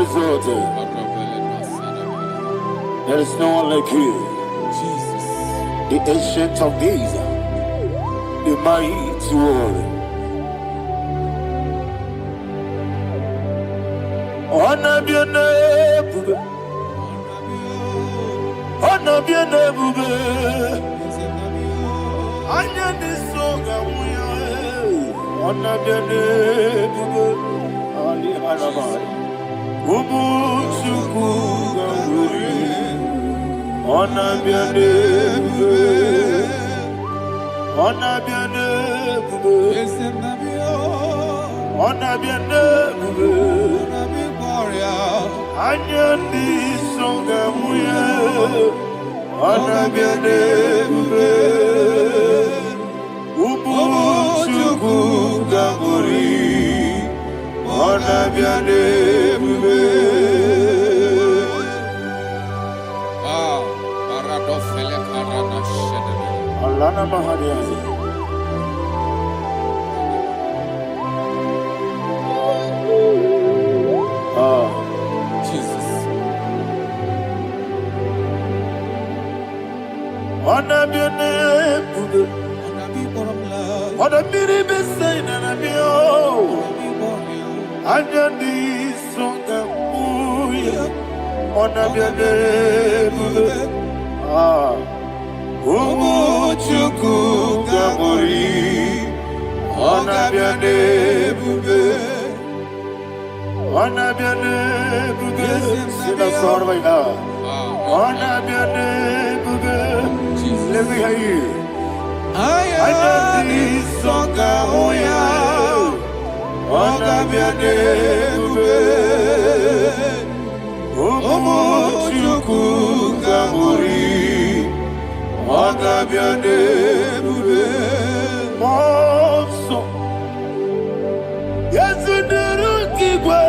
exalted. There is no one like you. Jesus. The ancient of days, the mighty warrior. Honor be your name, honor be your name, Anya ni soga muya, honor be your name, Ali Harabai, Ubu Chuku Gamburi, honor be your name, honor be your name, honor be your name. Anya ni songa muya, ona biane bube, ubu chuku gamburi, ona biane bube. Ah, paradofele karana shedebe. Allah na mahadiyazi. Jesus. Ona biane bube, ona biri besayna na biyo. Anya ni songa muya, ona biane bube. Ah, ubu chuku gamburi, ona biane bube. Ona biane bube, sina sorvai na. Ona biane bube, let me hear you. Anya ni songa muya, ona biane bube. Ubu chuku gamburi, ona biane bube. Monso, yesu diru kigwe.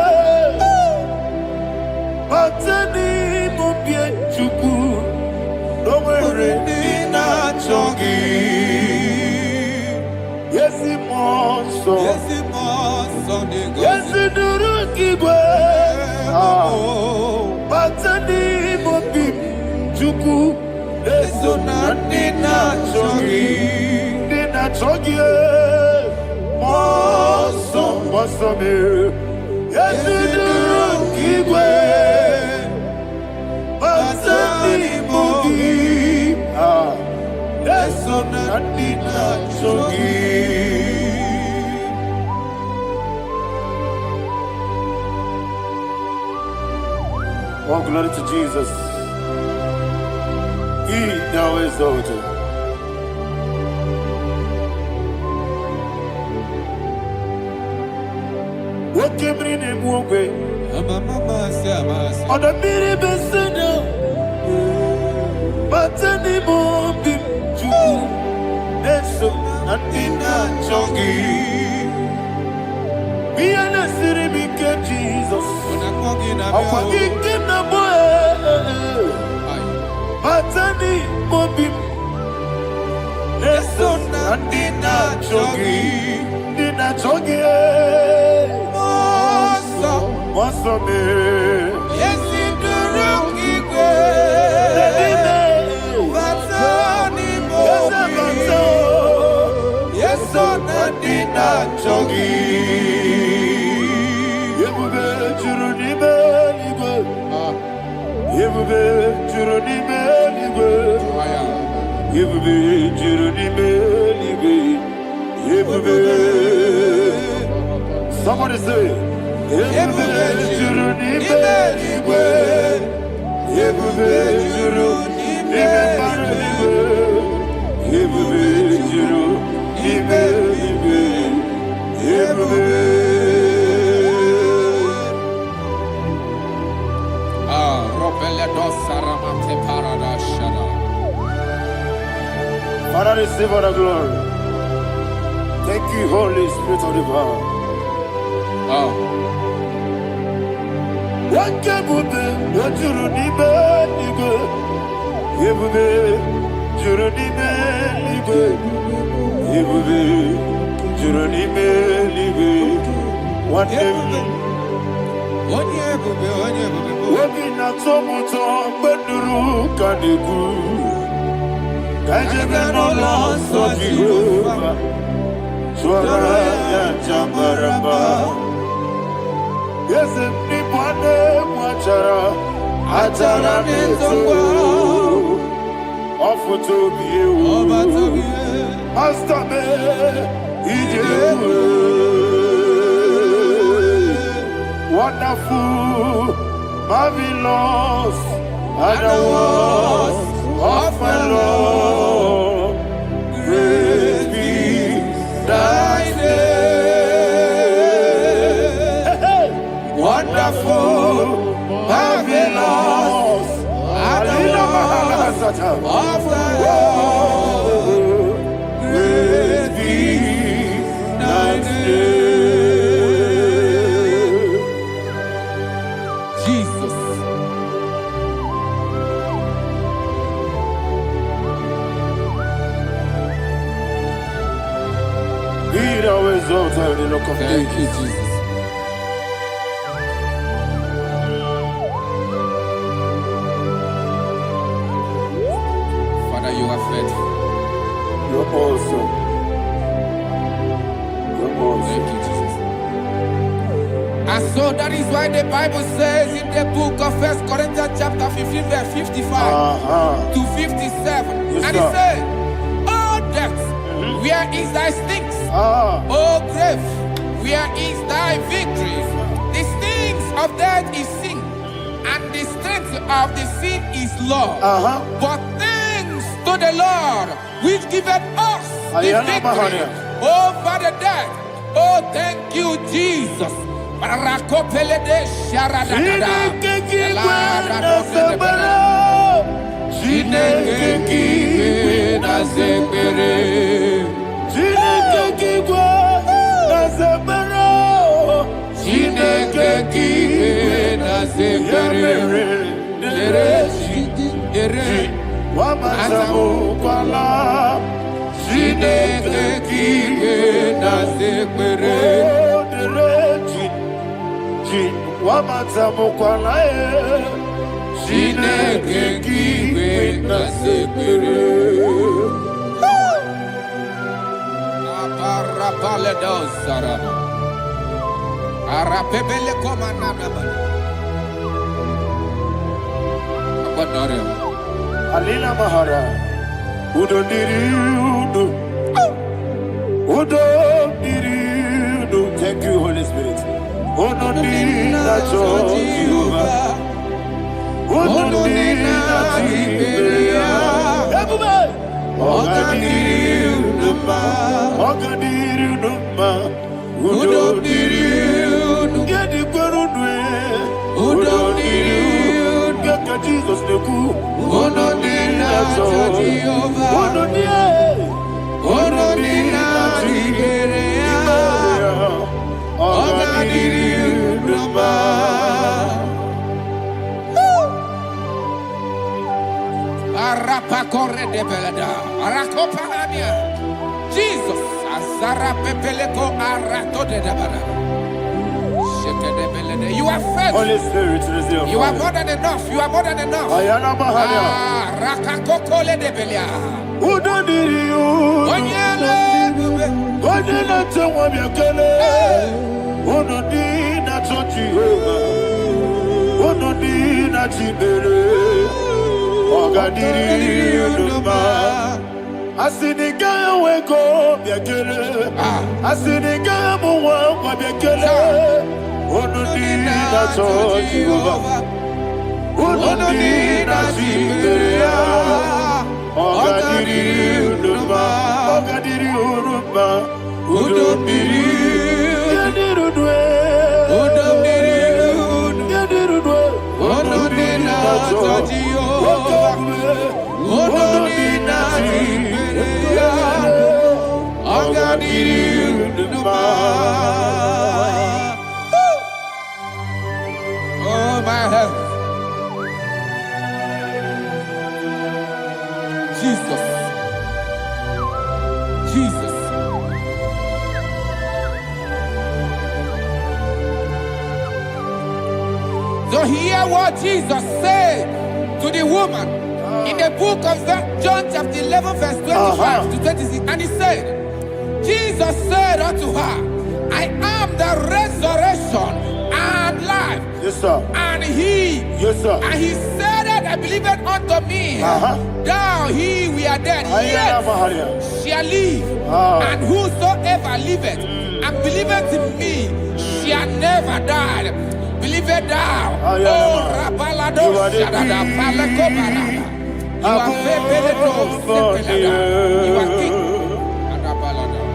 Batani mubie chuku, nomere nina chongi. Yesi monso, yesi duru kigwe. Batani mubie chuku, eso na nina chongi, nina chongi. Monso, monso me, yesi duru kigwe. Oh, glory to Jesus. He now exalted. What came in him walk away? On the mini beside Batani Mobi Juku Neso Andina Chongi. We are the city because Jesus. I'm forgetting the boy. Batani Mobi Neso Andina Chongi. Dina Chongi. Mosso me. Yes, it Dina Chogi, Yebube Juruni Belibe, Yebube Juruni Belibe, Yebube Juruni Belibe, Yebube. Somebody say, Yebube Juruni Belibe, Yebube Juruni Belibe, Yebube Juruni Belibe. Father, receive all the glory. Thank you, Holy Spirit of the power. What can you do? What you need, Wabina tomuto beduru kaniku. Kajebe no loss of Jehovah. Swara ya jambaraba. Yes, ni bwane mwachara. Atara neto. Ofu tobi ewu. Master me. Ijewu. Wonderful, marvelous, are the words of my Lord. Great be thy name. Wonderful, marvelous, are the words of my Lord. Great be thy name. Thank you, Jesus. Father, you are faithful. You're awesome. You're awesome. Thank you, Jesus. And so that is why the Bible says in the book of 1 Corinthians chapter 15, verse 55 to 57. Yes, and it says, "Oh death, where is thy stings? Oh grave, where is thy victory? The stings of death is sin, and the strength of the sin is law. But thanks to the Lord, which giveth us the victory over the death. Oh, thank you, Jesus." Alina Mahara, Udo Diriudu, Udo Diriudu. Thank you, Holy Spirit. Udo Diriudu, Udo Jesus the cool. Ono nina Jehovah. Ono nina Tiberia. Oga diriuduma. Arapa corre de belada. Arakopa amia. Jesus. Azara pepeleko arato de dabara. You are faithful. Holy Spirit, you are more than enough. You are more than enough. Rakakokole de belia. Onyele. Onyele tewa miakele. Onodina Jehovah. Onodina Tibere. Ogadiri Uduma. Asinika weko miakele. Asinika muwa miakele. Onodina Jehovah, Onodina Tiberia, Ogadiri Uduma, Ogadiri Uduma, Udodiri, Yadirudwe, Udodiri, Yadirudwe, Onodina Jehovah, Onodina Tiberia, Ogadiri Uduma. My health. Jesus. Jesus. So hear what Jesus said to the woman in the book of John chapter 11 verse 25 to 26. And he said, Jesus said unto her, I am the resurrection and life. Yes, sir. And he, Yes, sir. and he said that I believe it unto me. Thou he we are dead, yet shall live. And whosoever liveth and believeth in me shall never die. Believe it thou. Oh, Rabalado Shadada Palakobarada. You are You are king.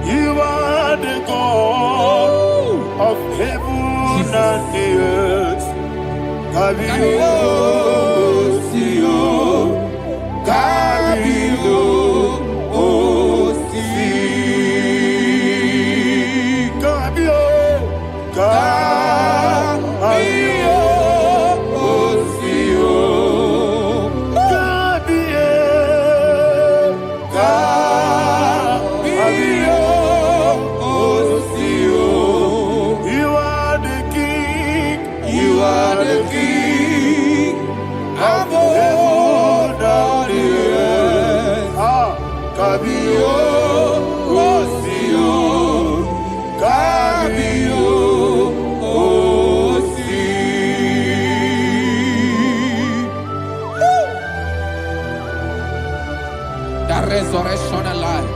You are the God of heaven and the earth. Kabio, Kabio, Kabio, resurrection and life.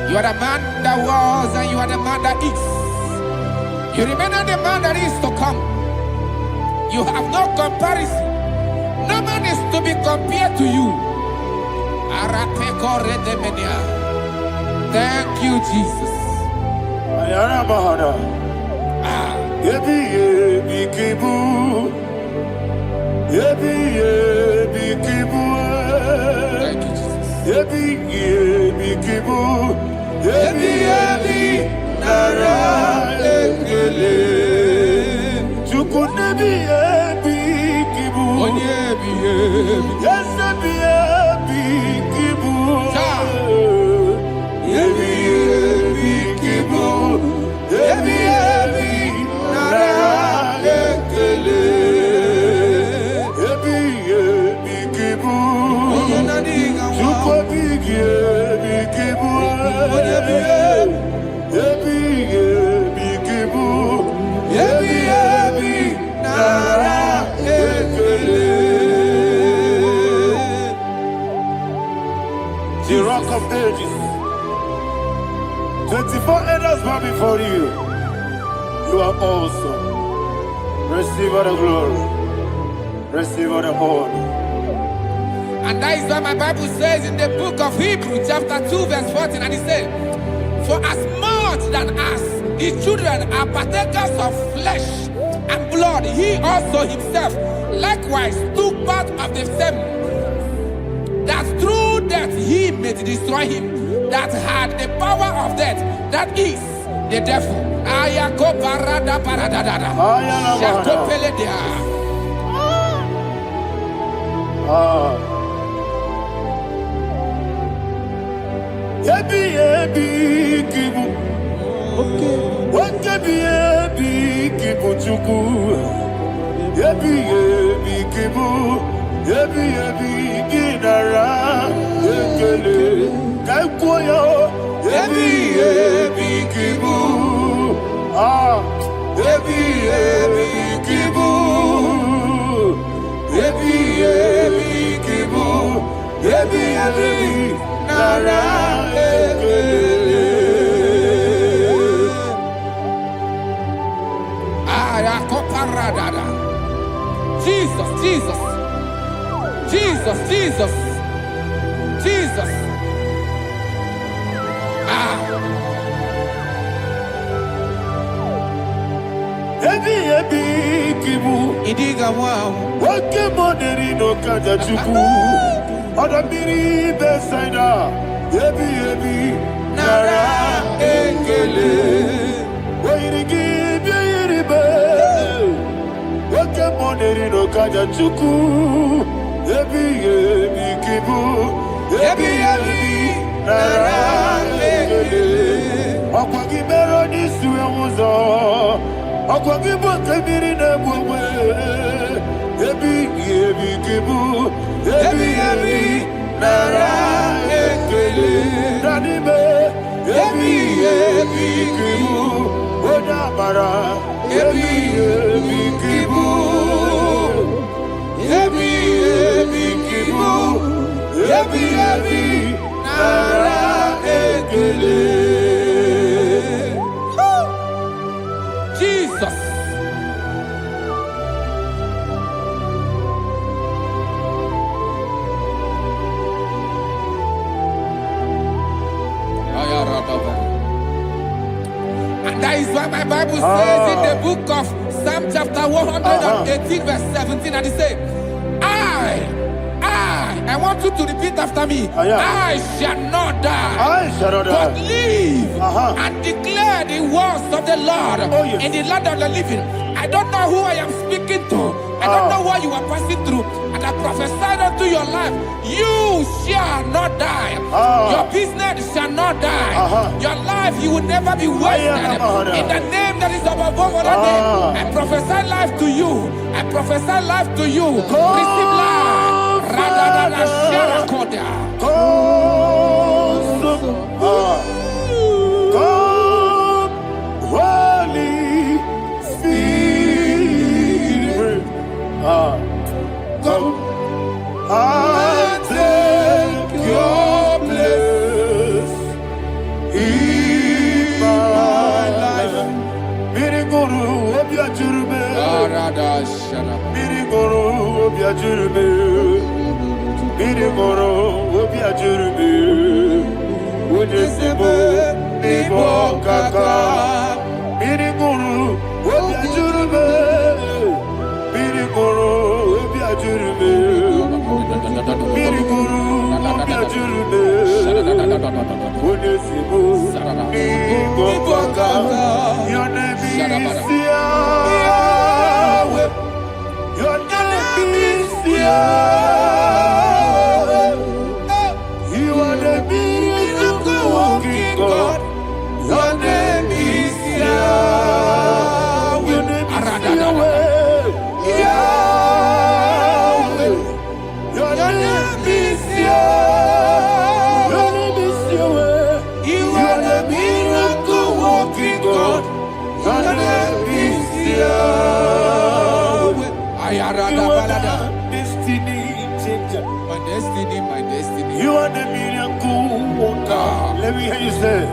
You are the man that was and you are the man that is. You remain the man that is to come. You have no comparison. No man is to be compared to you. Thank you, Jesus. Thank the rock of ages. 24 elders bow before you. You are awesome. Receive all the glory. Receive all the honor. And that is what my Bible says in the book of Hebrews chapter 2 verse 14. And it says, for as much than us, the children are partakers of flesh and blood, he also himself likewise took part of the same, that through death he may destroy him that had the power of death, that is the devil. Jesus, Jesus, Jesus, Jesus, Jesus. Idiga wow. Wake money no kaja chuku. Oda miri besaida. Ebi nara ekele. Wairigi biiribe. Wake money no kaja chuku. Ebi kibu. Ebi nara ekele. Okwagi mero ni suwe Wamuzo, Aquagibo, Kabirina, Ebi, Kibu, Ebi, Nara, Ekele, Nanibe, Ebi, Kibu, Odabara, Ebi, Kibu, Ebi, Kibu, Ebi, Nara, Ekele. Jesus. And that is why my Bible says in the book of Psalm chapter 118 verse 17, and it says, I want you to repeat after me. I shall not die, but live and declare the words of the Lord in the land of the living. I don't know who I am speaking to. I don't know what you are passing through. And I prophesy unto your life, you shall not die. Your business shall not die. Your life, you will never be wasted. In the name that is above all other name, I prophesy life to you. I prophesy life to you. Receive life. Radadada Sharakoda. Come, Holy Spirit. Come and take your place in my life. Miriguru Obiajurube. Miriguru Obiajurube. Miriguru Obiajurube. Udesibo Ibo Kaka. Miriguru Obiajurube. Miriguru Obiajurube. Miriguru Obiajurube. Udesibo Ibo Kaka. Your name is Yahweh. Your name is Yahweh. You are the miracle working God. Your name is Yahweh. Your name is Yahweh. Yahweh. Your name is Yahweh. Your name is Yahweh. You are the miracle working God. Your name is Yahweh. You are the destiny changer. My destiny. You are the miracle worker. Let me hear you say,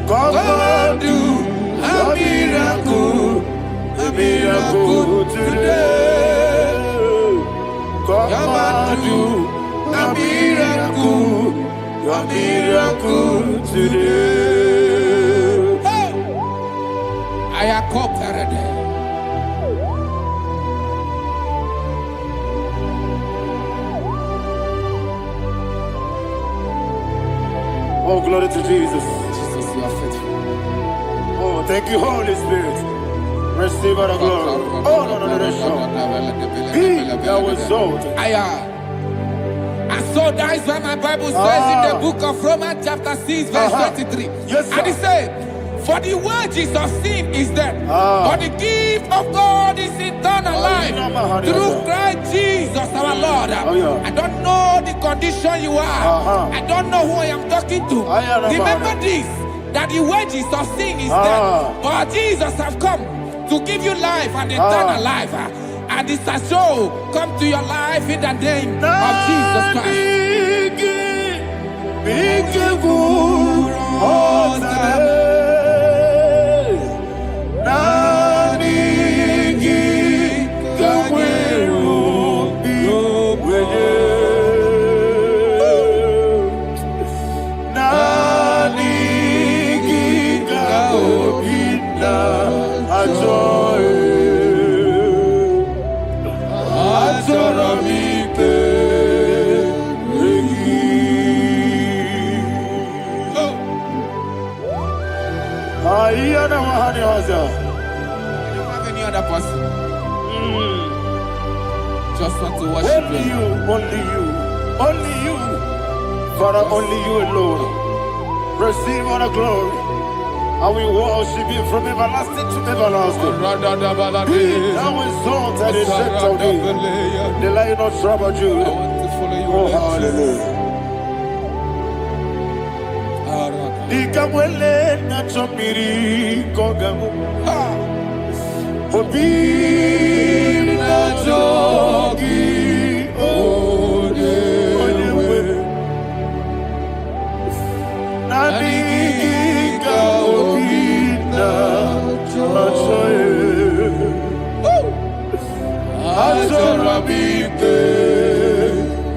come and do a miracle today. Come and do a miracle today. Hey! I am cooperated. Oh, glory to Jesus. Jesus, you are faithful. Oh, thank you, Holy Spirit. Receive our glory. Oh, no. Be thou exalted. And so that is why my Bible says in the book of Romans chapter 6 verse 23. Yes, sir. And it says, for the wages of sin is death, but the gift of God is eternal life through Christ Jesus our Lord. I don't know the condition you are. I don't know who I am talking to. Remember this, that the wages of sin is death, but Jesus has come to give you life and eternal life. And this shall so come to your life in the name of Jesus Christ. I don't have any other person. Just want to worship only you, Father, only you alone. Receive all the glory, I will worship you from everlasting to everlasting. Be thou exalted and set of thee. The Lion of Tribe of Judah. Oh, hallelujah. Ikamwele na chomiri kogamu. Obi na jogi onewe. Nadiga obi na jogi. Azorabike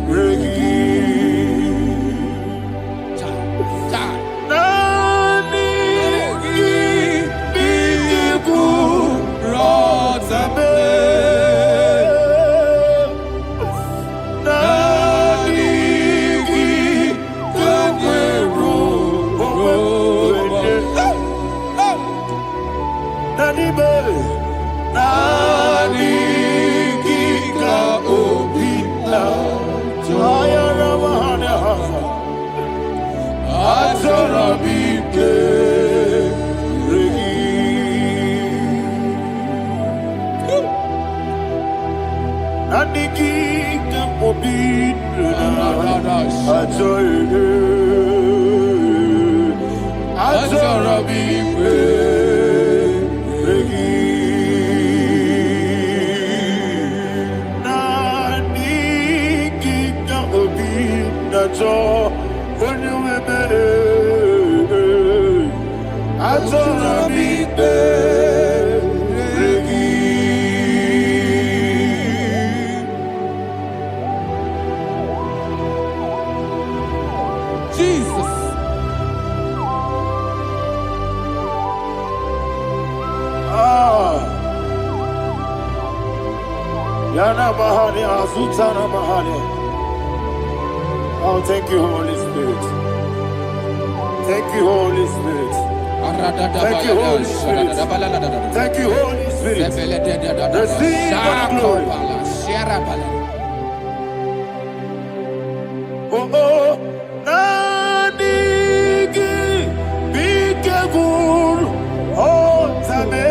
regi. Jesus. Yana Mahani Azutana Mahani. Oh, thank you, Holy Spirit. Thank you, Holy Spirit. Thank you, Holy Spirit. Thank you, Holy Spirit. Receive the glory. Oh, oh, Nadigi, Bigagul, oh, Tame.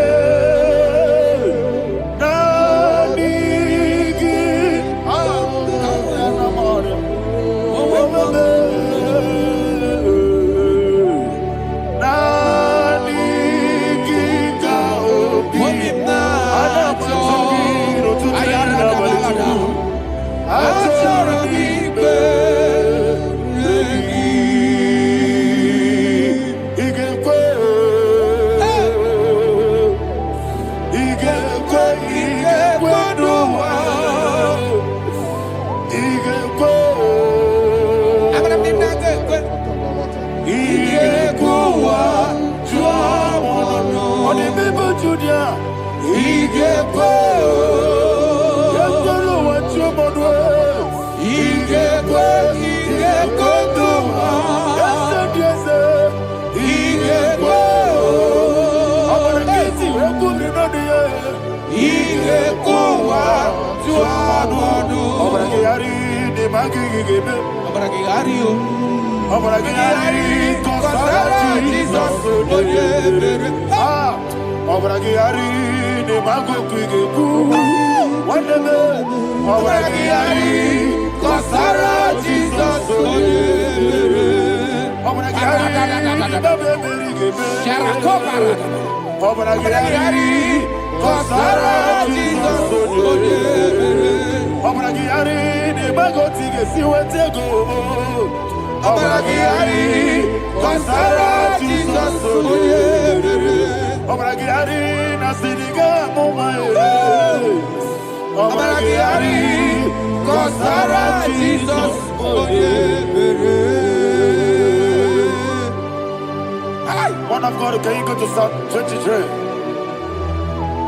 Man of God, can you go to Psalm 23?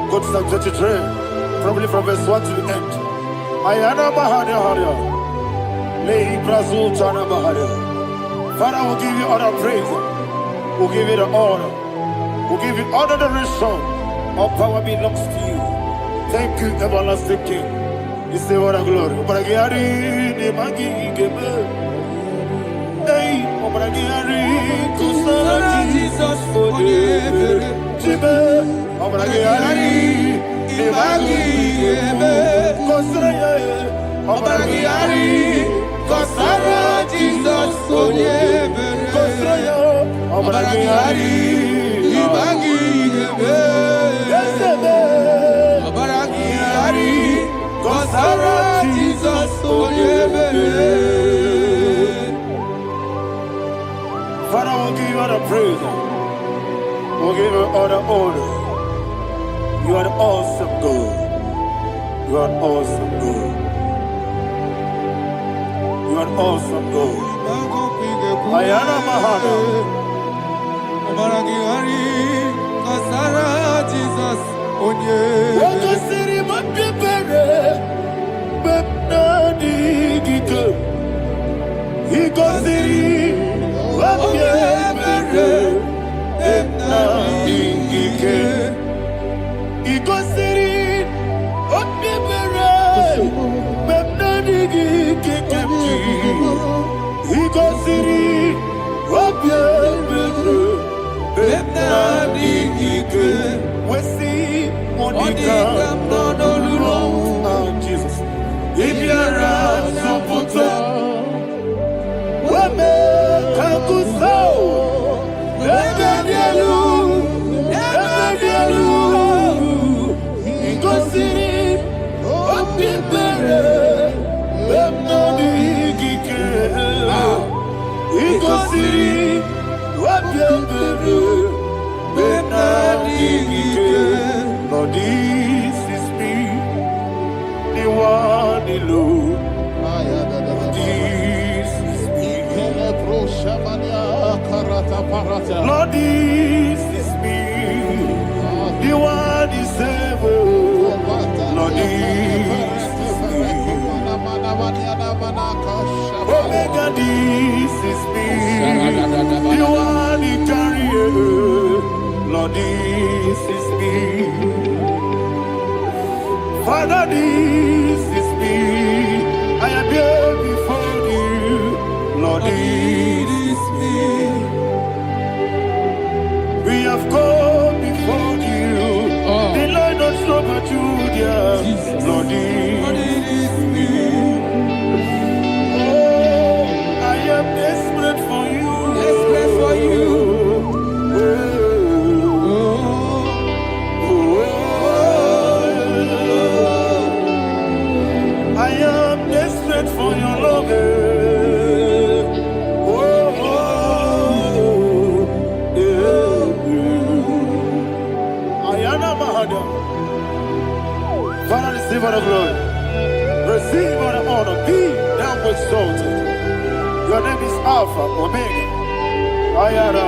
Go to Psalm 23, probably from verse 1 to the end. Ayana Bahari Haria. Lehi Brazil Chana Bahari. Father, we'll give you all the praise. We'll give you the honor. We'll give you all the adoration. All power belongs to you. Thank you, everlasting King. You say what a glory. Obragari, the Magi, Gebe. Hey, Obragari, Kusara, Jesus, for you. Jibe, Obragiari, Ibagi, Kosraya, Obragiari, Kosara, Jesus, Kosraya, Obragiari, Ibagi, Obragiari, Kosara, Jesus, Father, we'll give you all the praise. We'll give you all the honor. You are the awesome God. You are awesome God. You are awesome God. Ayana Mahana. Jesus. What the city might be better, but not the Gita. He goes city. What the better, but not the Gita. He goes city. What the better, but not the Gita. He goes city. What the better, but not the Gita. We see on the ground, oh Jesus. If you are so put up, we make a good soul. Never He goes city, what people, let no big He goes city, what people. Lord, this is me, the one alone. This is me. Lord, this is me, the one is able. Lord, this is me. Omega, this is me, the one he carries. Lord, this is me. Father, this is me. I am here before you. Lord, this is me. We have come before you. The Lord not so but you, dear. Lord, this is me. Oh, I am desperate for you. Desperate for you. For your love, Ayana Mahada. Father, receive all the glory, receive all the honor, be thou exalted. Your name is Alpha, Omega, Ayana,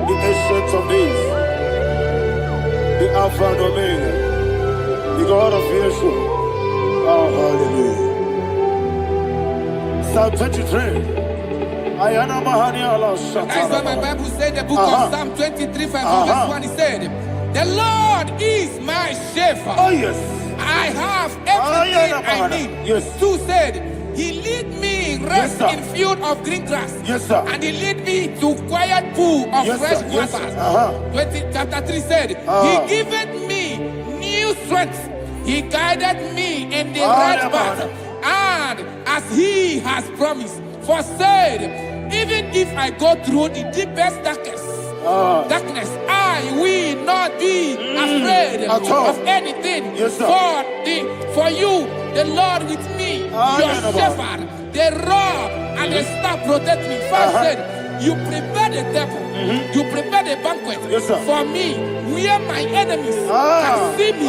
the ancient of days, the Alpha and Omega, the God of Yeshua. Oh, hallelujah. Psalm 23. Ayana Mahani Allah Shatan. That's what my Bible said, the book of Psalm 23, verse 1. He said, the Lord is my shepherd. Oh, yes. I have everything I need. Yes. 2 said, he lead me rest in field of green grass. Yes, sir. And he lead me to quiet pool of fresh waters. Chapter 3 said, he giveth me new strength. He guided me in the right path, and as he has promised, for said, even if I go through the deepest darkness, I will not be afraid of anything. Yes, for you, the Lord with me, your shepherd, the rod and the staff protect me. First said, you prepare the table, you prepare the banquet for me, where my enemies can see me.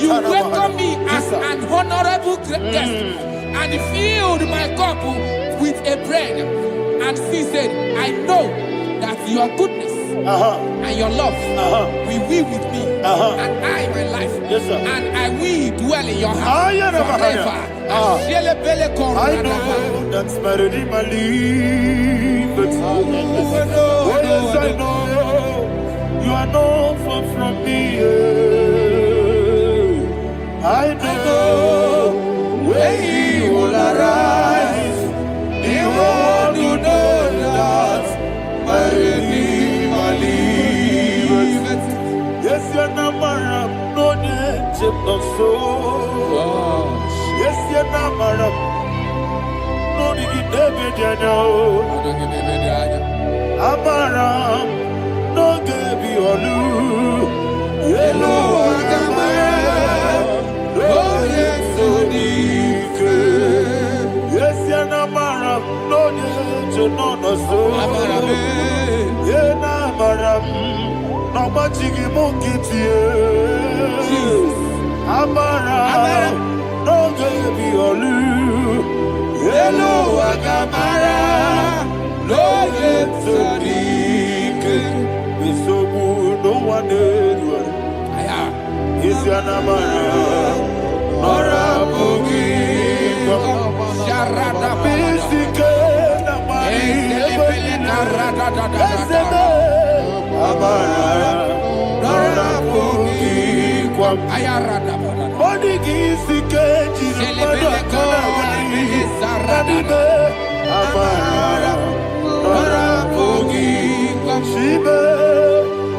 You welcome me as an honorable guest, and filled my cup with a bread. And she said, I know that your goodness and your love will be with me, and I, my life, and I will dwell in your house forever. I know that's better than my life. Yes, I know you are not far from me. I know when he will arise, he will do know that my Redeemer lives. so. Yes, you're not madam. No, you never did. Amaram, no, give you a loo. Yellow, oh, yes, so deep. Yes, you're not madam. No, you know, so. Yeah, Amaram. No machigi mukiti Amara no gebi olu Hello agamara no yetsodik Bisobu no one aya Isianamara Nora bugi Sharada bisike na mari Amara, Nora Pogi, Ayarada, Bodigi, Sikeji, Amara, Nora Pogi, Shibe,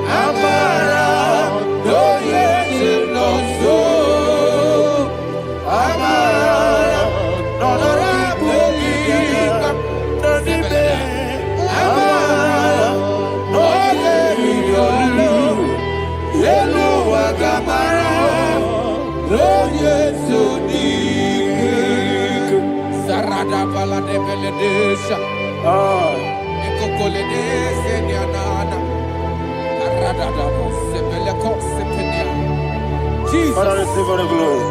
Amara, no yes, no so, Amara, Nora Pogi, Nanibe, Amara. Hello, Agamara, Roye Sodik, Sarada Bala de Beledesha, Ecocolede, Seniana, Arada, Sebeleco, Sepenia. Jesus, Father, receive the glory.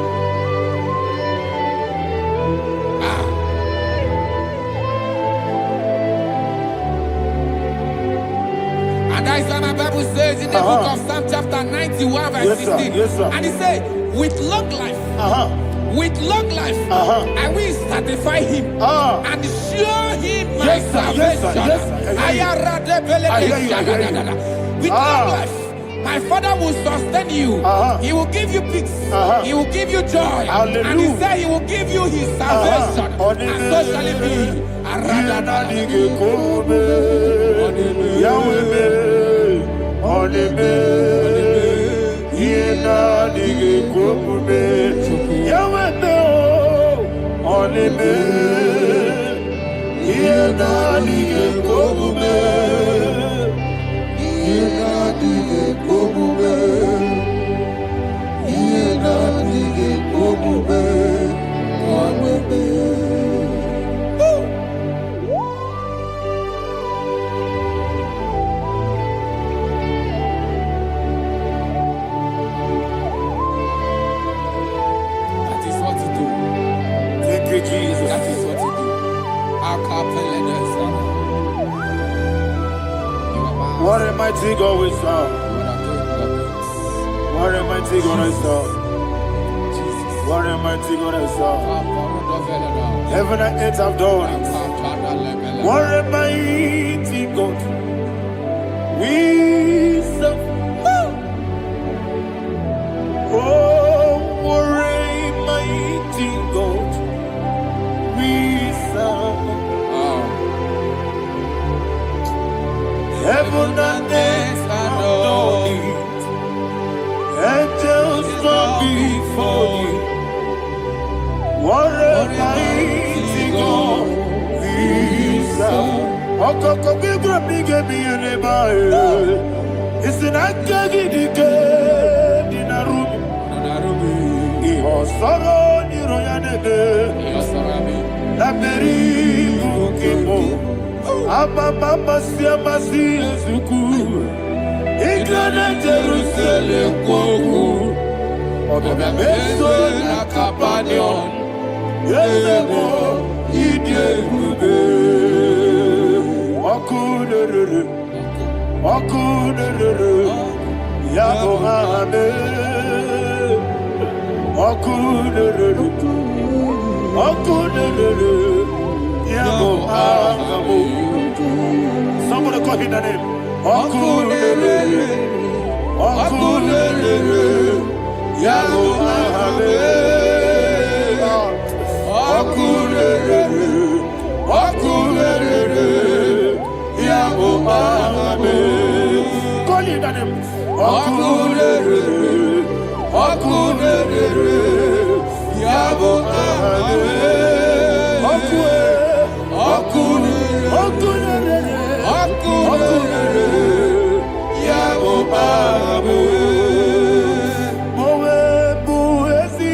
And that's what my Bible says in the book of Psalm chapter 91 verse 16. Yes, sir. And he said, with long life, I will satisfy him and show him my salvation. With long life, my Father will sustain you. He will give you peace. He will give you joy. Hallelujah. And he said he will give you his salvation. And so shall it be. Jesus. That is what you do. What a mighty God we serve. What a mighty God I serve. What a mighty God I serve. Heaven and earth have done it. What a mighty God we serve. Oh, what a mighty God we serve. Heaven and earth adore it. Angels bow before you. What a mighty God we serve. Okoko bigro bige bi eleba. It's an akagi dike dinarubi. Iho soro ni royanebe. La peri bukipo. Ababa siamasi ezuku. Iglana Jerusalem koku. Oga meso na kapanion. Yesemo idegube. Okunere. Yagohane. Okunere. Somebody call him the name. Okunere. Yagohane. Okunere. Yagohane. Call him the name. Okunere. Okunere, Yabo Abe. Mowebu ezi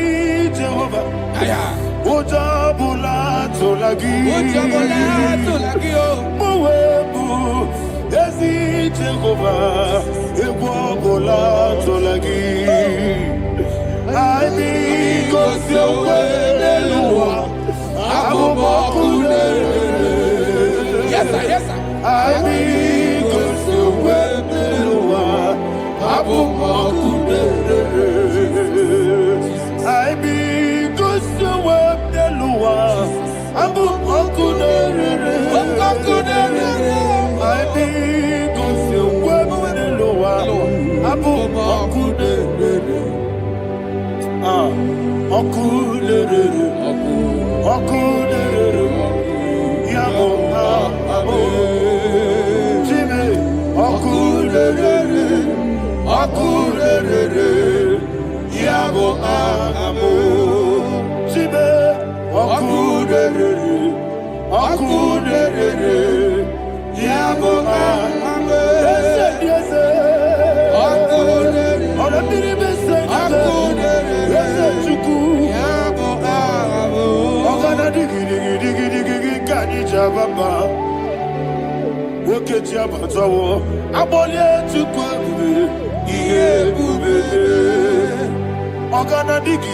Jehovah, Ebola tolagi. Ani kosyowe neluwa, abumokune. Yes, sir, yes, sir. Ani kosyowe neluwa, abumokune. Ani kosyowe neluwa, abumokune. Wokechi abatawo aboli etukwa ihe bube ogana digi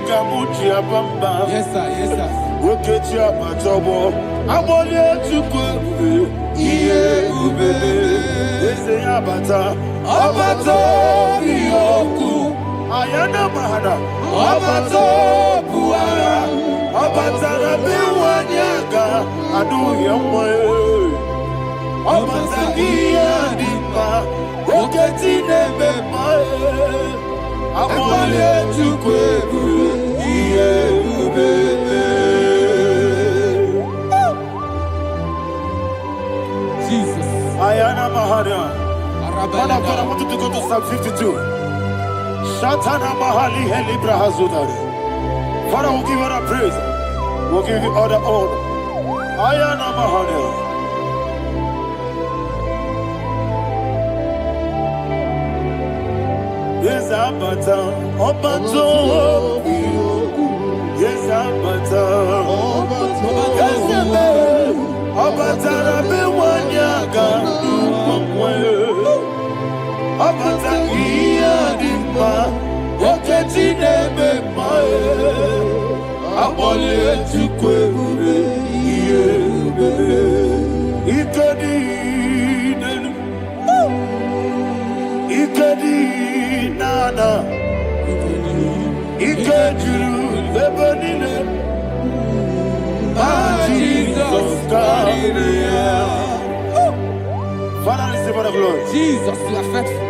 kamuchi abamba. Yes, sir, yes, sir. Wokechi abatawo aboli etukwa ihe bube ese abata biyoku ayana mahana abata buara abata na biwanyaga adu yamwe abata iyadima oketi nebe mae abale tukwebu iye ubebe. Jesus. Ayana mahana. Father, I want you to go to Psalm 52. Shatana mahali heli brahazudari. Father, we'll give you all the praise. We'll give you all the honor. Ayana mahana. Yes, Abata, Obato, yes, Abata, yes, Abata, Rabewanyaga, Abata, Iyadimba, Oketi Nebe Mae, Abole Tukwe, Ikadi Nana, Ikadiru, Lebanine, Jesus God. Father, receive the glory. Jesus, you are faithful.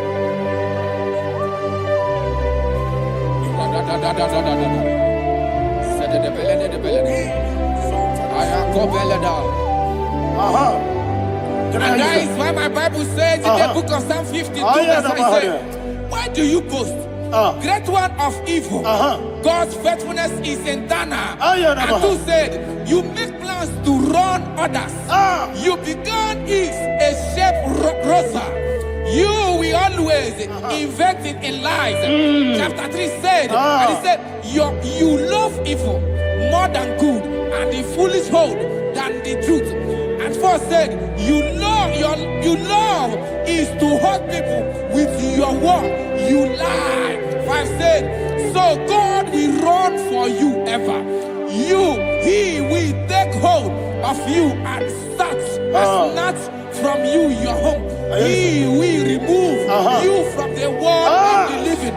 And that is why my Bible says in the book of Psalm 52, verse 37, why do you boast? Great one of evil. God's faithfulness is eternal. And who said, you make plans to run others. You began is a shape rosa. You will always invent it in lies. Chapter 3 said, and he said, you love evil more than good, and the foolish hold than the truth. And 4 said, you love is to hurt people with your word. You lie. 5 said, so God will run for you ever. He will take hold of you and snatch from you your home. He will remove you from the world of the living.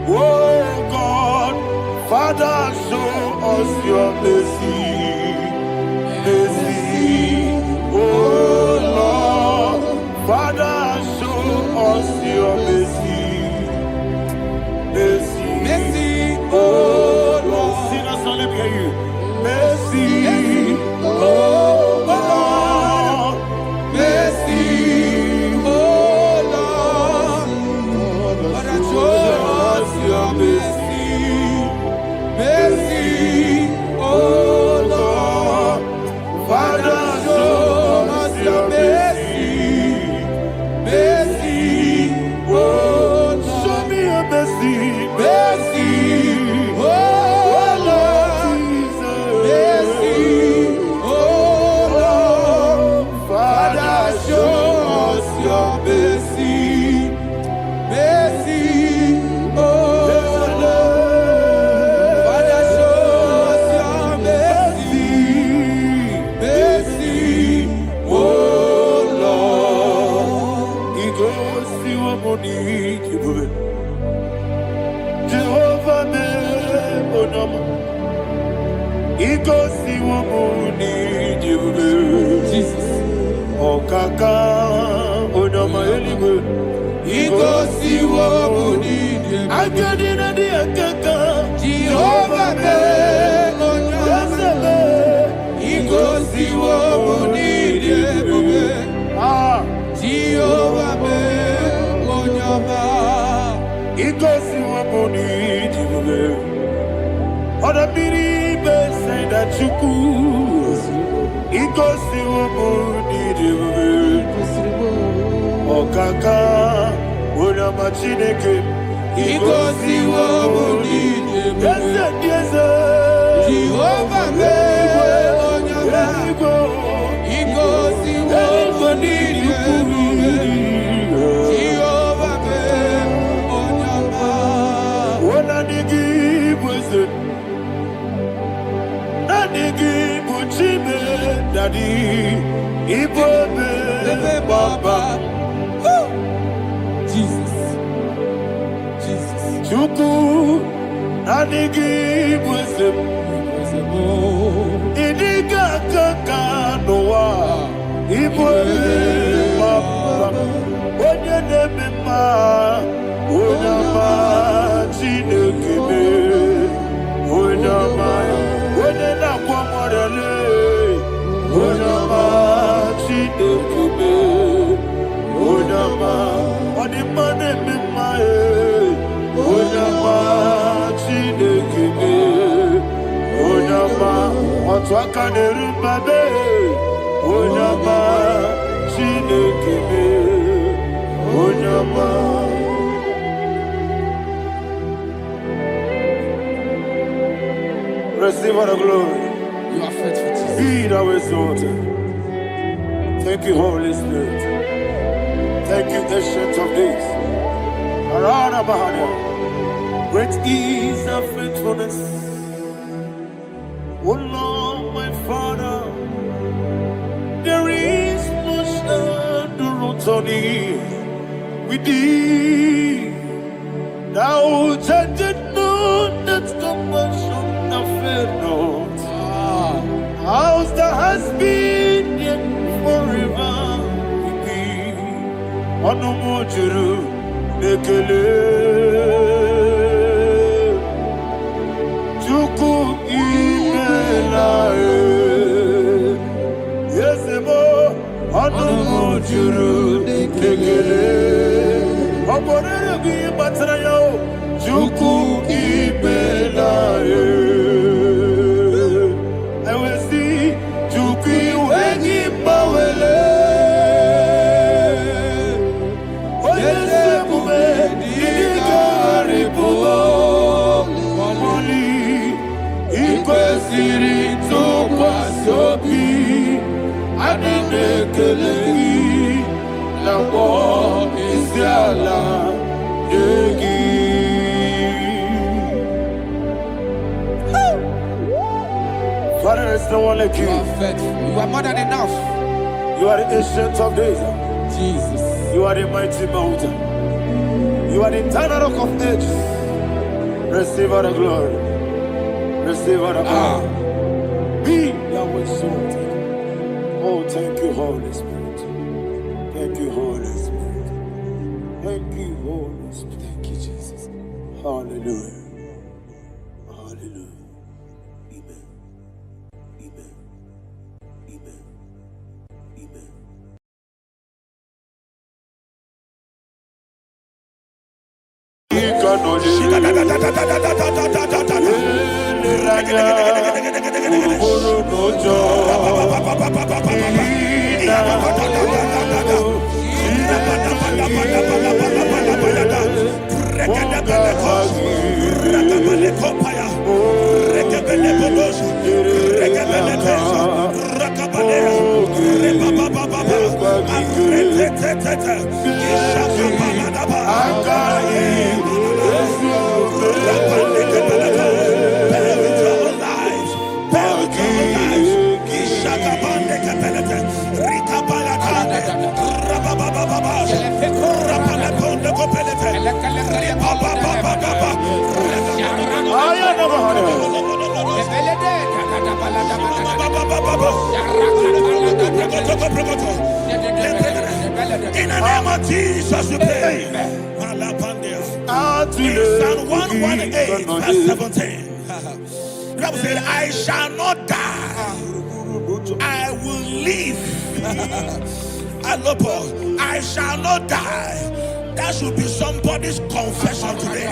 Oh God, Father, show us your mercy. Mercy, oh Lord, Father, show us your mercy. Mercy, mercy, oh Lord. Sing us all, let me hear you. Mercy, oh Lord, Igosi wamuni jibube. Jesus. Okaka onama eligwe. Igosi wamuni jibube. Agadina di akaka. Jehovah be onyama. Igosi wamuni jibube. Jehovah be onyama. Igosi wamuni jibube. Oda biri be say that you could. Igosi wamuni jibube. Okaka onama chineke. Igosi wamuni jibube. Yes. Jehovah be onyama. Igosi wamuni jibube. Jehovah be onyama. Ona nigi bwese. Na nigi buchime dadi. Ibobe baba. Jesus. Chuku na nigi bwese. Idiga kaka noa. Ibobe baba. Onye nebe ma. Onama chinekebe. Onama. Onye na kwa morele. Onama chinekebe. Onama. Onimane mimae. Onama chinekebe. Onama. Otwaka nerumbabe. Onama chinekebe. Onama. Receive all the glory. You are faithful, Jesus. Be thou exalted. Thank you, Holy Spirit. Thank you, Ancient of Days. Arana Bahania. Great is thy faithfulness. O Lord, my Father, there is no shadow on thee. With thee, thou judgest not that compassion have failed not. How's the has been yet forever with thee? Onomojuru nekele. Chuku imelae. Yesebo onomojuru nekele. Oborere gi matrayo. Chuku imelae. Father, there's no one like you. You are faithful. You are more than enough. You are the ancient of days. Jesus. You are the mighty mountain. You are the eternal rock of ages. Receive all the glory. Receive all the honor. Be thou exalted. Oh, thank you, Holy Spirit. Thank you, Holy Spirit. Thank you, Holy Spirit. Thank you, Jesus. Hallelujah. Hallelujah. Amen. Amen. Amen. Amen. Jesus we pray. In Psalm 118 verse 17. The Bible said, I shall not die, I will live. I shall not die. That should be somebody's confession today.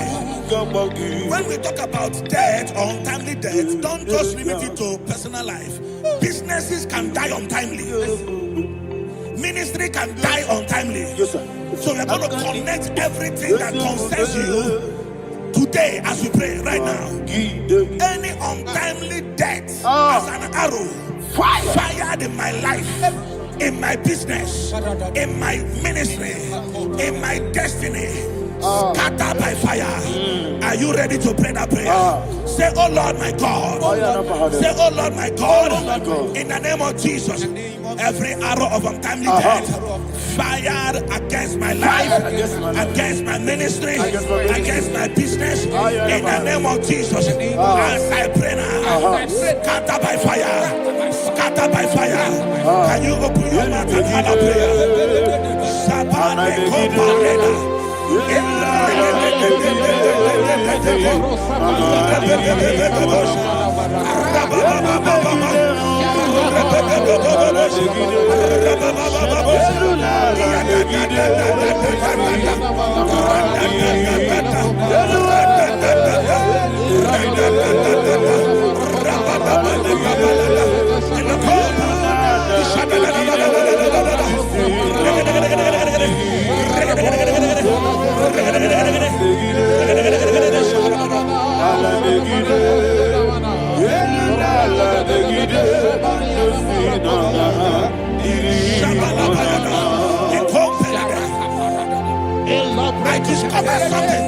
When we talk about death or untimely death, don't just limit it to personal life. Businesses can die untimely. Ministry can die untimely. So we're going to connect everything that concerns you today as we pray right now. Any untimely death as an arrow fired in my life, in my business, in my ministry, in my destiny, scattered by fire. Are you ready to pray that prayer? Say, oh Lord my God. Say, oh Lord my God. In the name of Jesus, every arrow of untimely death fired against my life, against my ministry, against my business, in the name of Jesus, as I pray now, scattered by fire, scattered by fire. Can you open your mouth and have a prayer? I discovered something,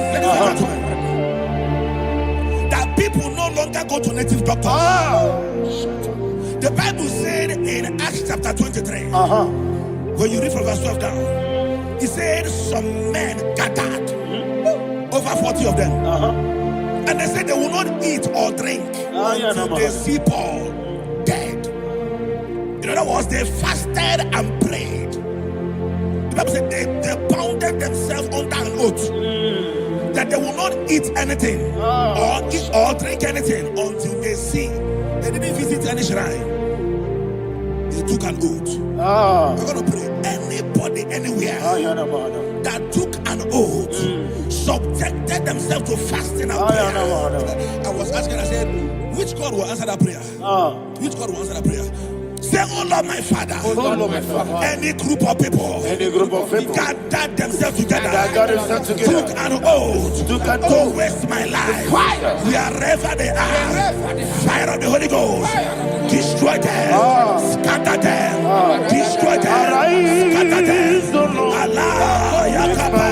that people no longer go to native doctors. The Bible said in Acts chapter 23, when you read from verse 12 down, it said some men gathered, over 40 of them, and they said they will not eat or drink until they see Paul dead. In other words, they fasted and prayed. The Bible said they bounded themselves under an oath that they will not eat anything or drink anything until they see. They didn't visit any shrine. They took an oath. We're going to pray. Anybody, anywhere that took an oath, subjected themselves to fasting and prayer. I was asking, I said, which God will answer that prayer? Which God will answer that prayer? Say, oh Lord my Father, any group of people gathered themselves together, took an oath to waste my life. Wherever they are, fire of the Holy Ghost, destroy them, scatter them, destroy them, scatter them. Allah, Yakaba,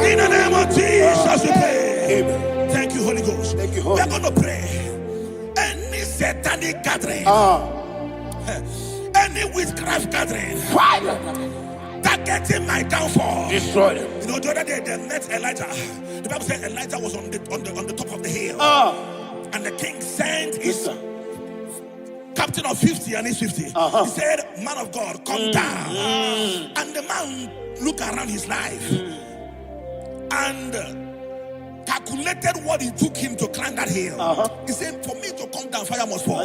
In the name of Jesus we pray. Thank you, Holy Ghost. We're going to pray. Any satanic gathering, any witchcraft gathering, targeting my downfall, destroy them. You know, the other day they met Elijah. The Bible said Elijah was on the top of the hill, and the king sent his captain of 50 and his 50. He said, man of God, come down. And the man looked around his life and calculated what it took him to climb that hill. He said, for me to come down, fire must fall.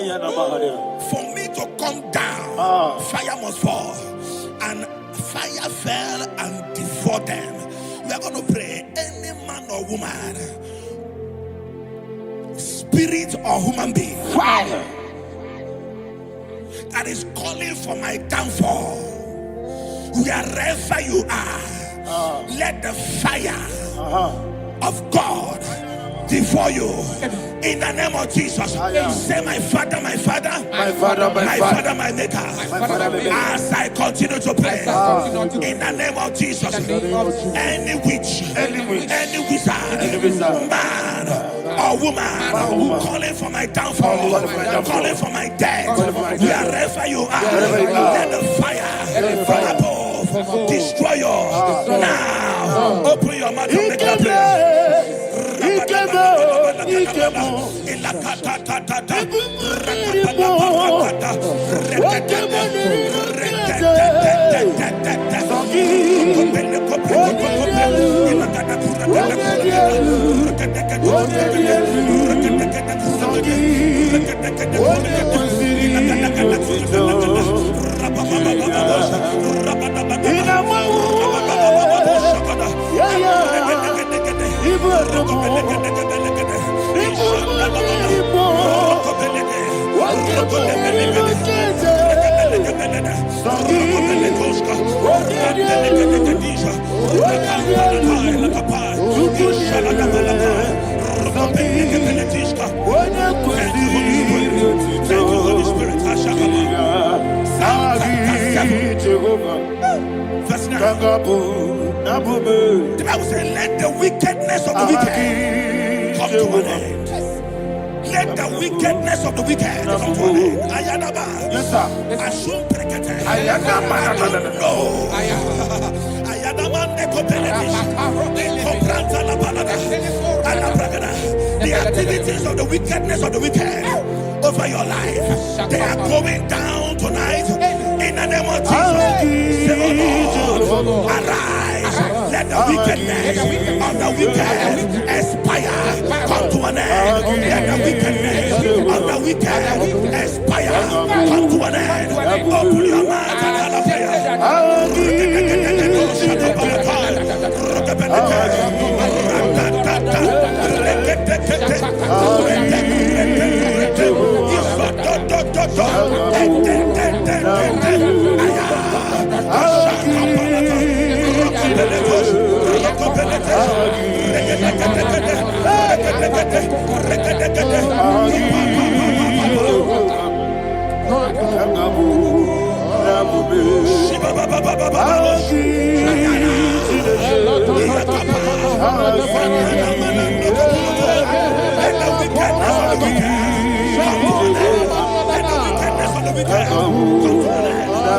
For me to come down, fire must fall. And fire fell and devoured them. We are going to pray. Any man or woman, spirit or human being, Fire. that is calling for my downfall, wherever you are, let the fire of God devour you. In the name of Jesus, say, my Father, my Father, My Father, my Father, my Maker. Father, my Maker. As I continue to pray, in the name of Jesus, any witch, any wizard, man or woman calling for my downfall, calling for my death, wherever you are, let the fire from above destroy you now. Open your mouth and make a prayer. The Bible says, let the wickedness of the wicked come to an end. Let the wickedness of the wicked come to an end. Ayadaba. Yes, sir. Assume prekete. Ayadaba. No. Ayadaba nekopeletish. Nekopranta la balada. Alabragada. The activities of the wickedness of the wicked over your life, they are going down tonight. In the name of Jesus, say, oh Lord, arise. Let the wickedness of the wicked expire. Come to an end. Let the wickedness of the wicked expire. Come to an end. Open your mouth and have a prayer.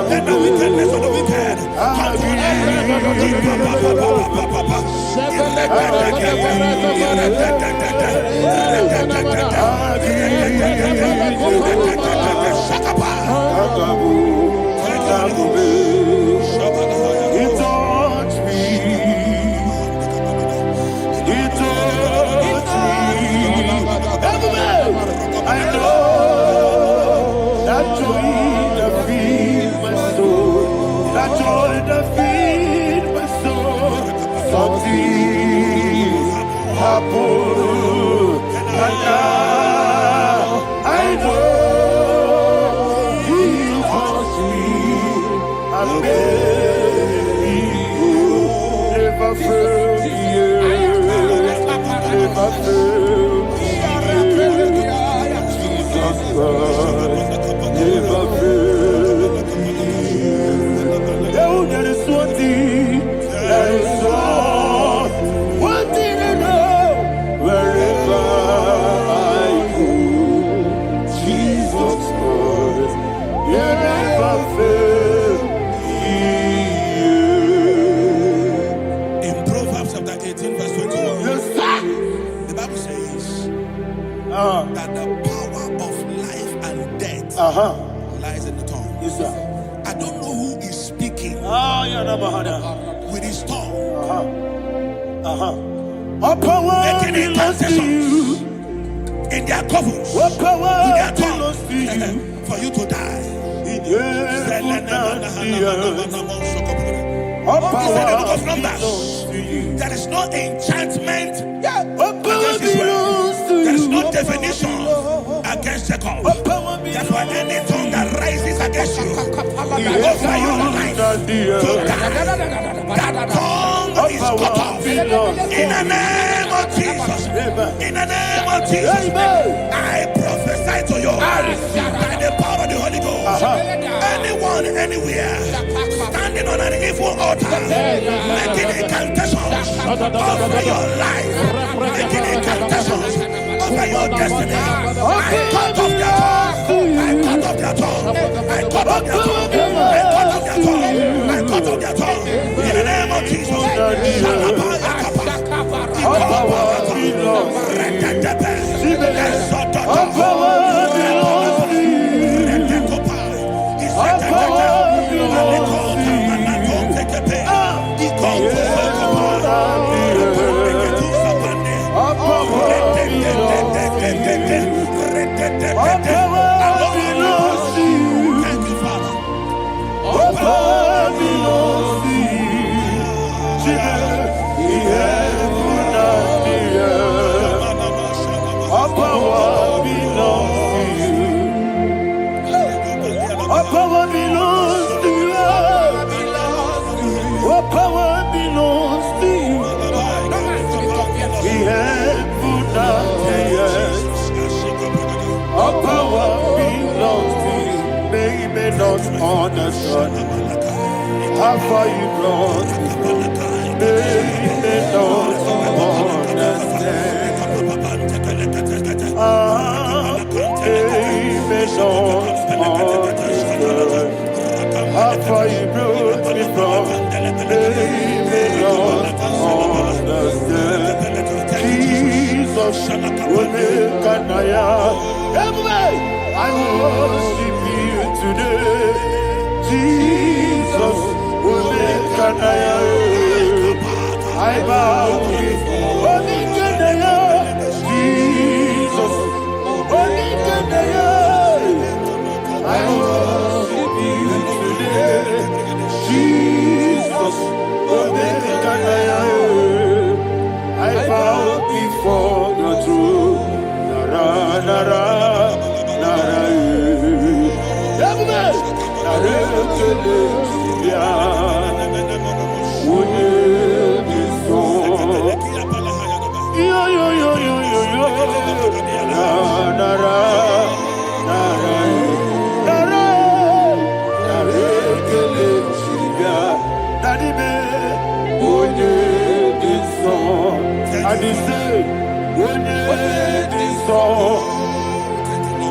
Let the wickedness of the wicked come to an end. I know that joy that feeds my soul, that joy that feeds my soul. Something happened, and now I know He wants me. I never failed you, never failed me. Never failed me. Oh, there is one thing, there is one thing I know. Wherever I go, Jesus Christ, you never fail me. In Proverbs chapter 18, verse 21, yes, the Bible says that the power of life and death lies in the tongue. Yes, sir. I don't know who is speaking with his tongue. Making intercessions in their covens with their tongue for you to die. He said in the book of Numbers, there is no enchantment against Israel. There is no definition against Jacob. Therefore, any tongue that rises against you over your life, that tongue is cut off. In the name of Jesus. In the name of Jesus. I prophesy to you by the power of the Holy Ghost. Anyone, anywhere, standing on an evil altar, making incantations over your life, making incantations over your destiny, I cut off their tongue. I cut off their tongue. I cut off their tongue. I cut off their tongue. In the name of Jesus. Understand how far you brought me from. They don't understand. They don't understand how far you brought me from. They don't understand. Jesus, will make an I worship you today. Jesus, will make an I bow before Jesus, will make an I worship you today. Jesus, will make an I bow before the throne. Nara, nara.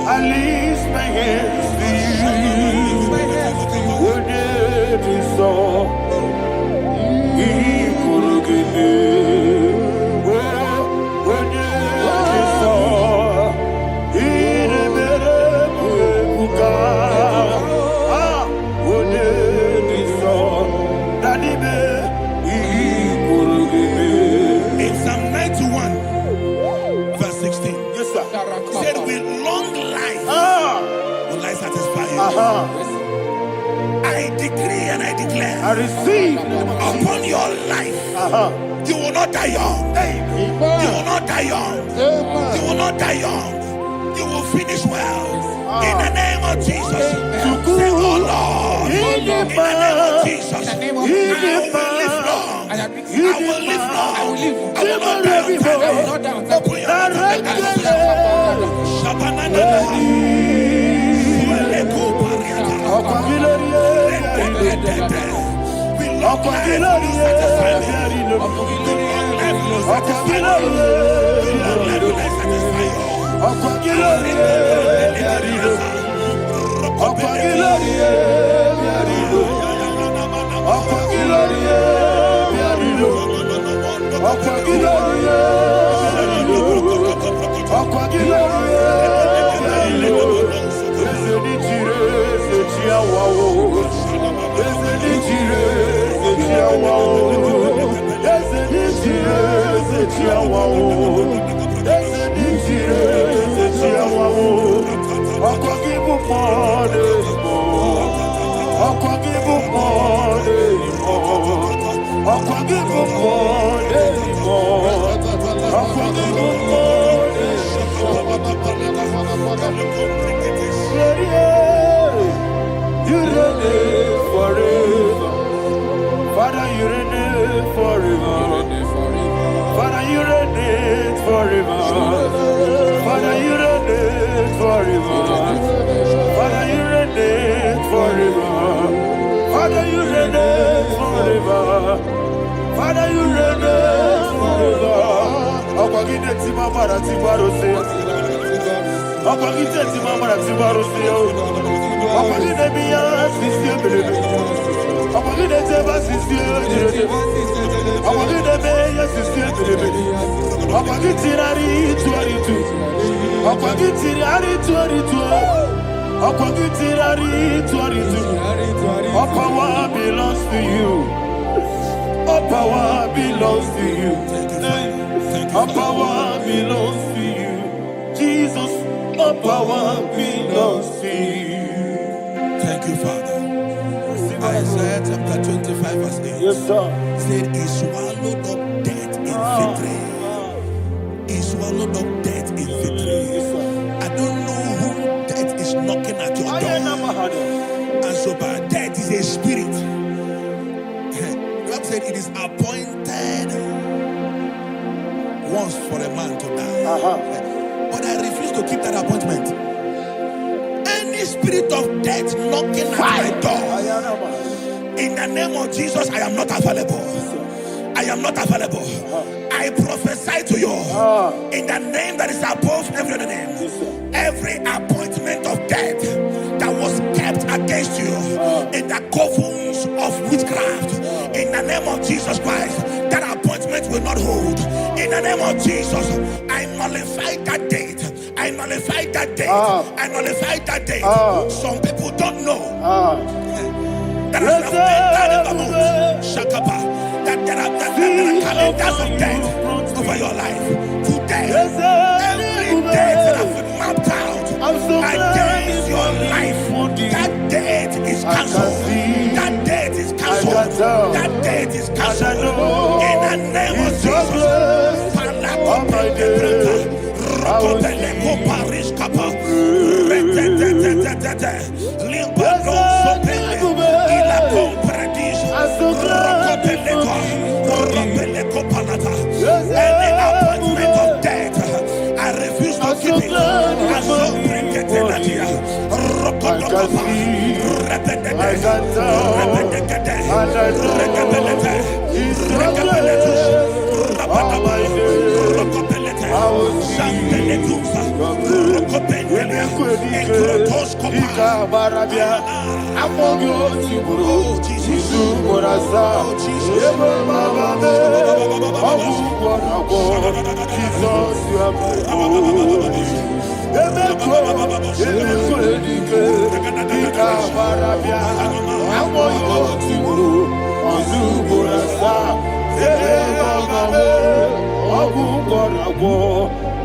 I lift my hands to you. Would it be so? He could give me. Would it be so? He never would it be so? Daddy, he could give me. In Psalm 91, verse 16. Yes, sir. Said with long life will I satisfy you. I decree and I declare, I receive upon your life, you will not die young. You will not die young. You will not die young. You will finish well. In the name of Jesus. Say, oh Lord, in the name of Jesus, I will live long. I will live long. I will not die young. I'll give you more. You reign forever. Father, you reign forever. Father, you reign forever. Father, you reign forever. Father, you reign forever. Father, you reign forever. Father, you reign forever. Akwagide timamara tibarose. Akwagide timamara tibarose. Akwagide biya sisi belebe. Akwagide teba sisi belebe. Akwagide biya sisi belebe. Akwagide tirari tuaritu. Akwagide tirari tuaritu. Akwagide tirari tuaritu. All power belongs to you. All power belongs to you. All power belongs to you. Jesus, all power belongs to you. Thank you, Father. Isaiah chapter 25 verse 8. Yes, sir. Said he swallowed up death in victory. He swallowed up death in victory. I don't know who death is knocking at your door. And so, but death is a spirit. God said it is appointed once for a man to die. But I refuse to keep that appointment. Any spirit of death knocking at my door, in the name of Jesus, I am not available. I am not available. I prophesy to you in the name that is above every other name. Every appointment of death that was kept against you in the covens of witchcraft, in the name of Jesus Christ, that appointment will not hold. In the name of Jesus, I nullify that date. I nullify that date. I nullify that date. Some people don't know that there are calendars of death over your life. Today, every date that I've mapped out against your life, that date is cancelled. That date is cancelled. That date is cancelled. In the name of Jesus. Any appointment of death, I refuse to keep it. I so bring it in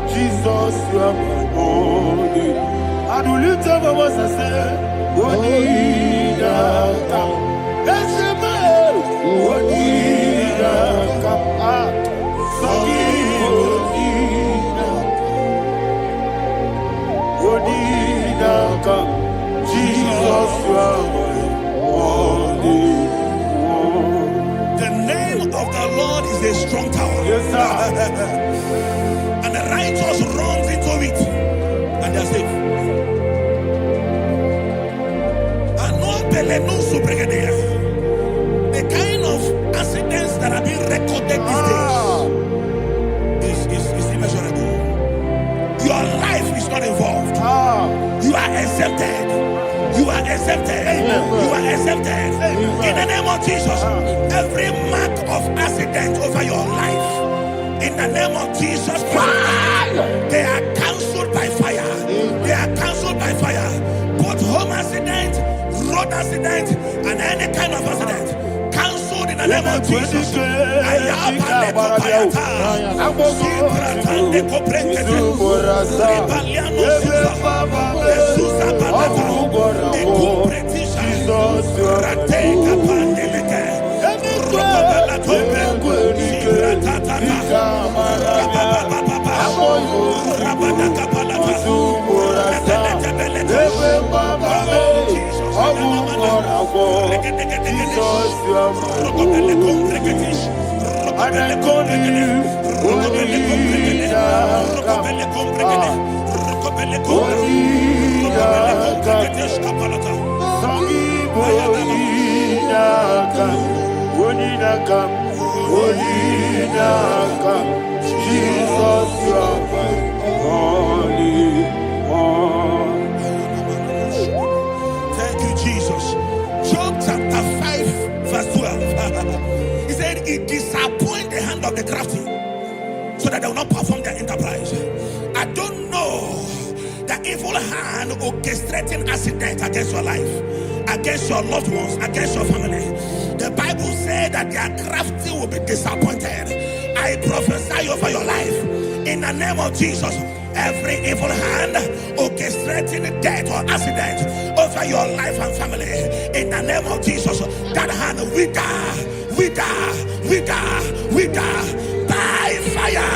Jesus, you are my only. And we lift up our voice and say, Onida come. Let's say, Onida come. Onida come. Jesus, you are my only. The name of the Lord is a strong tower. Yes, sir. And the righteous runs into it, and they are safe. The kind of accidents that are being recorded these days is immeasurable. Your life is not involved. You are exempted. You are exempted. You are exempted. In the name of Jesus, every mark of accident over your life, in the name of Jesus Christ, they are cancelled by fire. They are cancelled by fire. Both home accident, road accident, and any kind of accident, cancelled in the name of Jesus. Jesus, you are holy. Thank you, Jesus. Job chapter 5, verse 12. He said, it disappoints the hand of the crafty, so that they will not perform their enterprise. I don't know the evil hand orchestrating accident against your life, against your loved ones, against your family. The Bible said that their crafty will be disappointed. I prophesy over your life in the name of Jesus. Every evil hand orchestrating death or accident over your life and family, in the name of Jesus, that hand wither by fire.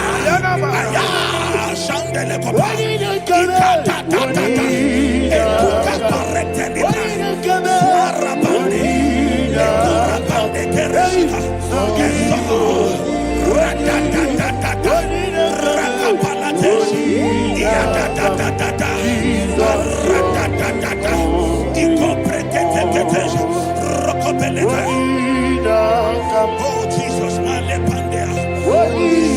Oh Jesus,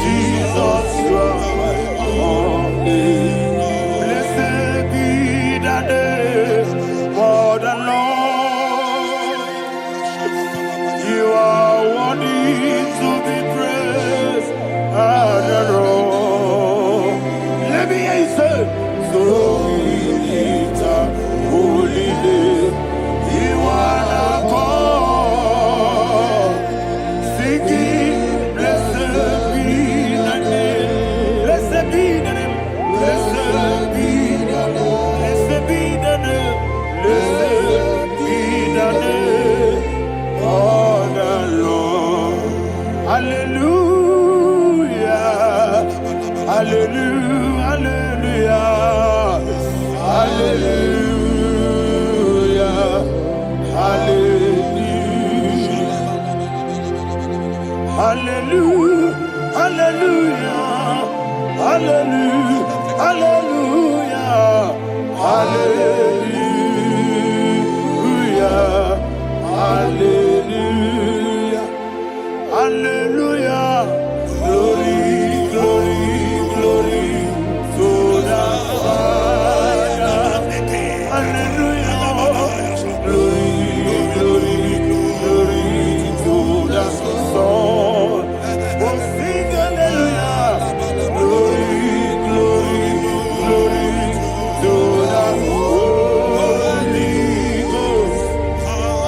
Jesus, you are holy. Blessed be the name of the Lord. You are worthy to be praised and adored. Let me hear you say, so we lift up holy name. You are the God. Singing, blessed be the name. Blessed be the name. Blessed be the name. Blessed be the name. Blessed be the name of the Lord. Hallelujah. Hallelujah. Hallelujah. Hallelujah. Hallelujah. Hallelujah. Hallelujah. Hallelujah. Hallelujah. Hallelujah. Hallelujah. Glory, glory, glory to the Father. Hallelujah. Glory, glory, glory to the Son. Oh, sing hallelujah. Glory, glory, glory to the Holy Ghost.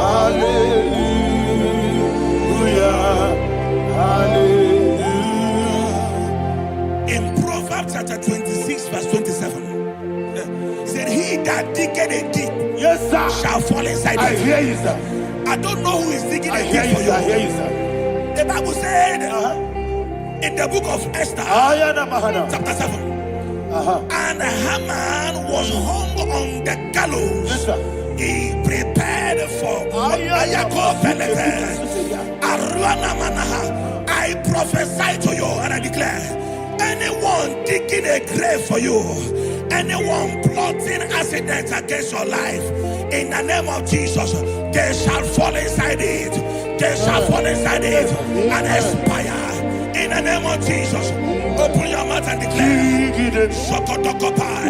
Hallelujah. Hallelujah. in Proverbs chapter 26, verse 27, he said, he that diggeth a deep, Yes, sir, shall fall inside I it. hear you, sir. I don't know who is digging I a hear deep you, for sir. I hear you. you, sir. The Bible said in the book of Esther, chapter 7, and Haman was hung on the gallows. Yes, sir. He prepared for I prophesy to you and I declare, anyone digging a grave for you, anyone plotting accidents against your life, in the name of Jesus, they shall fall inside it. They shall fall inside it and expire. In the name of Jesus, open your mouth and declare. Sokotokopai.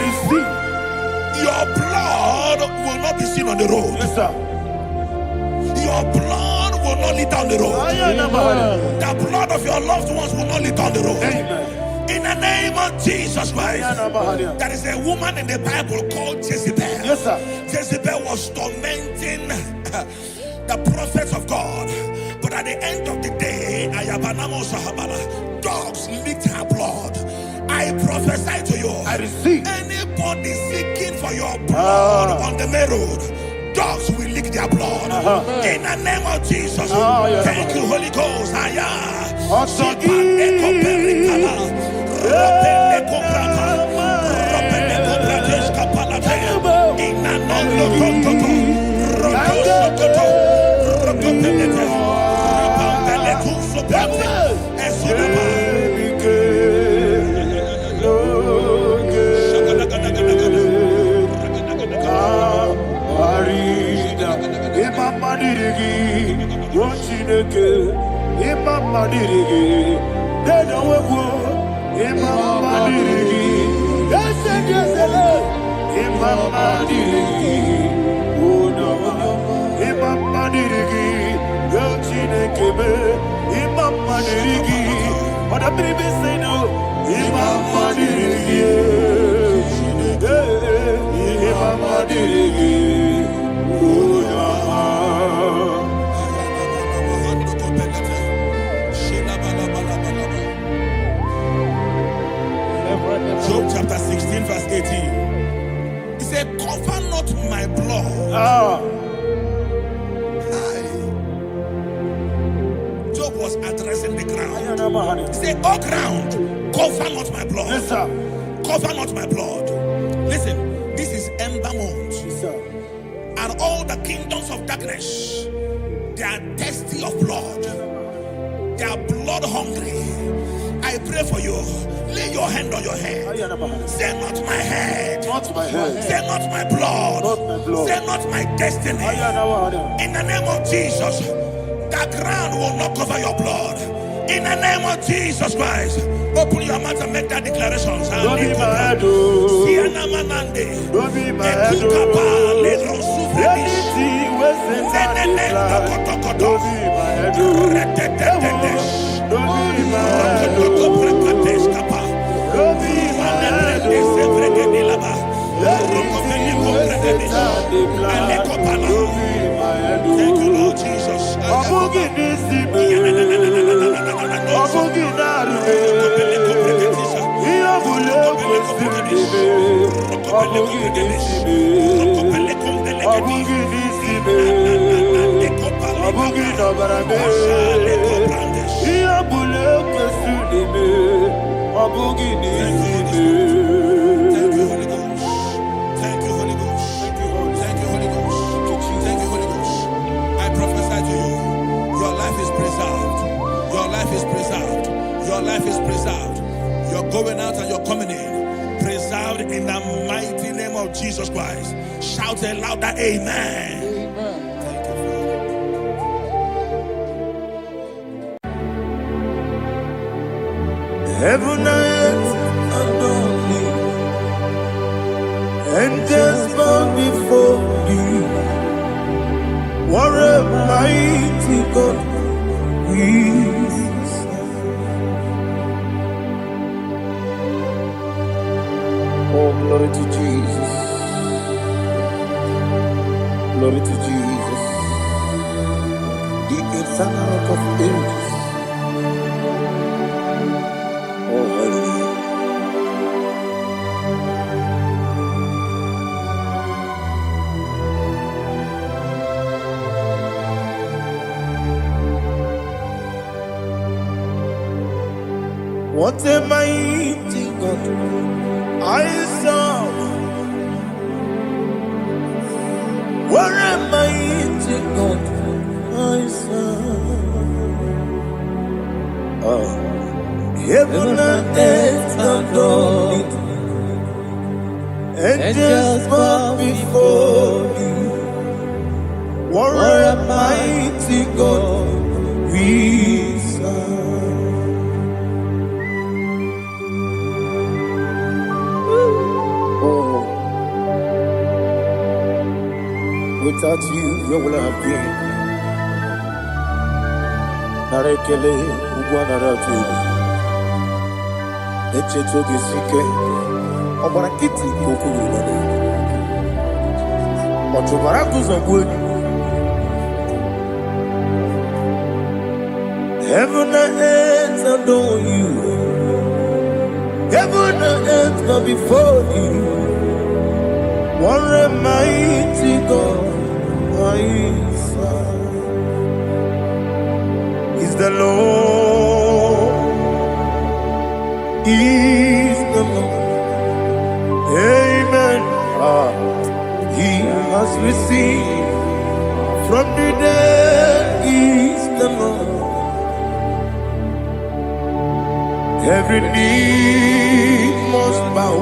receive. Your blood will not be seen on the road. Yes, sir. Your blood will not lead down the road. The blood of your loved ones will not lead down the road. Amen. In the name of Jesus Christ. There is a woman in the Bible called Jezebel. Yes, sir. Jezebel was tormenting the prophets of God. But at the end of the day, dogs licked her blood. I prophesy to you. I receive. Anybody seeking for your blood on the main road, dogs will lick their blood. In the name of Jesus. Thank you, Holy Ghost. Job chapter 16 verse 18. He said, cover not my blood. Job was addressing the ground. He said, oh ground, cover not my blood. Yes, sir. Cover not my blood. Listen, this is ember month. Yes, sir. And all the kingdoms of darkness, they are thirsty of blood. They are blood hungry. I pray for you. Lay your hand on your head. Say not my head. Not my head. Say not my blood. Not my blood. Say not my destiny. In the name of Jesus, the ground will not cover your blood. In the name of Jesus Christ, open your mouth and make that declaration. Don't be my head. Don't be my head. Anything was in that don't be my head. Don't be my head. Don't be my head. Thank you, Lord Jesus. Your life is preserved. You're going out and you're coming in. Preserved in the mighty name of Jesus Christ. Shout a louder amen. Amen. Thank you, Father. Heaven and earth adore me, angels bow before you. What a mighty God we serve. Oh, glory to Jesus. Glory to Jesus. The eternal rock of ages. Oh, hallelujah. What a mighty God I serve. What a mighty God I serve. Oh, heaven and earth adore it. Angels bow before you. What a mighty God we serve. Oh, Without you, where will I have been? Narekele, Ugwanaratu, Echetoge Sike, Obarakiti, Kokuru, Otobarakus of wood. Heaven and earth adore you. Heaven and earth bow before you. What a mighty God I serve. Is the Lord. Is the Lord. Amen. He has received from the dead. Is the Lord. Every knee must bow,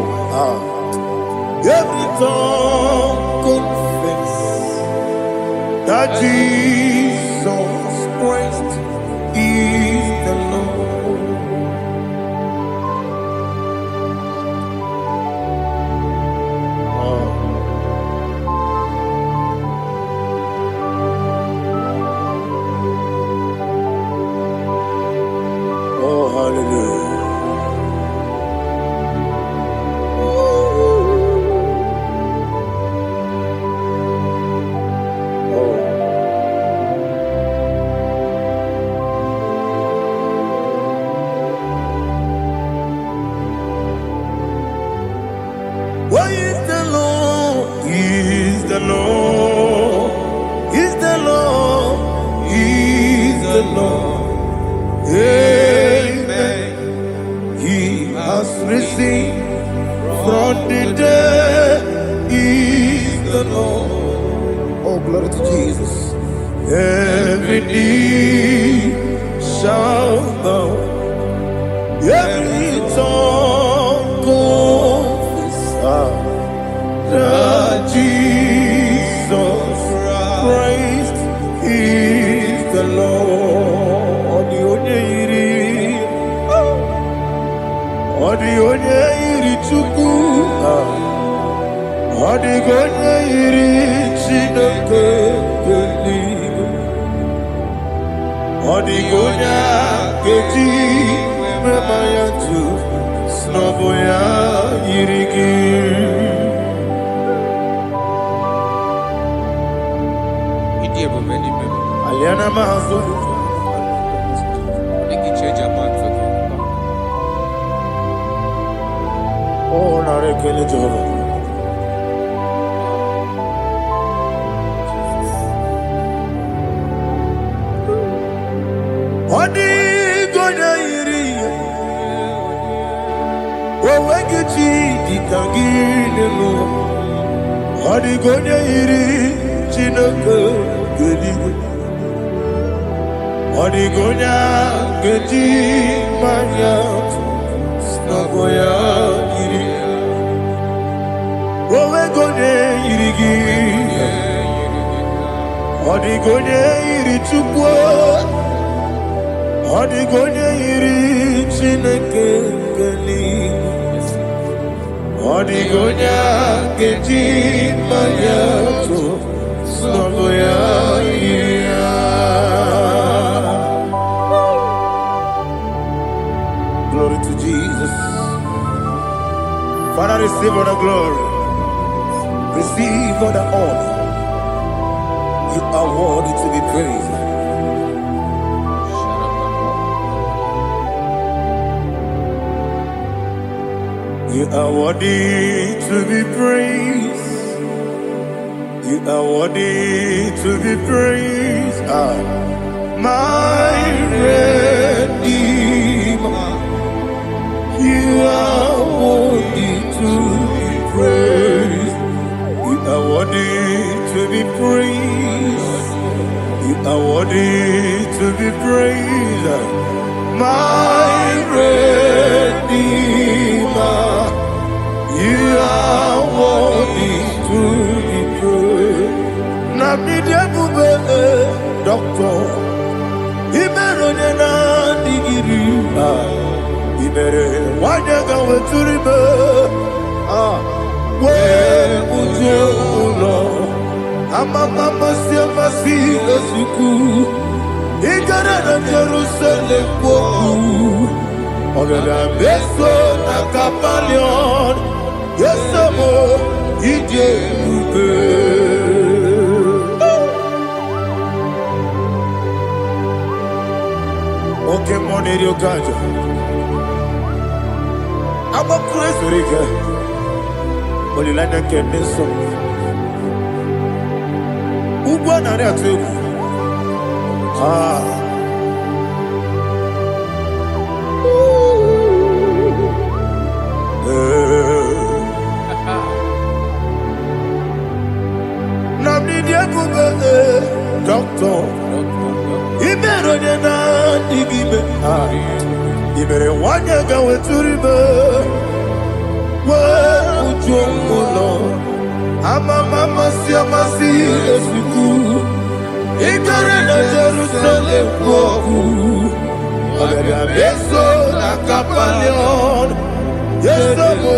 every tongue confess that Jesus Christ is the Lord. Oh, hallelujah. Why is the Lord? Is the Lord? Is the Lord? Is the Lord? Amen. He has risen from the dead. Is the Lord? Oh, glory to Jesus. Every knee shall bow. Every tongue confess that Jesus Christ is the Lord. The only Chuku, the only Chineke, the only Keji, Memayatu, Snoboya, Irigi. Aliana Mahazo. Oh, Narekele Jehovah. Odi gonya iri, owegechi ditangine mo. Odi gonya iri, chineke gedigo. Odi gonya gedi manya, snagoya iri. Owegonya irigi, odi gonya iri chukwo. Odi gonya iri chineke geli. Odi gonya gedi manya, snagoya iri. Glory to Jesus. Father, receive all the glory. Receive all the honor. You are worthy to be praised. You are worthy to be praised. You are worthy to be praised. My Redeemer. You are worthy to be praised. You are worthy to be praised. You are worthy to be praised. My Redeemer. You are worthy to be praised. Nabidia Bube, Doctor. Imeronena digiri. Ibere wanyaga weturibe. Where would you, Lord? Amama siamasi esuku. Igara na Jerusalem woku. Ogada beso na kapalion. Yesamo ije ube. Okay, money rio kaja. I'm a crazy rigger. Only like a kidney song. Uba na reatu. Namni dia kubele doctor. Ibero de na digibe. Ibere wanya gawe turibe. Wa ujomulo. Mama siamasi esuku. Igara na Jerusalem woku. Ogada beso na kapalion. Yesamo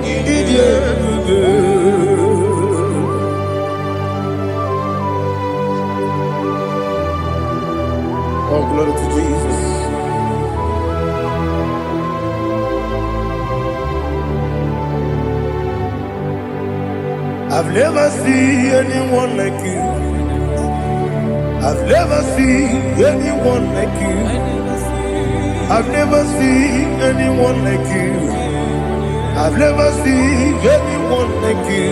idie buge. Oh, glory to Jesus. I've never seen anyone like you. I've never seen anyone like you. I've never seen anyone like you. I've never seen anyone like you.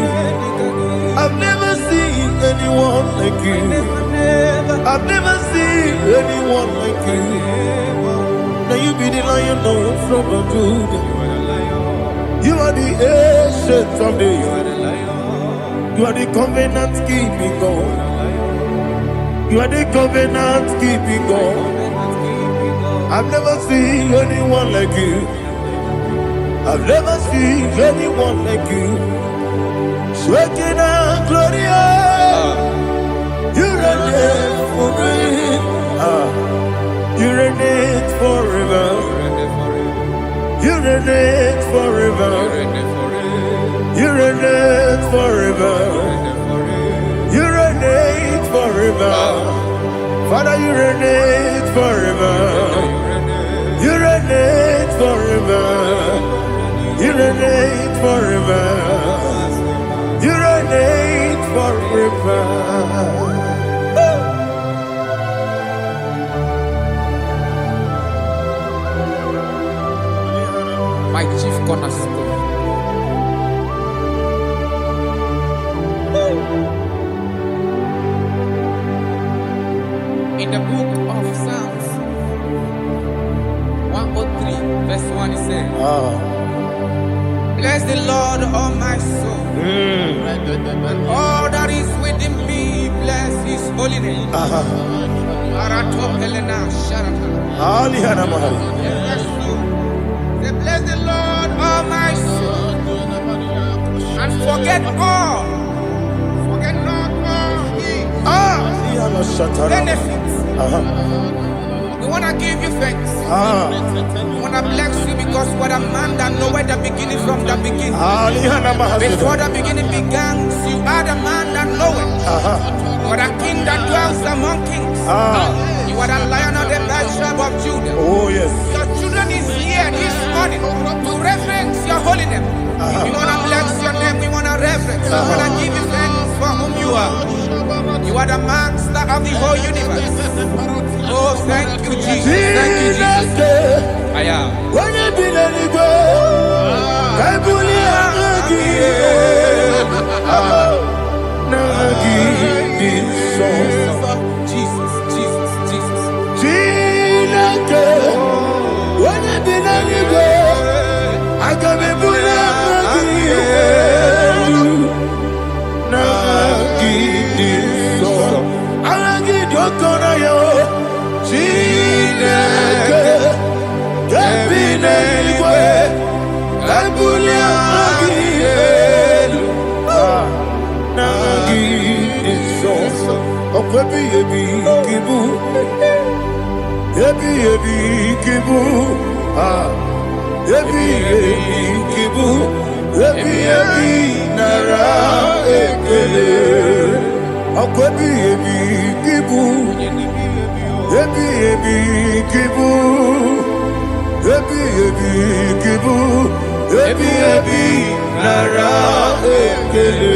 I've never seen anyone like you. I've never seen anyone like you. Now you be the lion from the Judah. You are the ancient of days. You are the covenant keeping God. You are the covenant keeping God. I've never seen anyone like you. I've never seen anyone like you. Shaking and glorious. You reign forever. You reign forever. You reign forever. You reign forever. You reign forever. Father, you reign forever. You reign forever. You reign forever. You reign forever. My chief cornerstone. In the book of Psalms 103, verse 1, it says, bless the Lord, all my soul, and all that is within me, bless his holy name. Bless the Lord, all my soul, and forget not all his benefits. We want to give you thanks. We want to bless you because what a man that knoweth the beginning from the beginning. Before the beginning began, you are the man that knoweth. You are the king that dwells among kings. You are the lion of the tribe of Judah. Oh yes. Your children is here this morning to reverence your holy name. We want to bless your name. We want to reverence. We want to give you thanks for whom you are. You are the master of the whole universe. Oh, thank you, Jesus. Thank you, Jesus. I am. Jesus, Jesus, Jesus. Akwebi ebi kibu. Ebi ebi kibu. Ebi ebi kibu. Ebi ebi nara ekele.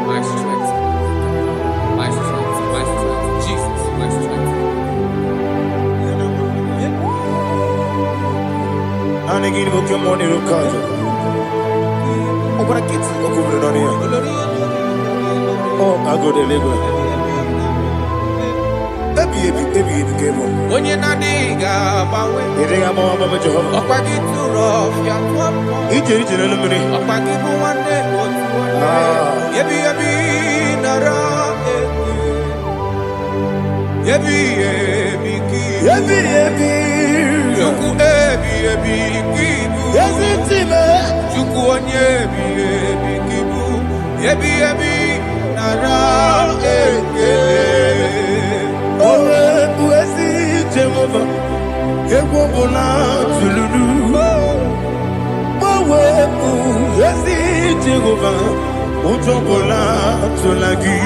My strength, my strength, my strength, Jesus, my strength. Nani gini boke moni rukaja. Okora kiti okubule nani ya. Oh, agode lego. Ebi kebo. Onye nadiga bawe. Iriga mawa baba Jehova. Okwagi turo ya twampo. Ije na lumini. Okwagi muwane otuwane. Ebi nara eke. Ebi kibu. Ebi. Juku ebi kibu. Yazitime. Juku onye ebi kibu. Ebi nara eke. Owe buezi Jehova. Egwo bola tululu. Owe buezi Jehova. Ujo bola tulagi.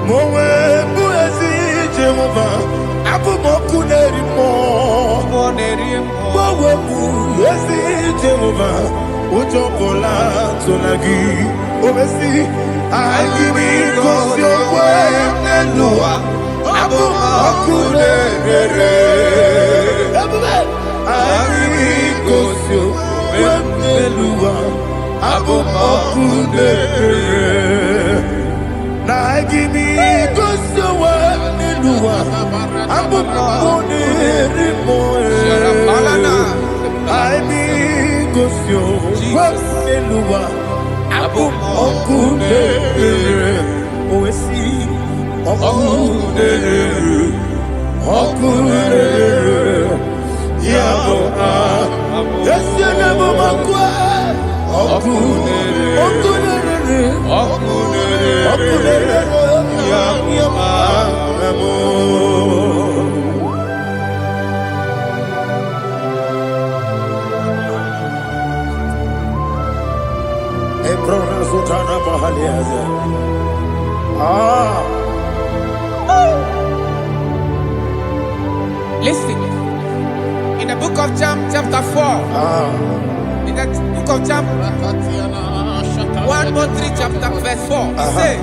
Mowe buezi Jehova. Abu moku nerimo. Mowe buezi Jehova. Ujo bola tulagi. Obesi agimi kosyo wenelua. Abu moku nerere. Agimi kosyo wenelua. Abu moku nerere. Na agimi kosyo wenelua. Abu moku nerimo. Agimi kosyo wenelua. Abu moku nerere. Oesi moku nerere. Moku nerere. Yabo Yesi nebo makwa. Moku nerere. Moku nerere. Moku nerere. Yabo Ebrona Sultana Bahaliaza. Listen, in the book of John, chapter 4, in the book of John 1:3, chapter verse 4, it says,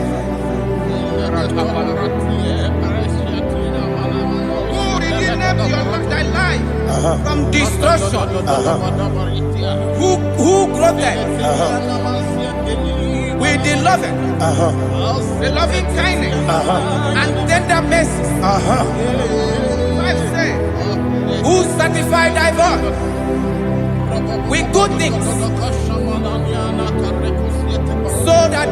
who redeemed thy life from destruction? Who clothed with the loving kindness and tender mercy? Who sanctified thy body with good things, so that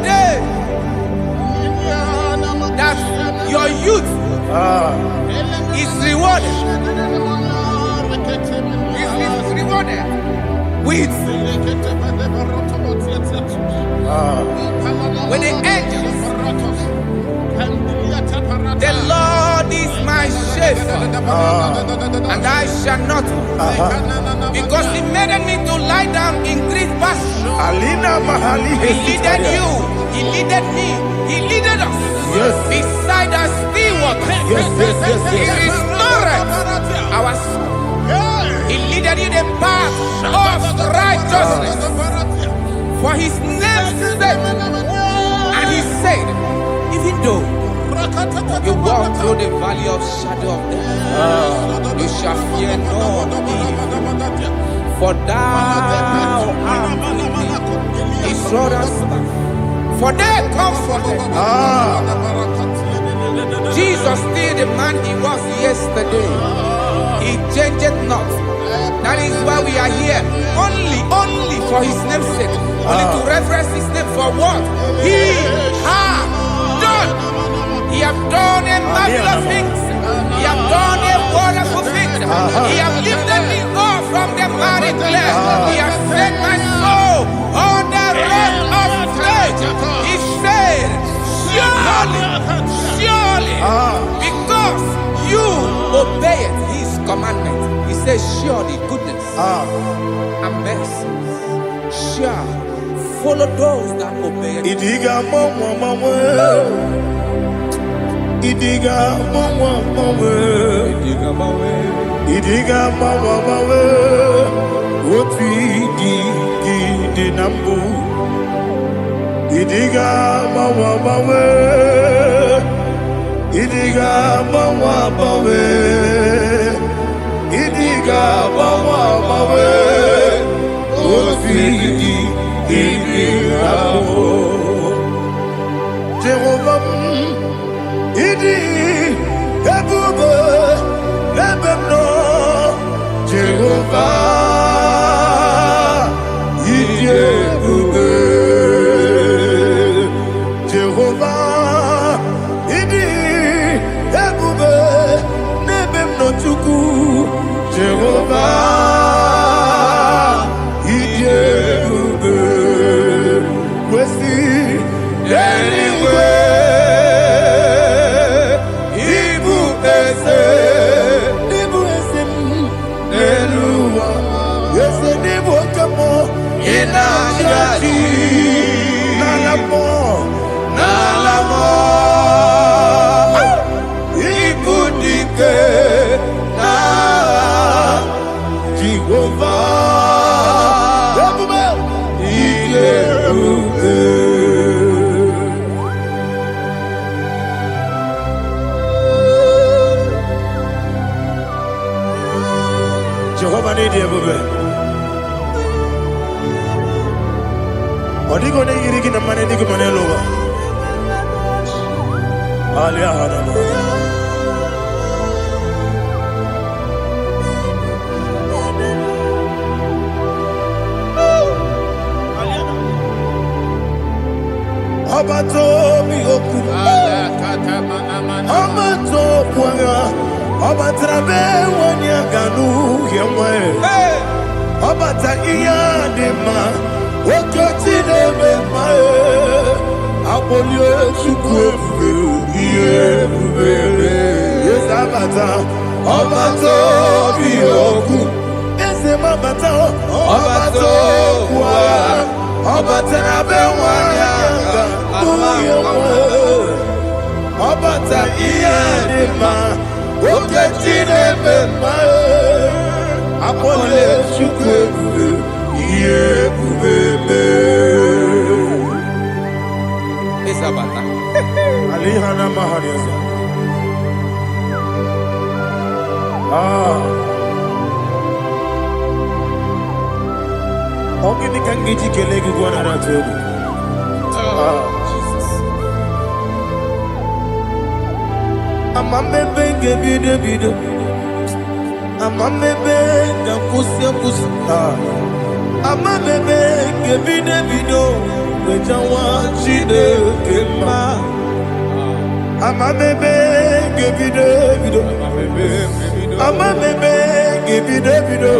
your youth is rewarded. Is rewarded with the angels. The Lord is my shepherd, and I shall not want, because He made me to lie down in green pastures. He leaded you, He leaded me, He leaded us beside the still waters. He restored our soul. He leaded you the path of righteousness for His name's sake. And He said, even though you walk through the valley of shadow of death, you shall fear no evil, for thou art with me. His rod and staff, for they comforted. Jesus still the man He was yesterday. He changed not. That is why we are here. Only for His name's sake. Only to reference His name for what He has done. He has done a marvelous things. He has done a wonderful thing. He has lifted me up from the miry clay. He has set my soul on the rock of faith. He said, surely, because you obey says, surely goodness and mercy shall follow those that obey. Idiga mama mama, idiga mama mama, Idiga mawe, idiga mama mama. What we di nambu. Idiga mama mama, idiga mama mama, idiga mama mama. What we Jehovah, idi ebube ebemno. Jehovah, idi ebube. Jehovah, idi ebube nebemno chuku. Jehovah, idi ebube. Anyway, Igbo ese, Eluwa, ese Igbo kamo, inajaji, nalamo, Igbo dike, na Jehovah, Igbo. Jehovah need you, baby. Odigo ne yirigi na mane digo mane loba. Alia hadama. Abato mi oku. Abato kwanga. Obatrabe wanya ganu yemwe. Obata iya dema. Okoti nebe mae. Abolio chukwu iye bubere. Yes abata. Obato biyoku. Ese mabata. Obato kwa. Obatrabe wanya ganu yemwe. Obata iya dema. Oketi nebe mae. Apole chukwu iye bubebe. Isabata. Alihana mahariasa. Ogini kangiji kelegi gwana ratogu. Jesus. Amamebe bido. Amamebe kusi. Amamebe bido. Wejawa chide kema. Amamebe bido. Amamebe bido.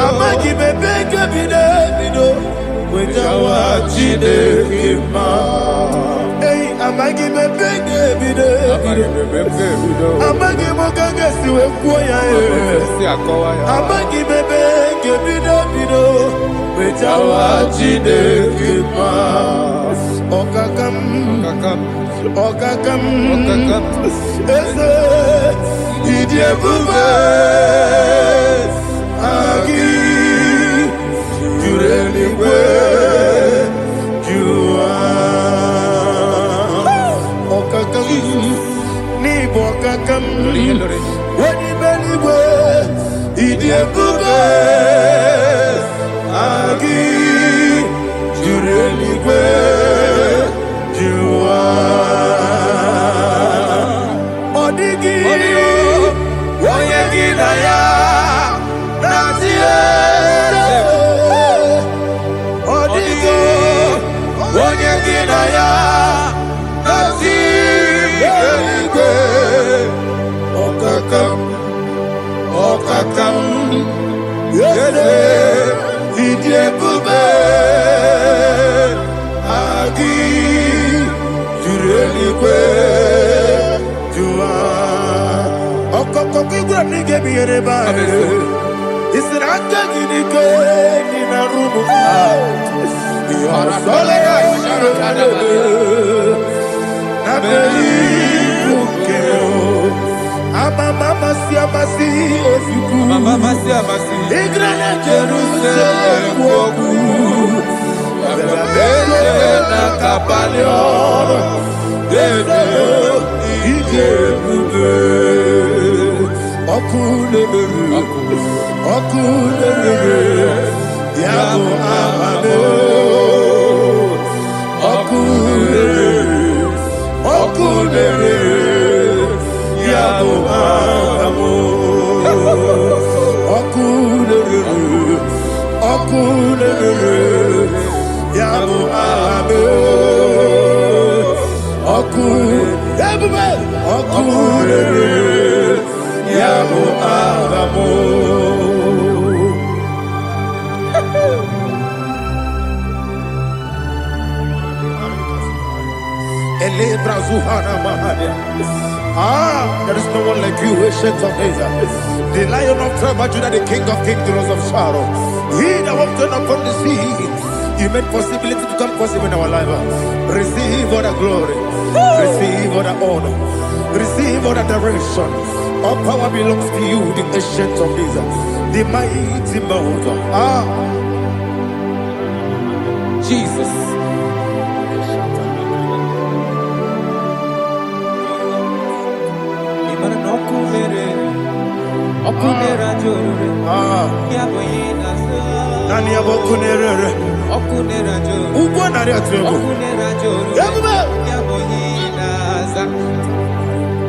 Amagibebe bido. Wejawa chide kema. Hey, amagibebe bido. Amagimogaga siwe kuya. Amagibebe bido. Wejawa chide kema. Okakam. Ese idiebube agi jureligwe jua. Okakam ni bokakam wani beligwe idiebube agi jureligwe jua. Odigi oyegi na ya nazie. Odigi oyegi na ya nazie. Okakam yede idiebube agi jureligwe jua. There is no one like you, ancient of days. The Lion of tribe of Judah, the King of kings, the Rose of Sharon. He that walked upon the sea. You made possibility to come possible in our life. Receive all the glory. Receive all the honor. Receive all the direction. All power belongs to you, the ancient of days, the mighty mountain. Jesus.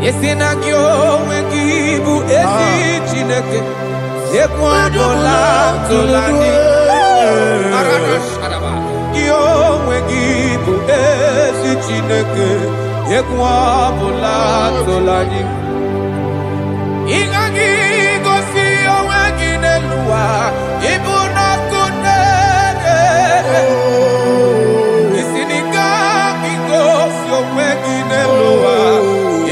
Yesinagyo wengibu ezi chineke yekwadola tolani aradashadaba yo wengibu ezi chineke yekwadola tolani ingagi gosi yo wenginelua ibuna kunere isiniga gosi yo wenginelua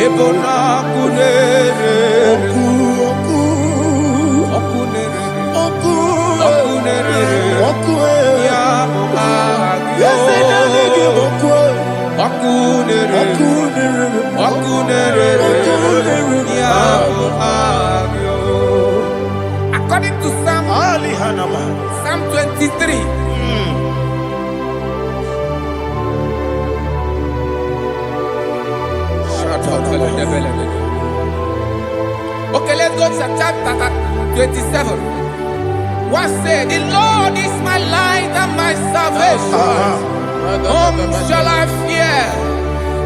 ibuna kunere According to Psalm 23. Okay, let's go to chapter 27. What said? The Lord is my light and my salvation. Whom shall I fear?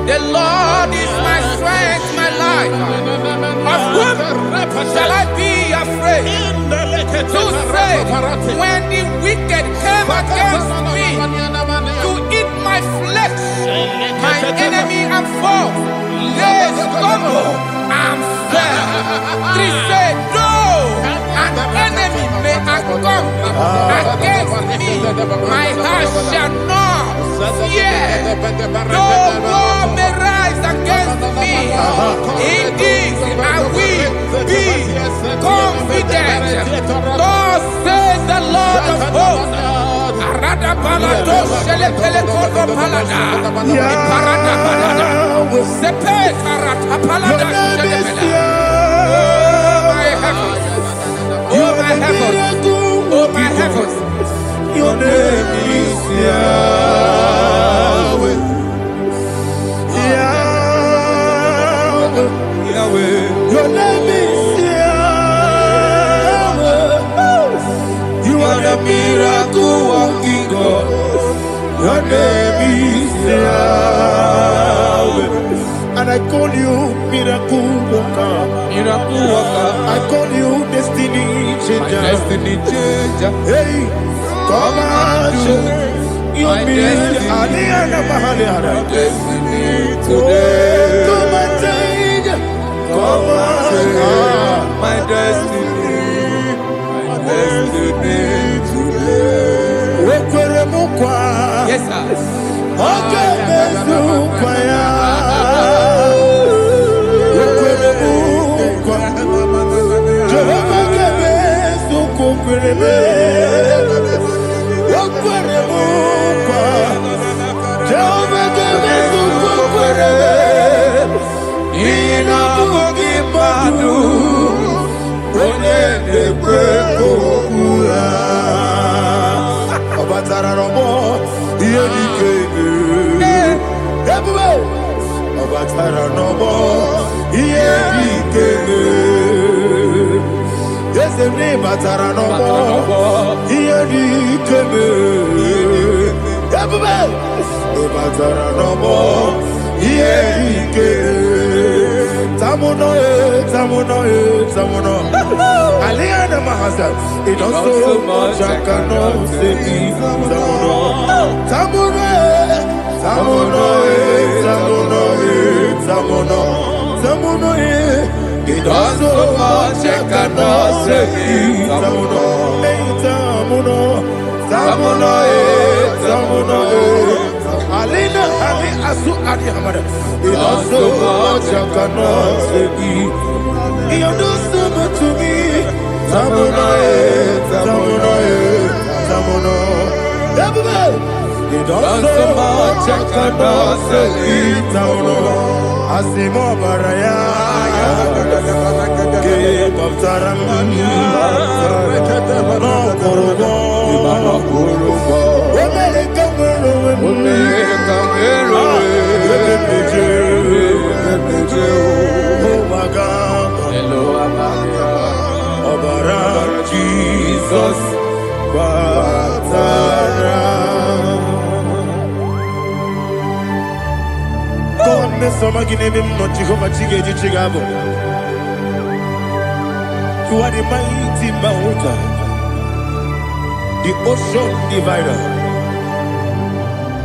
The Lord is my strength, my life. Of whom shall I be afraid? To say, when the wicked came against me to eat my flesh, my enemy and foe, they stumble and fell. 3 said, no, an enemy may come against me, my heart shall not fear. No war may rise against me. In this I will be confident. Thus says the Lord of hosts. Arada balado shele pele kodo palada. Iparada balada. Sepe karata palada shele pele. Oh my heavens. Oh my heavens. Your name is Yahweh. Yahweh. Your name is Yahweh. You are the miracle working God. Your name is Yahweh. And I call you miracle worker. Miracle worker. I call you destiny changer. My destiny changer. Hey, come on, your destiny. My destiny today. Come on, change. Come on, my destiny. My destiny today. Yes, sir. me. Okwere mukwa. Jehovah gave us okwere me. Ina mugi madu. Onye nekwe kokura. Obatara robo. Iye dikebe. Everywhere. Obatara robo. Iye dikebe. Yes, every batara robo. Iye dikebe. Everywhere. Obatara robo. Iye dikebe. Tamuno, tamuno, tamuno. Aliana Mahasa, it does so much I cannot say. Tamuno, tamuno, tamuno, tamuno, tamuno, tamuno. It does so much I cannot say. Tamuno, tamuno, tamuno, tamuno. Alina, Ali Asu Adi Hamada. It does so much I cannot say. You do so much to me. Tamuno, tamuno, tamuno. Everybody, you do so much I cannot say. Tamuno, Asimo Baraya, Give up Taram, no Kurugo, oh my God. Obara Jesus Batara. God me soma ginebe no Jehovah Chige Chigabo. You are the mighty mountain, the ocean divider,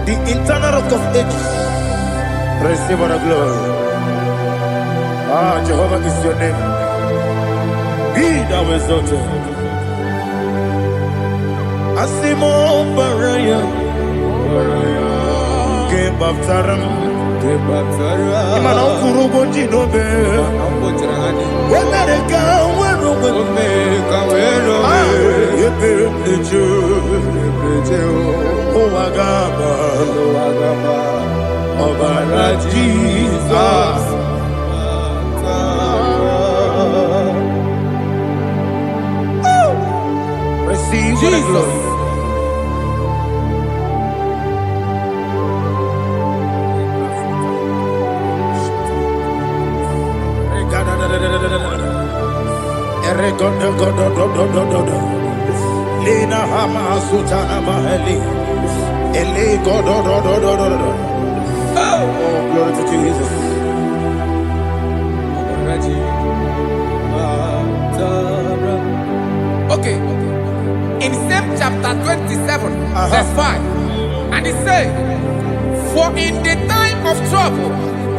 the internal rock of ages. Receive all the glory. Ah, Jehovah is your name. Be thou exalted. Asimo Baraya, Game of Taram, Imano Kuruboji Nobe, when they come, when you build the Jew, oh Agama, Obara Jesus. Receive Jesus. Lena Hama Sutana Maheli. Ele God. Oh, glory to Jesus. Okay. In same chapter 27, verse 5, and it says, for in the time of trouble,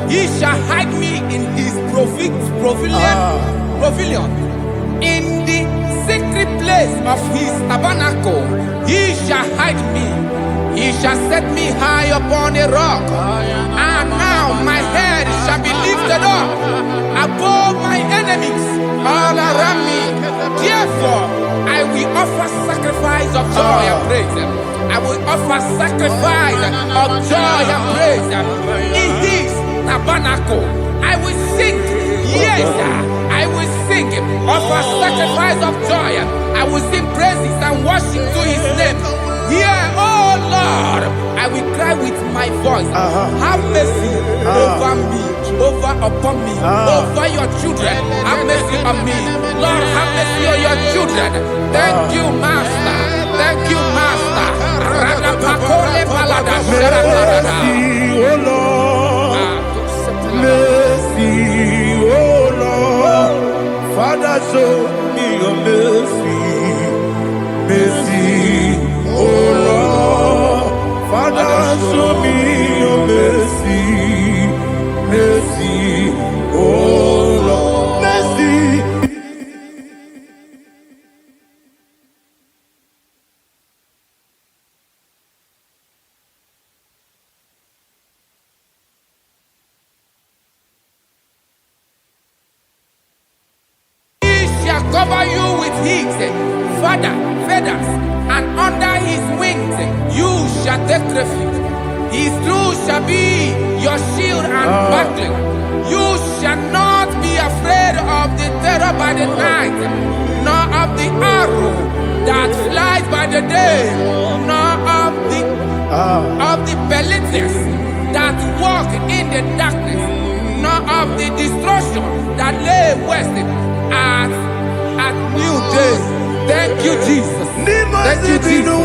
he shall hide me in his pavilion. In the secret place of his tabernacle, he shall hide me. He shall set me high upon a rock. And now my head shall be lifted up above my enemies all around me. Therefore, I will offer sacrifice of joy and praise. I will offer sacrifice of joy and praise. In his tabernacle, I will sing. Yes, I will sing. Offer sacrifice of joy. I will sing praises and worship to his name. Here, oh Lord, I will cry with my voice. Have mercy over me, upon me, over your children. Have mercy on me. Lord, have mercy on your children. Thank you, Master. Thank you, Master. Mercy, oh Lord. Mercy, oh Lord. Father, show me your mercy. Mercy, oh Lord. Father, show me your mercy. Mercy, oh Lord. Mercy. He shall cover you with his Father. feathers, and under his wings you shall take refuge. His truth shall be your shield and buckler. You shall not be afraid of the terror by the night, nor of the arrow that flies by the day, nor of the pestilence that walk in the darkness, nor of the destruction that lay waste at new day. Thank you, Jesus. Thank you, Jesus.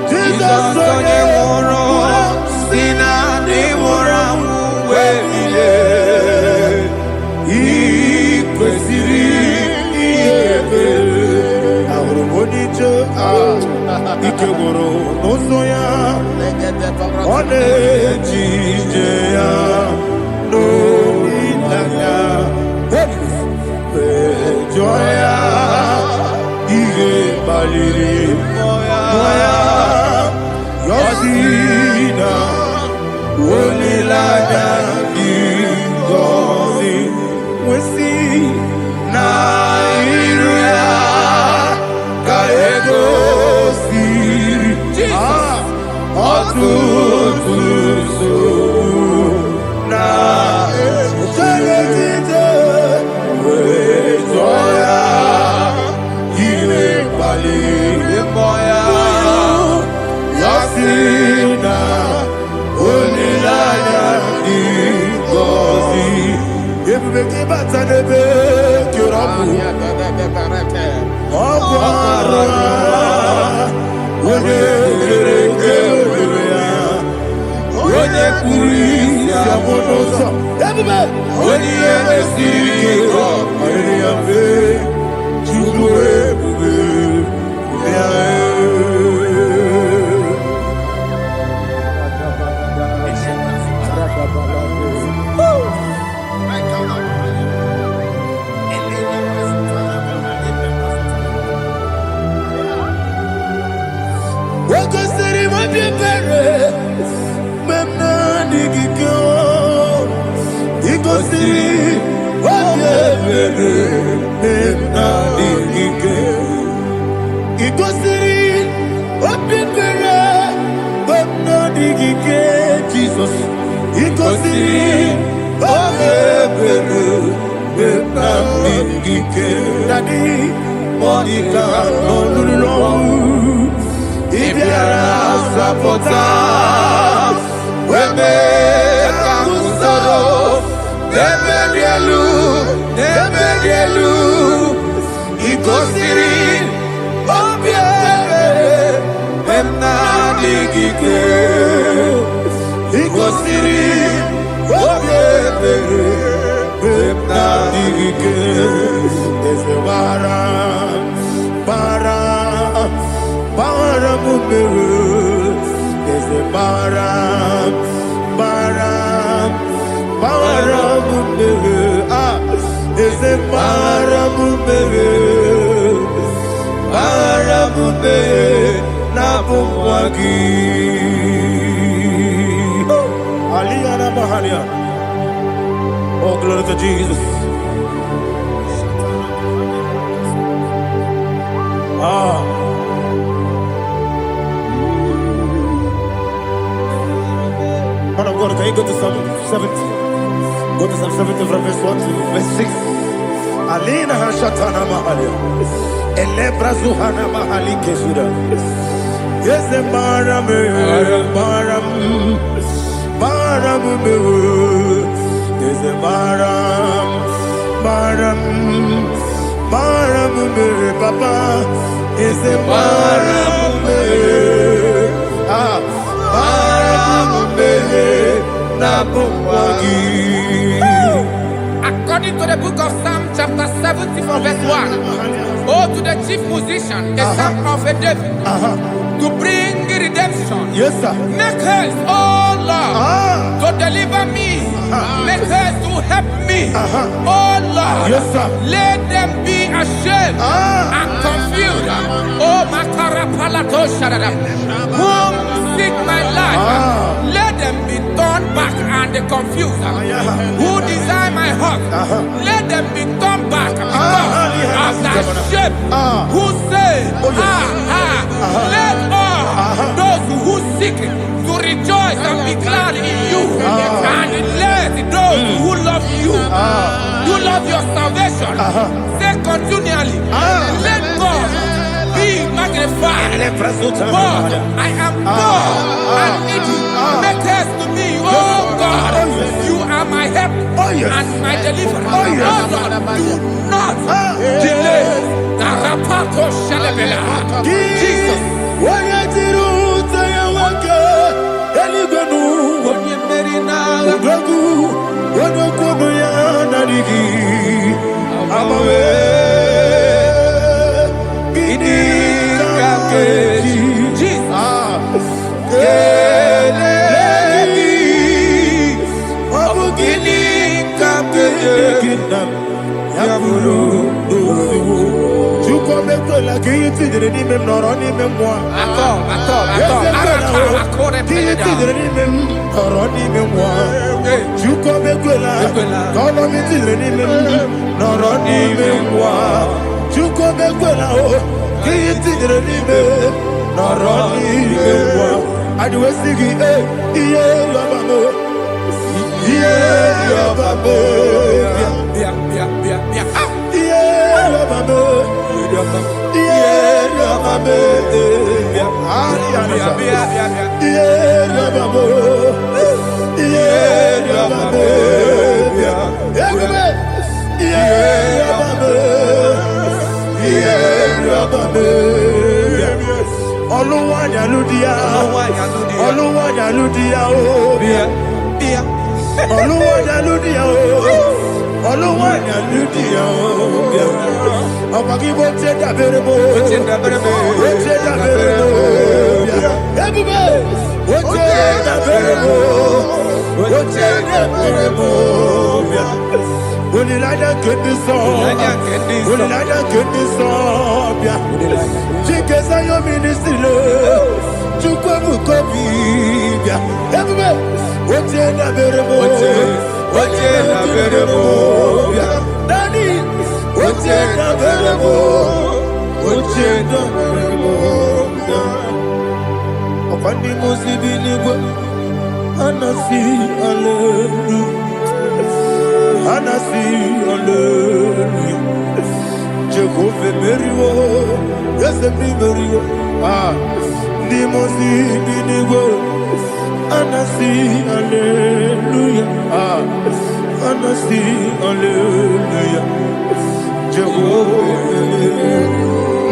Jesus onye nwụrụ si na ndị nwụrụ anwụ wee bilie, ị kwesịrị ihe ebere. Ahụrụ m onye ije ike gwụrụ n'ụzọ ya, ọ na-eji ije ya n'olileanya, wee jụọ ya ihe kpaliri mmụọ ya, ya si na olileanya dị ngọzi nwesị na iru ya ka egosiri ọtụtụ nsogbu na ejelegide, wee jụọ ya ihe kpaliri mmụọ ya, ya si na olileanya dị ngọzi. Ebube gị bata n'ebe kere ọgwụ arụ onye kere eke were ya, onye kpụrụ isi abụ n'ụzọ, ebube onye ihe mesiri ike ọrịrị ya mfe, Chukwu ebube ya. Jesus, he goes in, Daddy, Monica, no, if you are supporters, we make a he goes in, he goes in, oh, glory to Jesus. Man of God, can you go to Psalm 70? Go to Psalm 70 from verse 1 to verse 6. Alina Hashatana Mahalia. Elebra Zuhana Mahali Kesura. Yes, the Baram, yes, the Baram, Papa, is the Baram, According to the book of Psalm chapter 70 from verse 1, oh, to the chief musician, a son of a David, to bring redemption. Yes, sir. Make haste, oh Lord, to deliver me. Make haste to help me. Oh Lord, yes, sir. Let them be ashamed and confused. Oh, Makara Palato Shadada, whom seek my life. Let let them be turned back and the confuser who design my heart. Let them be turned back because of that shape who say, let all those who seek it to rejoice and be glad in you, and let those who love you, you love your salvation, say continually, let God be magnified. God, I am poor and needy. Make haste to me, oh God. You are my help and my deliverer. Oh God, do not delay. Jesus.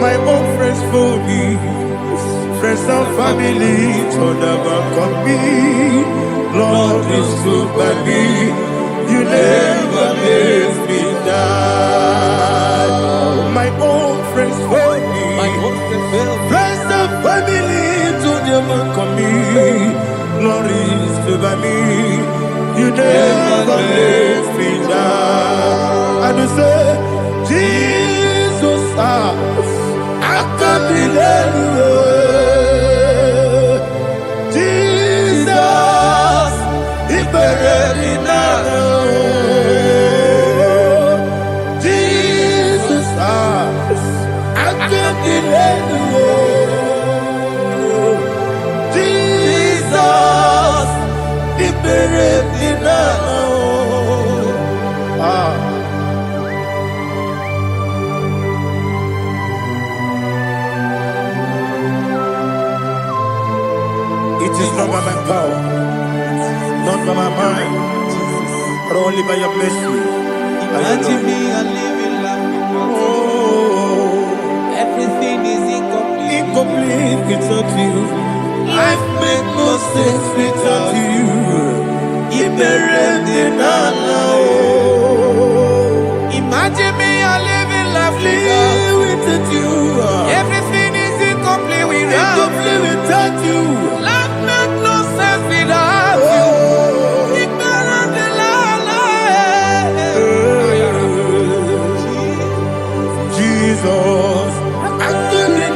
My own friends for me, friends and family, told never come me. Lord is good by me, you never let me die. My own friends for me, friends and family, told never come me. Lord is good by me, you never let me die. And you say, Jesus, I can't believe you. Jesus, He buried me now. Jesus, I can't believe you. Jesus, He buried me now. It is not by my power, not by my mind, but only by your mercy. Imagine me and living life without you. Everything is incomplete. Incomplete without you. Life makes no sense without you. Imagine me and living life without you. Everything is incomplete without you. Life makes no sense without you. Jesus, I couldn't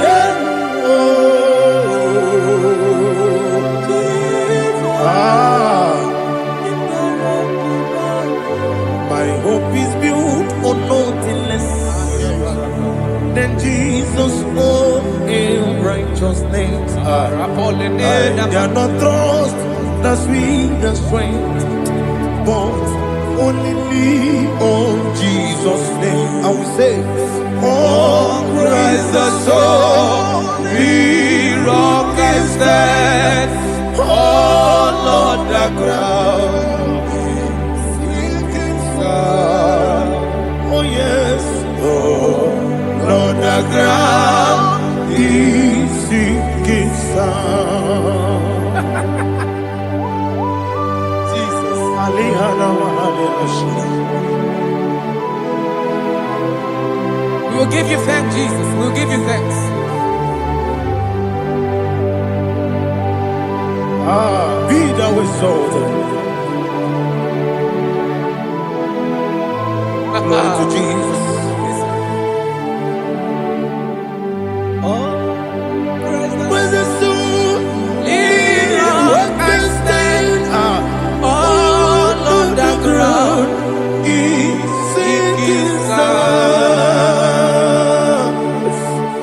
Jesus, oh, in righteousness. I cannot trust the sweetest strength, but only me on Jesus' name. I will say, oh, Christ the soul, we rock and stand. Oh, Lord, the ground is sinking sun. Oh, yes, oh, Lord, the ground is sinking sun. Jesus, we will give you thanks, Jesus. We will give you thanks. Be thou exalted. Glory to Jesus. When the soul can stand, all on the ground is sinking sand.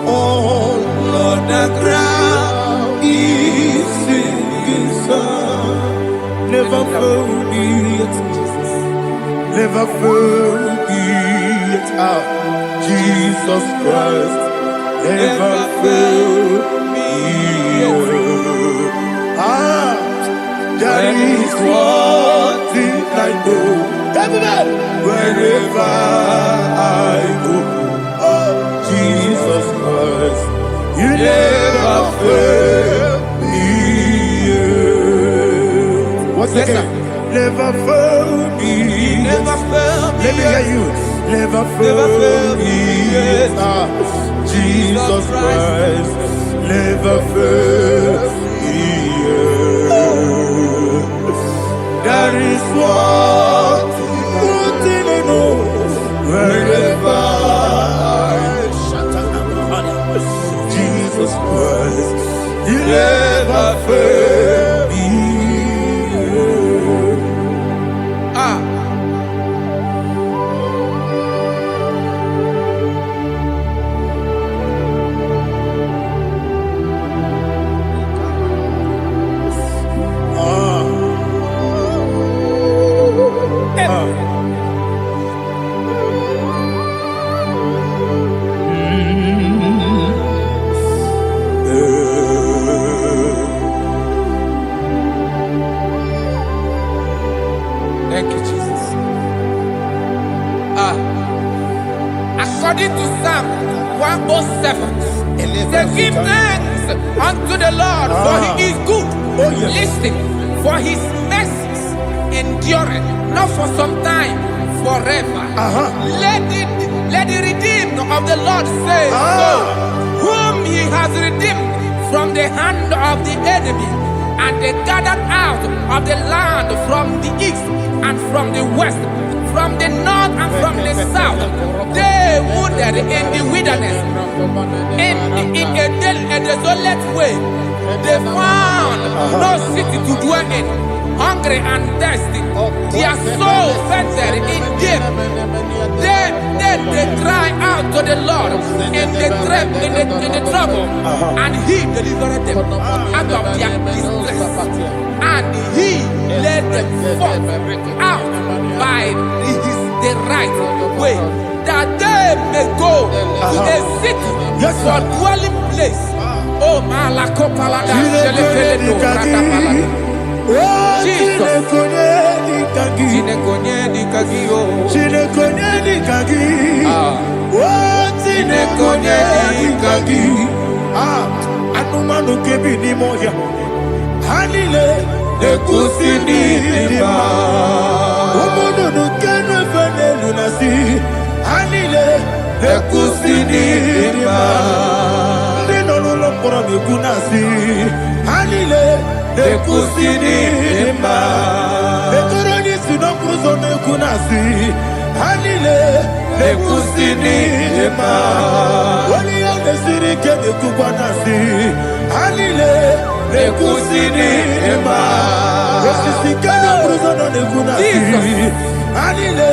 All on the ground is sinking sand. Never forget, never forget, Jesus Christ. Never fail me. That is one thing I know. Wherever I go, oh, Jesus Christ, you never fail me. Once again, never fail me. Never fail me. Let me hear you. Never fail me. Jesus Christ never fails me. That is one thing I know. Wherever Jesus Christ, He never fails me. Thank you, Jesus. According to Psalm 107, they give thanks unto the Lord, for He is good. Oh, yes. Listen, for His mercies endureth, not for some time, forever. Let the redeemed of the Lord say so, whom He has redeemed from the hand of the enemy, and they gathered out of the land from the east and from the west, from the north and from the south. They wandered in the wilderness, in a desolate way. They found no city to dwell in, hungry and thirsty. Their soul fainted in deep. They cry out to the Lord in the trouble, and He delivered them out of their distress, and He led them forth out by the right way, that they may go to a city for dwelling place. Oh, Malakopalada, Jesus. Anumanu kebi ni moya Hanile Ekusini nima Umudu nukenu fene lunasi Hanile Ekusini nima Ndino lulopora mikunasi Hanile Ekusini nima Ekoroni sinokruzo mikunasi Hanile Ekusini nima Wali yone sirike mikubanasi Hanile Ekusini nima Esisikana bruzono mikunasi Hanile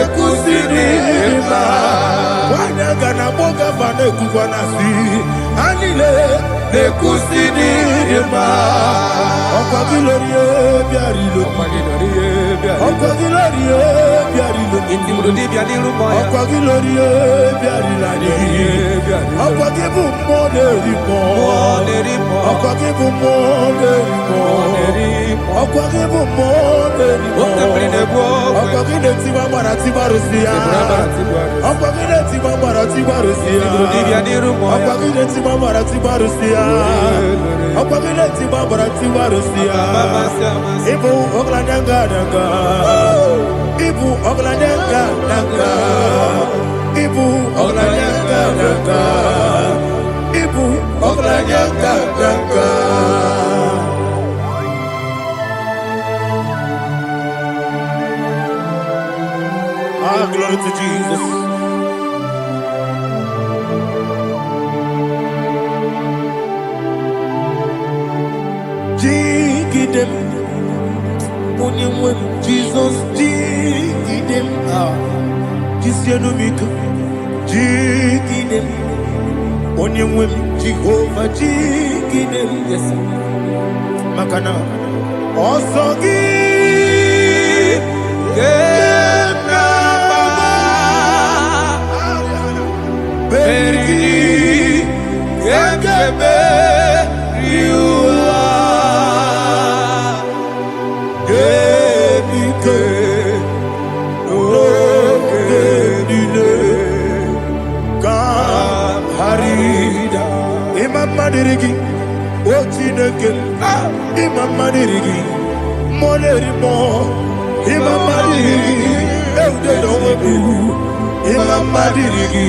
Ekusini nima Wanyaga na boga vane Guanasi, Anile, the Cusini, Ocagilorie, Biarilo, Ocagilorie, Biarilo, Ocagilorie, Biarilani, Ocagibu Moderimo, Ocagibu Moderimo, Ocagibu Moderimo, Ocagile Tima Maratima Russia, Ocagile Tima Maratima Russia, Ocagile Tima Maratima Russia, Ocagile Tima Maratima Russia, Ibu Ogladanga Danga, Ibu Ogladanga Danga, Ibu Ogladanga Danga, Ibu Ogladanga Danga. Ah, glory to Jesus. Jigidem, Jesus, Jigidem, Kisianomika, Jigidem, Onyem, Jehovah, Jigidem, yes, Makana, Osogi, Berigi, Gekebe, Riua, Gebike, Ogedile, Kam Harida, Imam Madirigi, Ochineke, Imam Madirigi, Molerimo, Imam Madirigi, Eudedowebu, Imam Madirigi.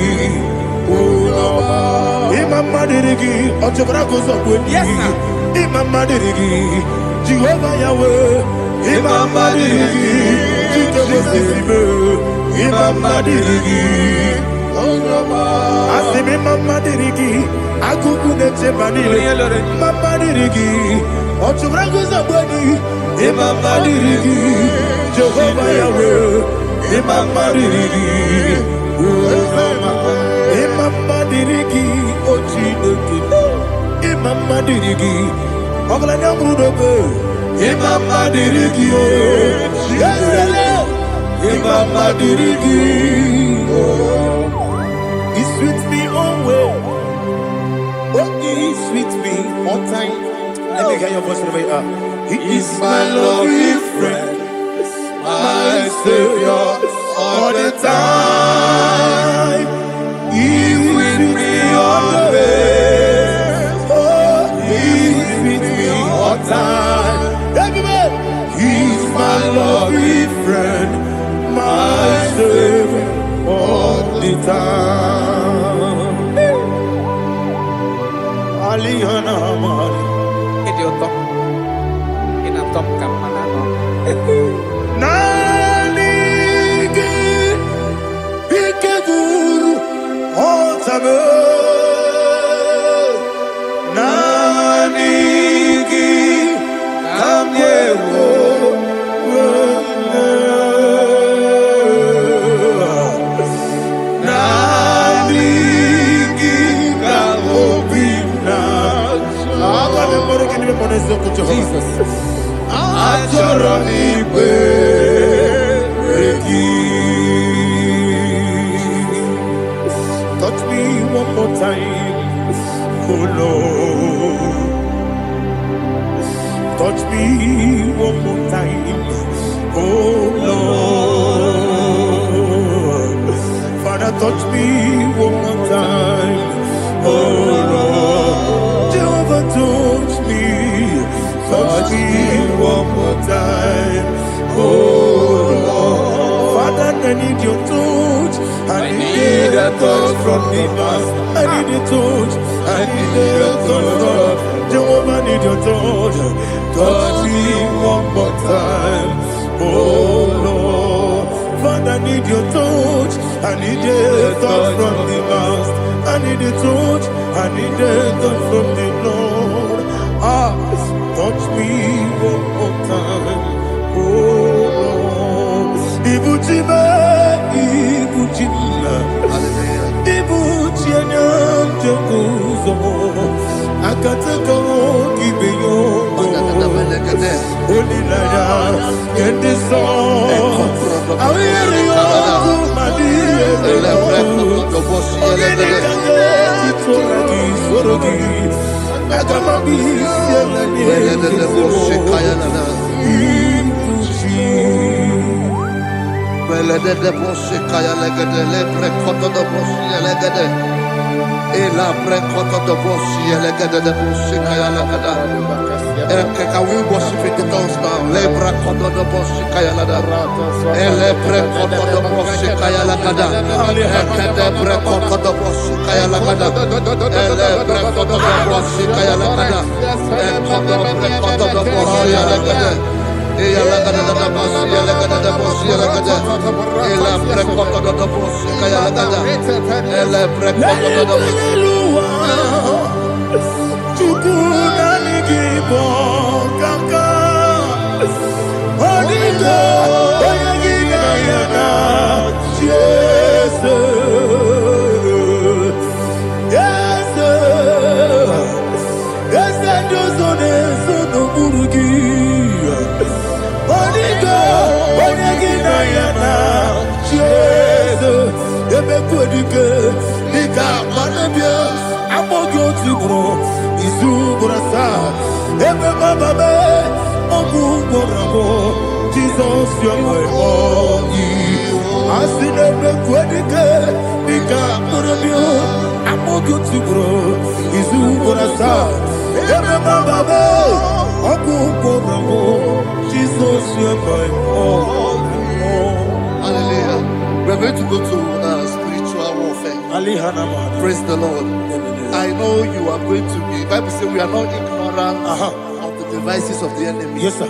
Imam Madirigi, Ochobragos of Winnie, Imam Madirigi, Jehovah Yahweh, Imam Madirigi, Imam Madirigi, Asim Imam Madirigi, Akukune Manili, Imam Madirigi, Ochobragos of Winnie, Imam Madirigi, Jehovah Yahweh, Imam Madirigi, Imam Madirigi, Ochineke, Imam Madirigi, Oglanya Mudobe, Imam Madirigi, Imam Madirigi, he sweet me always, oh he sweet me all time. Let me hear your voice wherever you are. He is my lovely friend, my Savior all the time. He's with me always. Oh, he's with me all time. Everybody, he's my lovely friend, my Savior all the time. Alihana Mari. Idiota. Inatom kamanano. Nanigi, Ikeguru, Otame. Nanigi, Kamyewo. Nanigi, Kamobina. Jesus. Touch me one more time, oh Lord. Touch me one more time, oh Lord. Father, touch me one more time, oh Lord. Jehovah, touch me one more time, oh Lord. Father, I need your touch. I need a touch from the past. I need a touch. I need a touch from Jehovah. I need your touch. Touch me one more time, oh Lord. Father, I need your touch. I need a touch from the past. I need a touch. I need a touch from the Lord. Touch me one more time, oh Lord. Ibuchima, Ibuchima, Ibuchima. Ozo, Akataka Kibeyo, Olilaya, Kendiso, Awirio, Madia, Ogeni, Sorogi, Agamabi, Belede de bosse kaya legede le prekoto de bosse legede e la prekoto de bosse legede de bosse kaya legede. Can we worship in the tongues now? Le prekoto de bosse kaya legede e le prekoto de bosse kaya legede e de prekoto de bosse kaya legede e le prekoto de bosse kaya legede e koto prekoto de bosse legede. Ella la gana da boss, ella gana da boss, ella gana. Ella precoto da boss, ella gana. Ella precoto da boss. Chukuna nigibo kaka. Odito, oyagina yana. Jesus, yes, yes, dozone sono burugi. Odito, oyagina yana. Jesus, ebe kodike, nika manabia, amogyo tibro, izubrasa, ebe bababe, ogu borabo, Jesus, you're my only. Asine ebe kodike, nika manabia, amogyo tibro, izubrasa, ebe bababe, ogu borabo, Jesus, you're my only. Hallelujah. We're going to go to spiritual warfare. Praise the Lord. I know you are going to be. Bible says we are not ignorant of the devices of the enemy. Yes, sir.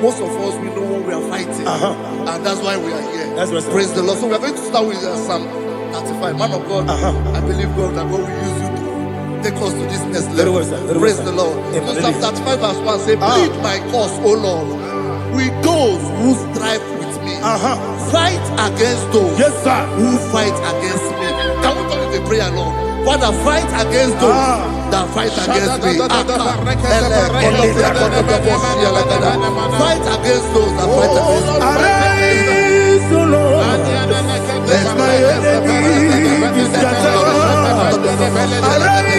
Most of us, we know what we are fighting. And that's why we are here. That's right, sir. Praise the Lord. So we are going to start with Psalm 35. Man of God, I believe God that God will use you to take us to this next level. Very well, sir. Very Praise well, the sir. Lord. Amen. So Psalm 35 verse 1 says, plead my cause, O Lord, with those who strive with me. Fight against those Yes, sir. who fight against me. Can we call it a prayer, Lord? Father, fight against those that fight against me. Fight against those that fight against me. Arise, O Lord. Let my enemy be scattered. Arise,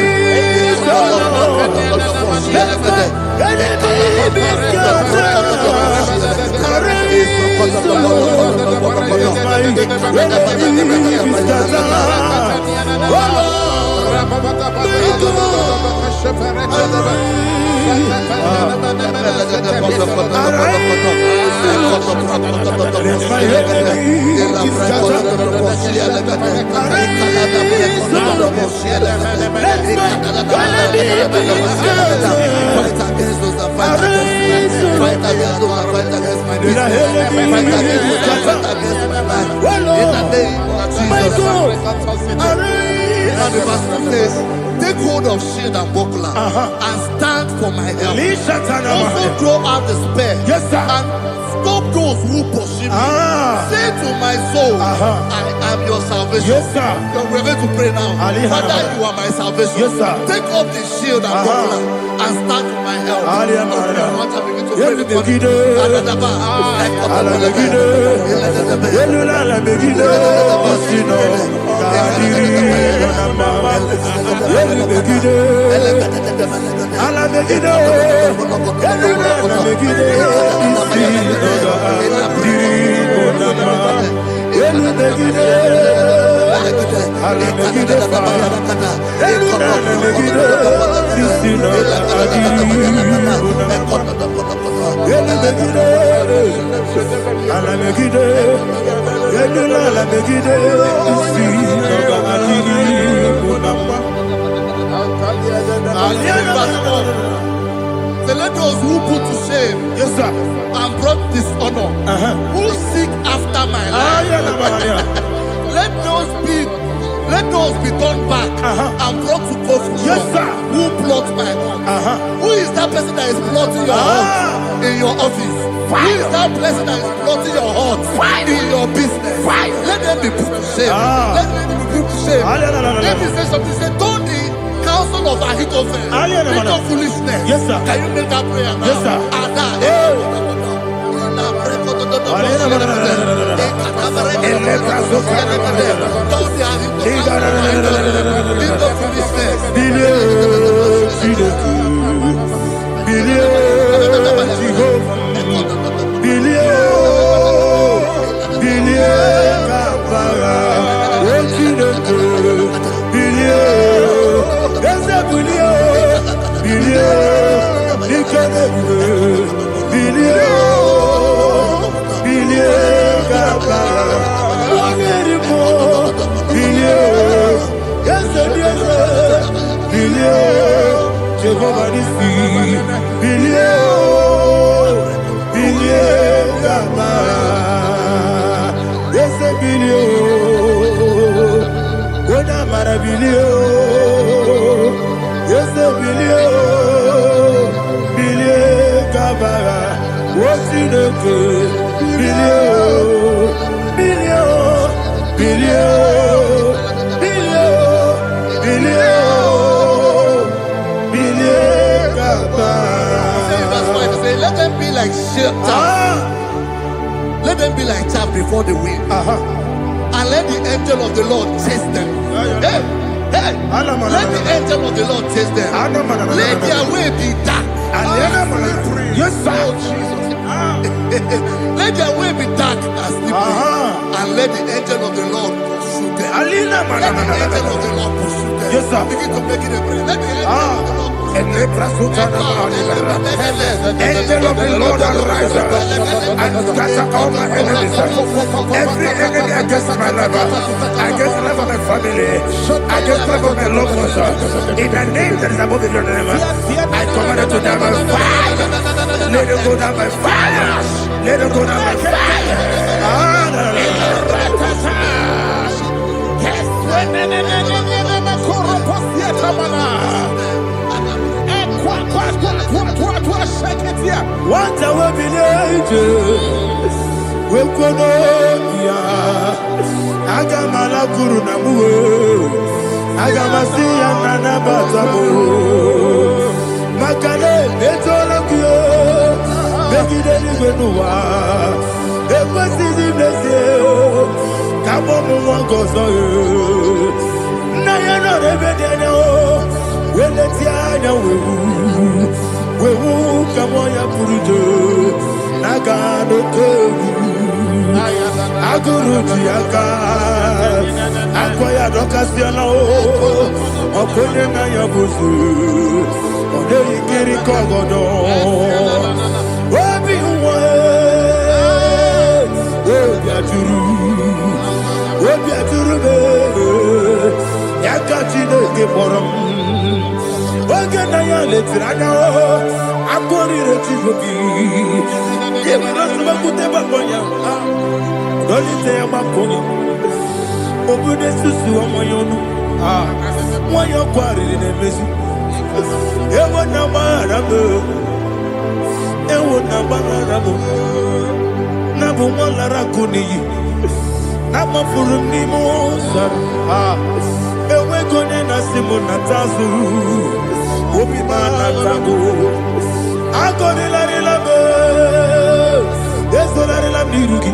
O Lord. Let my enemy be scattered. Arise, O Lord. Let my enemy be scattered. Oh Lord. Take hold of shield and buckler and stand for my help. Also throw out the spear Yes, sir. and stop those who pursue me. Say to my soul, I am your salvation. Yes, sir. We're going to pray now. Father, you are my salvation. Yes, sir. Take off the shield and buckler and stand for my help. Begin to pray before So let those who put to shame, Yes, sir. and brought dishonor, who seek after my life, let those be turned back and brought to confusion. Yes, sir. Who plot my hurt? Who is that person that is plotting your hurt in your office? Who is that person that is plotting your hurt in your business? Let them be put to shame. Let them be put to shame. Let me say something. Say, turn the counsel of Ahithophel, think of foolishness. Yes, sir. Can you make that prayer now? Yes, sir. Jehovah Nissi, Bilio, Gama, yes, Bilio, Wona Marabilio, yes, Bilio, Gama, what's in the good, Bilio, Let them be like chaff. Let them be like chaff before the wind. And let the angel of the Lord chase them. Hey, let the angel of the Lord chase them. Let their way be dark. Yes, sir. Let their way be dark as slippery. And let the angel of the Lord pursue them. Let the angel of the Lord pursue them. Yes, sir. Begin to make it a prayer. Let the angel of the Lord Angel of the Lord arise and scatter all my enemies. Every enemy against my life, against the life of my family, against the life of my loved ones. In the name that is above the name, I command it to down by fire. Let it go down by fire. Let it go down by fire. What I will be angels, we could Agamala Guru Namu, Agamasi and Nanabatamu, Makale, Betolakio, Begidani Benua, Equasi Blessio, Kabomu Wangozo, Nayana Rebedeno, Weletiana Wewu Kamoya Purujo, Nagano Kogu, Aguru Jiaka, Akoya Docasiano, Okoye Nayabusu, Odei Kiri Kogodo, Obi Obiaturu, Yakachino Geporum. Oganaya letrana akori retivoki yebana subakute bakonya dolite makonya obude susu omoyonu moyo kwari nemezi ewo na marabu na bu molara kuni na mafuru ni mosa ewe gone na simona tazu Obi manatago, agore la relabe, esolare la mirugi,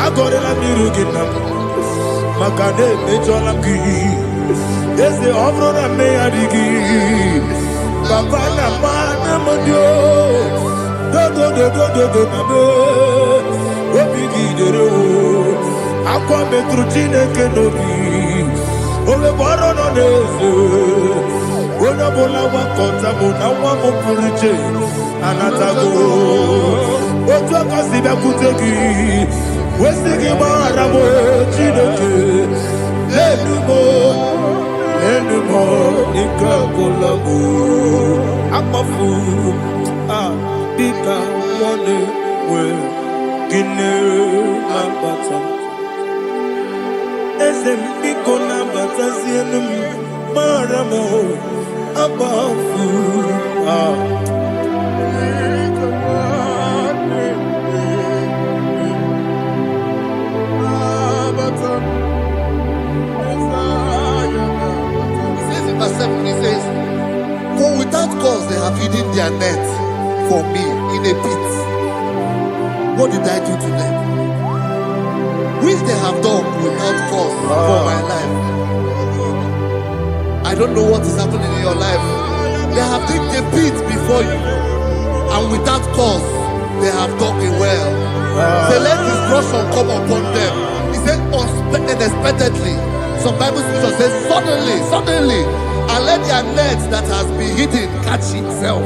agore la mirugi nam, makade mejolamgi, ese ovro na me adigi, papa na mana modio, do na me, obi gidero, akwa metrutine kenobi, ole boro no nezo. Bola wakota bona wamo purije anatago otu akasibe kutegi wesigi maramo chineke lenumo ikakolago akpafu bika one we gine ambata ese mbiko nambata sienum maramo above says in verse 7, have hidden their net for me in a pit. What did I do to them? Which they have done without cause for my life. I don't know what is happening in your life. They have digged a pit before you, and without cause, they have dug it well. Say, let destruction come upon them. He said, unexpectedly. Some Bible scripture says, suddenly, and let their net that has been hidden catch itself.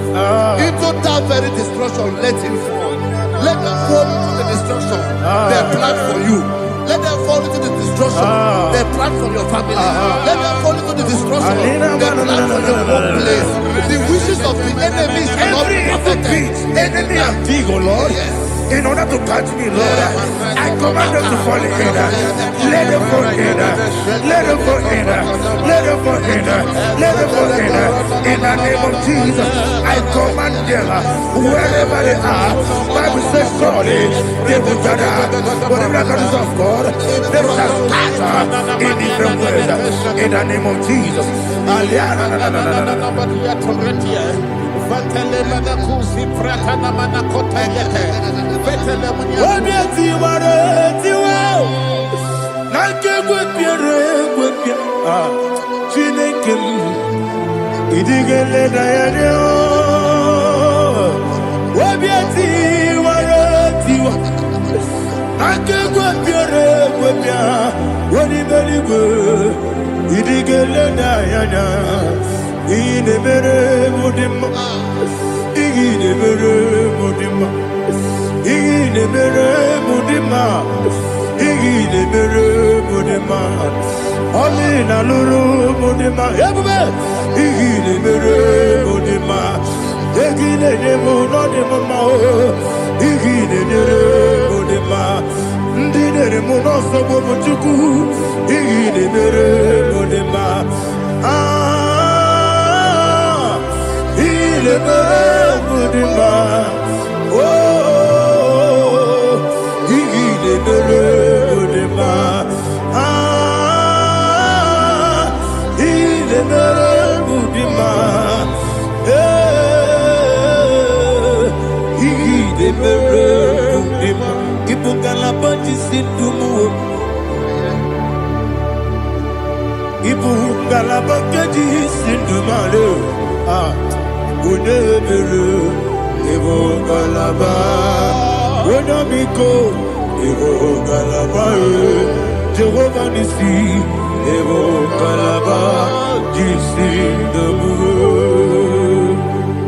Into that very destruction, let him fall. Let them fall into the destruction they plan for you. Let them fall into the destruction they plan for your family. Let them fall into the destruction they plan for your workplace. The wishes of the enemies cannot be perfected. Enemy and dig, oh Lord. Yes. In order to catch me, Lord, I command them to fall in. Let them fall in. Let them fall in. Let them fall in. Let them fall in. In the name of Jesus, I command them wherever they are. Bible says surely they will gather. Whatever that is of God, they shall scatter in different ways. In the name of Jesus.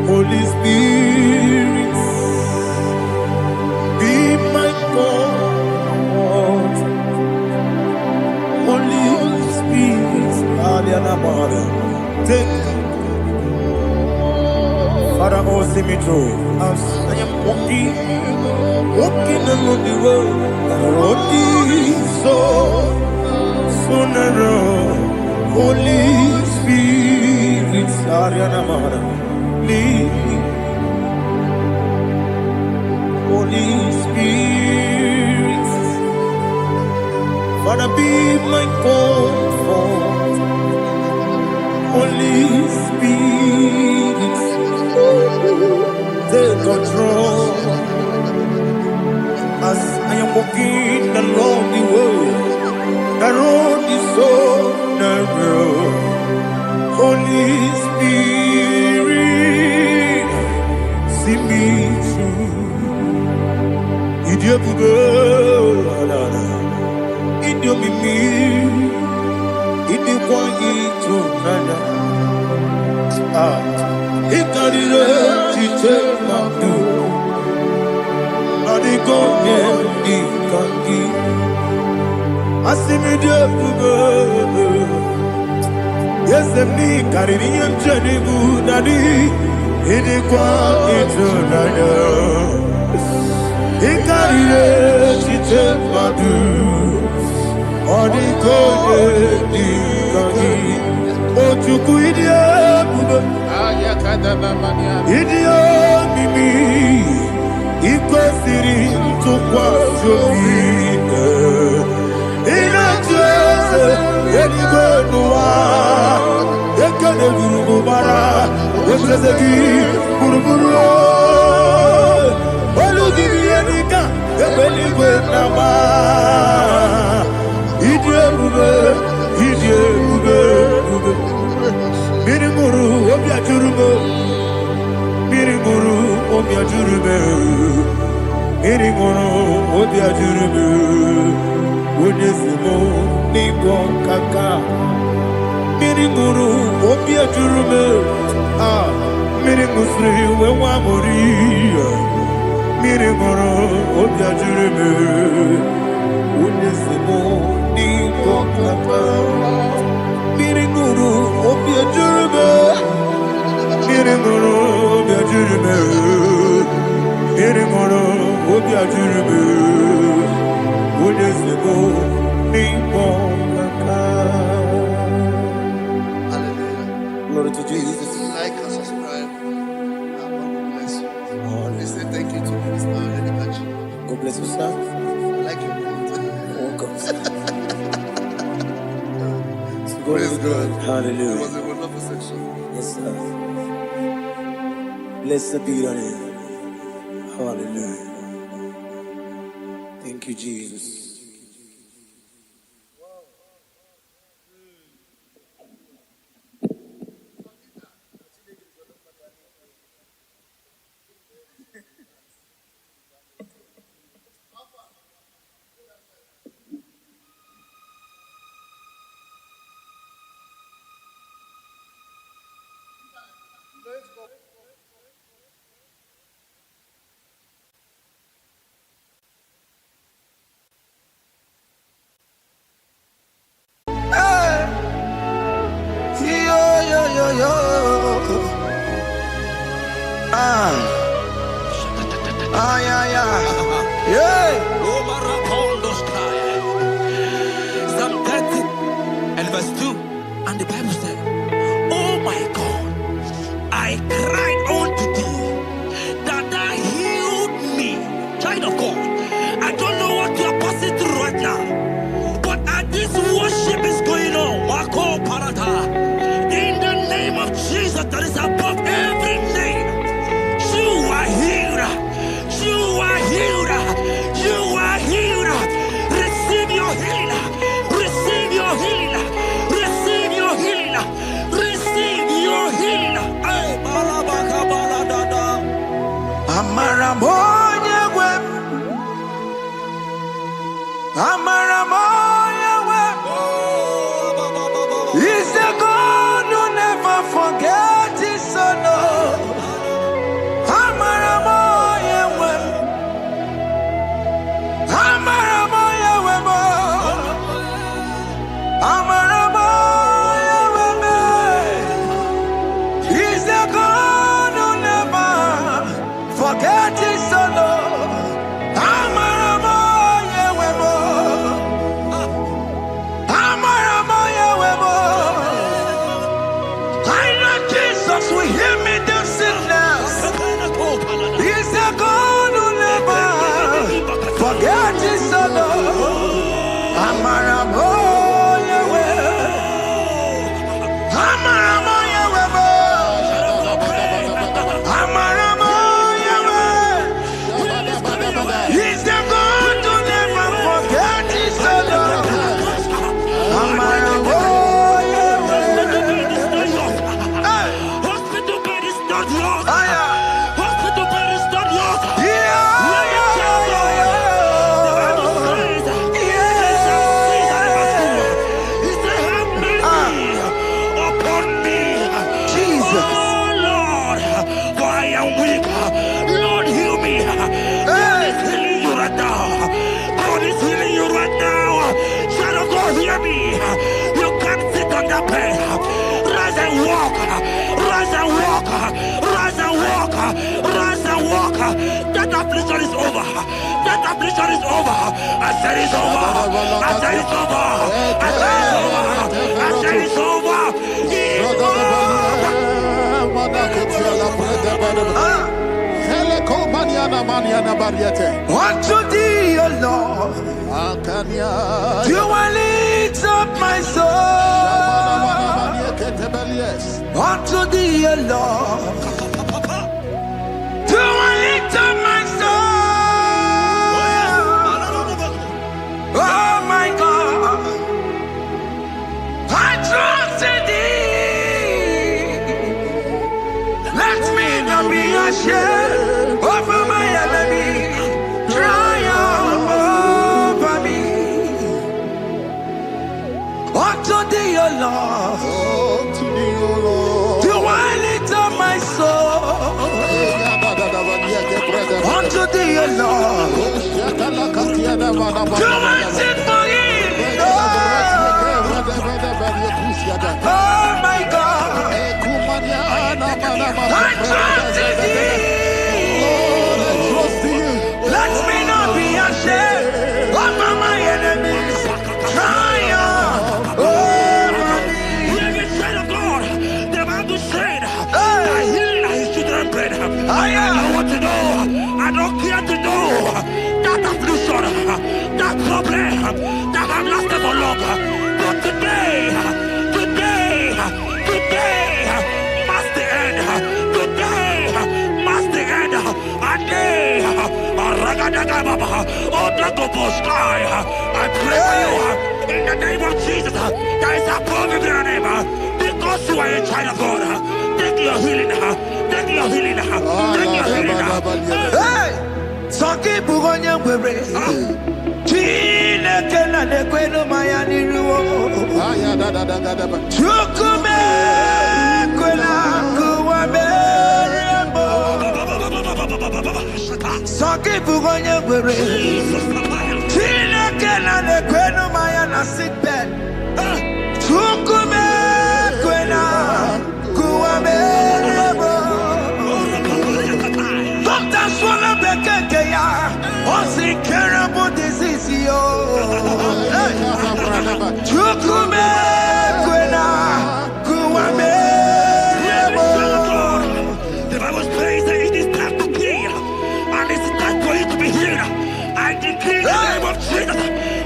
Holy Spirit, be my God. Holy Spirit, take Father, oh, see me through. As I am walking along the road, so narrow. Holy Spirit, lead me. Holy Spirit, Father, be my comfort. Holy Spirit, take control. As I am walking along the road is so narrow. Holy Spirit, see me through. Idiopube, Idiomimi, Idikwangi Tunanya. Ikarire Chiche Mabdu. Adigonye Ikangi. Asimi Idiopube. Yes, me carrying him Jenny Budadi. Idikwangi Tunanya. Ikarire Chiche Mabdu. Adigonye Ikangi. Ochuku Idiopube. Idio mimi iko siri tukwa jobi ina jese enigo nuwa ekene guru bara Ebrezegi, Buruburu, Oludibianika, Ebeligwe Nama, Idrebube, Mirimuru, Obiajurube, Mirimuru, Obiajurube, Mirimuru, Obiajurube, Unesimo, Nigo Kaka, Mirimuru, Obiajurube, Mirimusri, Wewamuri, Mirimuru, Obiajurube, Unesimo, Nigo Kaka, Mirimuru, Obiajurube, Mirimuru, Obiajurube, Mirimuru, Obiajurube, Unesimo, Nigo Kaka. Glory to Jesus. Like and subscribe. God bless you. They say thank you to Minister Lady Bachi. God bless you, sir. I like your mouth. Welcome. Praise God. Hallelujah. It was a wonderful section. Yes, sir. Blessed be your name. Hallelujah. Thank you, Jesus. Psalm 30 and verse 2. And the Bible said, oh my God, I cried unto thee that thou healed me. Child of God, I don't know what you are passing through right now, but as this worship is going on, Wako Parata, in the name of Jesus that is above every name, you are healed. You are healed. You are healed. Receive your healing. Receive your healing. Receive your healing. Receive your healing. Ay, balabaka baladada. Amaramoya web. Amaramoya web. He's the God who never forgets his son. Amaramoya web. Amaramoya web. Amaramoya web. He's the God who never forgets his son. Amaramoya web. Amaramoya web. I know Jesus will hear me the sickness. He's the God who never forget his son. Amaramoya web. Amaramoya web. Amaramoya web. He's the God who never forget his son. Amaramoya web. Hospital bed is not yours. Hospital bed is not yours. You can't sit on the bed. Rise and walk. Rise and walk. Rise and walk. Rise and walk. That affliction is over. That affliction is over. I said it's over. I said it's over. I said it's over. I said it's over. Unto thee, O Lord, do I lift up my soul. Unto thee, O Lord. Do I lift up my soul? Oh my God, I trust in thee. Let me not be ashamed over my enemy. Triumph over me. Unto thee, O Lord. Do I lift up my soul? Unto thee, O Lord. Do I sit for him? Oh my God. I trust in thee. Let me not be ashamed over my enemies. Triumph over me. The Bible said, I heal his children bread. I don't want to know. I don't care to know that affliction, that problem that have lasted for long. But today must the end. Today must the end. And day, I pray for you in the name of Jesus. There is a problem in your name. Because you are a child of God. Take your healing. Take your healing. Take your healing. Hey! Sanki bugonya wewe. Chine kena de kwenu mayani ruo. Chukume kwela kuwa merembo. Sanki bugonya wewe. Chine kena de kwenu mayana sickbed. Chukume kwela kuwa merembo. Doctor swallow the keke ya. What's incurable disease yo? Chukume kwena kuwame. The Bible says that it is time to heal, and it's time for you to be healed. I decree in the name of Jesus,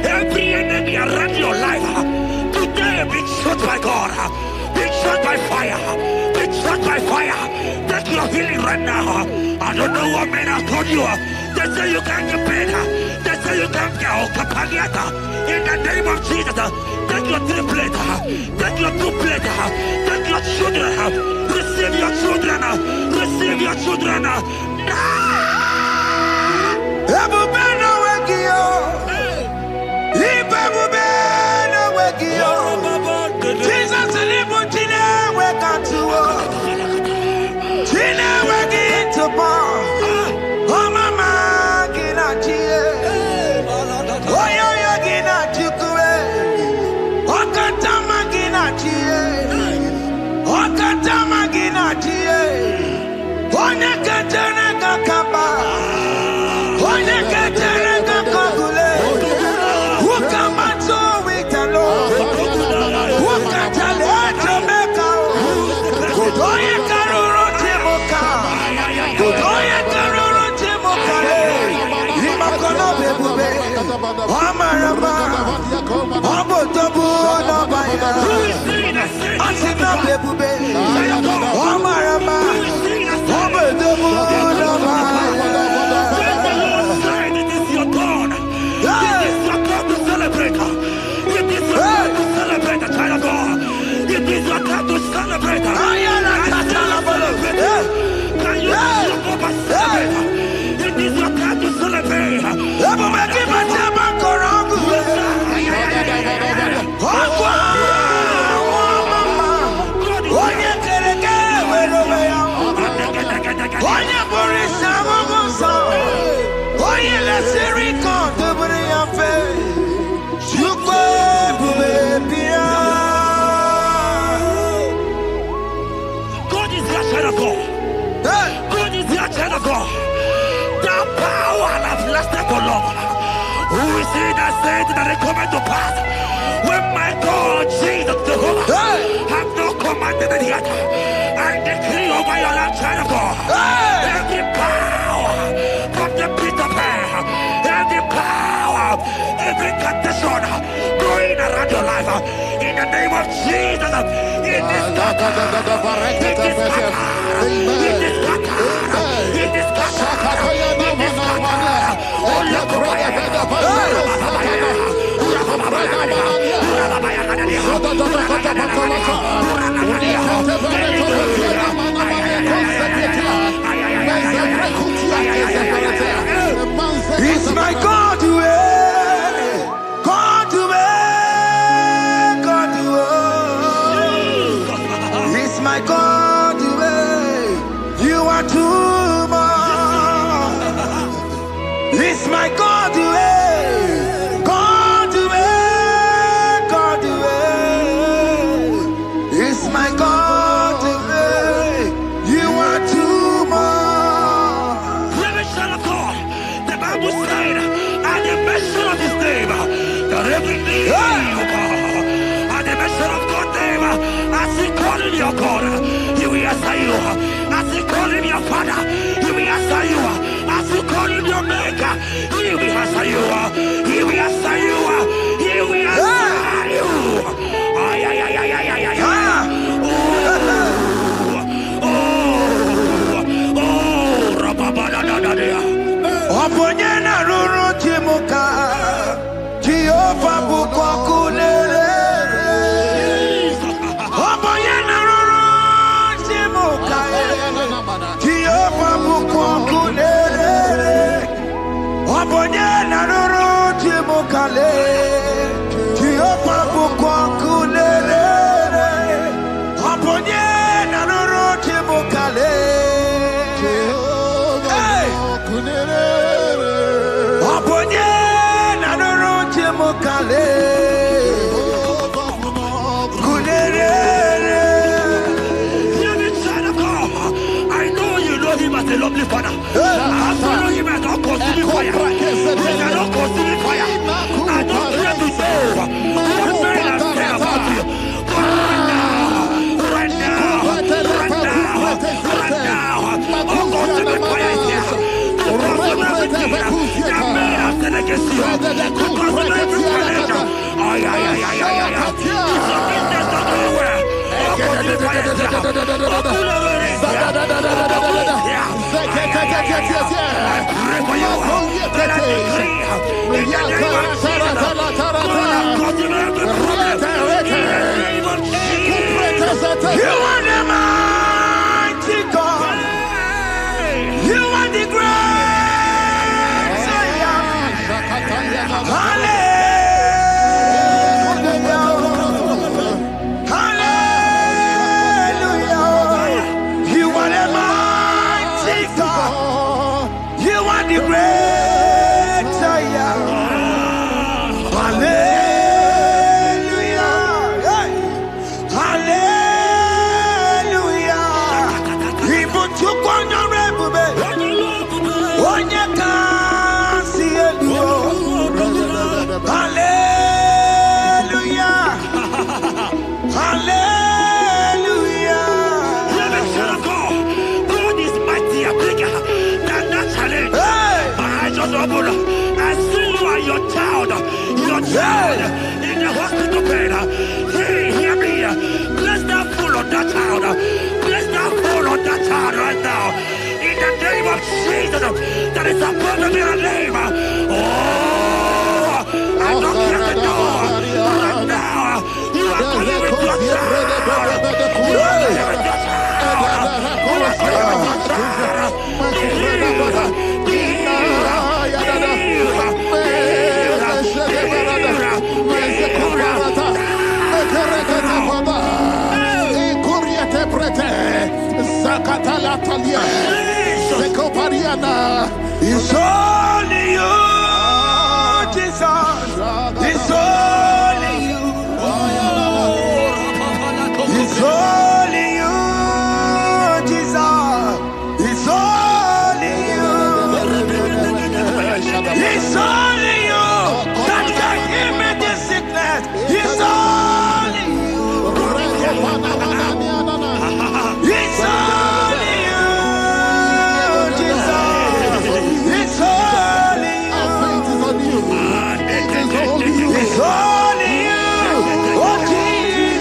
every enemy around your life today be shot by God, be shot by fire, be shot by fire. Take your healing right now. I don't know what men have told you. They say you can't get better. They say you can't get Kapaniata. In the name of Jesus, take your 3 plate, take your 2 plate, take your children, receive your children, receive your children. Ebubeno wegio. Ibebubeno wegio. Jesus libu tine wekantuo. Tine wegi to bar. Oh mama gina chie. Oh yo yo gina chukue. Oh katama gina chie. Oh katama gina chie. Oh nekatene kakaba. Oh nekatene kakagule. Ukamato witalo. Ukatale Jamaica. Godoye karuro timoka. Godoye karuro timoka. Imakono bebube. Amarama. Abotobu nabaya. Asina bebube. Amarama. Abotobu nabaya. It is your turn. It is your turn to celebrate. It is your turn to celebrate, child of God. It is your turn to celebrate. Can you celebrate? It is your turn to celebrate. God is your child of God. God is your child of God. The power that lasted for long. Who is he that said that it coming to pass? When my God, Jesus, Jehovah, have not commanded it yet. I decree over your life, child of God. Every power from the pit of hell, every power, every condition going around your life, in the name of Jesus. It is scattered. It is scattered. It is scattered. It is scattered. It is scattered. Oh, look It's my God way, God way, God way. It's my God way. You are too much. It's my God way, God way, God way. It's my God way. You are too much. The Bible said, at the mention of his name, that every knee will bow. At the mention of God's name, as he call him your God, he will answer you. As he call him your Father, he will answer you. As you call him your Maker, he will answer you. He will answer you. He will answer you. Ay, ay, ay, ay, ay, ay, ay, ay. Oponyena ruru timuka Jehova bukwa kulele Oponyena ruru timuka Jehova bukwa kulele Oponyena ruru timuka le Jehova bukwa kulele Oponyena ruru timuka le A lovely Father. I follow him and not consuming fire. He cannot consume fire. I don't pray to know what men have said about you. But right now, oh, consuming fire is here. To consume everything that men have said against you. To consume every challenge. Ay, ay, ay, ay, ay, ay. It's a business not going well. Oh, consuming fire is here. Oh, consuming is here. You are the mighty God. You are the great Zion. In the hospital bed, hear me. Bless that fool on that child. Bless that fool on that child right now. In the name of Jesus, that is above every name. Oh, I don't care the door. Right now, you are going with your child. You are going with your child. You are going with your child. It's only you, Jesus. It's only you. It's only you, Jesus. It's only you. It's only you that can heal me this sickness. It's only you. It's only you, Jesus. It's only you. It's only you. Oh, Jesus.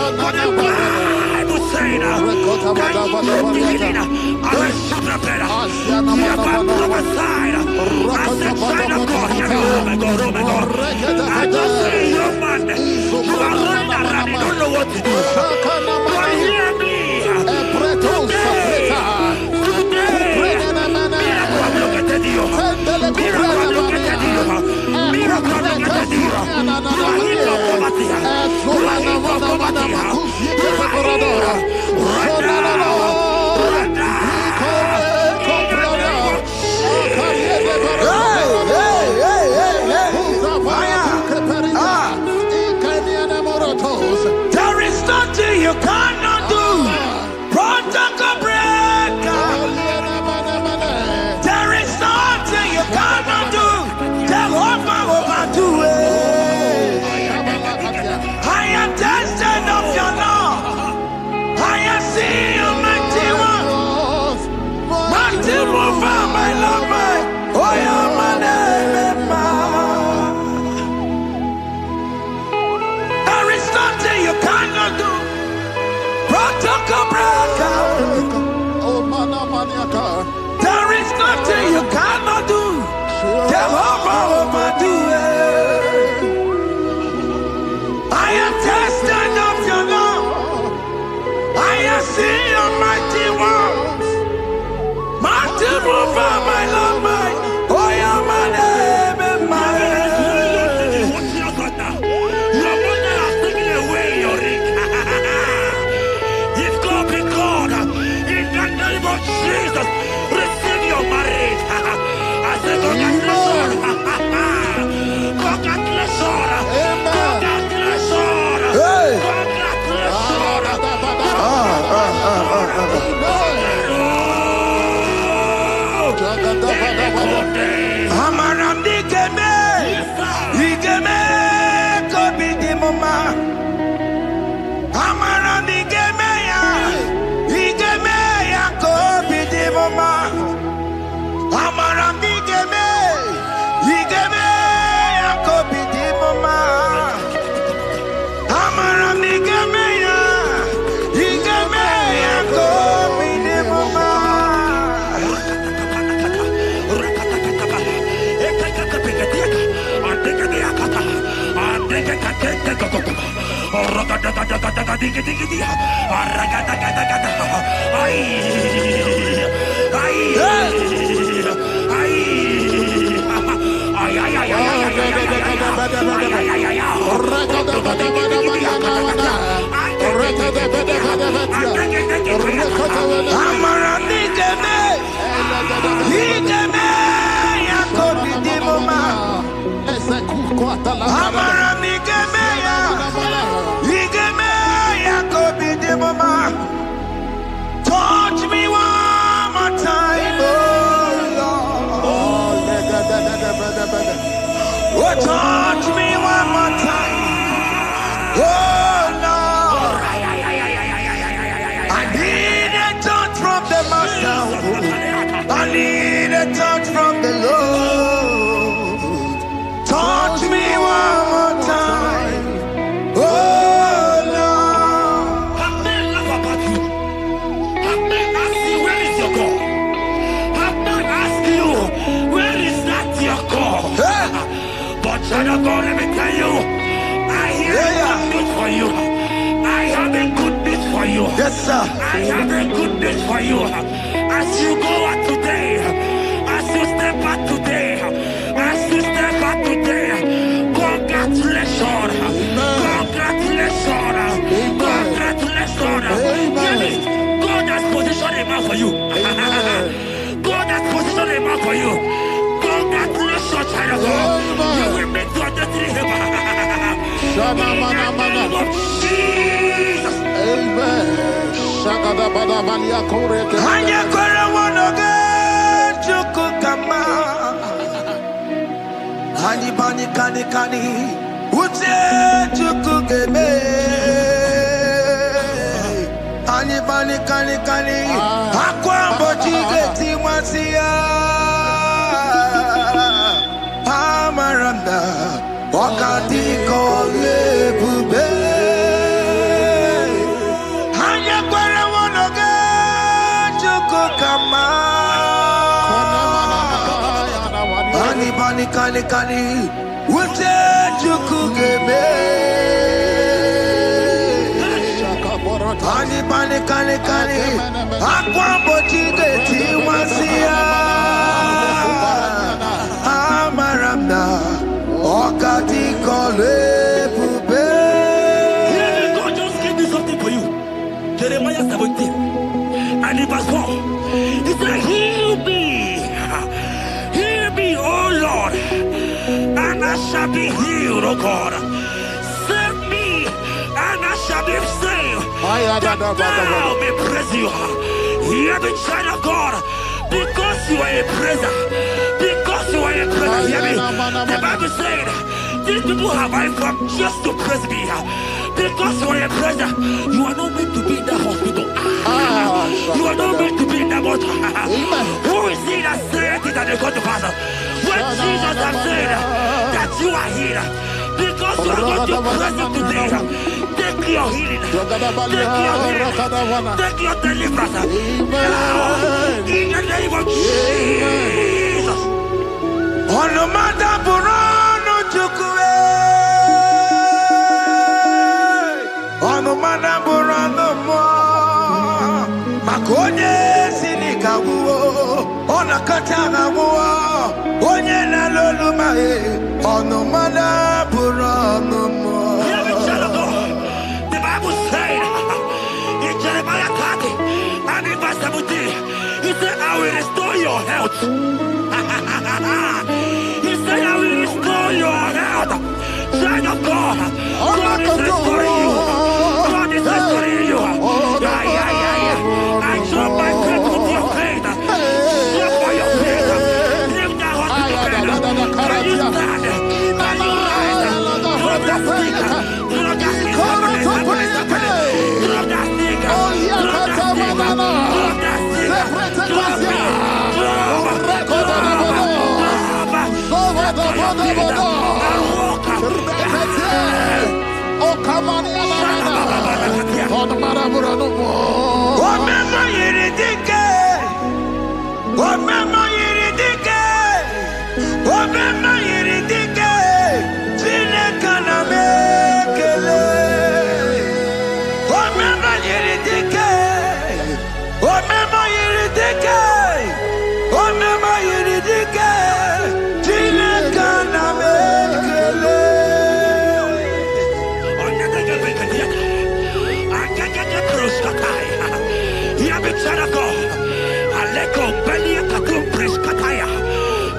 For the Bible saying, can you believe it? I will shut up better. You have prophesied. I said, China God, oh my God, oh my God. I just see you, man. You are running around, you don't know what to do. But hear me. There is nothing you cannot do. Protocol breaker. There is nothing you cannot do. Jehovah overdo it. I am tested of your law. I am seeing you, mighty one. Mighty mover, my love, my. Oh, yeah, my name, there is nothing you cannot do. Protocol breaker. There is nothing you cannot do. Jehovah overdo it. I am tested of your love. I am seeing your mighty ones. Mighty mover, my love, my. Oh, yeah, my name and my. Your mother has taken away your ring. If God be God, in the name of Jesus, receive your marriage. I said, congratulations. Congratulations. Touch me one more time, oh Lord. Oh, touch me one more time, oh Lord. I need a touch from the Master. I need a touch from the Lord. Touch me one more time, oh Lord. I may laugh about you. I may ask you, where is your God? I may ask you, where is that your God? But child of God, let me tell you, I hear good news for you. I have a good news for you. Yes, sir. I have a good news for you. As you go out today, as you step out today, as you step out today, congratulations. Congratulations. Congratulations. Hear me. God has positioned a man for you. God has positioned a man for you. Congratulations, child of God. You will make your destiny helper. In the name of Jesus. Amen. Hani bani kani kani uche chukugeme. Hani bani kani kani akwambo chigeti mwasia. Amaranda wakati kole bube. kani Ute chukugeme Kani Akwambo chigeti wasia Amaramna Okati kole pube. God just gave me something for you. Jeremiah 17 and in verse 4. He said, heal me, O Lord, and I shall be healed, O God. Save me, and I shall be saved. That thou may praise you. Hear me, child of God, because you are a praiser. Because you are a praiser. Hear me. The Bible said, these people have I come just to praise me. Because you are a praiser, you are not meant to be in that hospital. You are not meant to be in that water. Who is he that said it and they got to pass? When Jesus has said that you are healed, because you are going to praise him today, take your healing, take your deliverance. Now, in the name of Jesus. On no matter Burano Chukwe. On no matter Burano Mo. Makonye Sinika Wo. On a Katana Wo. Onye na Lolumae. On no matter Burano Mo. The Bible said in Jeremiah 30 and in verse 17, he said, I will restore your health. He said, I will restore your health. Child of God, God is restoring you. God is restoring you. I drop my faith with your faith. Drop by your faith. Lift that hospital bed. Can you stand? Can you rise? Drop that stick. Drop that stick. Drop that stick.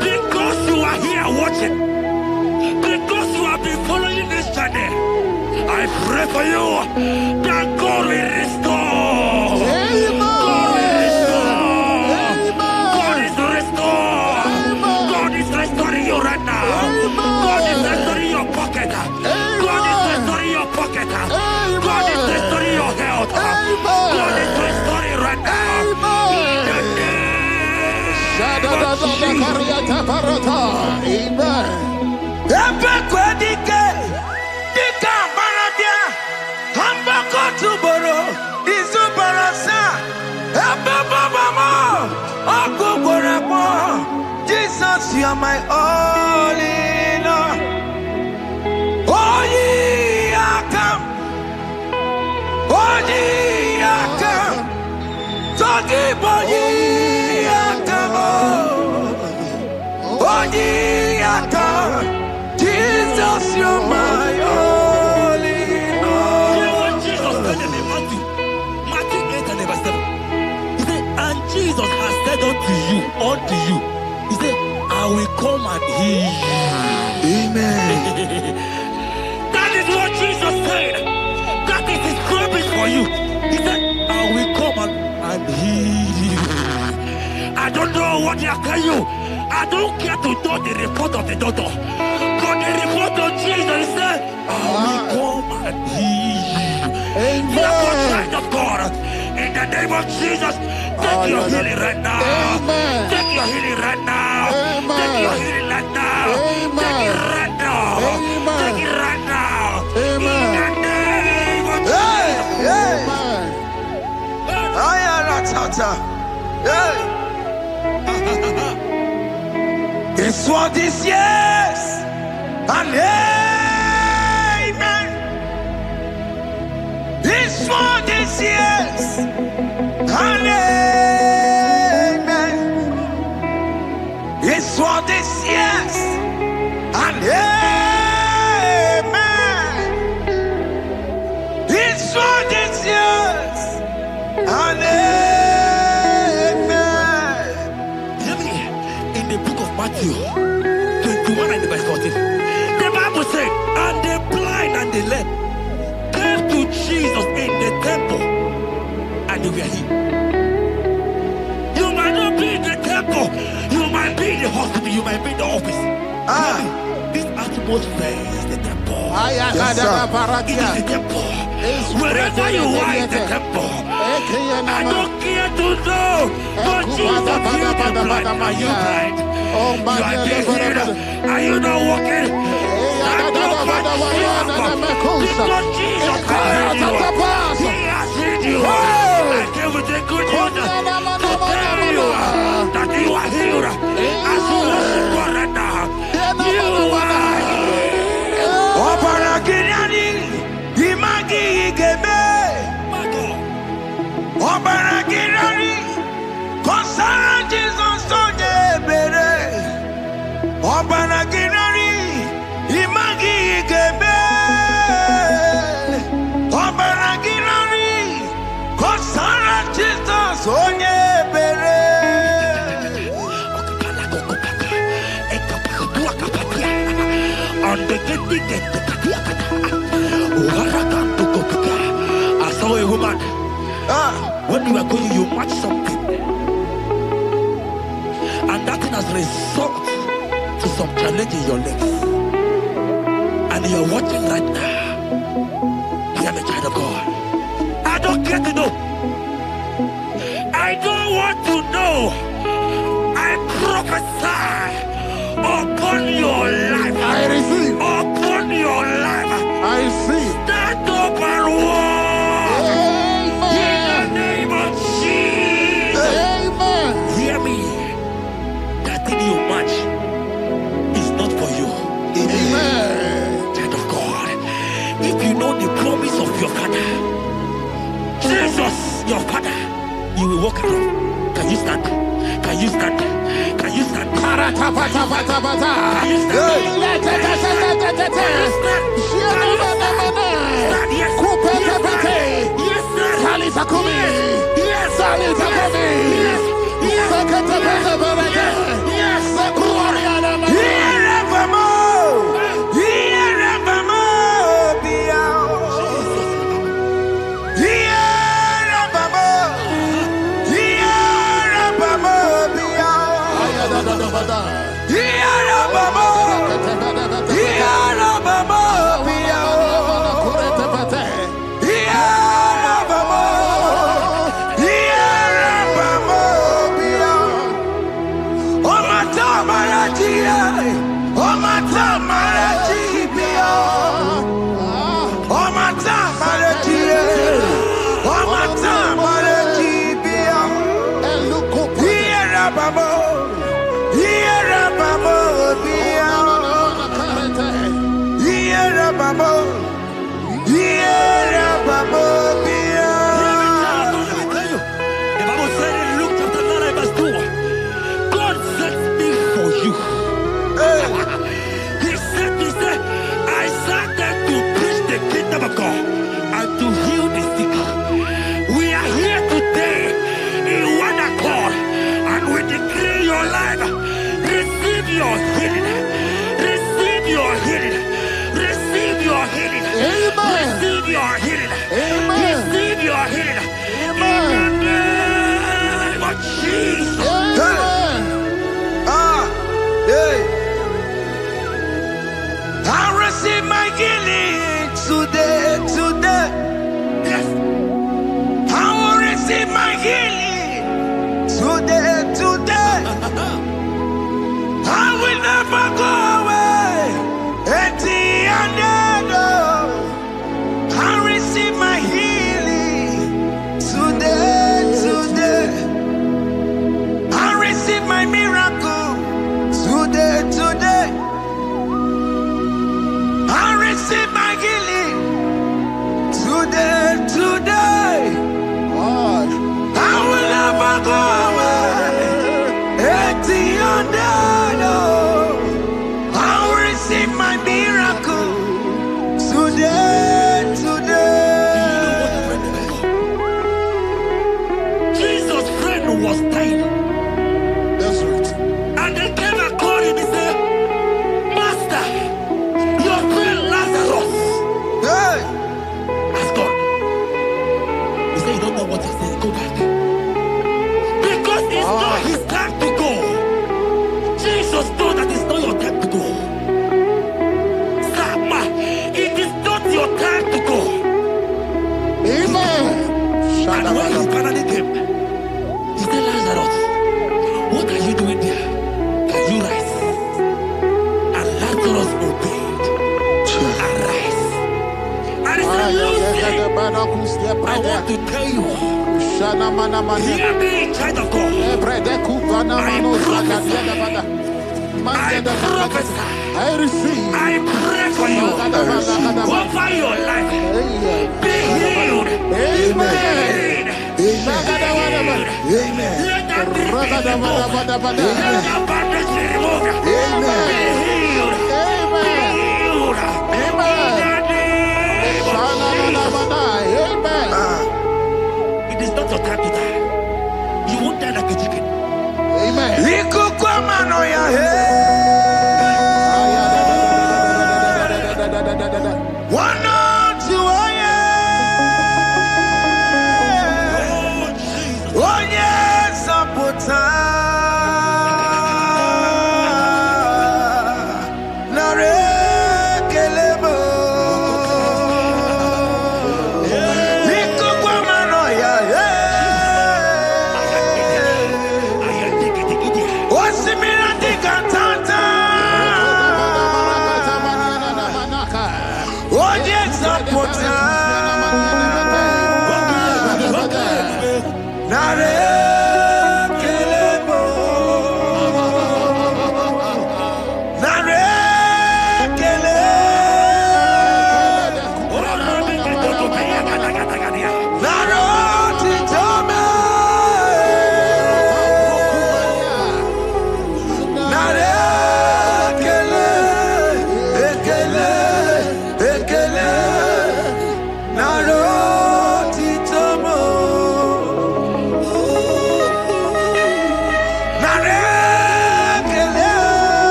Because you are here watching, because you have been following this journey, I pray for you that God will restore. God will restore. God is restoring. God is restoring you right now. God is restoring your pocket. God is restoring your pocket. God is restoring your health. God is restoring right now. Jesus, you are my all in all. Oh, ye are come. Oh, ye are come. Talking about ye are come. Oh, ye are come. Jesus, you are my all in all. You know what Jesus said in Matthew 8 and verse 7? He said, and Jesus has said unto you, he said, I will come and heal you. Amen. That is what Jesus said. That is his promise for you. He said, I will come and heal you. I don't know what they are telling you. I don't care to know the report of the doctor. But the report of Jesus said, I will come and heal you. Therefore, child of God, in the name of Jesus, take your healing right now. Take your healing right now. Take your healing right now. Take it right now. Take it right now. In the name of Jesus. It's what this yes and amen. This what this yes and amen. This what this yes and amen. This what this yes and amen. Hear me. In the book of Matthew 21 and verse 14, the Bible said, and the blind and the lame came to Jesus in the temple, and they were healed. You might not be in the temple, you might be in the hospital, you might be in the office. This atmosphere is the temple. Yes, It is the temple. Wherever you are in the temple, I don't care to know, but Jesus healed the blind. Are you blind? You are being healed. Are you not walking? Stand up and shout, because Jesus has healed you. He has healed you. I came with a good news to tell you that you are healed. As you worship God right now, you are healed. Obaragirani, Imagi Igebe, Obaragirani, Konsara Jesus Tonebere, Obaragirani, Imagi Igebe, Obaragirani, Konsara Jesus Tonebere. I saw a woman. When you were going, you match something, and that thing has resulted to some challenge in your legs. And you're watching right now. I am a child of God. I don't care to know. I don't want to know. I prophesy upon your life. I receive. Upon your life. I receive. Stand up and walk. In the name of Jesus. Amen. Hear me. That thing you match is not for you. Amen. Child of God. If you know the promise of your father, Jesus, your father, you will walk around. Can you stand? Can you stand? Can you stand? Can you stand? say you don't know what you're saying, go back. Because it's not his time to go. Jesus knows that it's not your time to go. Sama, it is not your time to go. Amen. And when he finally came, he said, Lazarus, what are you doing there? Can you rise? And Lazarus obeyed. Arise. And he said, Lucy, I want to tell you, hear me, child of God. I prophesy. I receive. I pray for you. Over your life. Be healed. Amen. Let that disease be removed. Let that bandage be removed. Be healed. Be healed. In the name of Jesus. It is not your time to die. You won't die like a chicken. Amen.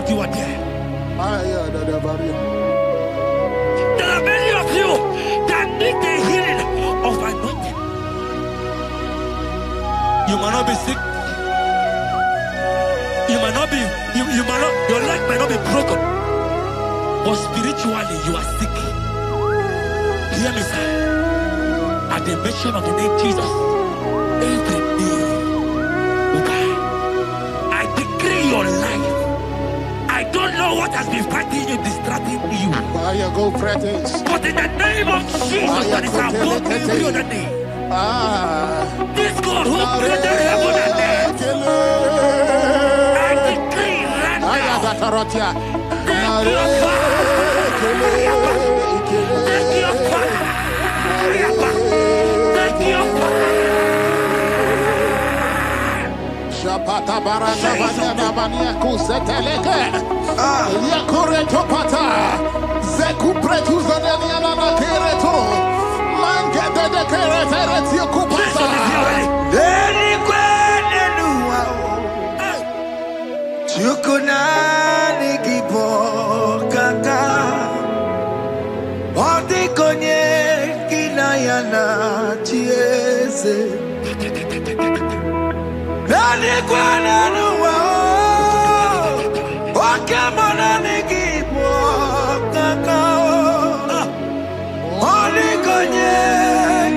You are there. There are many of you that need the healing of anointing. You might not be sick. You might not be, you might not, your leg might not be broken. But spiritually you are sick. Hear me, sir. At the mention of the name Jesus, every day will die. I decree your life. I don't know what has been fighting you, distracting you. But in the name of Jesus, that is above every other name. This God who created heaven and earth, I decree right now, take your fire. Take your fire. Take your fire. Pata barata banyana mania kuseteleke yakure topata zeku pretuza deniana na kereto mangede de keretere tikupata Deni kwene nuwa chukuna nigibo kaka odi konye kinayana chieze Nani kwana nuwa wakemona nigibo kaka odi konye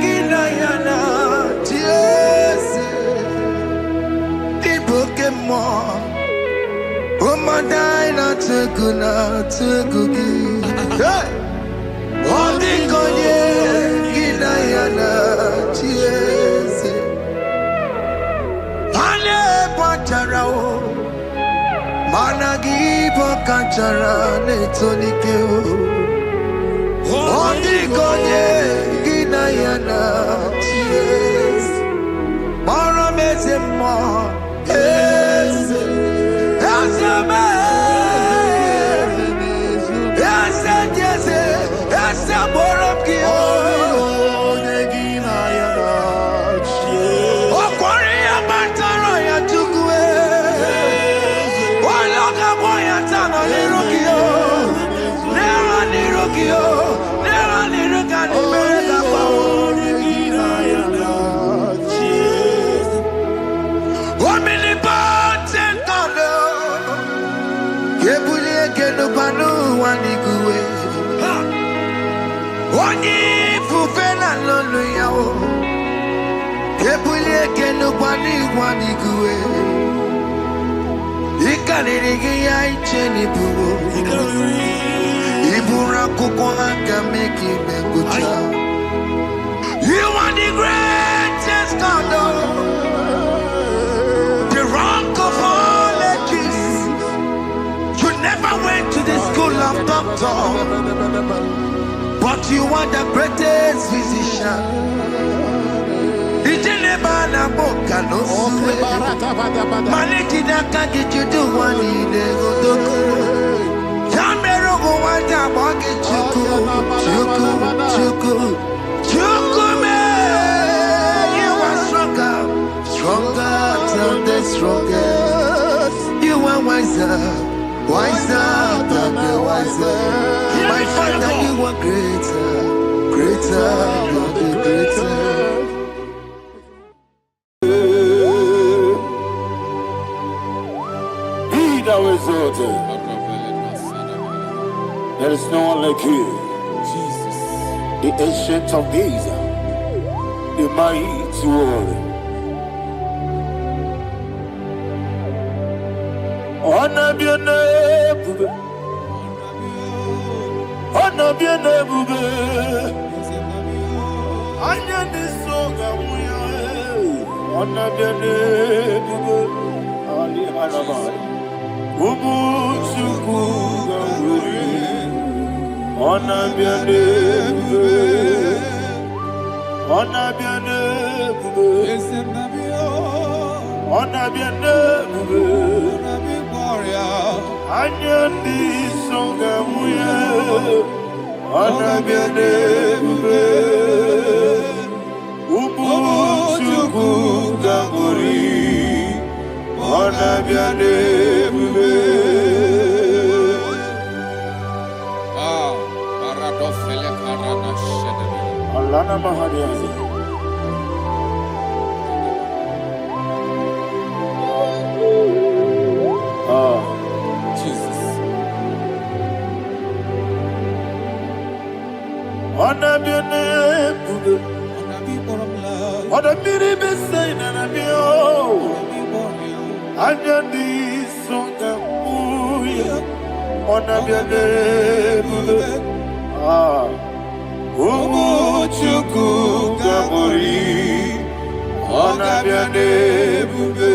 kinayana chieze ibokemo umadai na tukugi odi konye kinayana chieze chara netonike Odigonye ginayana Yes Mara mezemo Yes Yes Yes Yes Borokio You are the greatest God, the rock of all ages. You never went to the school of doctor, but you are the greatest physician. Stronger than the strongest. You are wiser than the wiser. My Father, you are greater than the greater. Be thou exalted. There is no one like you. Jesus. The ancient of days, the mighty warrior. Honor be an ebube. Honor be an ebube. Anya ni soga muya. Honor be an ebube. Ali Arabai. Ubu chuku ganguri. Honor be an ebube. Honor be an ebube. Honor be an ebube. Anya di songa muya, ana biadebe, ubu chuku ganguri, ana biadebe. Ah, paradofele karana shedebe. Alana mahadiazi. Jesus. Honor be an ebube. Honor be the same and be oh. Anya di songa muya. Honor be an ebube. Ah. Ubu chuku ganguri. Honor be an ebube.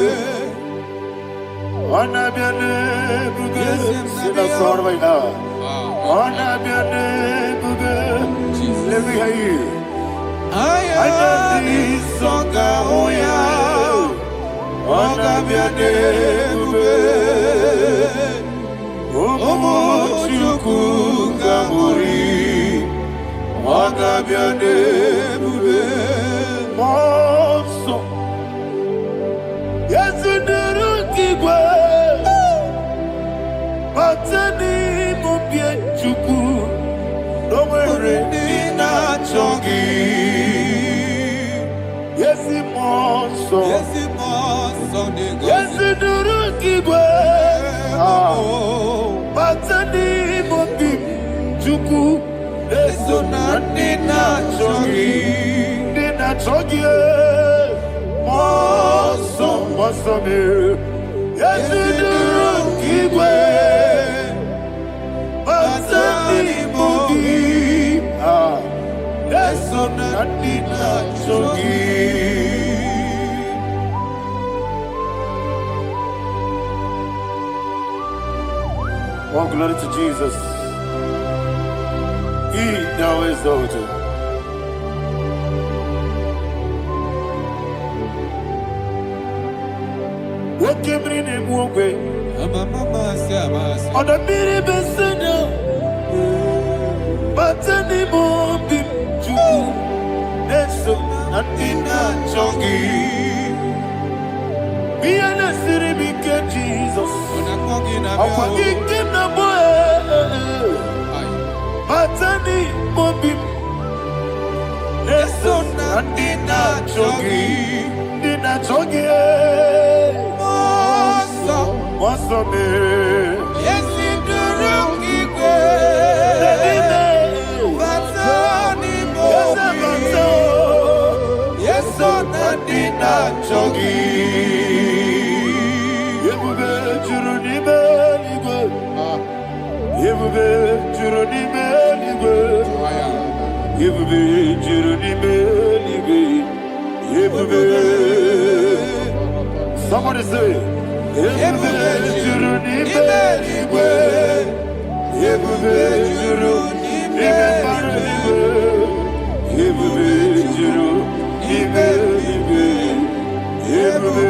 Honor be an ebube. Sila sorvaina. Honor be an ebube. Let me hear you. I am the songa oya. Honor be an ebube. Omo chuku ganguri. Honor be an ebube. Monso. Yes, Igbo. Batani mubie chuku. No mere nina chongi. Yesi monso. Yesi duru Igbo. Batani mubie chuku. Eso na nina chongi. Nina chongi. Monso monso. Yes, Igbo. Batani mubie. Yes, nina chongi. Oh, glory to Jesus. He now exalted. What came in him walk way? On the mini besena, but anymore be true. That's so not in a chongi. Be an city because Jesus. I'm forgetting the boy. But anymore be. That's so not in a chongi. In a chongi. What's up, man? Yes, in the room, Igbo. But anymore. Yes, on the dinner, Chogi. Yebube, Jurunime, Igwe. Yebube, Jurunime, Igwe. Yebube, Jurunime, Igwe. Yebube. Somebody say, Yebube juru n'ime igwe, Yebube juru n'ime mmadụ igwe, Yebube juru n'ime igwe, Yebube.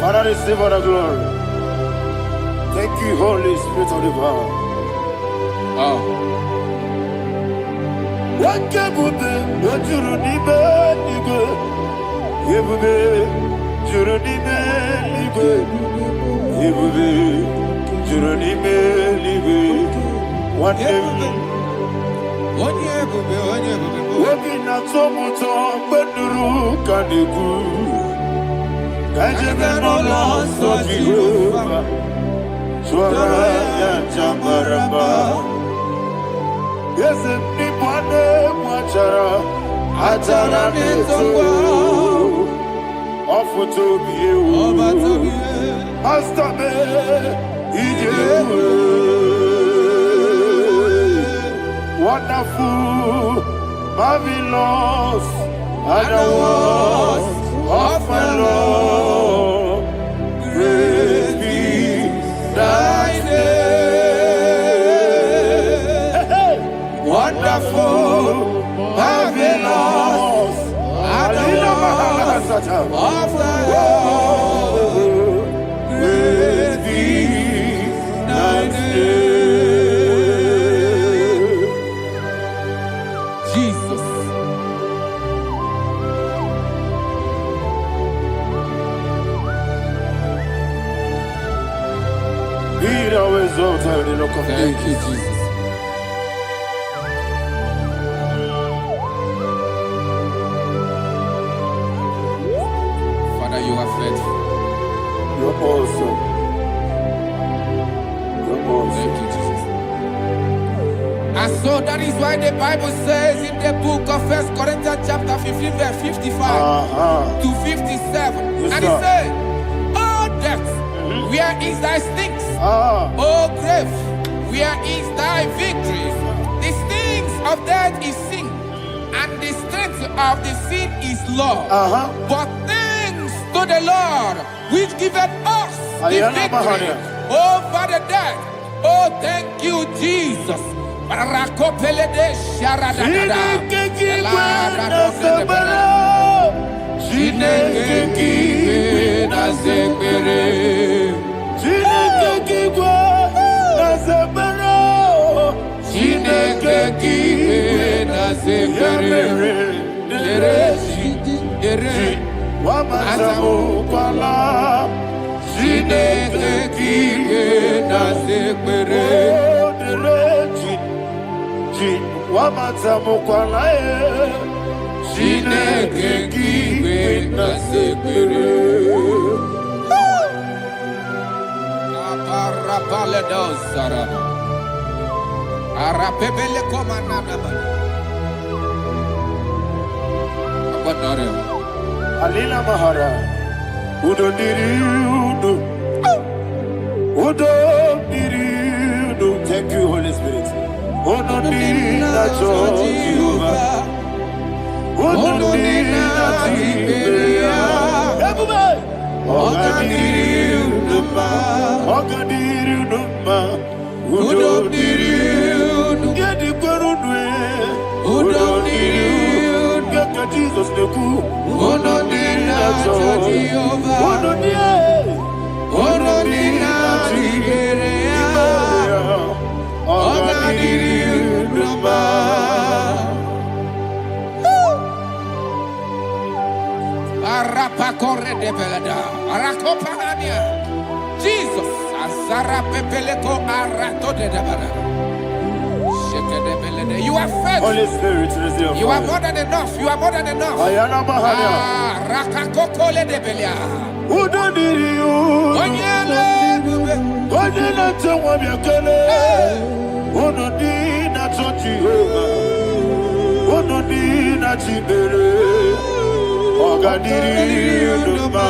Father, receive all the glory. Thank you, Holy Spirit of the power. Wakabube, wajuru n'ime igwe, Yebube juru n'ime igwe, Yebube juru n'ime igwe. Obi na-atọ m ụtọ mgbe nụrụ ka na-ekwu, ka ejebe n'ụlọ nsọ Jehova, chụọrọ ya aja mara mma. Eze ndị mmadụ nwachara achara n'eto ọfụta obi ewu pasta me ije ewu. Wonderful, marvelous are the words of my Lord. Great be thy name. Wonderful, marvelous are the words of my Lord. Great be thy name. Jesus. Be thou exalted in the rock of Thank you, ages. Jesus. Father, you are faithful. You're awesome. You're awesome. Thank you, Jesus. And so that is why the Bible says in the book of 1 Corinthians chapter 15 verse 55 to 57. Yes, And sir. it said, "Oh death, where is thy stings? Oh grave, where is thy victory? The stings of death is sin, and the strength of the sin is law. But thanks to the Lord, which giveth us the Ayana victory Mahania. over the death." Oh, thank you, Jesus. Rakopelede sharadadada. Chineke kiwe na zekere. Chineke kiwe na zekere. Ere Wamazamukwala. Chineke kiwe na zekere. Wamazamukwala. Chineke kiwe na zekere. Aparapale dosarama. Arapebele komanana bana. Abadare. Alina Mahara. Udo diri udo. Udo diri udo. Thank you, Holy Spirit. Udo diri na Jehovah. Unonina Tiberia. Ogadiru Numa. Ogadiru Numa. Udodiru. Yedi Gurunwe. Udodiru. Gaka Jesus Neku. Unonina Jehovah. Unonina Tiberia. Ogadiru Numa. Arapakorre de belada, Arakopania, Jesus, Azara Pepeleko Arato de Dabara. Shake de belede. You are faithful. Holy Spirit, resume. You are more than enough. You are more than enough. Ayana Mahania. Rakakokole de Belia. Udodiriu. Onyele. Onyele Tewa Biakele. Unodina Jehovah. Unodina Tibere. Ogadiriu Numa.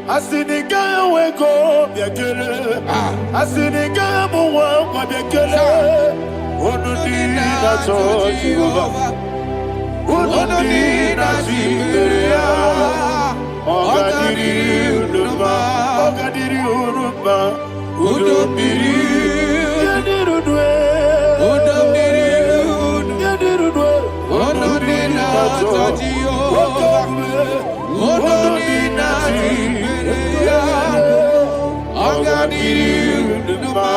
Asiniga weko biakele. Asiniga muwa kwa biakele. Unodina Jehovah. Unodina Tibere. Ogadiriu Numa. Ogadiriu Numa. Udodiriu. Yadirudwe. Udodiriu. Yadirudwe. Unonina Jehovah. Unonina Tiberia. Ogadiru Numa.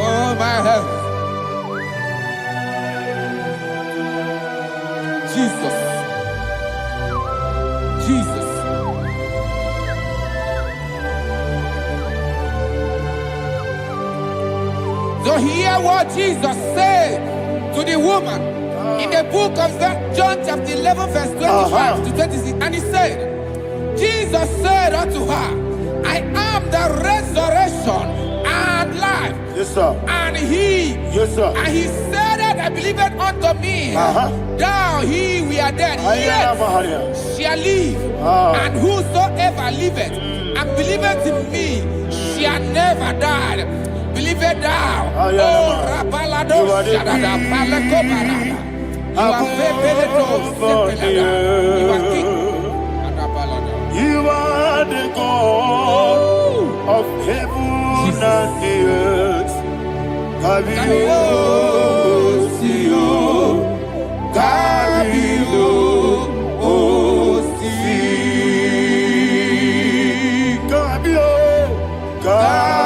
Oh my health. Jesus. Jesus. So hear what Jesus said to the woman in the book of John chapter 11 verse 25 to 26. And he said, Jesus said unto her, I am the resurrection and life. Yes, sir. And he, Yes, sir. and he said that I believed unto me, thou he we are dead, Ayana Mahania. yet shall live. And whosoever liveth and believeth in me shall never die. Believe it thou. Oh, Rabalado, Shadada, Paleko Barada. You are Febeleto, Sepelada. You are King. You are the God of heaven and the earth. Kabio, Sio, Kabio, Osi, Kabio, Kabio,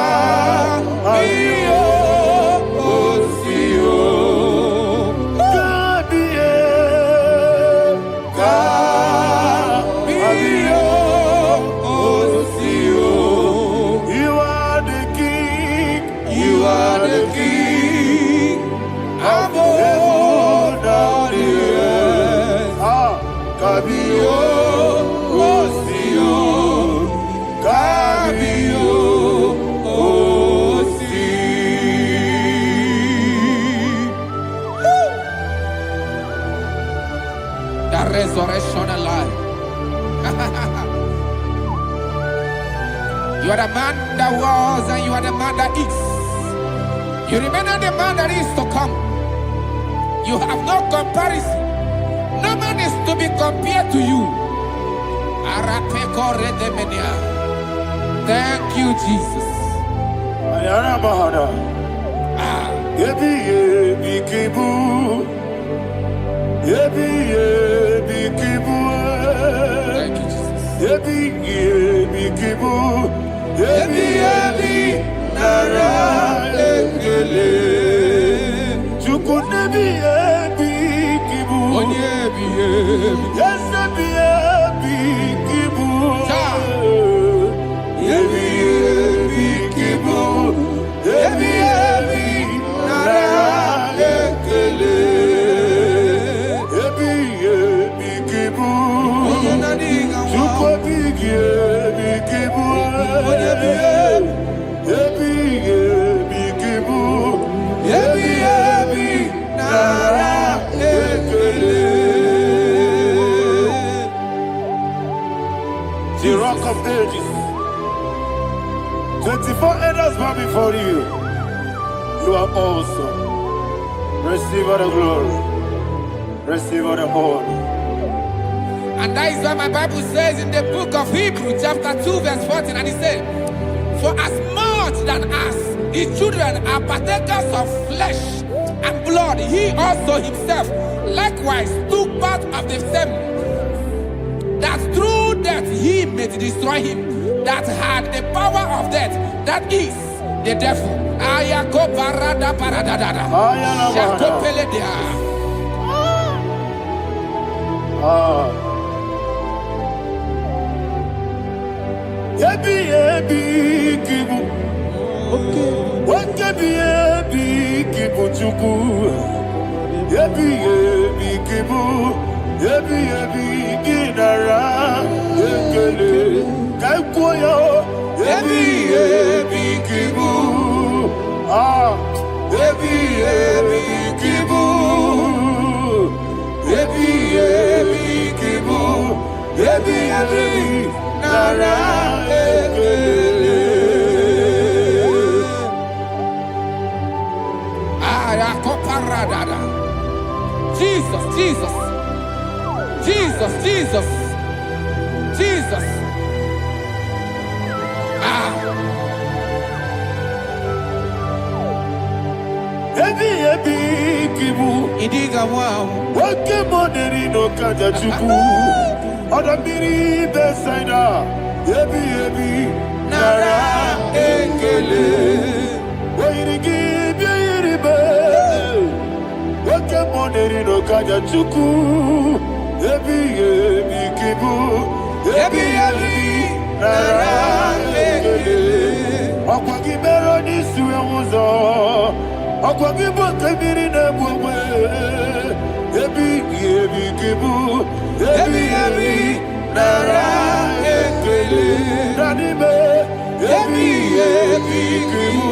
Osio, Kabio, Kabio, Osio. You are the King. You are the King of heaven and the earth. Kabio, Osio, Kabio, Osi. The resurrection alive. You are the man that was and you are the man that is. You remember the man that is to come. You have no comparison. No man is to be compared to you. Thank you, Jesus. Ayana Mahana. Yebi yebi kibu. Yebi yebi kibu. Thank you, Jesus. Yebi yebi kibu. Yebi yebi nara ekele. Chukunebi yebi kibu. Onyebi, yebi. Yes, yebi yebi kibu. Yebi yebi kibu. Yebi yebi nara ekele. Yebi yebi kibu. Chukobi yebi kibu. Yebi yebi kibu. Yebi yebi nara ekele. The rock of ages. 24 elders bow before you. You are awesome. Receive all the glory. Receive all the honor. And that is why my Bible says in the book of Hebrews chapter 2 verse 14, and it says, for as much than us, his children are partakers of flesh and blood, he also himself likewise took part of the same, that through death he may destroy him that had the power of death, that is the devil. Ayako parada paradadada. Shako peledea. Yebi kibu. Yebi kibu chuku. Yebi kibu. Yebi ginara. Yekele kaikoyo. Yebi kibu. Yebi kibu. Yebi kibu. Yebi nara. Jesus, Jesus, Jesus, Jesus, Jesus. Yebi kibu. Idiga wow. Wake money no kaja chuku. Odamiri besaida. Yebi nara ekele. Oirigi biiribe. Wake money no kaja chuku. Yebi kibu. Yebi nara ekele. Okwagi bero ni suwe muzo. Okwagi bokabiri na bwe. Yebi kibu. Yebi nara ekele. Nanime. Yebi kibu.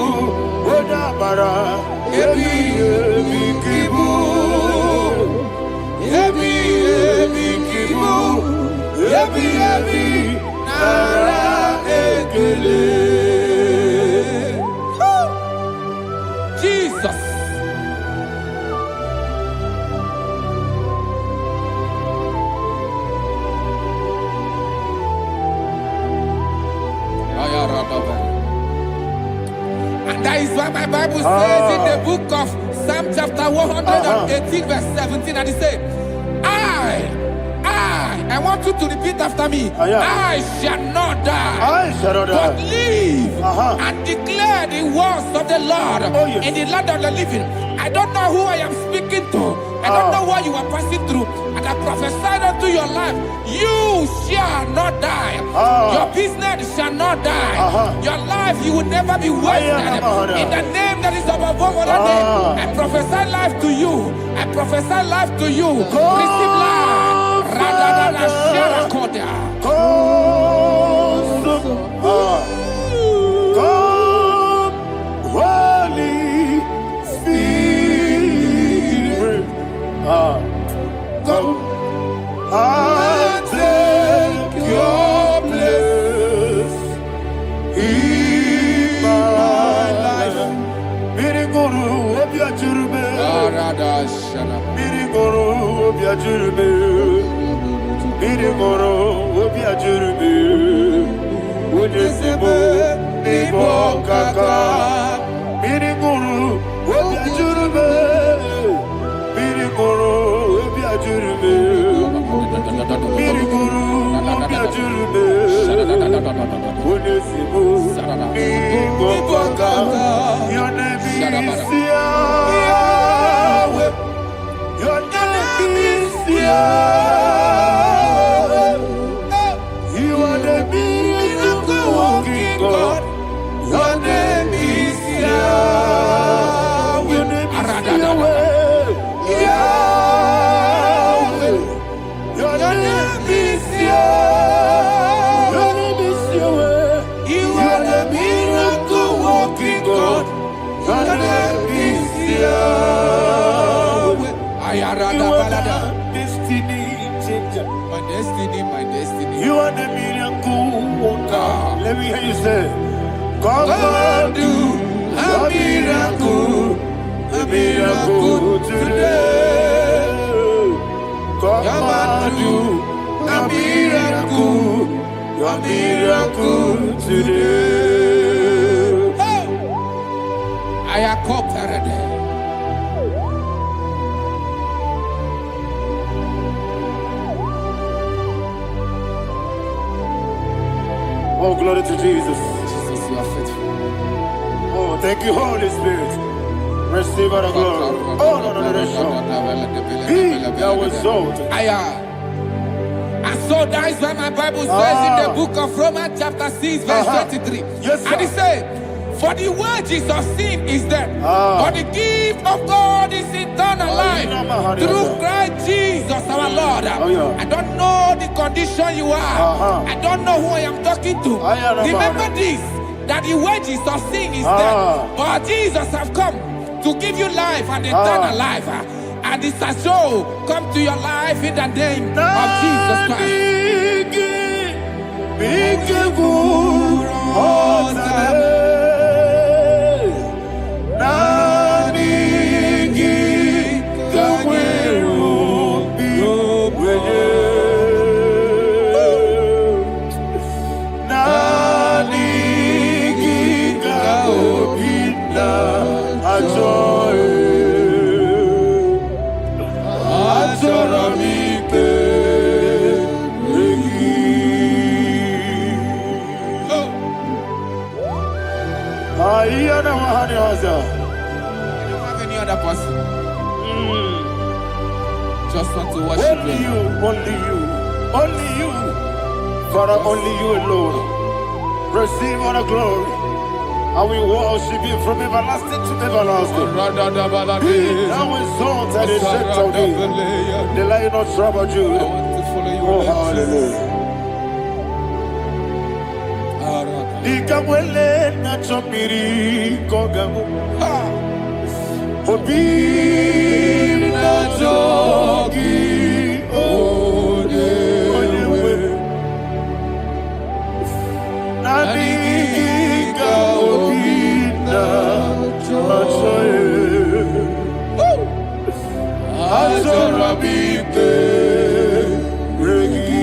Odabara. Yebi kibu. Yebi kibu. Yebi nara ekele. Jesus. And that is why my Bible says in the book of Psalm chapter 118 verse 17, and it says, I want you to repeat after me. I shall not die, but live and declare the words of the Lord in the land of the living. I don't know who I am speaking to. I don't know what you are passing through. And I prophesied unto your life, you shall not die. Your business shall not die. Your life, you will never be wasted. In the name that is above all other name, I prophesy life to you. I prophesy life to you. Receive life. Radadada Sharakoda. Come, Holy Spirit. Come and take your place in my life. Miriguru obiajurube. Miriguru obiajurube. Miriguru obiajurube. Unesebo nibo kaka. Miriguru obiajurube. Miriguru obiajurube. Miriguru obiajurube. Unesebo nibo kaka. Your name is Yahweh. Your name is Yahweh. You are the miracle working God. Your name is Yahweh. Your name is Yahweh. Yahweh. Your name is Yahweh. Your name is Yahweh. You are the miracle working God. Your name is Yahweh. Destiny changer. My destiny, my destiny. You are the miracle worker. Let me hear you say, God do a miracle, a miracle today. Come and do a miracle. Your miracle today. I am cooperated. Oh, glory to Jesus. Jesus, you are faithful. Oh, thank you, Holy Spirit. Receive our glory. Oh, no, He that was exalted. So that is why my Bible says in the book of Romans chapter 6 verse 23. Yes, sir. And it says, for the wages of sin is death, but the gift of God is eternal life through Christ Jesus our Lord. I don't know the condition you are. I don't know who I am talking to. Remember this, that the wages of sin is death, but Jesus have come to give you life and eternal life. And this has so come to your life in the name of Jesus Christ. I don't have any other person. Just want to worship only you, only you, only you. Father, only you alone. Receive all the glory. And we worship you from everlasting to everlasting. Be thou exalted and set on thee. The Lion of Tribe of Judah. Oh, hallelujah. Ikamwele na chomiri kogamu. Obi na jogi odewe. Nadiga obi na choye. Azorabite regi.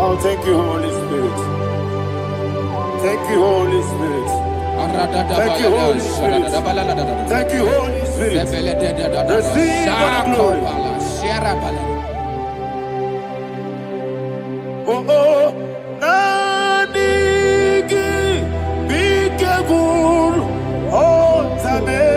Oh, thank you, Holy Spirit. Thank you, Holy Spirit. Thank you, Holy Spirit. Thank you, Holy Spirit. Receive the glory. Oh, oh, Nadigi, Bikagur, oh, Tabe.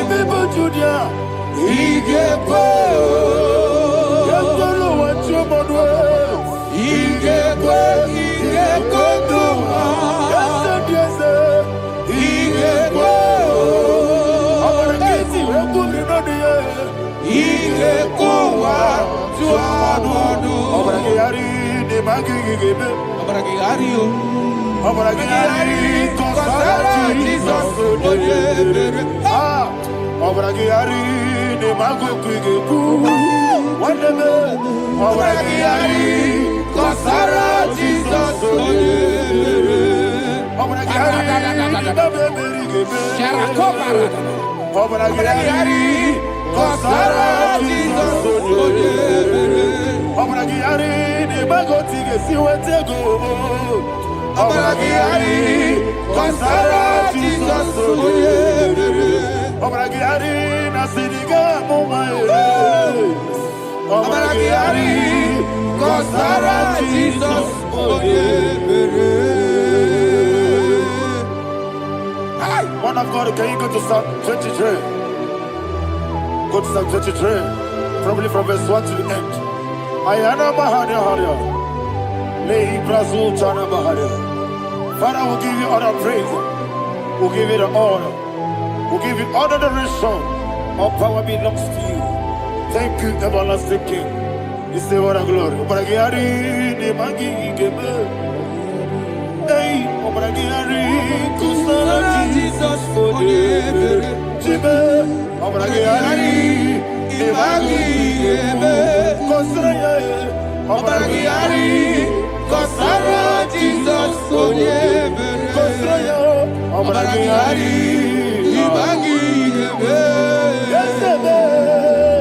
Bible Junior. Igbo. Yandolo Wachomodwe. Igbo. Igbo. Yese. Igbo. Abarakiti wekuli nodiye. Igbo wa tuabodu. Abarakiyari de magigigebe. Abarakiyari o. Abarakiyari kosara Jesus odebere. Abarakiyari de magogigegu. Wandeme. Abarakiyari kosara Jesus odebere. Abarakiyari de babeberigebe. Abarakiyari kosara Jesus odebere. Abarakiyari de magotige siwetego. Abarakiyari kosara Jesus odebere. Abarakiyari nasidiga mumaye. Abarakiyari kosara Jesus odebere. Man of God, can you go to Psalm 23? Go to Psalm 23, probably from verse 1 to the end. Ayana Maharia Haria. Lei Brazil Chana Maharia. Father, we'll give you all the praise. We'll give you the honor. We'll give you all the adoration. All power belongs to you. Thank you, everlasting King. You say what a glory. Obragiari, the Magi, hey, Obragiari, Kusara, Jesus, for the Jibe, Obragiari, the Magi, Kusara, Obragiari, Kusara, Jesus, for the Kusara, Obragiari, the Magi, yes,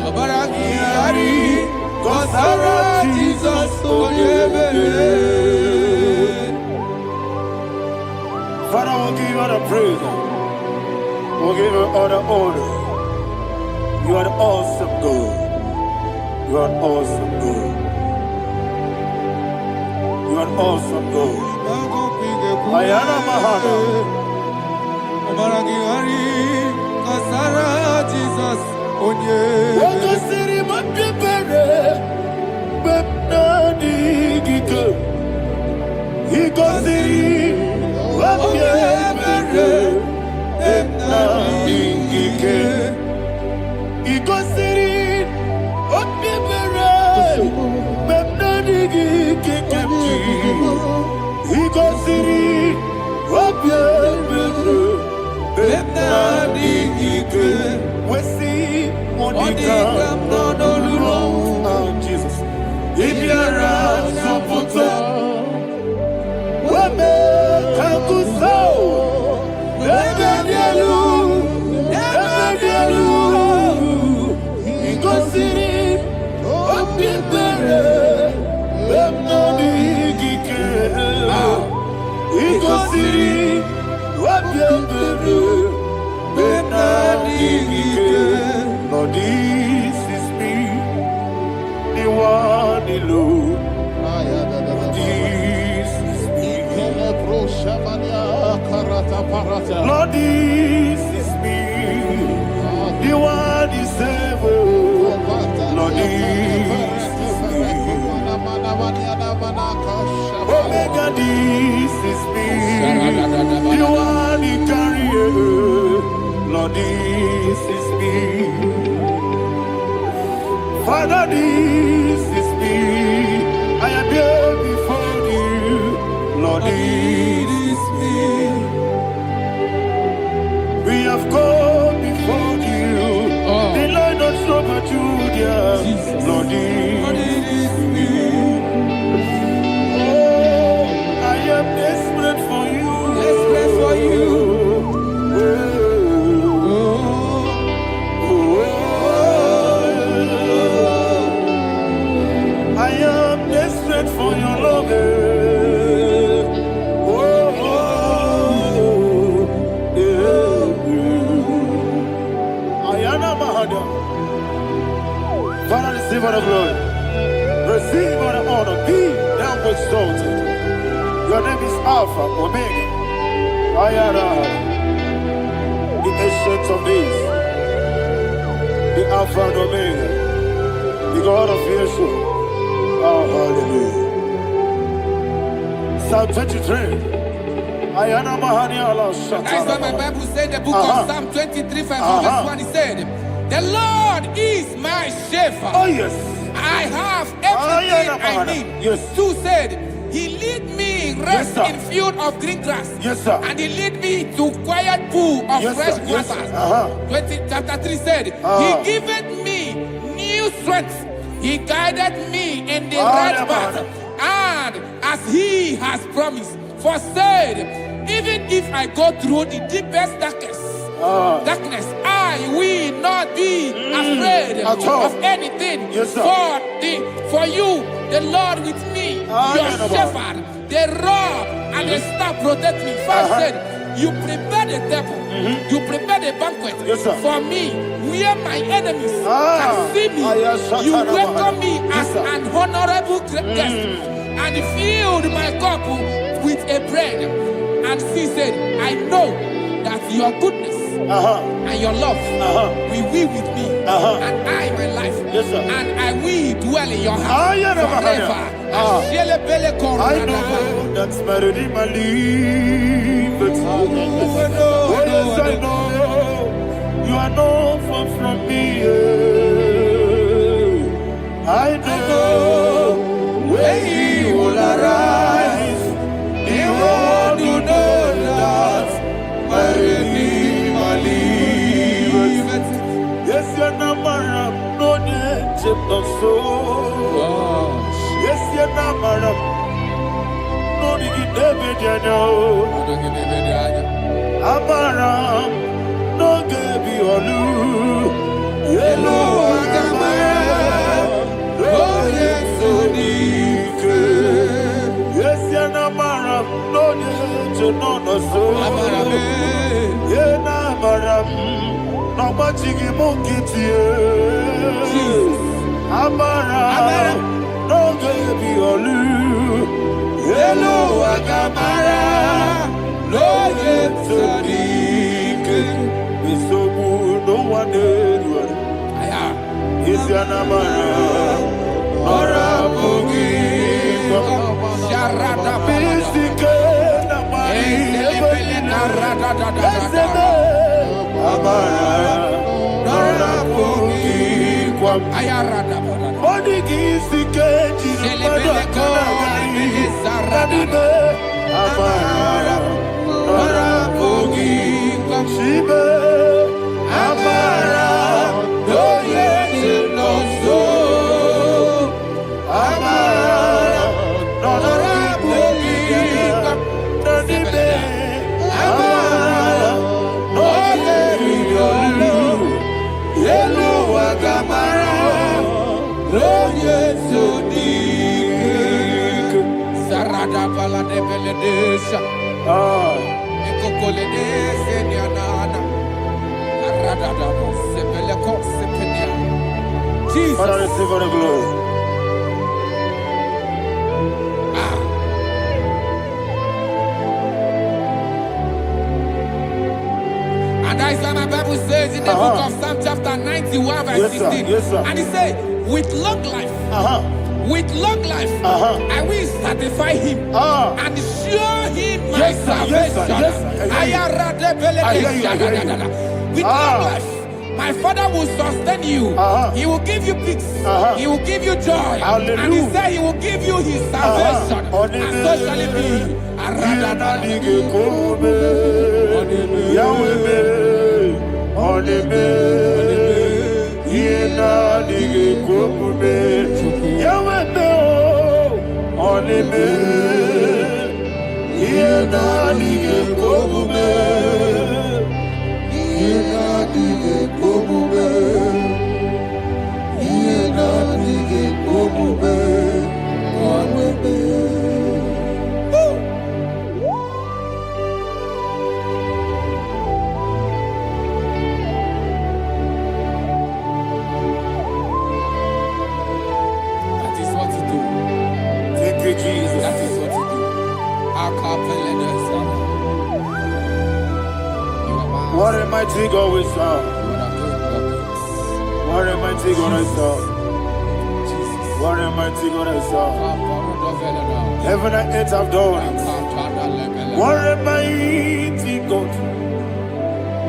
Obragiari, Kusara, Jesus, for the Father, we'll give you all the praise. We'll give you all the honor. You are the awesome God. You are an awesome God. You are an awesome God. Ayana Mahana. Jesus, onye. Wakasiri mapepere, bepnadi gike. Ikasiri. Jesus. If you're Lord, this is me, the one alone. This is me. Lord, this is me, the one is able. Lord, this is me. Omega, this is me, the one he carries. Lord, this is me. Father, this is me. I am here before you. Lord, this is me. We have come before you. The Lord of Summer Judah. Lord, this is me. Oh, I am desperate for you. Desperate for you. I am desperate for your love. Father, receive all the glory. Receive all the honor. Be thou exalted. Your name is Alpha, Omega. The ancient of days. Alpha and Omega, the God of Yeshua. Oh, hallelujah. Psalm 23. Ayana Mahani Allah Shata. That's what my Bible said, the book of Psalm 23, verse 1. It said, the Lord is my shepherd. Oh, yes. I have everything I need. Yes. 2 said, he lead me rest in field of green grass. Yes, sir. And he lead me to quiet pool of fresh waters. 20, chapter 3 said, he giveth me new strength. He guided me in the right path. And as he has promised, for said, even if I go through the deepest darkness, I will not be afraid of anything. Yes, sir. For you, the Lord with me, your shepherd, the rod and the staff protect me. First said, you prepare the table, you prepare the banquet for me, where my enemies can see me. You welcome me as an honorable guest, and filled my cup with a bread. And she said, I know that your goodness and your love will be with me, and I, my life, and I will dwell in your house forever. I know that's my Redeemer lives. Oh, yes, I know you are not far from me. I know when he will arise, the world will know that my Redeemer lives. Yes, you're not married, no need to so. Yes, you're not married, no need to Amaram, no gebi olu, yellow agamara, no yesonike. Yes, you're Amaram, no yeso no so. Yena Amaram, no machigi mokiti. Amaram, no gebi olu, yellow agamara. Lord, it's a leak. It's so good, no one did. Is your number? Or a boogie? Sharada Pisika, Shibe, Amara, no yes, no so. Amara, no Rabugi, no Nibe, Amara, no Yelu, Yelu Agamara, no yes, so deep. Sarada Paladebeledesha. Jesus. Father, receive all the glory. And that is why my Bible says in the book of Psalm chapter 91 verse 16. Yes, sir. And it says, with long life, with long life, I will satisfy him and show him my salvation. With long life, my Father will sustain you. He will give you peace. He will give you joy. Hallelujah. And he said he will give you his salvation. And so shall it be. What a mighty God we serve. What a mighty God I serve. What a mighty God I serve. Heaven and earth have done it. What a mighty God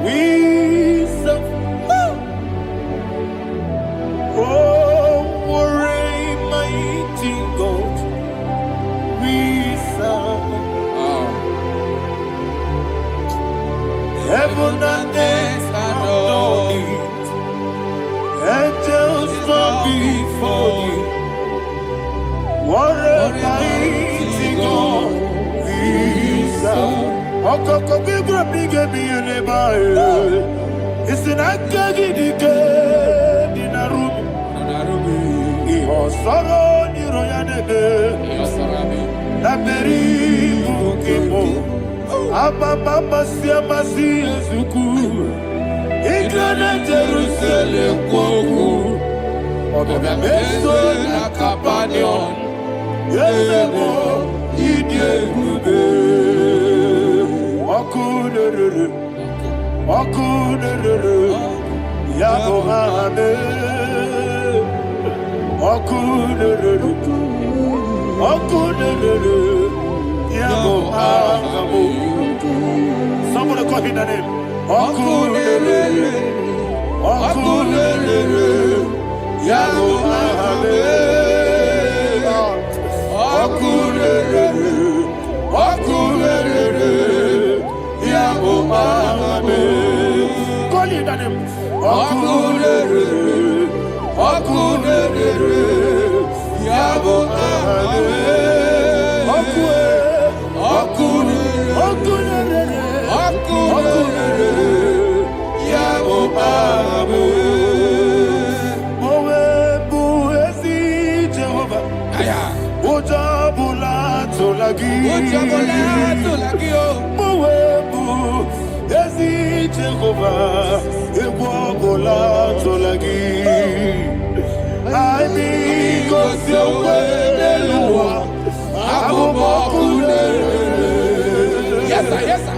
we serve. Oh, what a mighty God we serve. Heaven and earth have done it. Angels bow before you. What a mighty God we serve. Okoko bigro bige bi eneba. Isina kagi dike dinarubi. Iho soro ni royanebe. Naberi bukimo. Ababa siama si ezuku. Igrana Jerusalem kwoku. Odoga meso na kapanion. Yelemo idie gube. Okunere. Yabo hame. Okunere. Yabo hame. Somebody call him the name. Okunere. Yabo hame. Okunere. Yabo hame. Call him the name. Okunere. Yabo hame. Yes, sir. Yes, sir.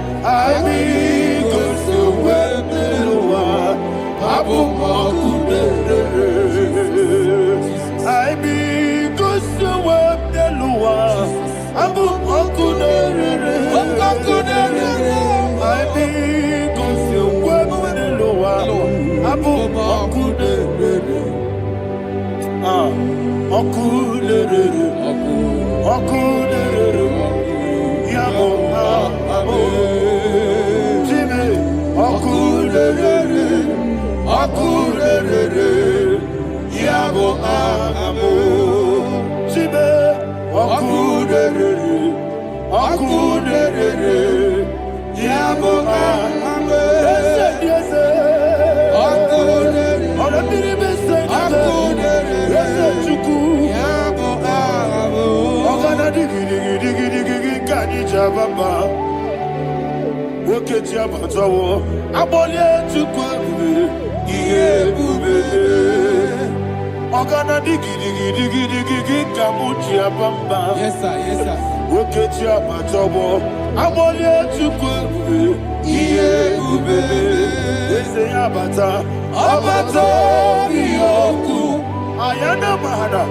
Ayana mahana,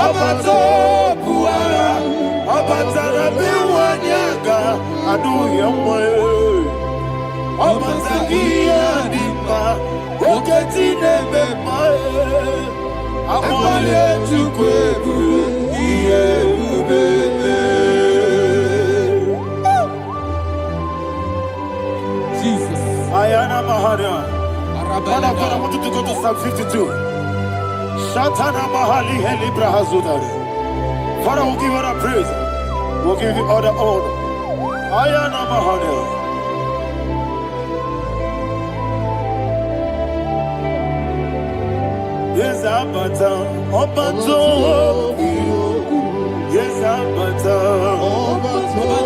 abato buara, abatara biwanyaga, adu yamwe, abatagia dimba, oketi nebe mae, amwale tukwebu, iye ubebe. Jesus. Ayana mahana. Father, I want you to go to Psalm 52. Shatana Mahali Helibra Hazudari. Father, we'll give you the praise. We'll give you all the honor. Ayana Mahali. Yes, Abata. Obato. Yes, Abata.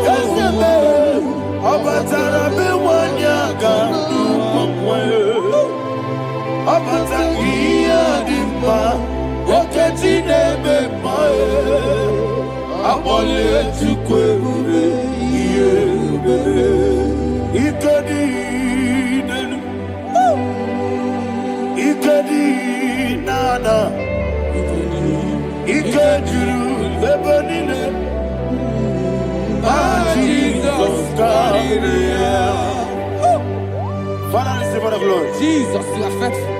Yes, Abata. Rabe Wanyaga. Abata iya dimba, oketi nebe mae, abole tukwe ube, iye ube, ikadi nenu, Ikedi nana, Ikejuru lebanile, Jesus God. Father, receive all the glory. Jesus, you are faithful.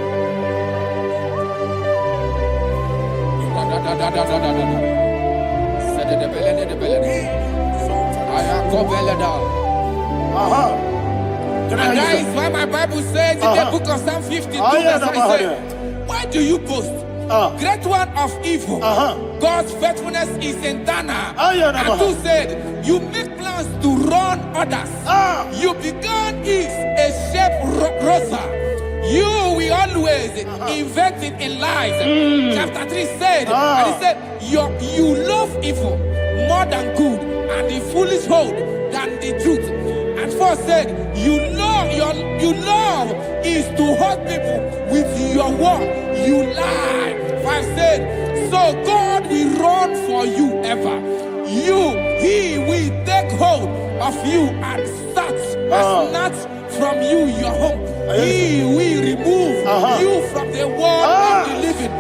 And that is why my Bible says in the book of Psalm 52, verse 9, why do you boast? Great one of evil. God's faithfulness is eternal. And who said, you make plans to run others. You began is a shape rosa. You will always invent it in lies. Chapter 3 said, and he said, you love evil more than good, and the foolish hold than the truth. And 4 said, you love is to hurt people with your word. You lie. 5 said, so God will run for you ever. He will take hold of you and snatch from you your home. He will remove you from the world of the living.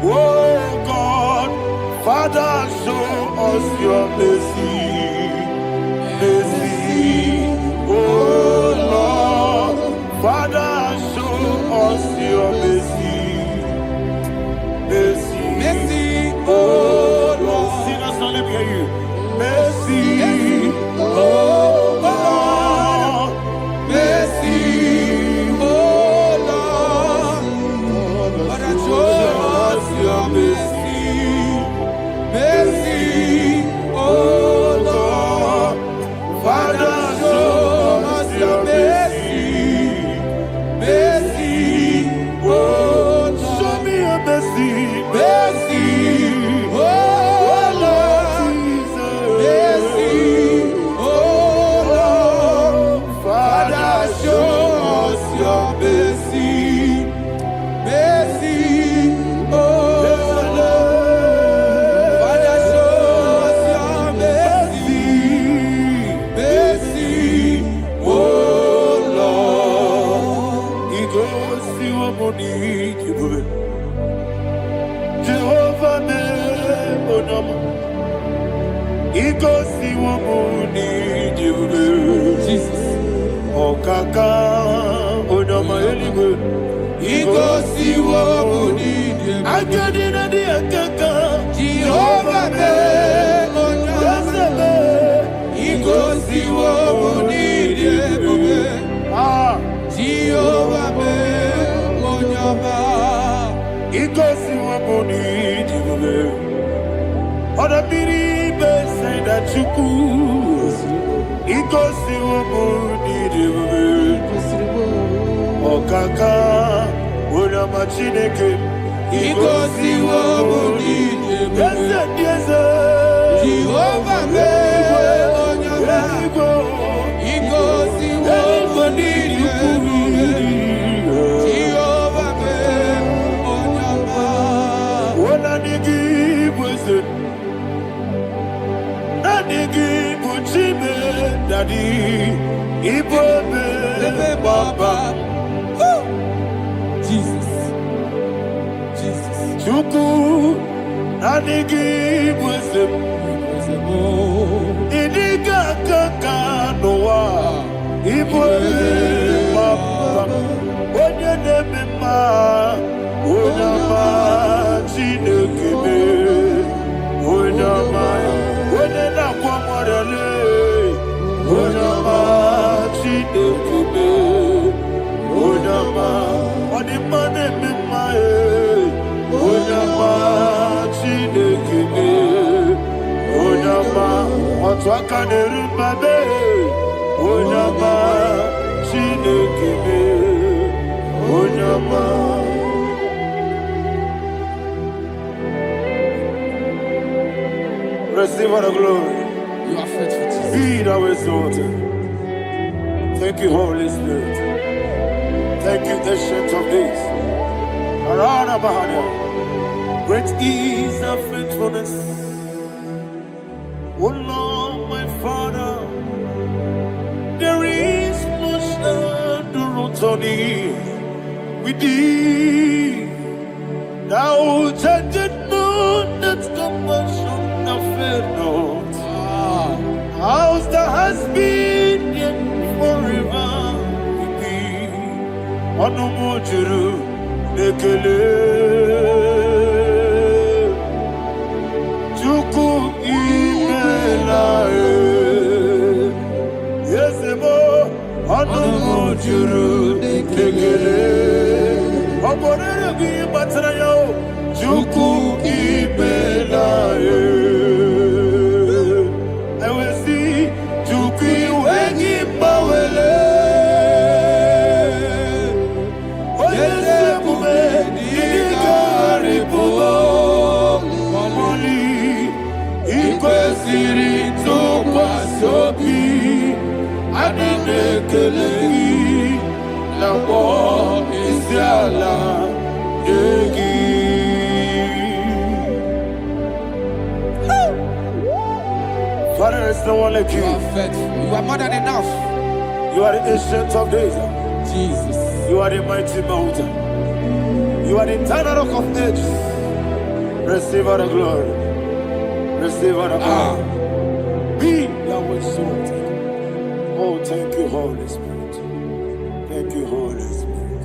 Oh God, Father, show us your mercy. Mercy, oh Lord, Father, show us your mercy. Mercy, Mercy, oh Lord. Sing us only hear you. Mercy, oh Lord. Mercy, oh Lord. Father, show us your mercy. Mercy, oh Lord. Father, show us your mercy. Mercy, oh Lord. Show me your mercy. Mercy, oh Lord. Mercy, oh Lord. Father, show us your mercy. Mercy, oh Lord. Father, show us your mercy. Mercy, oh Lord. He goes to a money. Jehovah me onam. He goes to a money. Jesus. Okaka onama eligwe. He goes to a money. Agadina di akaka. Jehovah me onam. He goes to a money. Jehovah me onam. He goes to a money. Oda biri be say that you could. He goes to a money. Okaka onama chineke. He goes to a money. Yes, Jehovah me onam. He goes to a money. Jehovah me onam. What I give was it? Daddy, Igbo Baba. Jesus. Jesus. Chuku, Nanigi Wisdom. Idiga Kaka Noa. Igbo Baba. Onye Nebima. Onama Chinekime. Onama. Onena Kwamarele. Onama Chinekime. Onama. Onimane Mimae. Onama Chinekime. Onama. Otwakaneru Babe. Onama Chinekime. Onama. Receive all the glory. You are faithful, Jesus. Be thou exalted. Thank you, Holy Spirit. Thank you, Ancient of Days. Arana Bahana. Great is thy faithfulness. O Lord, my Father, Tony, we did. Now judged not that compassion of not. How's the husband yet forever we be? Onomojuru nekele. Chuku imelae. Yesemo onomojuru nekele. Oborere bi batrayo. Chuku imelae. Ewesi chuku wengi bawele. Oyesebume digari bugo. Moli ikwesiri tukwa sobi. Adinekeleyi nabo isiala yegi. Father, there's no one like you. You are faithful. You are more than enough. You are the ancient of days. Jesus. You are the mighty mountain. You are the eternal rock of ages. Receive all the glory. Receive all the power. Be thou exalted. Oh, thank you, Holy Spirit. Thank you, Holy Spirit.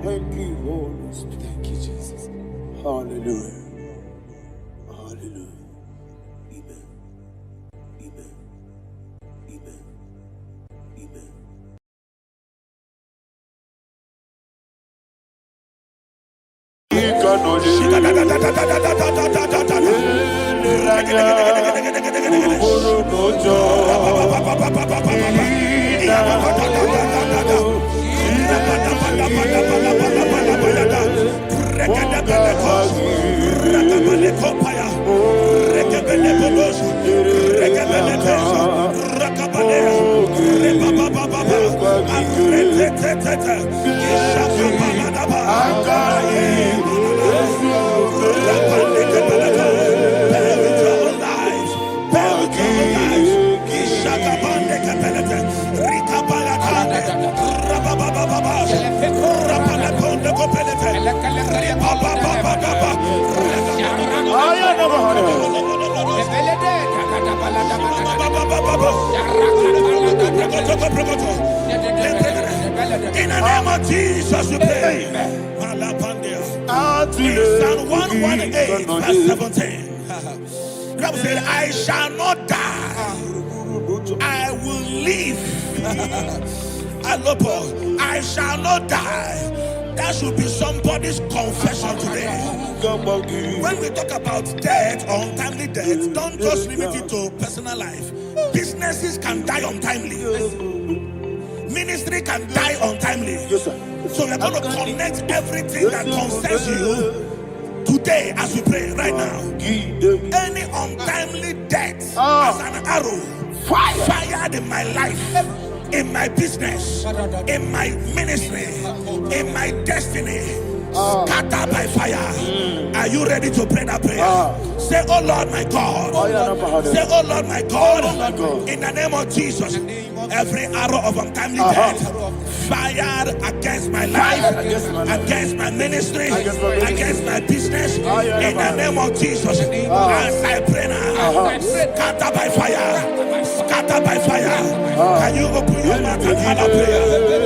Thank you, Holy Spirit. Thank you, Jesus. Hallelujah. Hallelujah. Amen. Amen. Amen. Amen. In the name of Jesus, we pray. In Psalm 118, verse 17, the Bible said, I shall not die, I will live. I shall not die. That should be somebody's confession today. When we talk about death or untimely death, don't just limit it to personal life. Businesses can die untimely. Ministry can die untimely. Yes, sir. So we're going to connect everything that concerns you today as we pray right now. Any untimely death as an arrow fired in my life, in my business, in my ministry, in my destiny, scatter by fire. Are you ready to pray that prayer? Say, oh Lord my God. Say, oh Lord my God. In the name of Jesus, every arrow of untimely death fired against my life, against my ministry, against my business, in the name of Jesus, as I pray now, scatter by fire, scatter by fire. Can you open your mouth and have a prayer?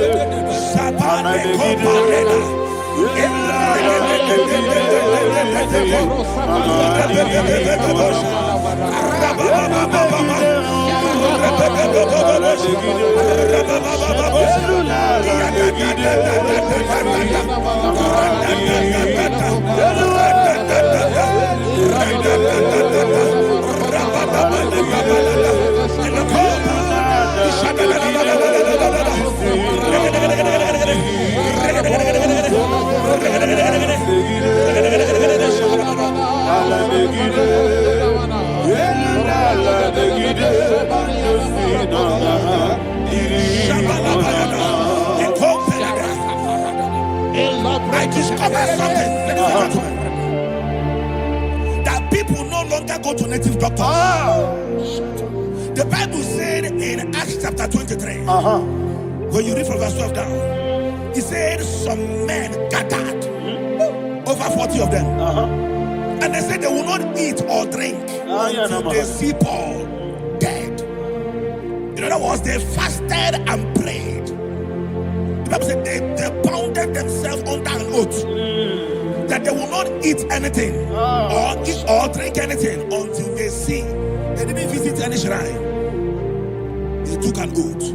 I discovered something. That people no longer go to native doctors. The Bible said in Acts chapter 23, when you read from verse 12 down, He said some men gathered, over 40 of them. And they said they will not eat or drink until they see Paul dead. In other words, they fasted and prayed. The Bible said they bounded themselves under an oath that they will not eat anything or eat or drink anything until they see. They didn't visit any shrine. They took an oath.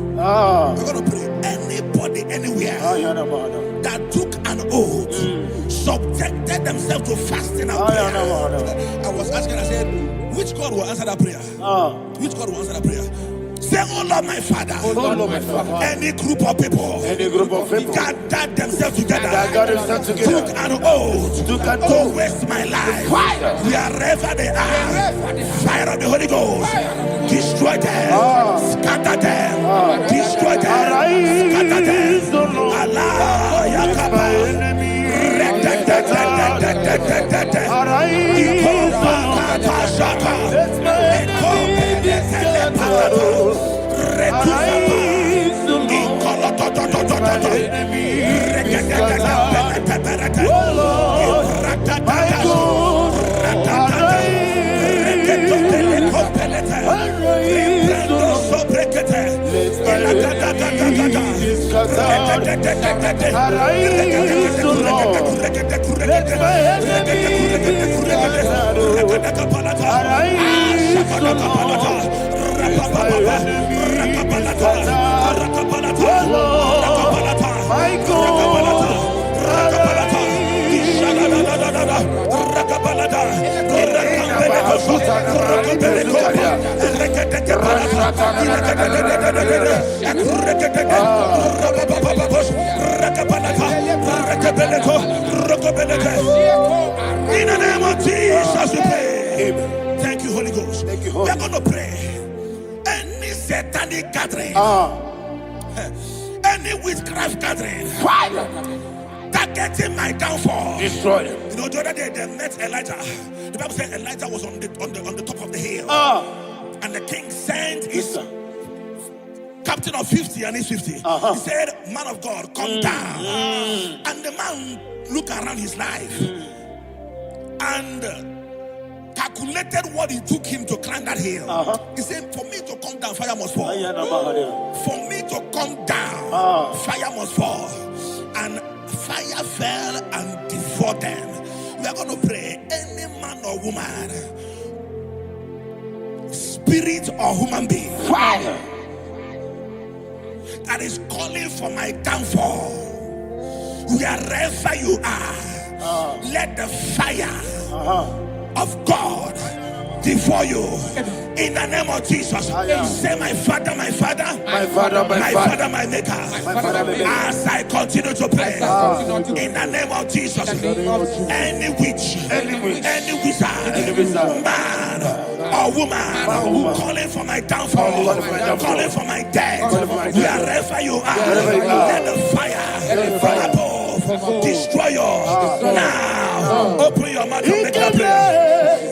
We're going to pray. Anybody, anywhere that took an oath, subjected themselves to fasting and prayer. I was asking, I said, which God will answer that prayer? Which God will answer that prayer? Say, oh Lord, my Father. Oh Lord, my Father. Any group of people gathered themselves together, took an oath to waste my life. Wherever they are, fire of the Holy Ghost, destroy them, scatter them, destroy them, scatter them. Allah, Yakaba, in the name of Jesus, we pray. Thank you, Holy Ghost. We are going to pray. Any satanic gathering, any witchcraft gathering, targeting my downfall, destroy them. You know, the other day they met Elijah. The Bible said Elijah was on the top of the hill, and the king sent his captain of 50 and his 50. He said, man of God, come down. And the man looked around his life and calculated what it took him to climb that hill. He said, for me to come down, fire must fall. For me to come down, fire must fall. And fire fell and devoured them. We are going to pray. Any man or woman, spirit or human being, that is calling for my downfall, wherever you are, let the fire of God devour you in the name of Jesus. Say, my Father, my Father, my Father, my Father, my Maker. As I continue to pray in the name of Jesus, any witch, any wizard, man or woman calling for my downfall, calling for my death, wherever you are, let the fire from above destroy you now. Open your mouth and make a prayer.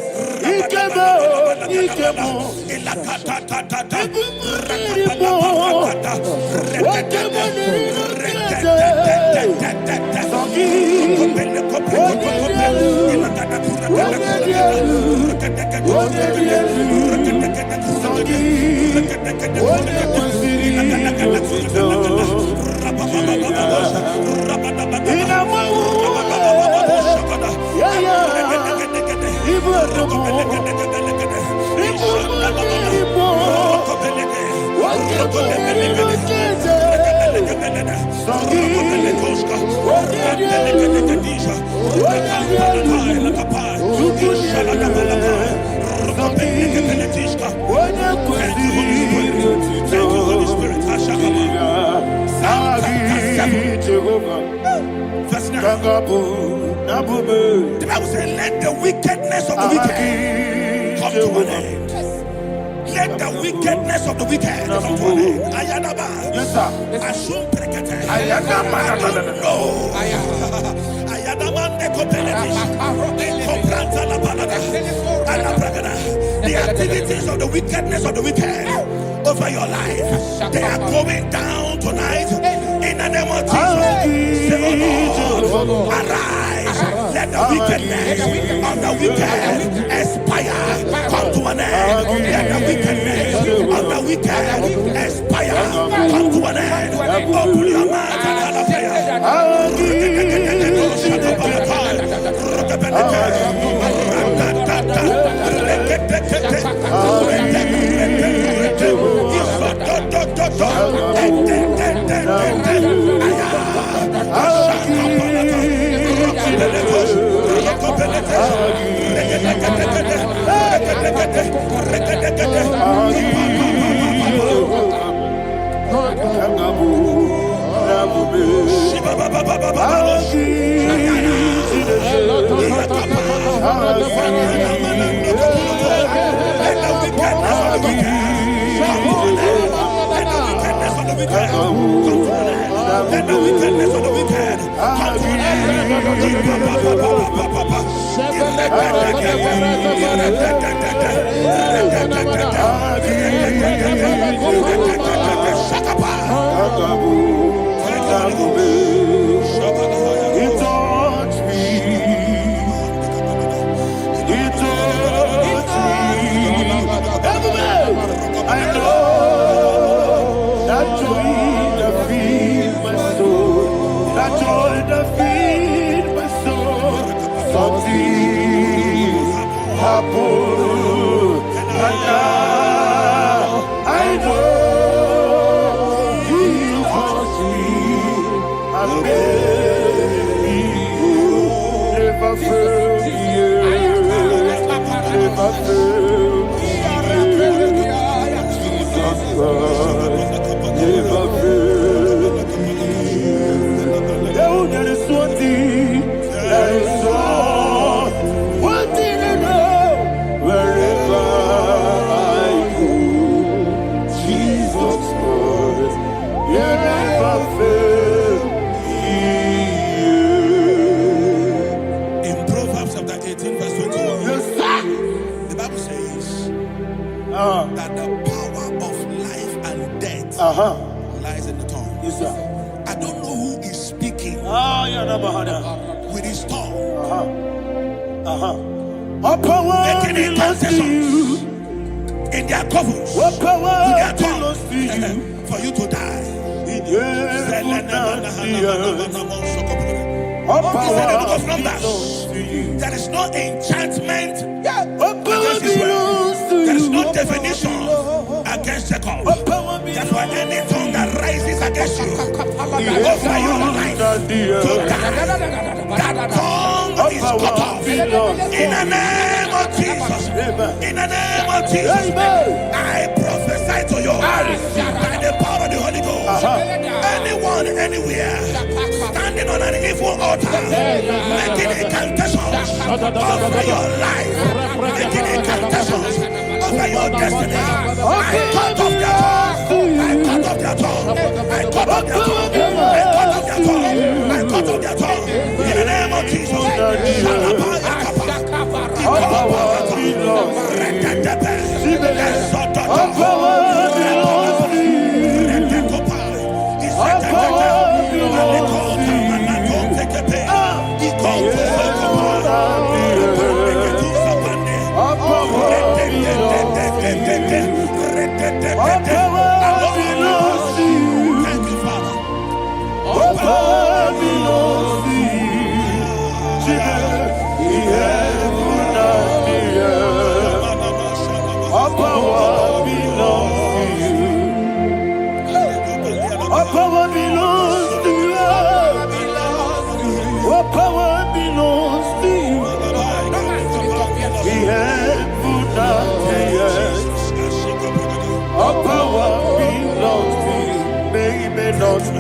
The Bible says, let the wickedness of the wicked come to an end. Let the wickedness of the wicked come to an end. Ayadaba. Yes, sir. Assume prekete. Ayadaba. No. Ayadaba ne kopeletish. Kompranta la balada. Ala bragada. The activities of the wickedness of the wicked over your life, they are going down tonight in the name of Jesus. Say, oh Lord, arise. Let the wickedness of the wicked expire. Come to an end. Let the wickedness of the wicked expire. Come to an end. Open your mouth and let the wickedness of the wicked come to an that the power of life and death lies in the tongue. Yes, sir. I don't know who is speaking with his tongue. Making incantations in their covens with their tongue for you to die. He said in the book of Numbers, there is no enchantment against Israel. There is no definition against Jacob. Therefore, any tongue that rises against you over your life to die, that tongue is cut off. In the name of Jesus. In the name of Jesus. I prophesy to you by the power of the Holy Ghost. Anyone, anywhere, standing on an evil altar, making incantations over your life, making incantations over your destiny, I cut off their tongue. I cut off their tongue. I cut off their tongue. I cut off their tongue. I cut off their tongue. In the name of Jesus.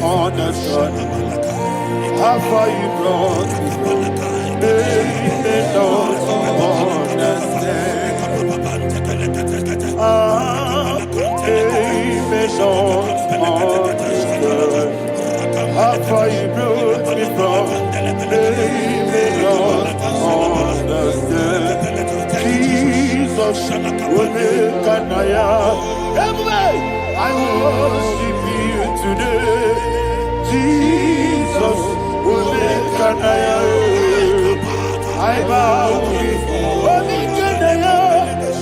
Understand how far you brought me. They don't understand. They don't understand how far you brought me from. They don't understand. Jesus will make an eye. I worship you today. Jesus, Omekanaya, I bow before Omekanaya,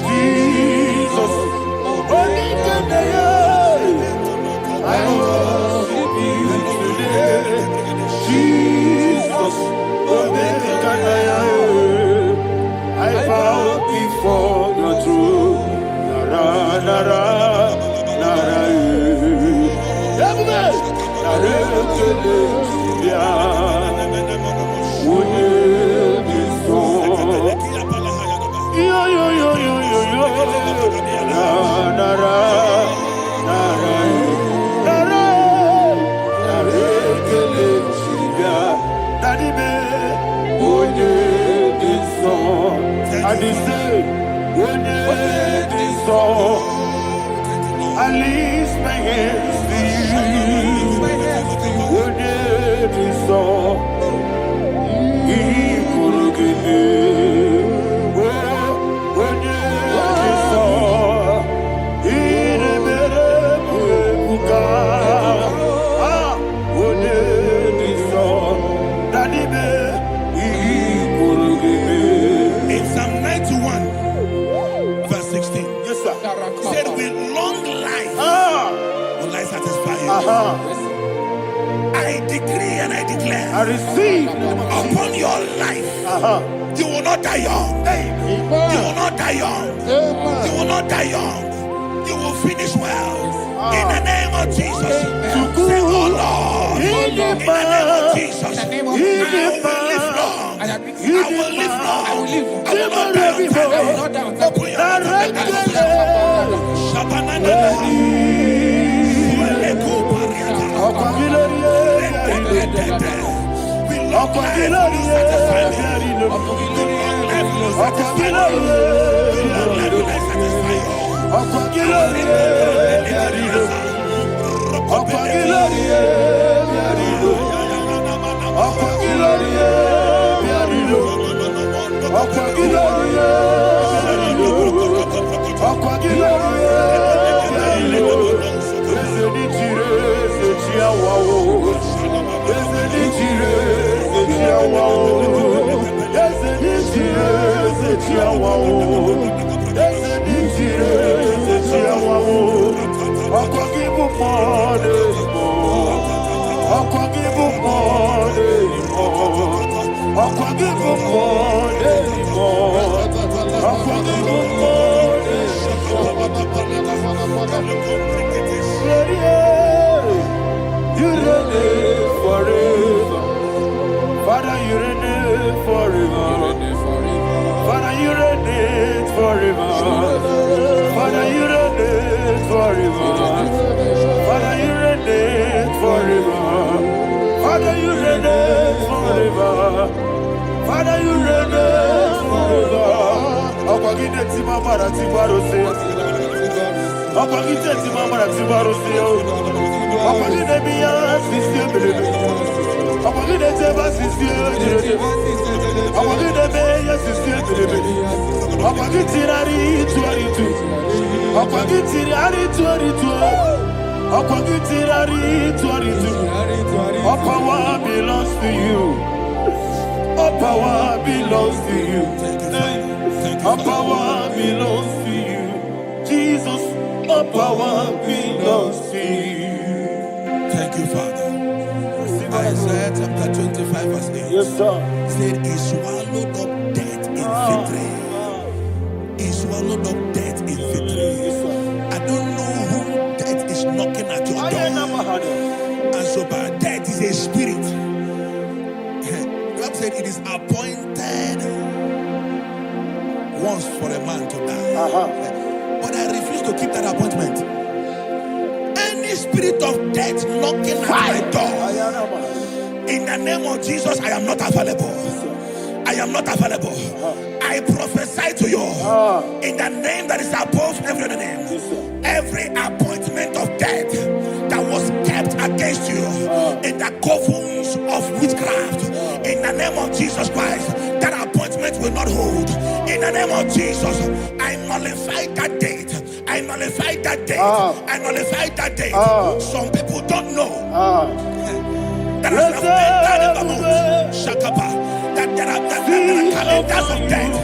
Jesus, Omekanaya, I worship you today, Jesus, Omekanaya, I bow before your throne, Nara, Nara, Nara, I lift my hands to you. When it is all, he could give me. When it is all, he never will when it is all, that he could give me. In Psalm 91, verse 16. Yes, sir. He said, with long life will I satisfy you. I decree and I declare, I receive upon your life, you will not die young. You will not die young. You will not die young. You will finish well. In the name of Jesus. Say, oh Lord, in the name of Jesus, I will live long. I will live long. I will not die young. Open you reign forever. Father, you reign forever. Father, you reign forever. Father, you reign forever. Father, you reign forever. Father, you reign forever. Father, you reign forever. Akwagide timamara tibarose. Akwagide timamara tibarose. Akwagide biya sisi. Akwagide teba sisi. Akwagide beya sisi. Akwagide rari tuaritu. Akwagide rari tuaritu. Akwagide rari tuaritu. All power belongs to you. All power belongs to you. All power belongs to you. Jesus, all power belongs to you. Thank you, Father. Isaiah chapter 25, verse 8. Yes, sir. Said, he swallowed up death in victory. He swallowed up death in victory. I don't know who death is knocking at your door. And so, but death is a spirit. God said it is appointed once for a man to die. But I refuse to keep that appointment. Any spirit of death knocking at my door, in the name of Jesus, I am not available. I am not available. I prophesy to you in the name that is above every other name. Every appointment of death that was kept against you in the covens of witchcraft, in the name of Jesus Christ, that appointment will not hold. In the name of Jesus, I nullify that date. I nullify that date. I nullify that date. Some people don't know that has entered in the month, Shakapa, that there are calendars of death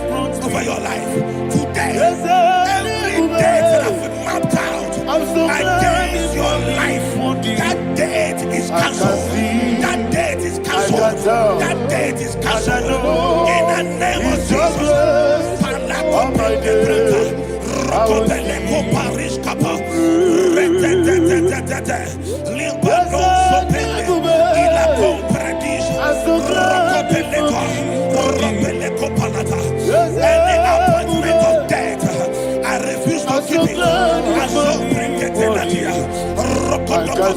over your life. Today, every date that has been mapped out against your life, that date is cancelled. That date is cancelled. That date is cancelled. In the name of Jesus. Rokopeleko Paris Kappa. Limbano Sopele. Ila Compradis. Rokopeleko Palata. Any appointment of death, I refuse to keep it. I so bring it in the year. Rokopeleko.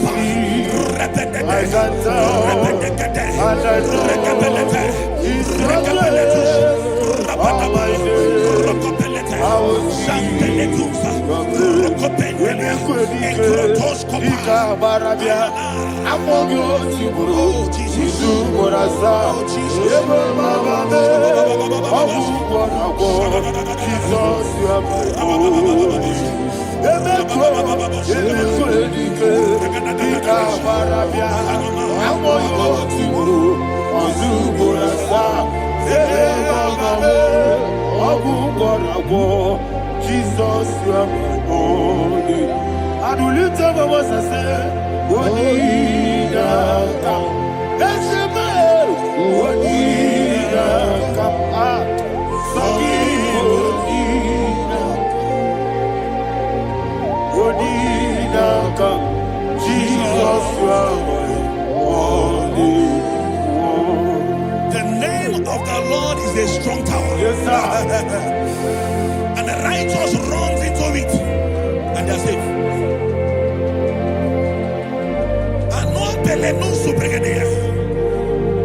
Jesus, you are holy. I do lift up my voice and say, Wodina kam, Eshema, Wodina kam, Sagi Wodina kam, Jesus, you are holy. The name of the Lord is a strong tower. Yes, sir. And the righteous runs into it and they're safe.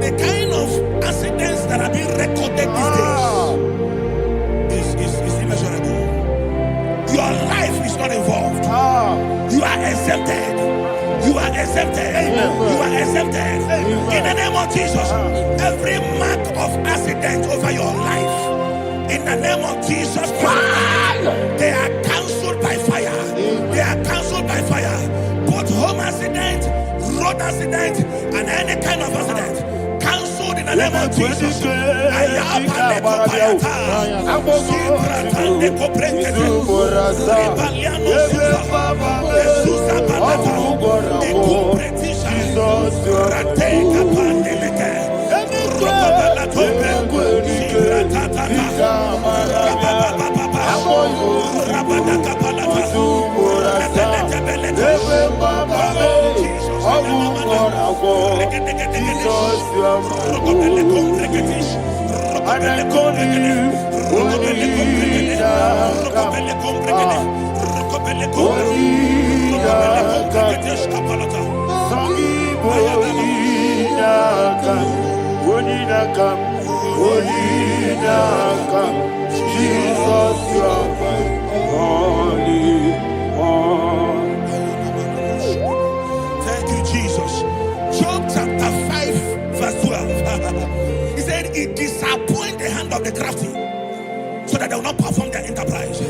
The kind of accidents that are being recorded these days is immeasurable. Your life is not involved. You are exempted. You are exempted. You are exempted. In the name of Jesus, every mark of accident over your life, in the name of Jesus Christ, they are cancelled by fire. They are cancelled by fire. Both home accident, road accident, and any kind of accident, cancelled in the name of Jesus. Jesus, you are holy. Thank you, Jesus. Job chapter 5, verse 12. He said, it disappoints the hand of the crafty so that they will not perform their enterprise.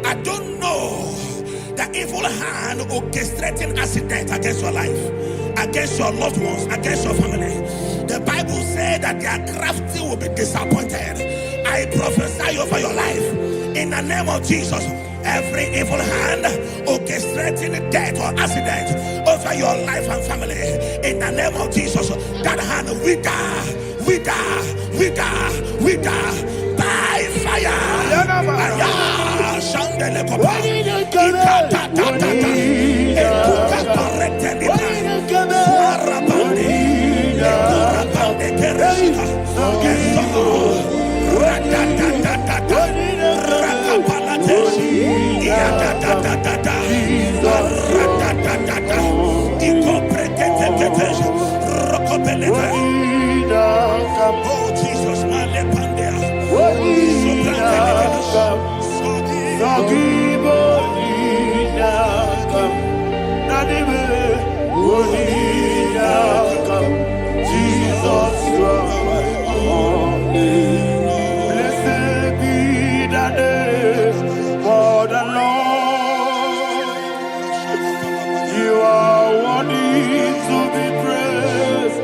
I don't know the evil hand orchestrating accident against your life, against your loved ones, against your family. The Bible said that their crafty will be disappointed. I prophesy over your life in the name of Jesus. Every evil hand orchestrating death or accident over your life and family, in the name of Jesus, that hand wither by fire. Oh Jesus, blessed be the name for the Lord. You are worthy to be praised.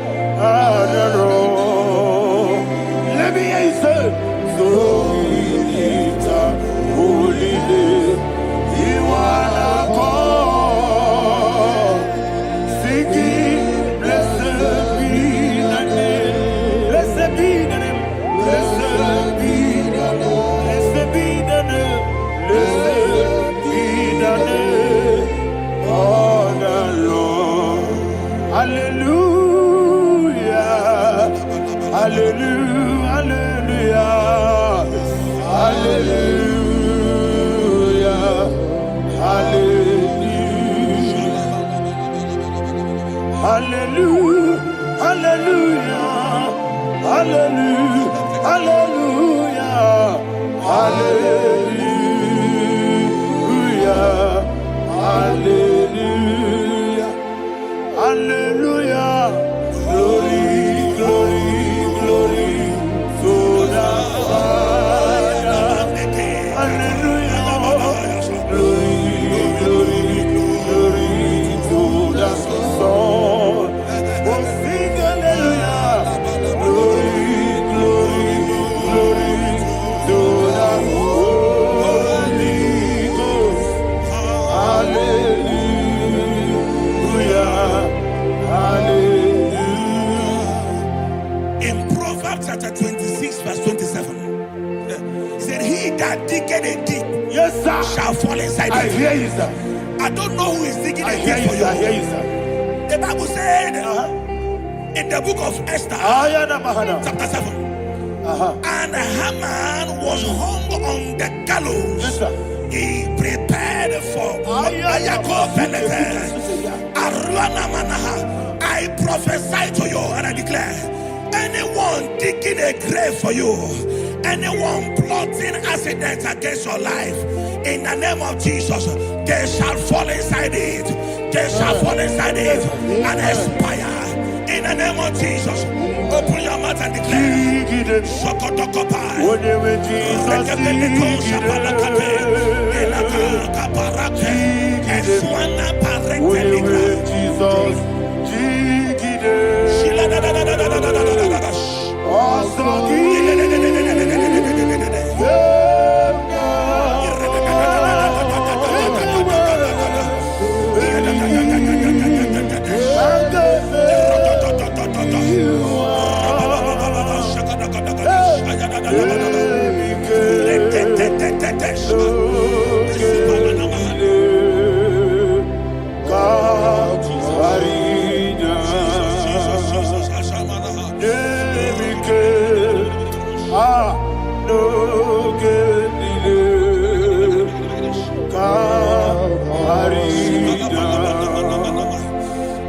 fall inside I it. hear you, sir. I don't know who is digging I a hear pit you, for sir. I hear you. you, sir. The Bible said in the book of Esther, chapter 7, and Haman was hung on the gallows. Yes, sir. He prepared for I prophesy to you and I declare, anyone digging a grave for you, anyone plotting accidents against your life, in the name of Jesus, they shall fall inside it. They shall fall inside it and expire. In the name of Jesus, open your mouth and declare. Shokotokopai.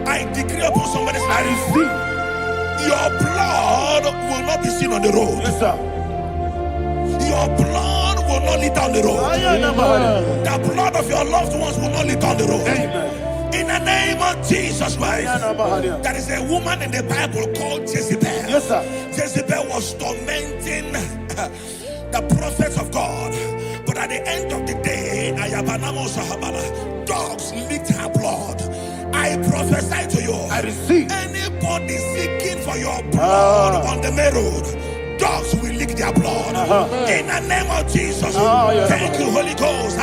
I decree upon somebody's life, your blood will not be seen on the road. Yes, sir. Your blood will not lead down the road. The blood of your loved ones will not lead down the road. Amen. In the name of Jesus Christ. There is a woman in the Bible called Jezebel. Yes, sir. Jezebel was tormenting the prophets of God. But at the end of the day, dogs licked her blood. I prophesy to you. I receive. Anybody seeking for your blood on the main road, dogs will lick their blood. In the name of Jesus. Thank you, Holy Ghost.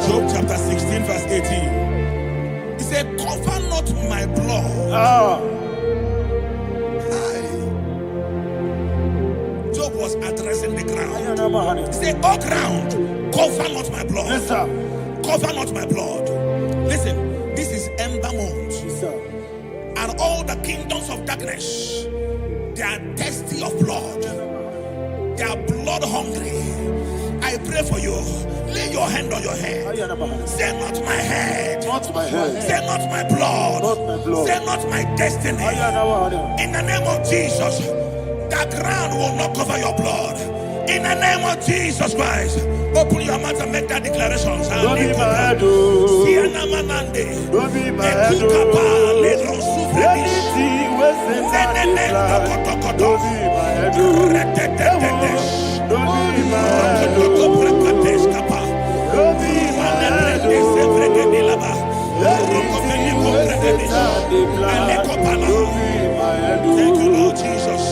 Job chapter 16 verse 18. He said, cover not my blood. Job was addressing the ground. He said, oh ground, cover not my blood. Yes, sir. Cover not my blood. Listen, this is ember month. Yes, sir. And all the kingdoms of darkness, they are thirsty of blood. They are blood hungry. I pray for you. Lay your hand on your head. Say not my head. Not my head. Say not my blood. Not my blood. Say not my destiny. In the name of Jesus, the ground will not cover your blood. In the name of Jesus Christ, open your mouth and make that declaration. Don't be mad, oh. Don't be mad, oh. Anything was in my life. Don't be mad, oh. Don't be mad, oh. Don't be mad, oh. Anything was in my life. Don't be mad, oh. Thank you, Lord Jesus.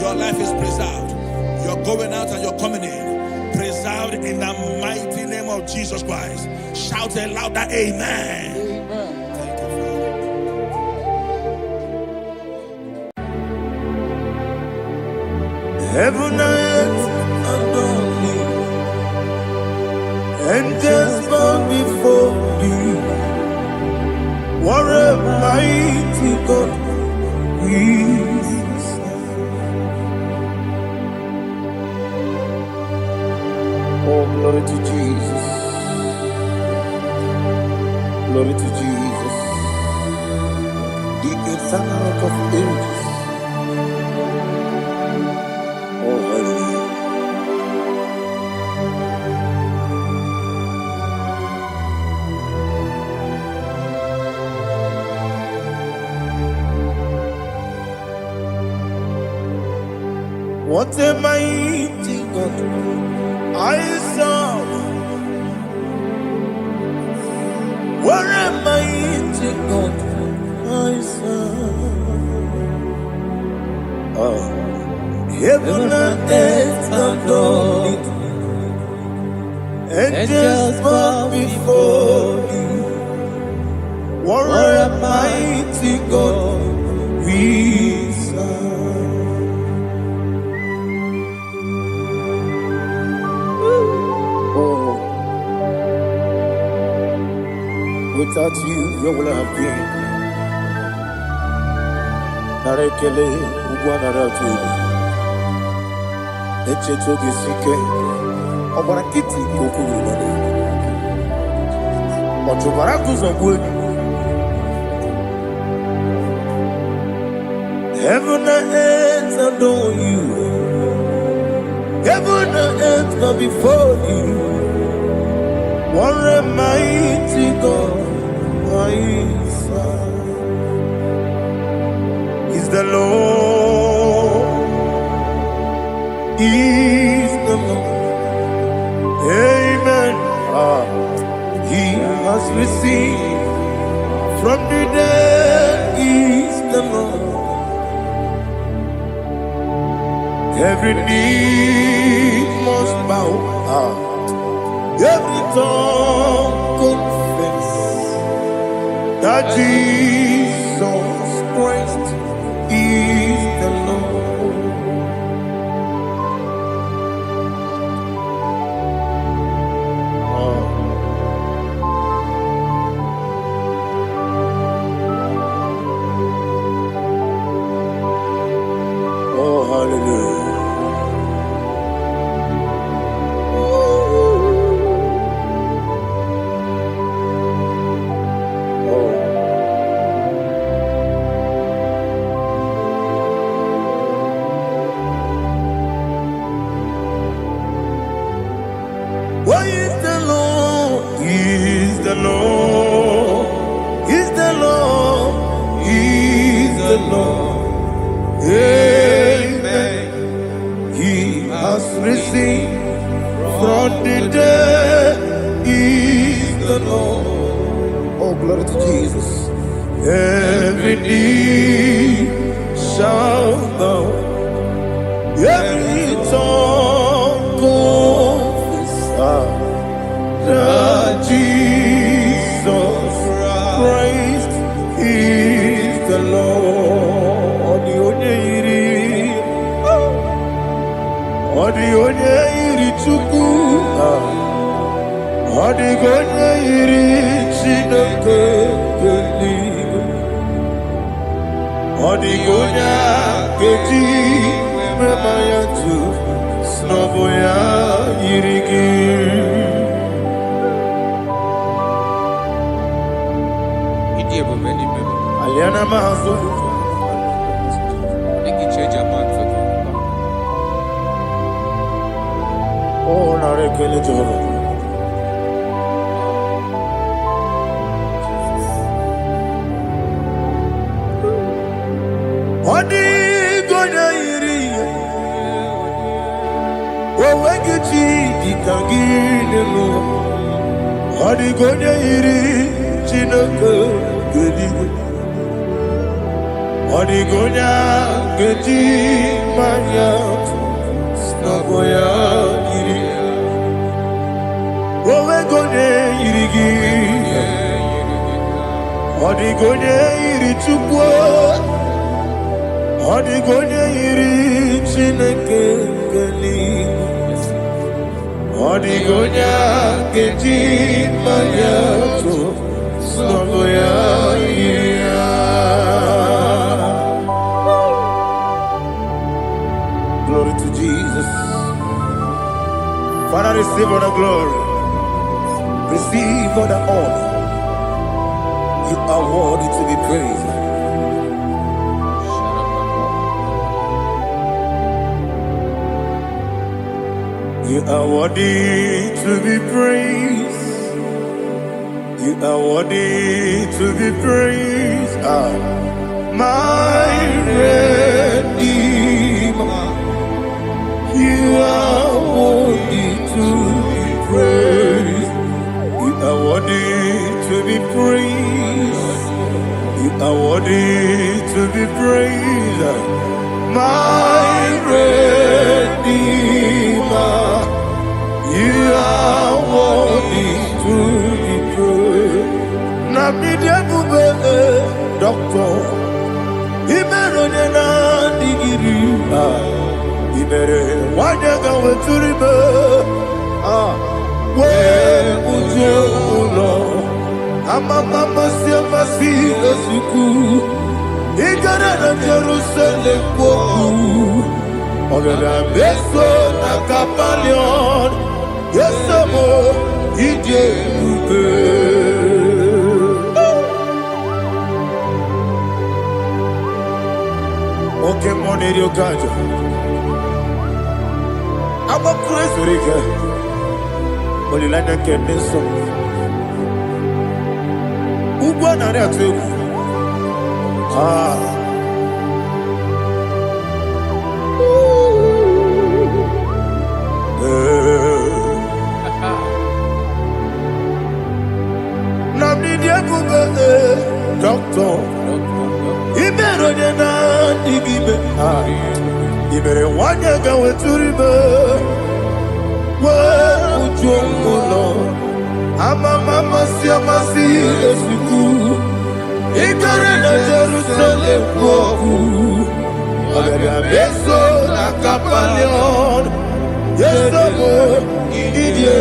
Your life is preserved. You're going out and you're coming in. Preserved in the mighty name of Jesus Christ. Shout a louder amen. Amen. Thank you, Father. Heaven and earth adore thee, angels bow before thee. What a mighty God we serve. Oh, glory to Jesus. Glory to Jesus. The eternal rock of ages. Oh, hallelujah. What a mighty God I serve. What a mighty God I serve. Oh. Heaven and earth adore it, angels bow before thee. What a mighty God we serve. Oh, without you, where would I have been? Narekele ugwanaratu. Echetoge sike, obarakiti kokuru. Otobaraku zongwe. Heaven and earth adore you. Heaven and earth bow before you. What a mighty God I serve. Is the Lord. Is the Lord. Amen. He has received from the dead. Is the Lord. Every knee must bow. Every tongue confess that Jesus Christ is the Lord. Oh, hallelujah. What is the Lord? Is the Lord? Is the Lord? Is the Lord? Amen. He has risen from the dead. Is the Lord. Oh, glory to Jesus. Every knee shall bow. Every tongue confess that Jesus Christ is the Lord. The onye iri Chukwu, the onye iri Chineke eluigwe, the onye keji mema ya tu snobo ya iri gị. Aliana mazo. Oh, narekele Jehovah. Odi gonya iri, owegichi dikangine lo. Odi gonya iri, Chineke geliwe. Odi gonya geji manya snaboya iri owe gonye irigi odi gonye iri chukwu odi gonye iri chineke geli odi gonye geji manya snaboya iri. Glory to Jesus. Father, receive all the glory. Receive all the honor. You are worthy to be praised. You are worthy to be praised. You are worthy to be praised. My Redeemer. You are worthy to be praised. You are worthy to be praised. You are worthy to be praised. My Redeemer. You are worthy to be praised. Namidebube doctor. Imeronena digiri. Ibere wanyaga weturibe we uje ulo amama masi esuku igara na Jerusalem kwoku ogara beso na kapalion yesamo ije ube oke moneri okajo Aba praise rika olilanya keneso ugwa na ri atu na mi dia kube doctor ibero de na digibe ibere wanya ga weturibe ujongolo amama masi esuku ikare na Jerusalem kwoku ogada beso na kapalion yesamo idie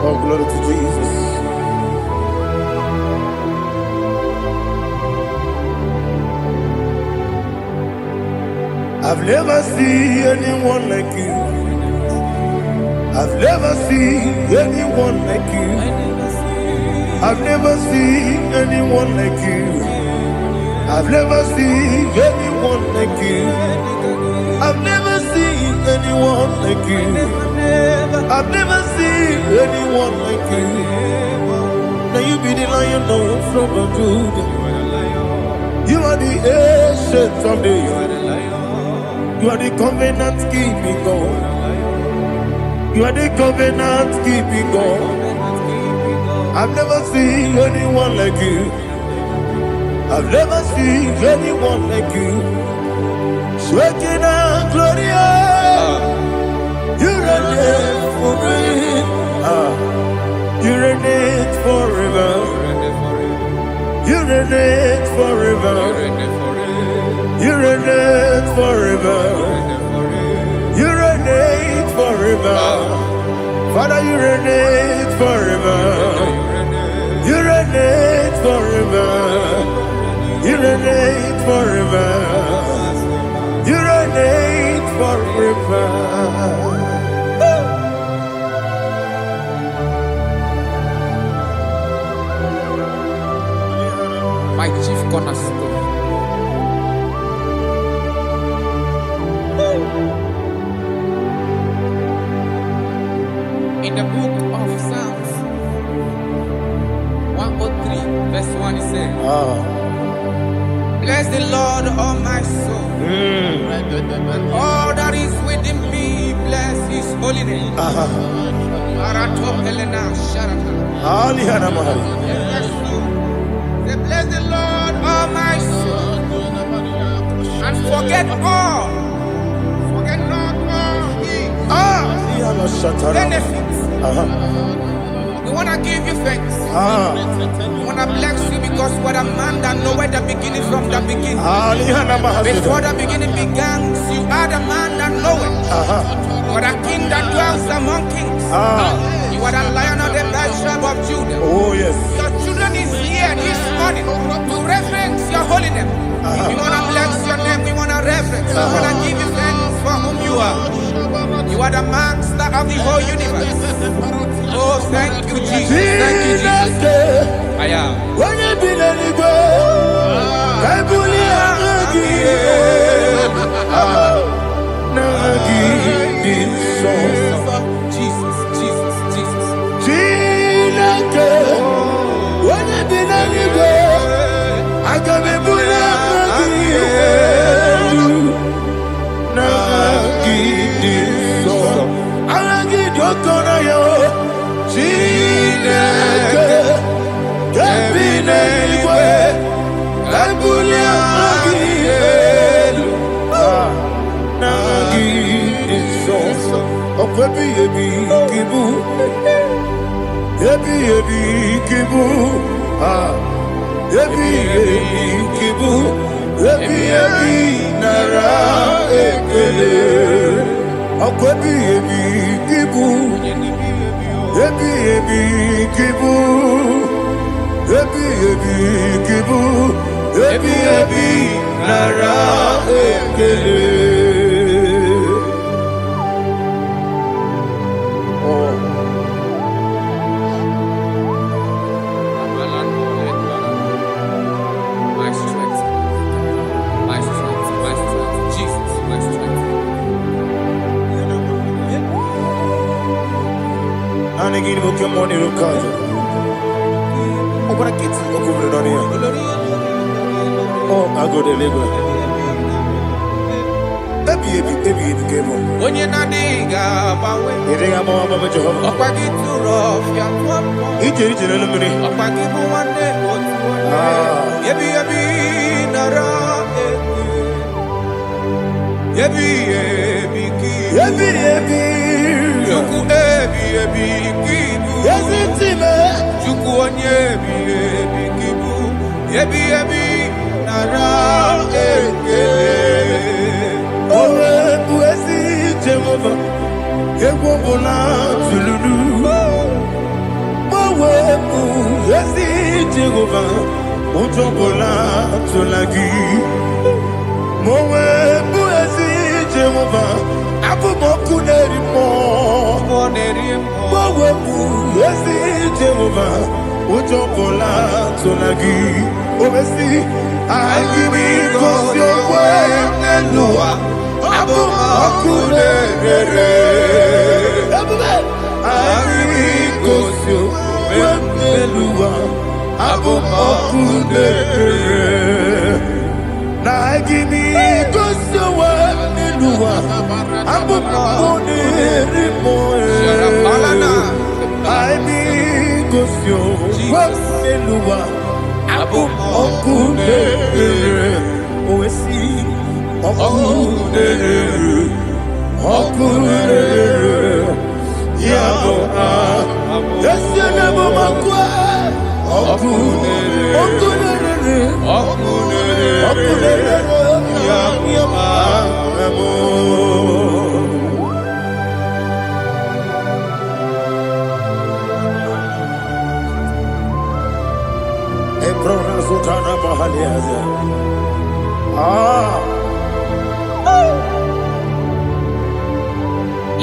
oh glory to Jesus. I've never seen anyone like you. I've never seen anyone like you. I've never seen anyone like you. I've never seen anyone like you. I've never seen anyone like you. I've never seen anyone like you. Now you be the lion from the Judah. You are the ancient of days. You are the covenant keeping God. You are the covenant keeping God. I've never seen anyone like you. I've never seen anyone like you. Shaking and glorious. You reign for me. You reign forever. You reign forever. You reign forever. You reign forever. Father, you reign forever. You reign forever. You reign forever. You reign forever. My chief cornerstone. In the book of Psalms 103, verse 1, it says, bless the Lord, all my soul. All that is within me, bless his holy name. Alihana Mahali. Say, bless the Lord, all my soul, and forget all. Forget not all his benefits. We want to give you thanks. We want to bless you because what a man that knoweth the beginning from the beginning. Before the beginning began, you are the man that knoweth. What a king that dwells among kings. You are the Lion of the tribe of Judah. Oh yes. Your children is here this morning to reverence your holiness. We want to bless your name. We want to reverence. We want to give you thanks for whom you are. You are the master of the whole universe. Oh, thank you, Jesus. Thank you, Jesus. I am. When you be the Igbo, I believe Jesus, Jesus, Jesus. When you be the Igbo, I can be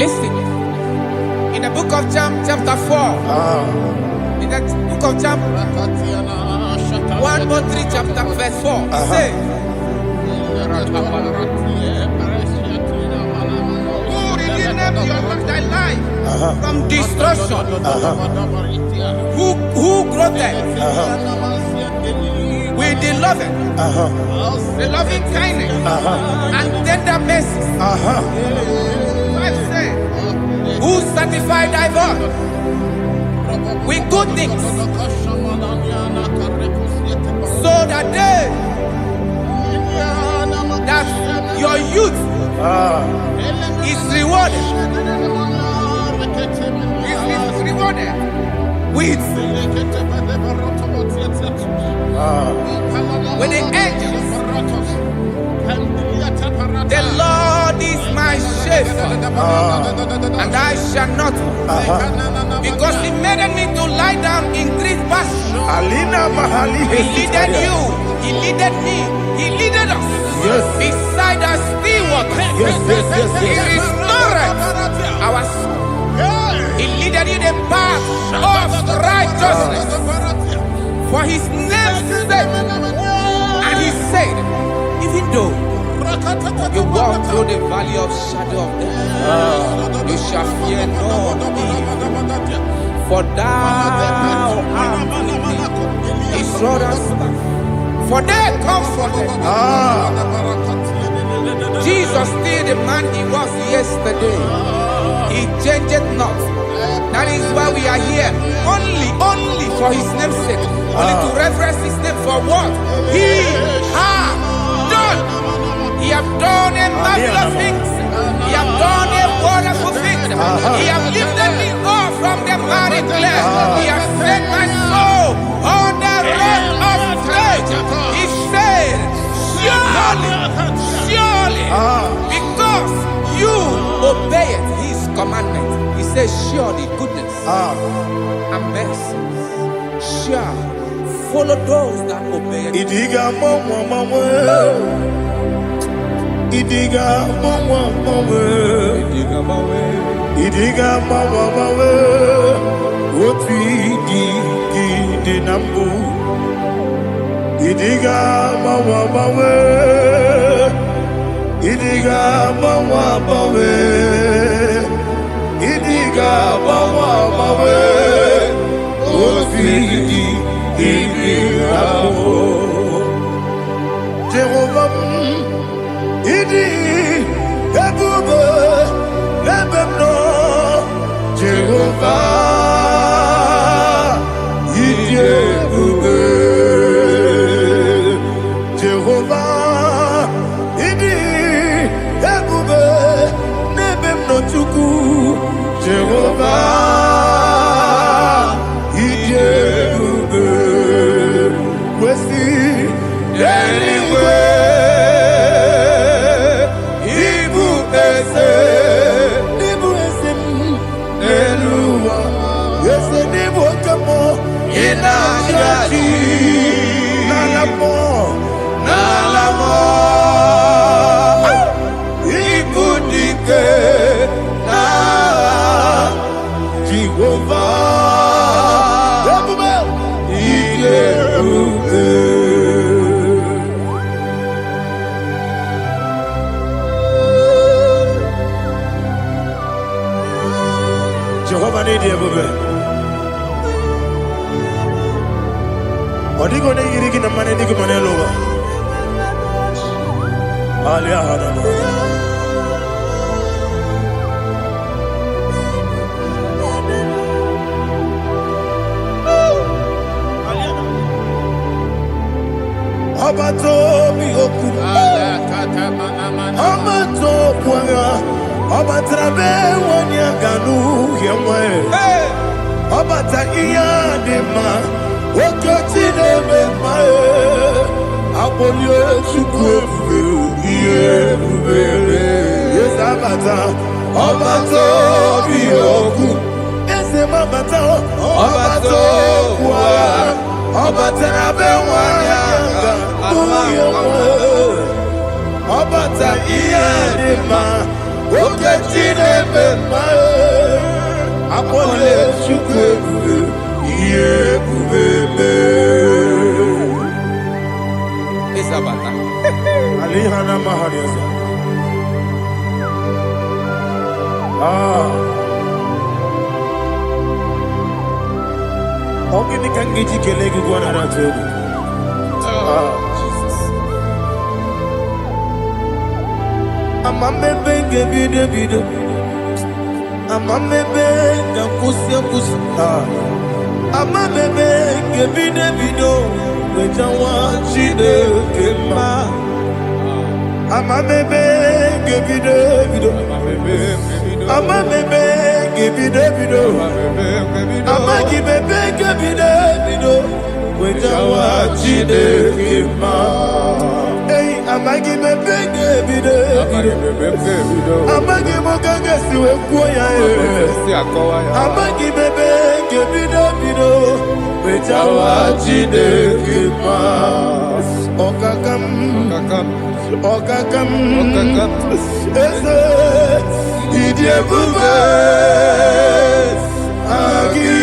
Listen, in the book of John, chapter 4, in the book of John, 1:3, chapter verse 4, it says, who redeemed thy life from destruction, who groweth with the loving kindness and tender mercy. who satisfy thy voice with good things, so that your youth is rewarded. Is rewarded with the angels. The Lord is my shepherd, and I shall not want. Because He made me to lie down in green pastures. He leaded you, He leaded me, He leaded us beside the still waters. He restored our soul. He leaded you the path of righteousness for His name's sake. And He said, even though you walk through the valley of shadow of death, you shall fear no evil, for thou art with me. His rod and staff, for they comforted. Jesus still the man He was yesterday. He changed not. That is why we are here. Only for His name's sake. Only to reference His name for what He has done. He have done a marvelous things. He have done a wonderful thing. He have lifted me up from the miry clay. He has set my soul on the rock of faith. He said, surely, because you obeyed His commandment. He says, surely goodness and mercy shall follow those that obey Him. Idiga mawe Wotwi di nambu Idiga mawe Idiga mawe Idiga mawe Wotwi di nambu Jehovah Idi Ebube Ebemno Jehovah Idi Ebube Jehovah Idi Ebube Nebemno Chuku Jehovah Idi Ebube Wesi anyway Jehovah need Ebube. Odigo ne yiri kina mane digo mane lowa. Alia hana. Abato mi oku. Abato kwanga. Obatrabe wonya ganu yemwe. Obata iya dema. Okoti nebe mae. Abolio chukwe iye bubele. Yes abata. Obato bioku. Ese mabata. Obato kwa. Obatrabe wonya ganu yemwe. Obata iya dema. Oketi nebe mae. Apole chukwe iye bubele. Isabata. Alihana mahariasa. Ogini kangiji kelegu gwana ratogu. Jesus. Amame benge bido. Amamebe nyakusia kusa. Amamebe gebide bido wejawa chide kema. Amamebe gebide bido. Amamebe gebide bido. Amagibebe gebide bido wejawa chide kema. Hey, amagibebe gebide bido. Amagimogaga siwe kuya e. Amagibebe gebide bido wejawa chide kema. Okakam eze idiebube agi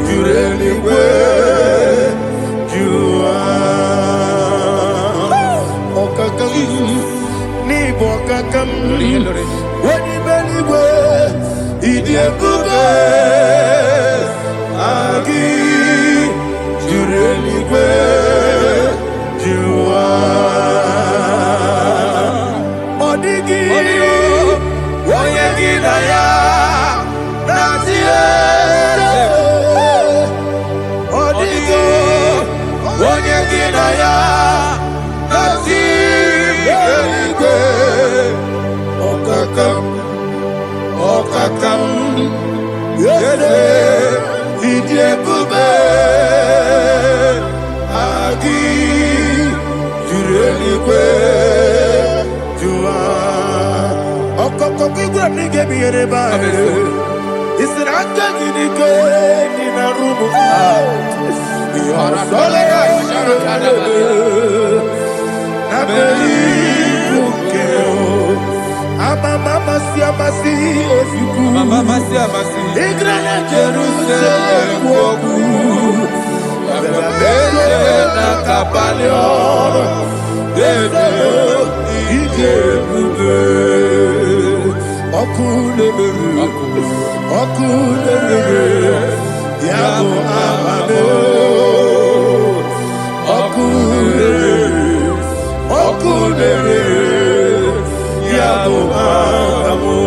jureligwe jua okakam ni bokakam wani beligwe idiebube agi jureligwe jua odigi oyegi na ya natie odigi oyegi na ya natie okakam yede idiebube agi jureligwe jua okokokigwe nige biyereba isiranga gidike nina rumu yosole nabeli bukeo amama siamasi efiku igrana Jerusalem wogu bebe na kapalion bebe idiebube okulere yabo amame okulere yabo amamo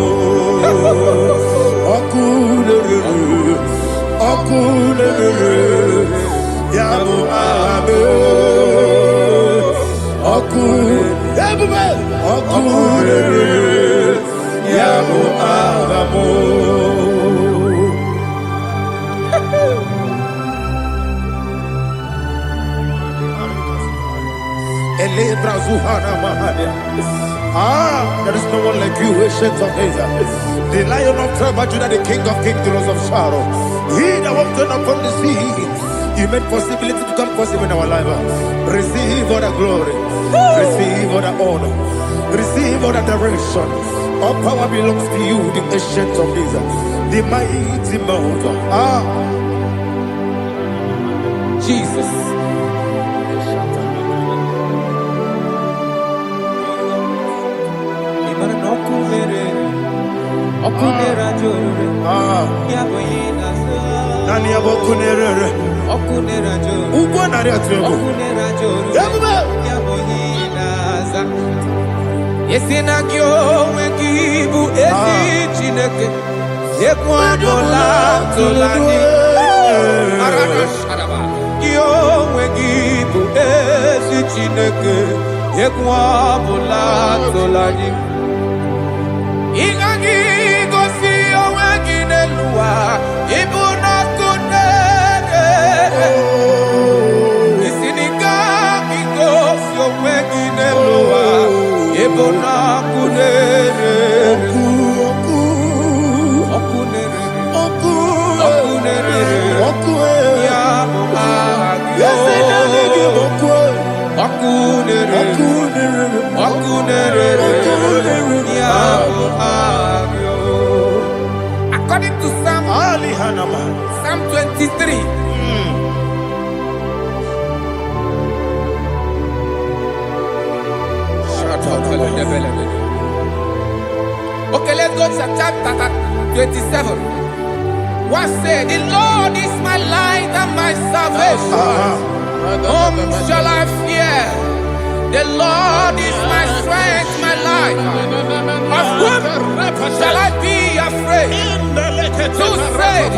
okulere yabo amame okulere yabo amamo. There is no one like you, ancient of days. The Lion of tribe of Judah, the King of kings, the Rose of Sharon. He that walked upon the sea. You made possibility to come possible in our life. Receive all the glory. Receive all the honor. Receive all the direction. All power belongs to you, the ancient of days, the mighty mountain. Jesus. Nani abokunere ugwo nari atego Yesinagyo wekibu esi chineke Yekwadola tolani Yo wekibu esi chineke Yekwadola tolani Igagi gosi owegine luwa Ibuna kunere Isiniga gosi owegine luwa Ibuna kunere According to Psalm 23. Okay, let's go to chapter 27. What said? The Lord is my light and my salvation. Whom shall I fear? The Lord is my strength, my life. Of whom shall I be 2 said,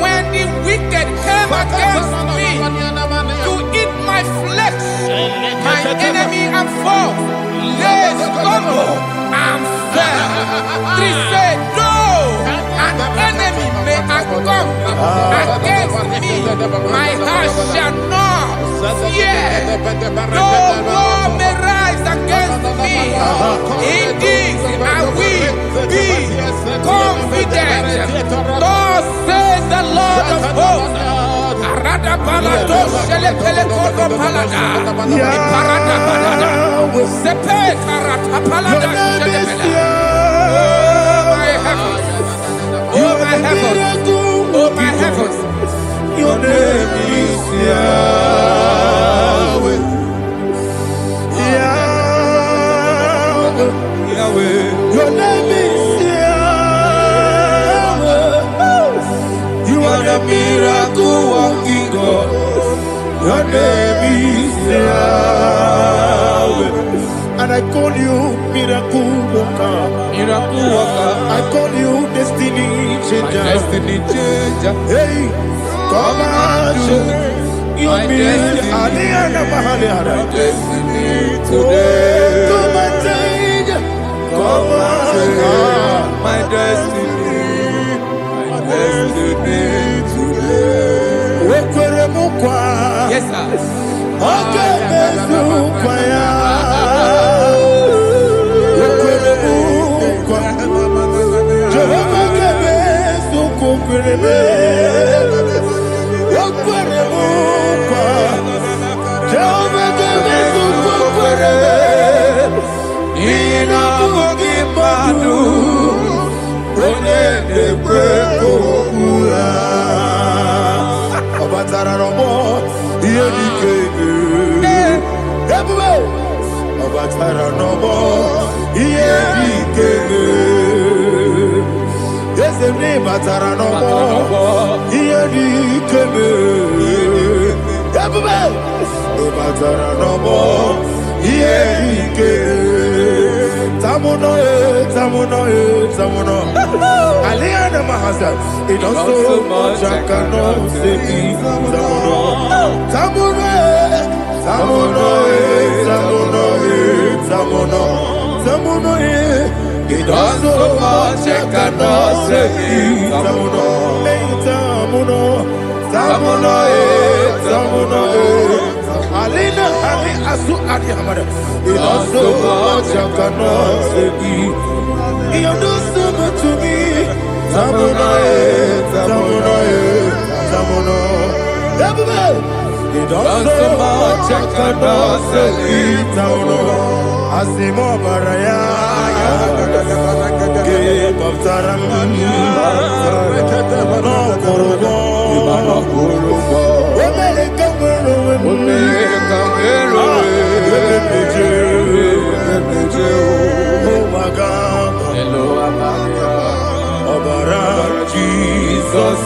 when the wicked came against me to eat my flesh, my enemy and foe, they stumble and fell. 3 said, no, an enemy may come against me, my heart shall not fear. No war may rise against me. Indeed, I will be confident. Thus says the Lord of hosts. Oh my heavens, oh my heavens, your name is Yahweh. Yahweh, Yahweh, your name is Yahweh. You are the miracle working God. Your name is Yahweh. And I call you miracle worker. Miracle worker. I call you destiny changer. Destiny changer. Hey, come on, you mean Aliana Mahaliana. Destiny today. Come and change. Come on, my destiny. My destiny today. yes sir. Okay, Aliana Mahasa, it does so much I cannot say. Tamuno, it does so much I cannot say. Tamuno, Alina, Ali Asu Adi Hamada, it does so much I cannot say. You do so much to me. Tamuno. You do so much I cannot say. Tamuno. Asimo Baraya. Give up Taramania. No Korobo. Jesus,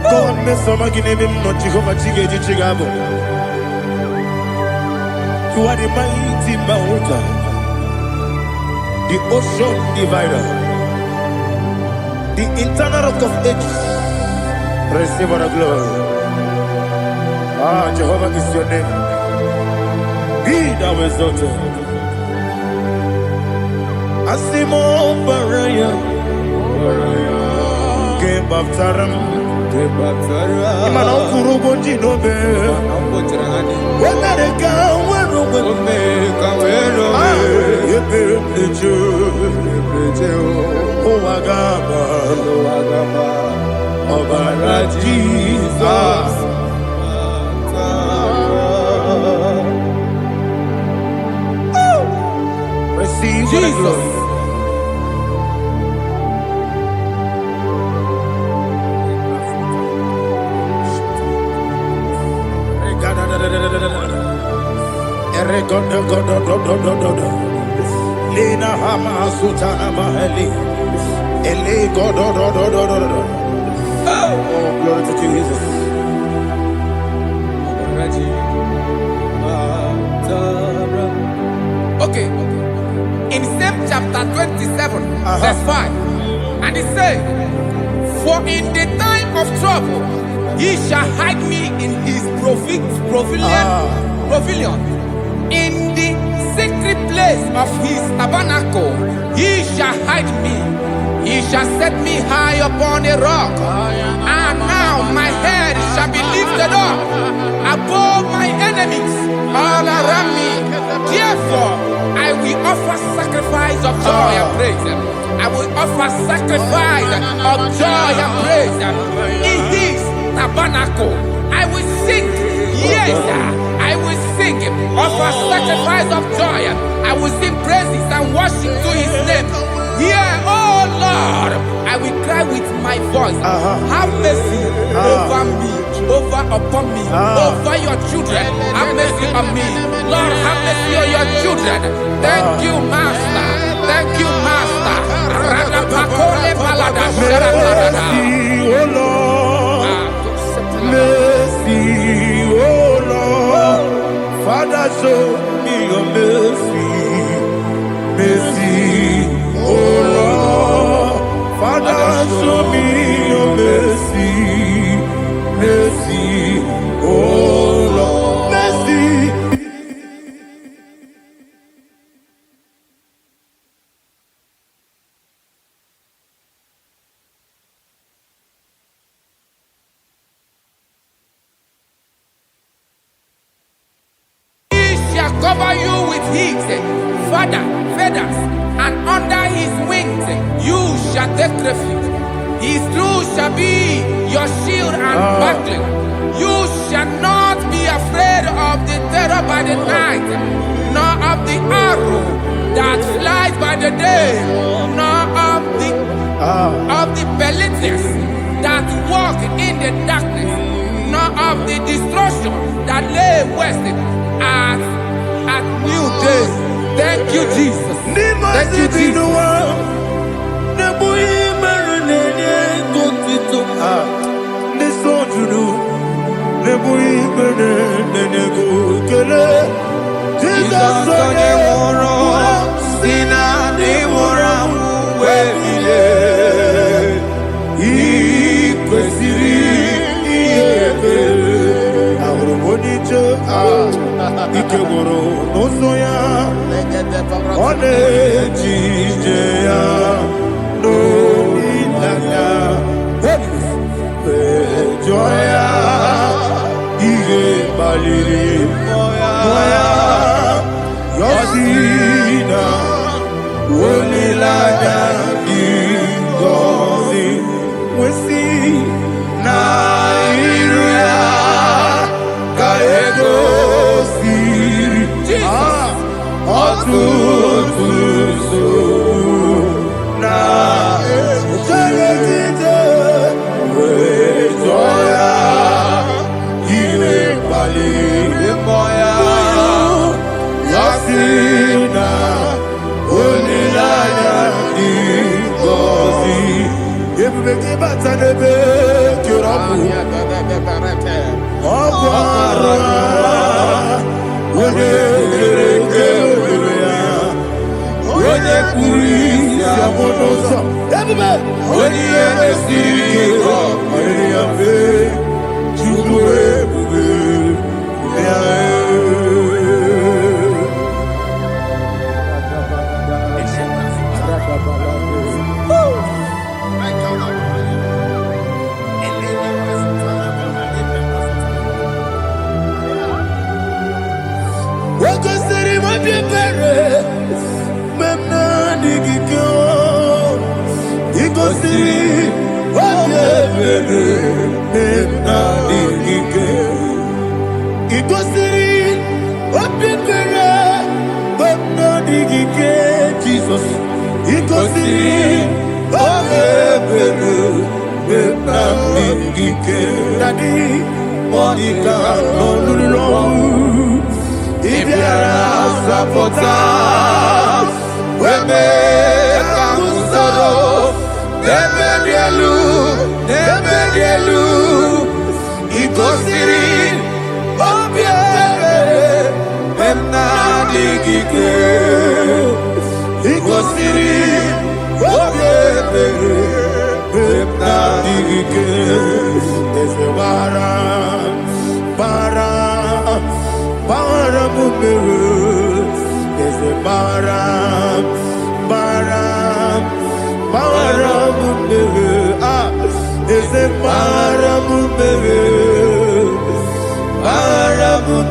God, me so magine him not Jehovah Chige Chigabo. You are the mighty mountain, the ocean divider, the eternal rock of ages. Receive our glory. Ah, Jehovah is your name. Be thou exalted. Asimo Baraya, Game of Taram, Imano Kuruboji Nobe, when they go, when Jesus. Receive Jesus. Lina Hama Sutana Maheli. Ele God. Oh, glory to Jesus. Okay. In same chapter 27, verse 5. And it says, for in the time of trouble, he shall hide me in his pavilion. In the secret place of his tabernacle, he shall hide me. He shall set me high upon a rock. And now my head shall be lifted up above my enemies all around me. Therefore, I will offer sacrifice of joy and praise. I will offer sacrifice of joy and praise in his tabernacle. I will sing, yes, I will sing, offer sacrifice of joy. I will sing praises and worship to his name. Here, oh Lord, I will cry with my voice. Have mercy over me, upon me, over your children. Have mercy on me. Lord, have mercy on your children. Thank you, Master. Thank you, Master. Mercy, oh Lord. Mercy, oh Lord. Father, show me your mercy. Mercy, oh Lord. Father, show me your mercy. Mercy, oh Lord. Mercy. Cover you with his feathers, and under his wings you shall take refuge. His truth shall be your shield and buckler. You shall not be afraid of the terror by the night, nor of the arrow that flies by the day, nor of the pestilence that walk in the darkness, nor of the destruction that lay waste at new day. Thank you, Jesus. Thank you, Jesus. Ikegoro nosoya one jijeya no ilaya joya ige baliri moya yosina olilaya igozi wesi na iruya kaego Jesus, ike igosiri oge mere na ike eze bara mu mere eze bara mu mere eze bara mu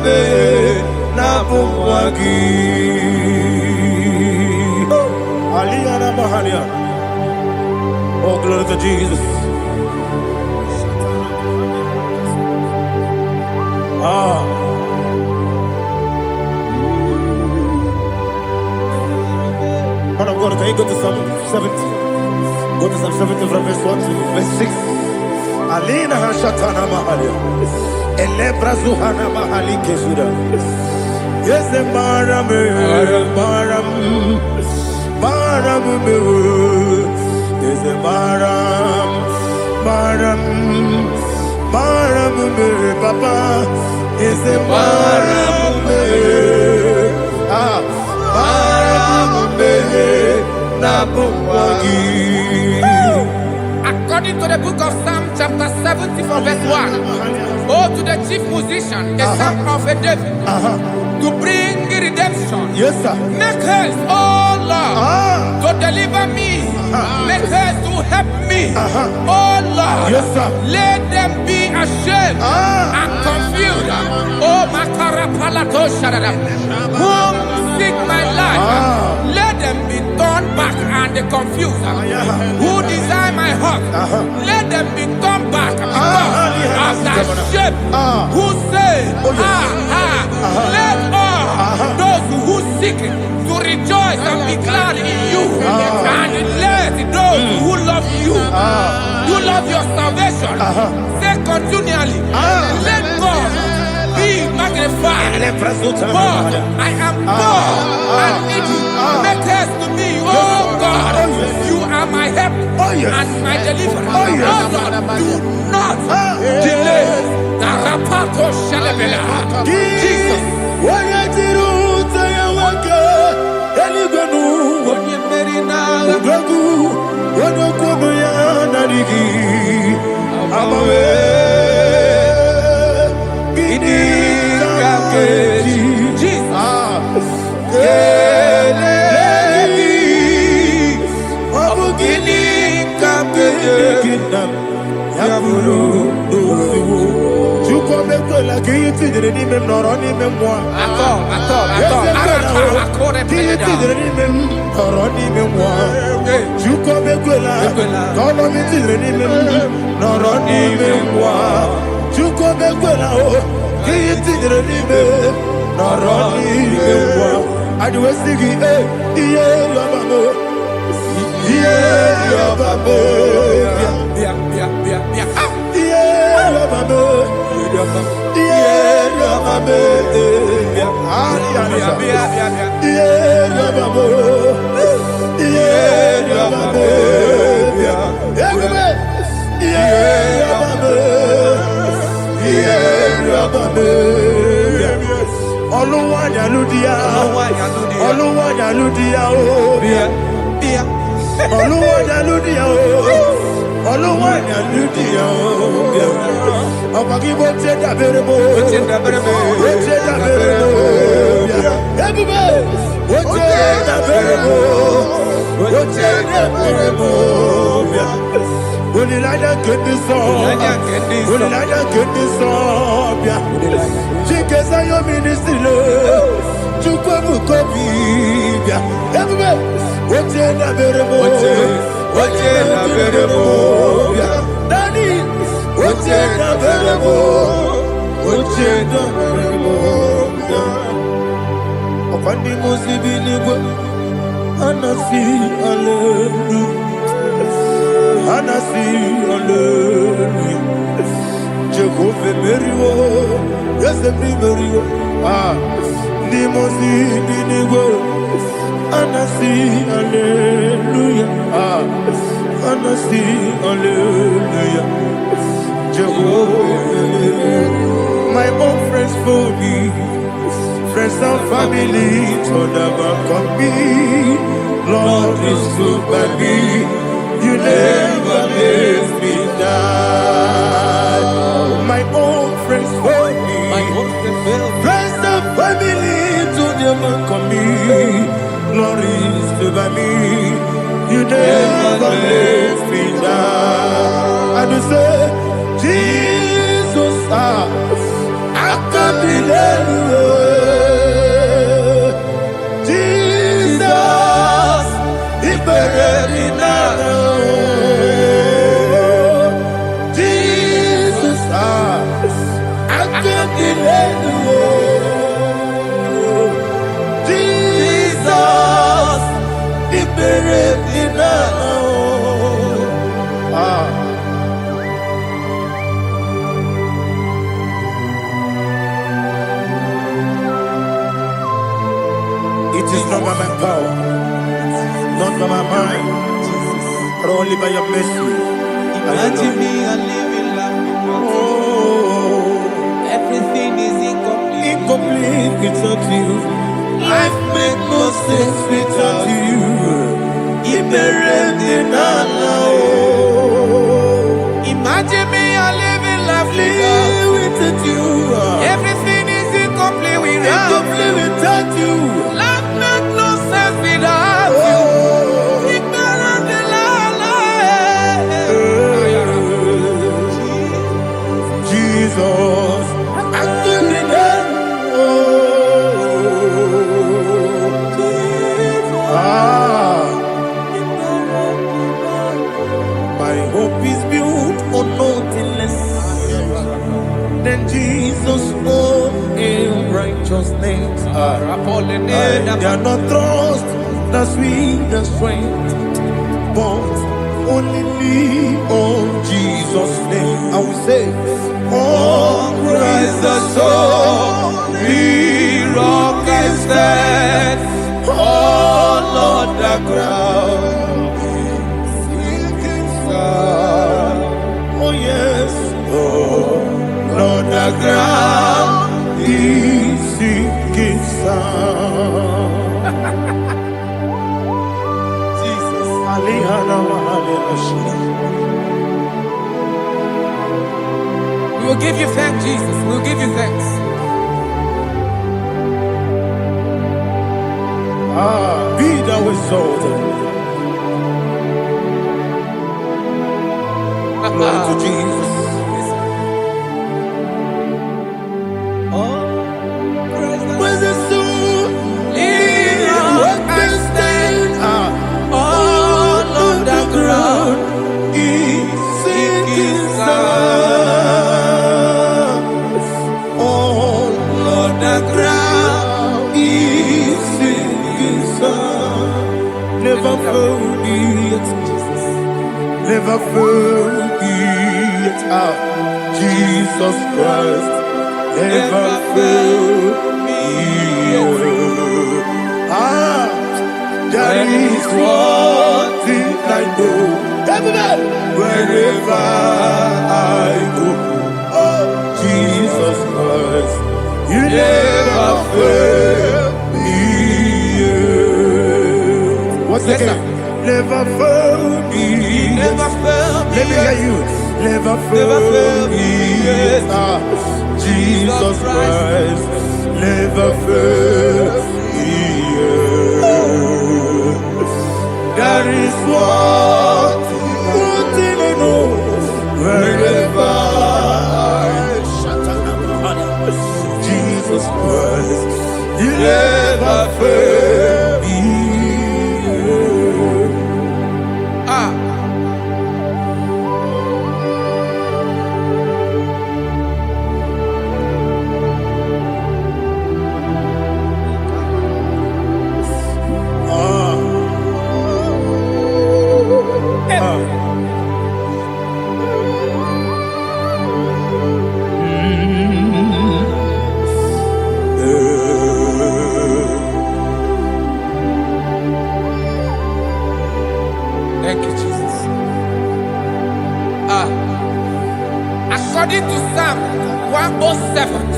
mere na bumwagi Aliyana Mahalia. Oh, glory to Jesus. Man of God, can you go to Psalm 70? Go to Psalm 70 from verse 1 to verse 6. Alina Hashatana Mahalia. Elebra Zuhana Mahali Kesuda. Yes, the Maram. Yes, the Maram. Papa. Yes, the Maram. According to the book of Psalm chapter 70 from verse 1, oh, to the chief musician, a psalm of a David, to bring redemption. Yes, sir. Make haste, oh Lord, to deliver me. Make haste to help me. Oh Lord, yes, sir. Let them be ashamed and confused. Oh, Makarapalato Shadada, whom seek my life, let them be turned back and confused. Who desire my heart, let them be turned back because of that shape. Who say, let all those who seek to rejoice and be glad in you, and let those who love you, who love your salvation, say continually, let God be magnified. God, I am poor and needy. Make haste to me, oh God. You are my help and my deliverer. Oh God, do not delay. Jesus. My own friends for me, Friends and family to never come me. Lord is good by me. You never let me die. My own friends fail me. Friends and family to never come me. Lord is good by me. You never let me die. And you say, Jesus, I can't be anywhere. Jesus, He buried me now. Jesus, I can't be anywhere. Jesus, He buried me now. It is not by my power, not by my mind, but only by your mercy. Imagine me and living life without you. Oh, Everything is incomplete. incomplete without you. Life makes no sense without you. Imagine me and living life Without you. Everything is incomplete without Incomplete without you. Life makes no sense without you. Jesus, I couldn't help. My hope is built on nothing less than Jesus' own in righteousness. They are not trust, the sweet strength, but only lean on Jesus' name. I will say, oh, Christ the solid rock is dead. Oh, Lord, the ground is sinking sun. Oh, yes, oh, Lord, the ground is sinking sun. Jesus, We will give you thanks, Jesus. We will give you thanks. be thou exalted. Glory to Jesus. When the soul what can stand all on the ground is sinking sun. All on the ground is sinking sun. Never forget, never forget Jesus Christ. Never fail me. There is one thing I know. Everybody, wherever I go, oh, Jesus Christ, you never fail me. What's the name? Never fail me. Never fail me. Let me hear you. Never fail me. Jesus Christ, never fail me. There is one thing I know. Wherever I Jesus Christ, you never fail me. Thank you, Jesus. According to Psalm 107,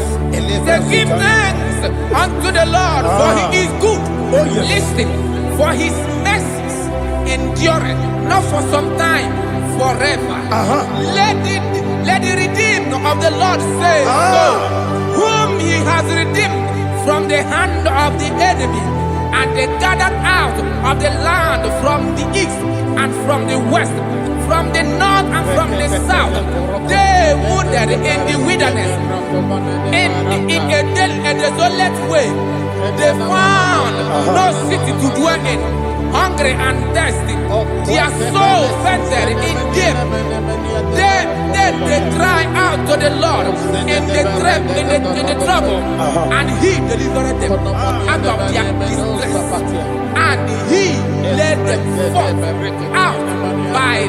say, give thanks unto the Lord, for he is good. Oh, yes. Listen, for his mercies endureth, not for some time, forever. Let the redeemed of the Lord say so, whom he has redeemed from the hand of the enemy, and they gathered out of the land from the east and from the west, from the north and from the south. They wandered in the wilderness, in a desolate way. They found no city to dwell in, hungry and thirsty. Their soul fainted in them. Then they cry out to the Lord in the trouble, and he delivered them out of their distress. And he led them forth out by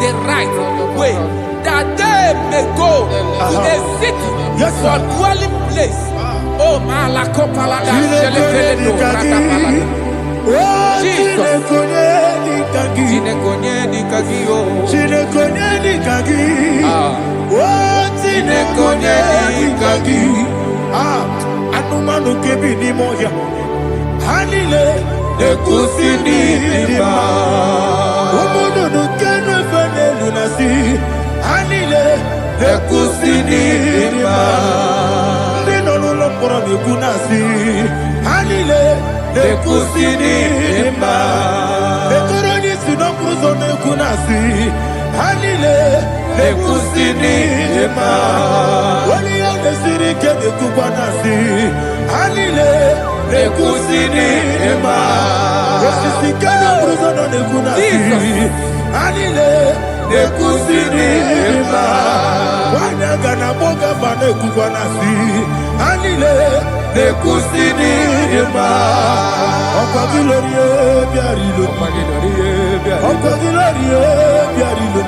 the right way, that they may go to a city for dwelling place. Oh, Malakopalada, Anumanu kebi ni moya Hanile Nekusini lima Umudu nukenu fene lunasi Hanile Nekusini lima Nino nulokura nikunasi Hanile Nekusini lima Nekuroni sinokruzo nekunasi Hanile Nekusini lima Wali ya nesiri kene kubanasi Hanile Nekusini lima Nesisi kene bruzo no nekunasi Hanile Nekusini lima Wanyaga na boga bane kubanasi Hanile Nekusini lima Okwa gilorie biarilo Okwa gilorie biarilo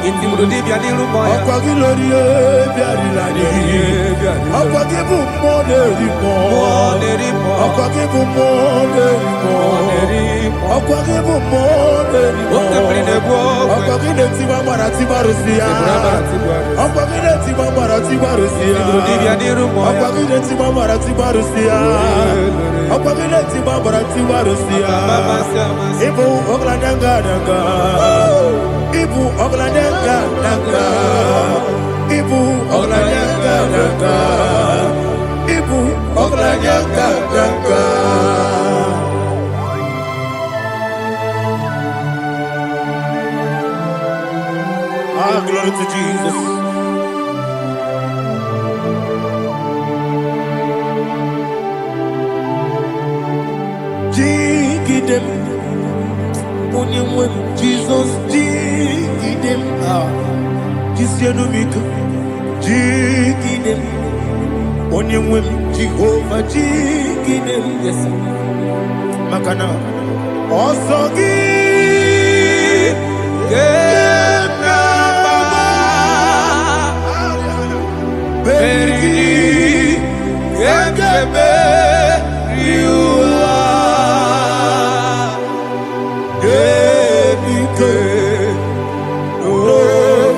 Okwa gilorie biarilani Okwa gibu monerimo Okwa gibu monerimo Okwa gibu monerimo Okwa gine tiba marati barusia Okwa gine tiba marati barusia Okwa gine tiba marati barusia Okwa gine tiba marati barusia Ibu ogladanga danga Ibu ogladanga danga Ibu ogladanga danga Ibu ogladanga danga Ah, glory to Jesus. Jigidem, Onyemwem, Jesus, Jigidem, Jisianumika, Jigidem, Onyemwem, Jehovah, Jigidem, yes, Makana, Osogi, Berigi, Gekebe, Riua, Gebike,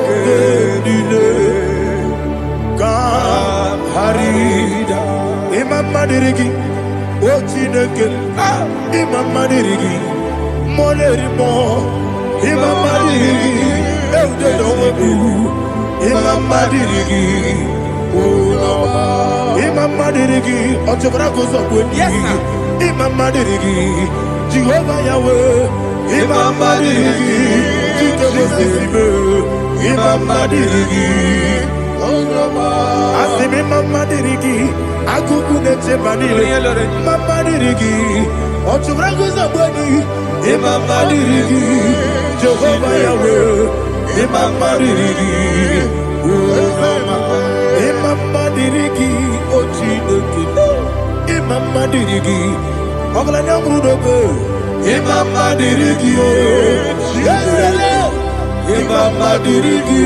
Nogedine, Kamharida, Imam Madirigi, Ochineke, Imam Madirigi, Molerimo, Imam Madirigi, Eudedowebu, Imam Madirigi, Imam Madirigi, Ochobrako Zokweni, Imam Madirigi, Jehovah Yahweh, Imam Madirigi, Jikebosime, Imam Madirigi, Asim Imam Madirigi, Akukune Chebanile, Imam Madirigi, Ochobrako Zokweni, Imam Madirigi, Jehovah Yahweh, Imam Madirigi, Imam Madirigi, Ochineke, Imam Madirigi, Oglanya Brudobe, Imam Madirigi, Imam Madirigi,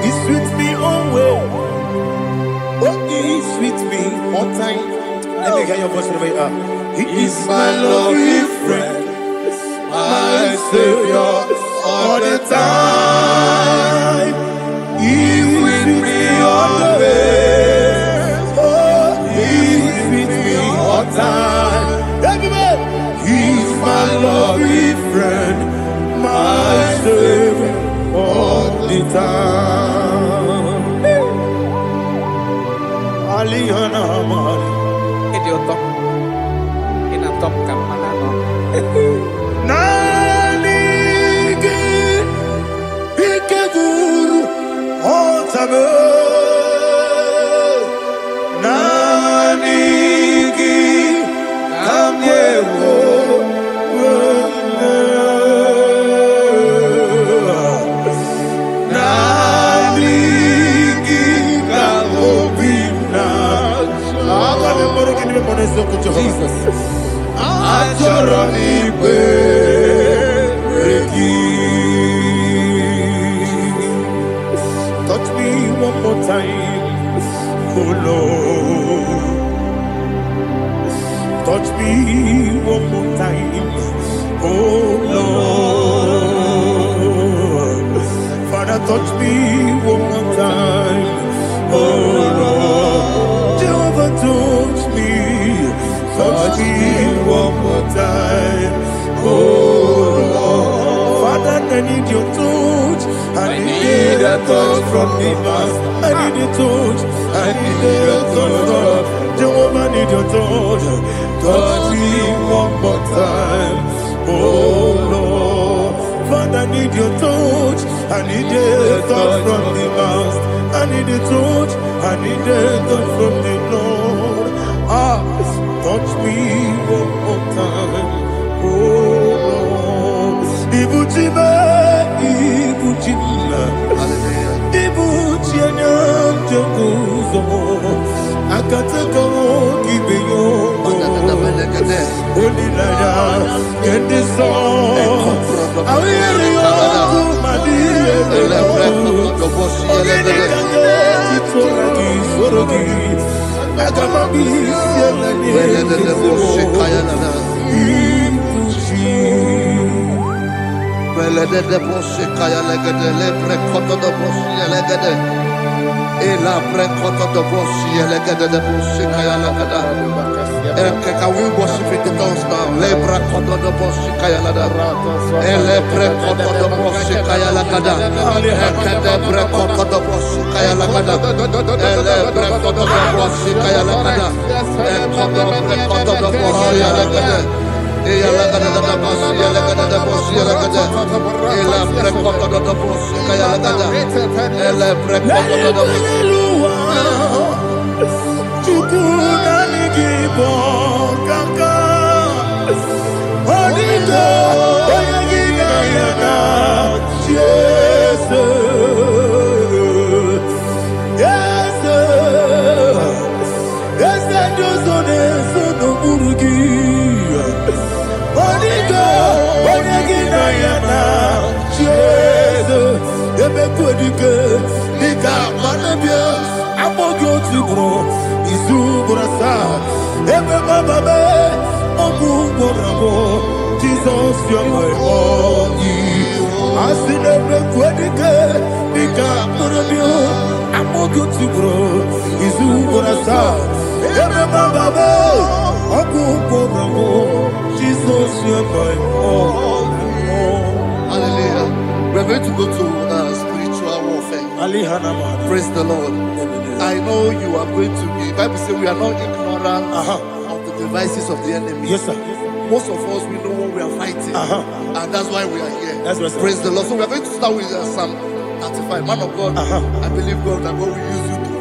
He sweet me always, oh He sweet me on time. Let me hear your voice right now. He is my loving friend, my Savior all the time. He with me always. Oh, time. Aliyana Mari. Idiot. In a top camera. Nanigi Ikeguru Otame. Nanigi Kamyewo. Jesus. Touch me one more time, oh Lord. Touch me one more time, oh Lord. Father, touch me one more time, oh Lord. Jehovah, touch me. Touch me one more time, oh Lord. Father, I need your touch. I need a touch from the Master. I need a touch. I need a touch from Jehovah. I need your touch. Touch me one more time, oh Lord. Father, I need your touch. I need a touch from the Master. I need a touch. I need a touch from the Lord. Touch me one more time, oh Lord. Ibuchima, Ibuchima, Ibuchina, Jaguzo, Akatako, Gibeyo, Holy Lada, get this song. I hear you, Can we worship in the tongues now? Lebra koto do boshi kaya lada. Ele pre koto do boshi kaya lada. Ekede pre koto do boshi kaya lada. Ele pre koto do boshi kaya lada. Ekodo pre koto do boshi lada. Eya lada da boshi lada da boshi lada. Ele pre koto do boshi kaya lada. Ele pre koto do boshi. Igbo kaka Onigo Oyagina yana Jesus Yes Josone sono murugi Onigo Oyagina yana Jesus Ebe kwadike Nika manabia Amogo tibro Isu brasa Ebe bababe Ogu borabo Jesus you're my only Asinebe kwadike Nika manabia Amogo tibro Isu brasa Ebe bababe Ogu borabo Jesus you're my only. Hallelujah. We're going to go to spiritual warfare. Praise the Lord. I know you are going to be. The Bible says we are not ignorant of the devices of the enemy. Yes, sir. Most of us, we know what we are fighting. And that's why we are here. That's right, sir. Praise the Lord. So we are going to start with Psalm 35. Man of God, I believe God that God will use you to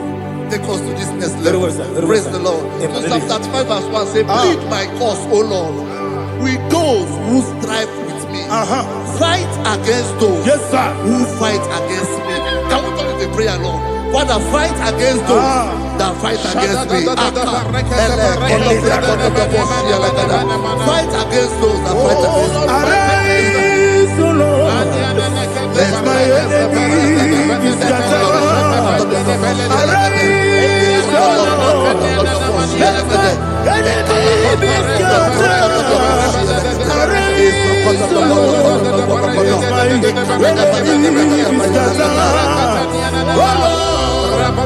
take us to this next level. Very well, sir. Very Praise well, the Lord. Amen. So Psalm 35 verse 1 says, plead my cause, O Lord, with those who strive with me. Fight against those Yes, sir. who fight against me. Can we call it a prayer, Lord? Father, fight against those that fight against me. Fight against those that fight against me. Arise, O Lord. Let my enemy be scattered. Arise, O Lord. Let my enemy be scattered. Arise, O Lord. Let my enemy be scattered. Oh Lord.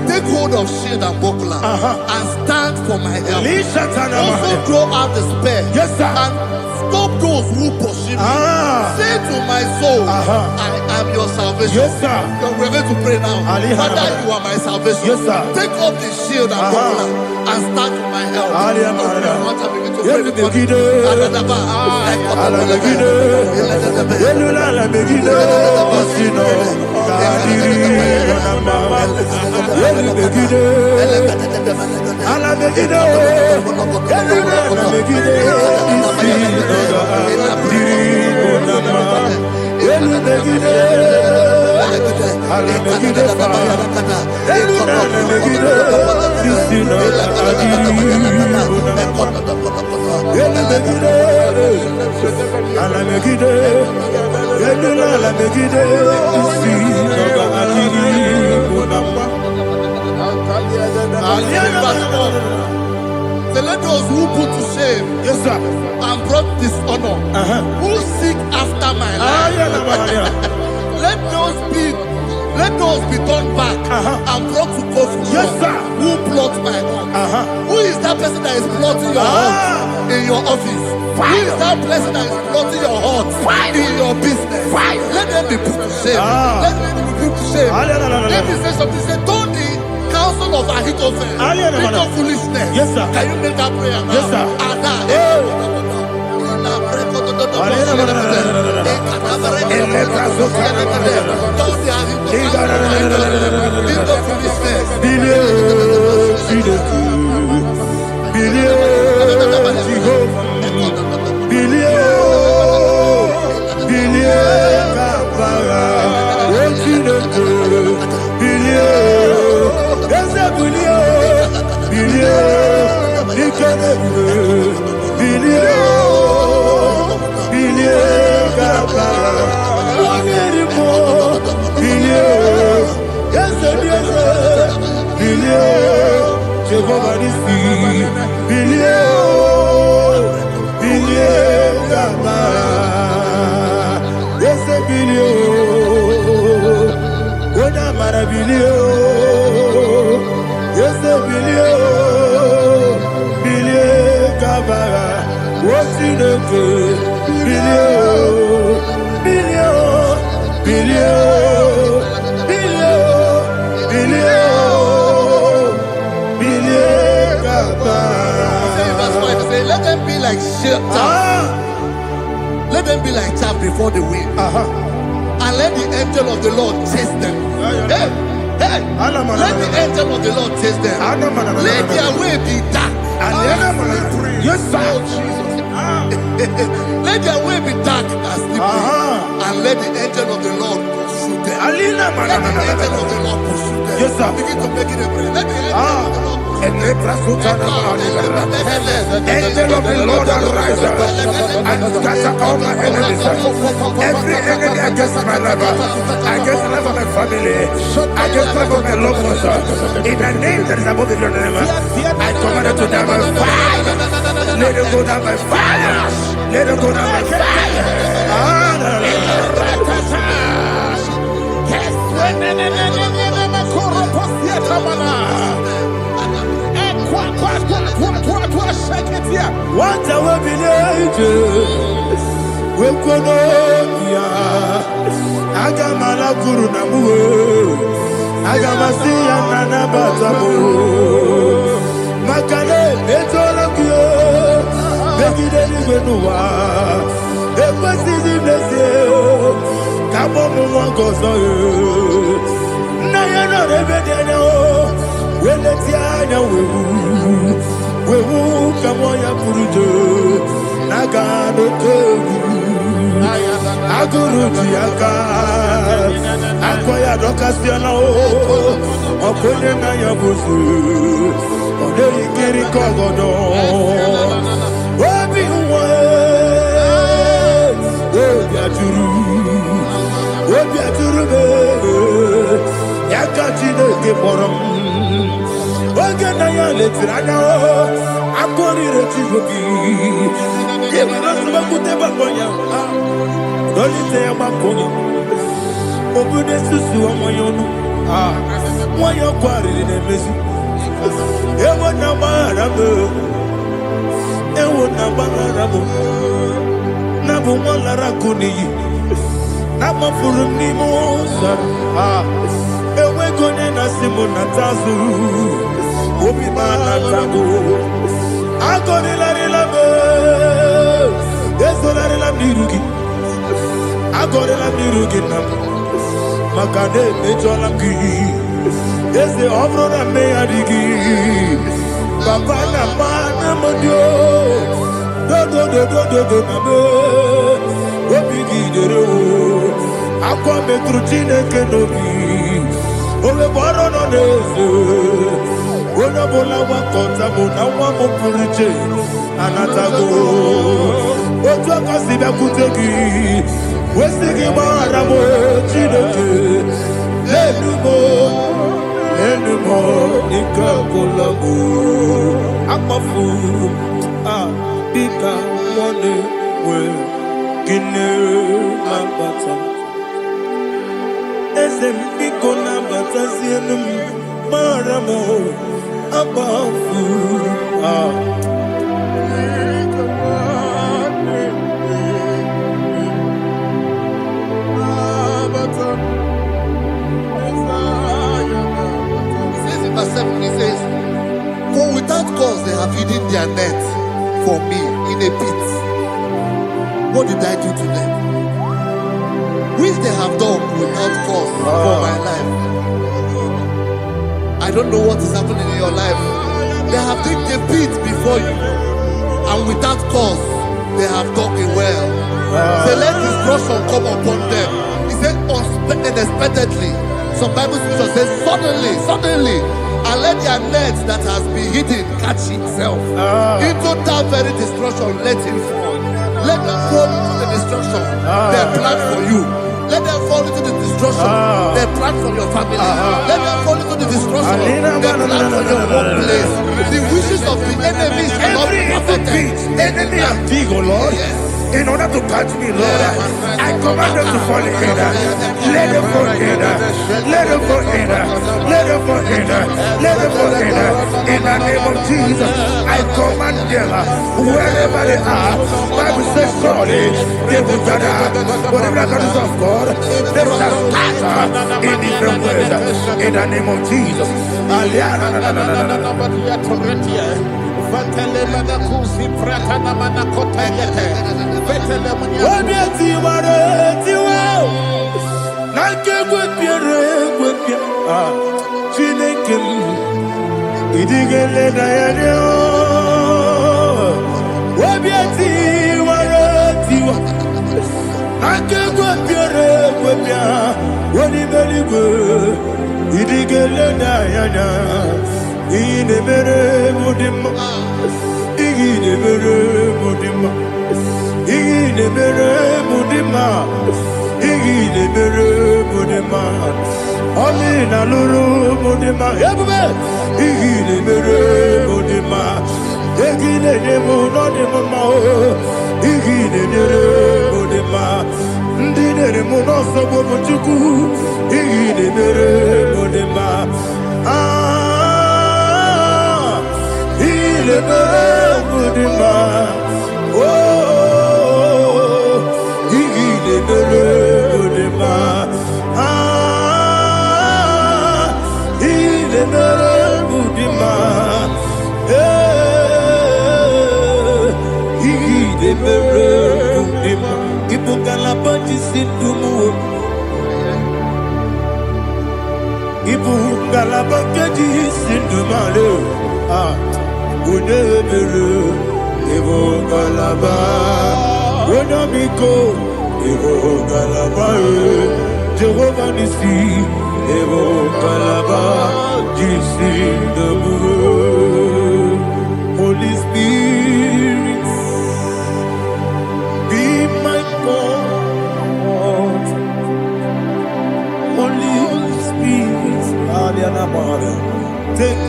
Take hold of shield and buckler and stand for my help. Also throw out despair and stop those who pursue me. Say to my soul, I am your salvation. We're going to pray now. Father, you are my salvation. Take up the shield and buckler and stand for my help. So let those who put to shame and brought dishonor, who seek after my life, let those be turned back and brought to court for who plot my home. Who is that person that is plotting your home in your office? Who is that person that is plotting your heart in your business? Let them be put to shame. Let them be put to shame. Let me say something. Say, don't the counsel of Ahithophel make of foolishness. Can you make that prayer now? Yes, sir. Let them be like chaff. Let them be like chaff before the wind. And let the angel of the Lord chase them. Let the angel of the Lord chase them. Let their way be dark. Yes, sir. Let their way be dark and slippery. And let the angel of the Lord pursue them. Let the angel of the Lord pursue them. Yes, sir. Begin to make it a prayer. Let the angel of the Lord pursue them. Angel of the Lord arise and scatter all my enemies. Every enemy against my life, against the life of my family, against the life of my loved ones. In the name that is above your name, I command it to them by fire. Let it go down by fire. Let it go down by fire. What I will be we could Agamala Guru Namu Agamasia Nana Batamu Makane Betolakio Begideni Benua Epasizi Nesio Kabomu Wankoso Nayana Rebedeno Weletiana Wewu Kamoya Purujo Nagano Togu Aguru Tiaka Akoya dokasiana o. Okonye na yabusu. Ode ikiri kogodo. Obi uwe. Obi aturu be. Yakachine ke borom. Oge na ya letiranya o. Akori retivobi. Yebi rasuba kuteba konya. Dolite ya makonya. Obude susu amoyono. Moyo kwari nemezu. Ewo na marabu. Ewo na marabu. Na bu molara kuni. Na mafuru ni mosa. Ewe kone na simu na tazu. Obi mana tabu. Akori lari labe. Yeso lari lamirugi. Akori lamirugi namu. Makane mejola ki. Yese obro na me adigi. Papa na mana modio. Do na me. Obi gidero. Akwa metru chineke nobi. Owe boro no neze. Ona bola wakota mona wamo puriche. Anatago. Ojo kasibe kutegi. Wesigi maramo chineke. Lenumo nikakolago. Akmafu. Bika one we. Gine mabata. Esem ikona batasienum maramo abafu. Verse 7, he says, for without cause they have hidden their net for me in a pit. What did I do to them? Which they have done without cause for my life. I don't know what is happening in your life. They have digged a pit before you, and without cause they have dug a well. Say, let destruction come upon them. He said, unexpectedly. Some Bible scripture says, suddenly, and let their net that has been hidden catch itself. Into that very destruction, let it fall. Let them fall into the destruction they plan for you. Let them fall into the destruction they plan for your family. Let them fall into the destruction they plan for your workplace. The wishes of the enemy shall not be perfected. Enemy and dig, oh Lord. Yes. In order to catch me, Lord, I command them to fall in. Let them fall in. Let them fall in. Let them fall in. Let them fall in. In the name of Jesus, I command them wherever they are. Bible says, surely they will gather. Whatever the God is of God, they shall scatter in different ways. In the name of Jesus. Amina luru mudima ebube igile mere mudima egile demo no demo ma igile mere mudima ndine mo no sobo muchuku igile mere mudima igile mere mudima oh igile mere mudima Jehovah Nissi, Evo Kalaba, Jisi Dabu. Holy Spirit, be my God. Holy Spirit, take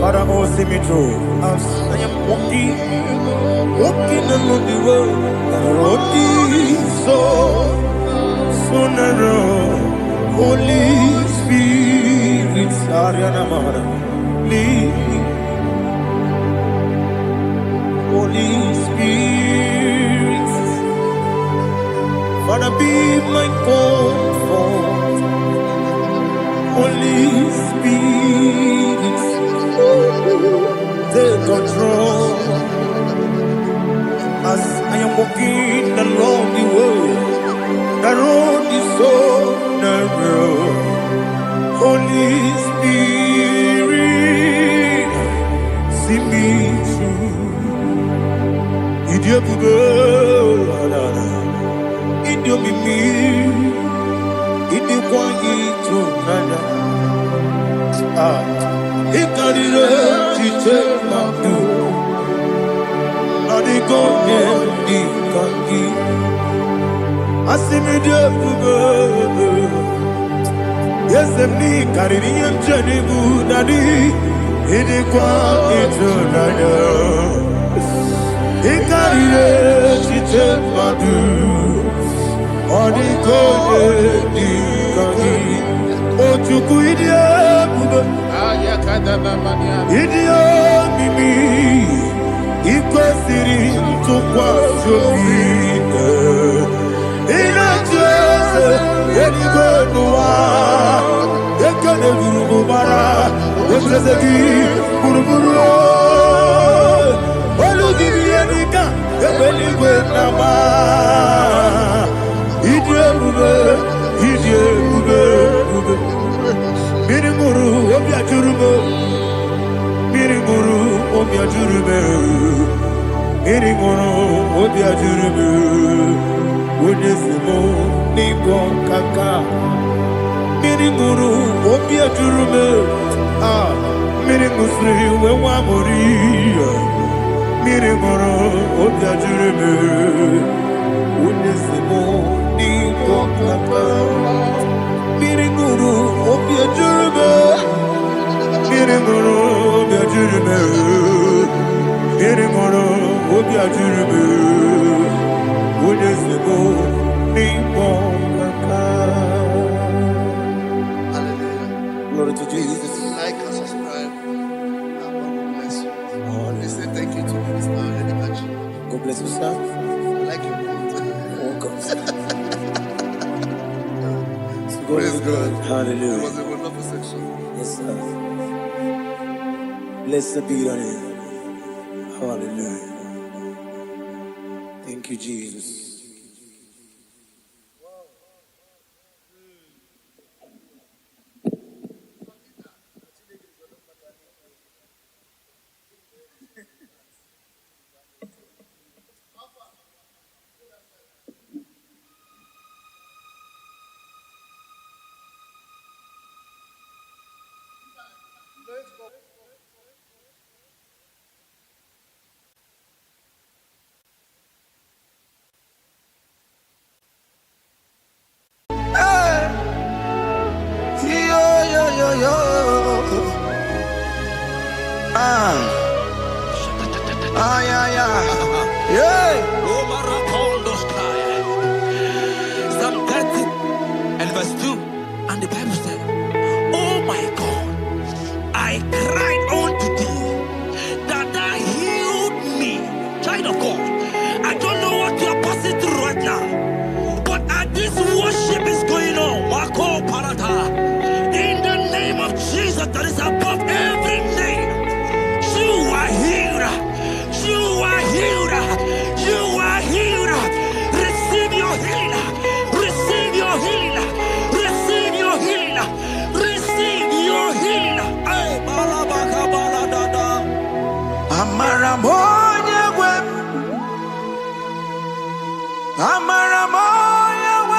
Father, oh, see me through. As I am walking along the road, the road is so narrow. Holy Spirit, lead me. Holy Spirit, Father, be my comfort. Holy Spirit, take control. As I am walking along the road is so narrow. Holy Spirit, see me through. Idiopube, Idiomimi, Idikwanyito, Nana. He got it up, he took my blue. Not he go there, he can't give. I see me there, yes, and me, carrying him, Jenny, Daddy. He did quite into Nana. He got it up, he took my blue. Or he go there, he can't give. Oh, to go Idio mimi iko siri tukwa jovine inatese eligwenua ekene gurubara etrezegi buruburu olugibi enika ebeligwenama Idio bube Miringuru obia jurube Miringuru obia jurube Miringuru obia jurube Wodesimo nigo kaka Miringuru obia jurube Miringusri wewa moria Miringuru obia jurube Wodesimo nigo kaka Miringuru obia jurube Miringuru obia jurube Miringuru obia jurube Wodesimo nigo kaka. Hallelujah. Glory to Jesus. Like and subscribe. God bless you. They say thank you to Minister Edikachi. God bless you, sir. I like you. Welcome, sir. Praise God. Hallelujah. It was a wonderful section. Yes, sir. Blessed be your name. Hallelujah. Thank you, Jesus. Psalm 30 and verse 2. And the Bible said, oh my God, I cried unto thee that thou healed me. Child of God, I don't know what you are passing through right now, but as this worship is going on, Wako Parata, in the name of Jesus that is above every name, you are healed. You are healed. You are healed. Receive your healing. Receive your healing. Receive your healing. Receive your healing. Ay, balabaka baladada. Amaramoya wem. Amaramoya wem.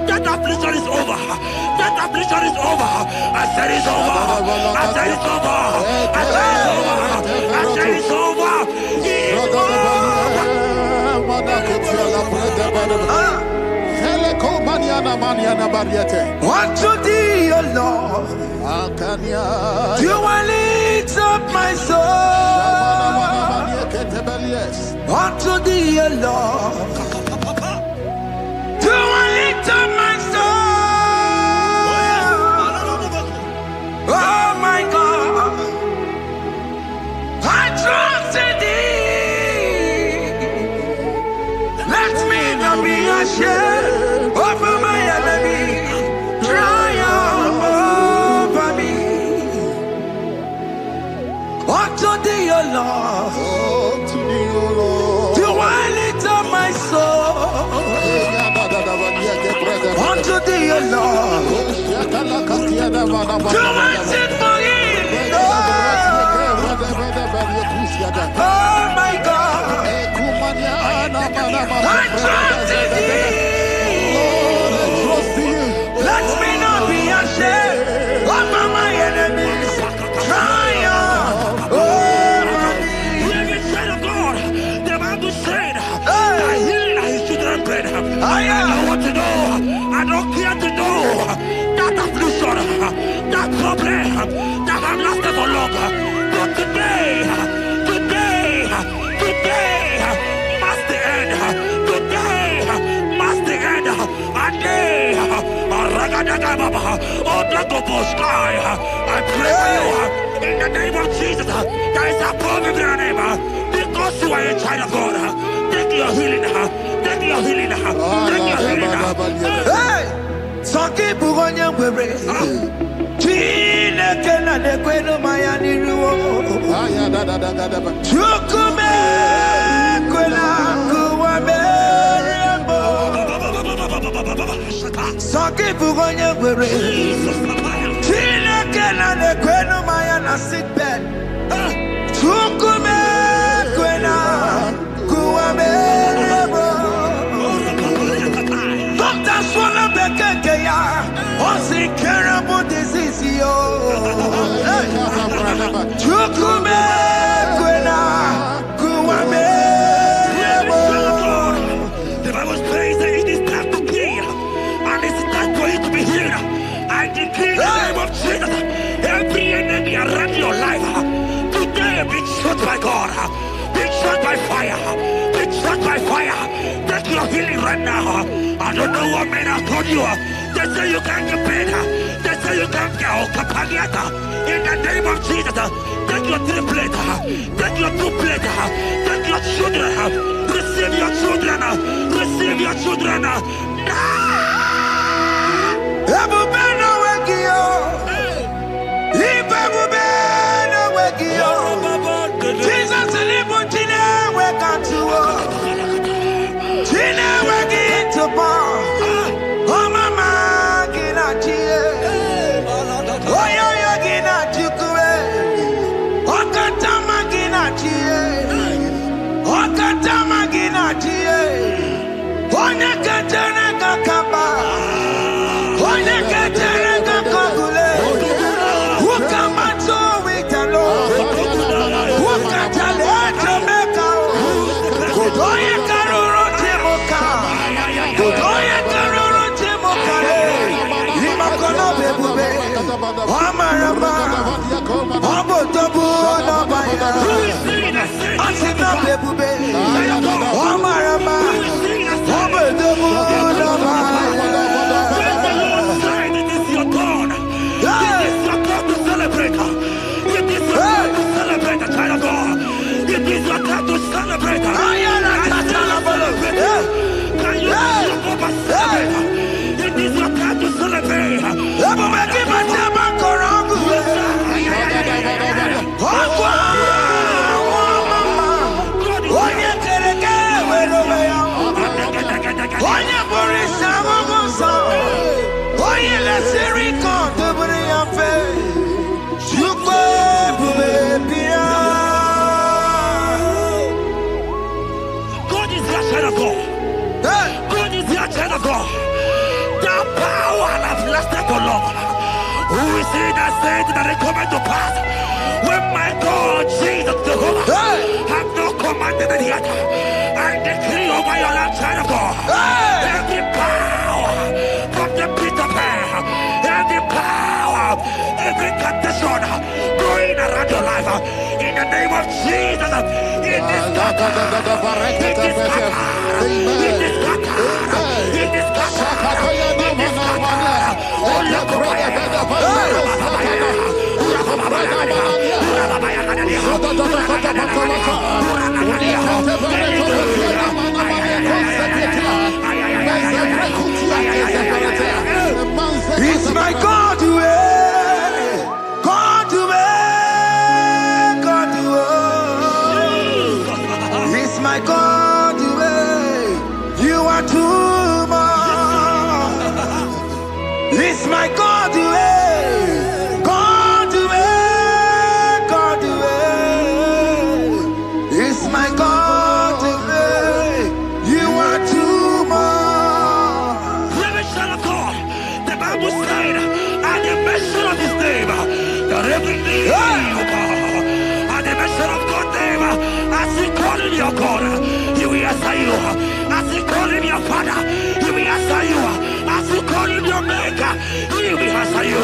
That affliction is over. That affliction is over. I said it's over. I said it's over. I said it's over. I said it's over. Unto thee, O Lord, do I lift up my soul. Unto thee, O Lord, do I lift up my soul. Oh my God, I trust in thee. Let me not be ashamed over my enemy. Triumph over me. Unto thee, O Lord, do I lift up my soul. Unto thee, O Lord, do I sing for him? Oh my God, I trust in thee. Let me not be ashamed over my enemies. Triumph over me. Living child of God, the Bible said, that healing his children bread. I don't want to know. I don't care to know that affliction, that problem, that have lasted for long. But today must the end. Today must the end. I pray for you in the name of Jesus. There is a problem in your name because you are a child of God. Take your healing. Take your healing. Take your healing. Hey, Saki Bugonya Webre. Chile Kena de Queno Mayani Ruo. Chukume Quena Kuame. Saki Bugonya Webre. Chile Kena de Queno Mayana sick bed. Chukume Quena Kuame. Doctor Swallow Bekeya. What's the terrible disease? Chukume Quena Kuame. The Bible says that it is time to kill, and it is time for you to be healed. I decree in the name of Jesus, every enemy around your life, today be shot by God, be shot by fire, be shot by fire. Take your healing right now. I don't know what men have told you. They say you can't get paid. They say you can't get Okapagiata. In the name of Jesus, take your triplet, take your two-plate, take your children, receive your children, receive your children. Ebubeno wegio, Ibebubeno wegio. Jesus libu chine wekantuo, chine wegi tupo. Oh mama gina chie, oh yo yo gina chukue, oh katama gina chie, oh katama gina chie, oh nekatene kakaba. your time to celebrate? Can you celebrate? It is your time to celebrate. God is your child of God. God is your child of God. The power that lasted for long. Who is he that said that it coming to pass? When my God, Jesus Jehovah, have not commanded it yet, I decree over your life, child of God, every power from the pit of hell, every power, every condition going around your life, in the name of Jesus, it is scattered, it is scattered, it is scattered, it is scattered, it is scattered. Oh, look over It's my God to God to God to It's my God to you are too much. It's my God to God to God to It's my God to you are too much. The Bible said, at the mention of his name, that every knee will bow. At the mention of God's name, as he call him your God, he will answer you. As he call him your Father, he will answer you. As he call him your Maker, he will answer you.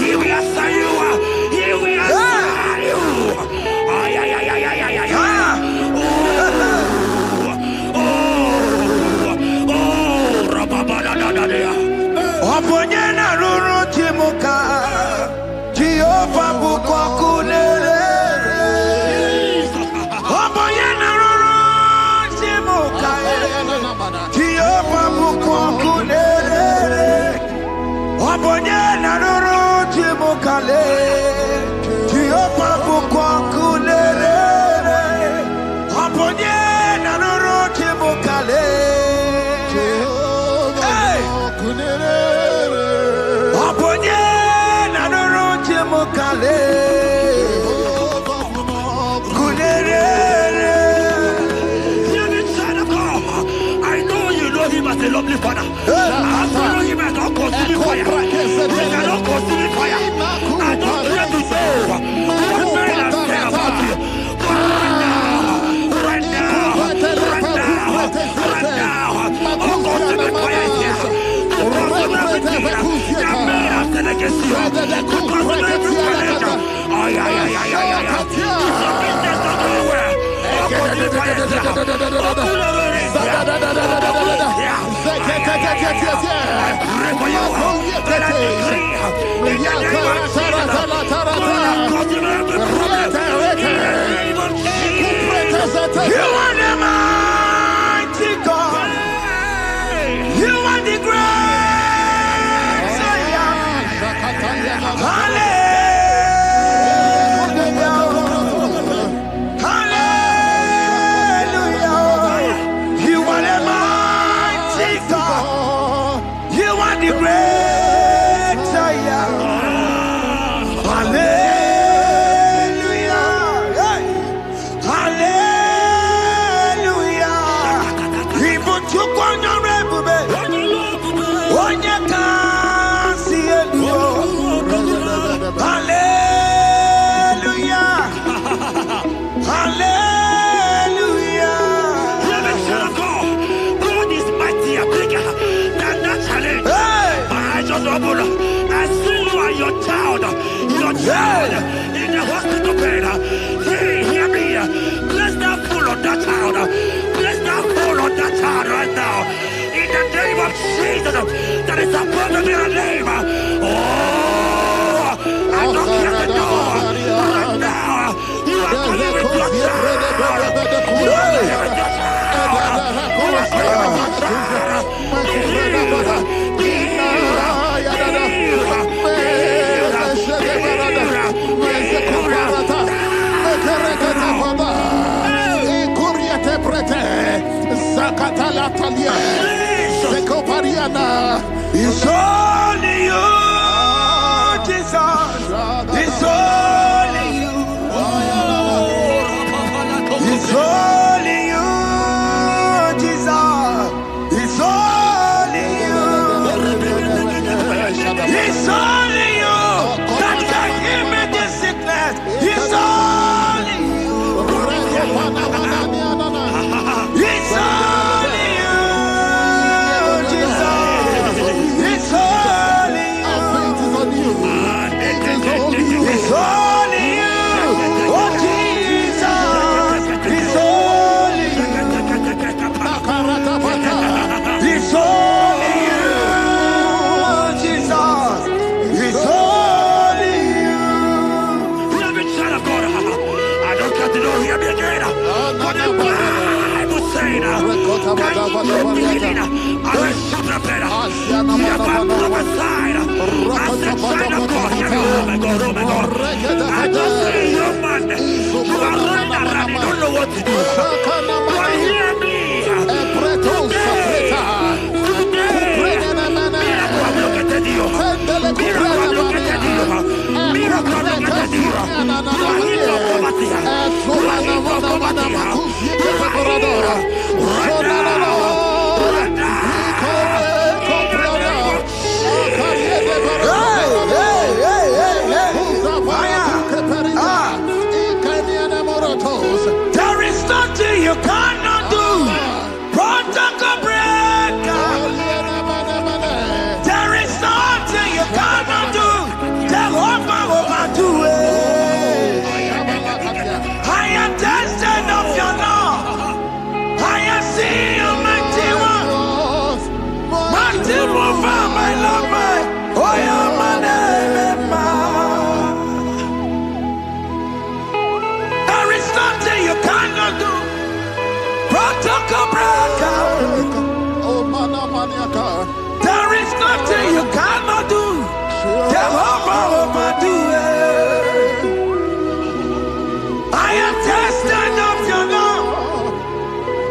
He will answer you. He will answer you. Ay, ay, ay, ay, ay, ay, ay, ay. Oponyena ruru chimuka Jehova bukwakulele Oponyena ruru chimuka Jehova bukwakulele Oponyena ruru chimuka Jehova bukwakulele Oponyena ruru chimuka I know you know him as a lovely father. I follow him as a consuming fire. He cannot consume fire. I don't care to know what men have said about you. But right now, all consuming fire is here. To consume everything that men have said against you. To consume every challenge. Ay, ay, ay, ay, ay, ay. It's your business not going well. All consuming fire is here. You are the mighty God. You are the great Zion. Hallelujah. Hallelujah. You are the mighty God. You are the great Zion. Hallelujah. In the hospital bed, hear me. Bless that fool on that child. Bless that fool on that child right now. In the name of Jesus, that is above every name. Oh, I don't hear the door right now. You are going with your child. It's only you, Jesus. It's only you. It's only you, Jesus. It's only you. It's only you that can give me this sickness. It's only you. It's only you, Jesus. It's only you. It's only you. Oh, Jesus. It's only you. It's only you, Jesus. It's only you. Beloved child of God, I don't got to know, hear me again. For the Bible saying, I will shut up better. You have been prophesied. As a child of God, hear me. Oh my God, oh my God. I just see your man. You are running around, you don't know what to do. But hear me. There is nothing you cannot do. Protocol breaker. There is nothing you cannot do. Jehovah overdo it. I am tested of your love. I am seeing your mighty one. Mighty mover, my love, my. Oh, yeah, my name, there is nothing you cannot do. Protocol breaker. There is nothing you cannot do. Jehovah overdo it. I am tested of your love.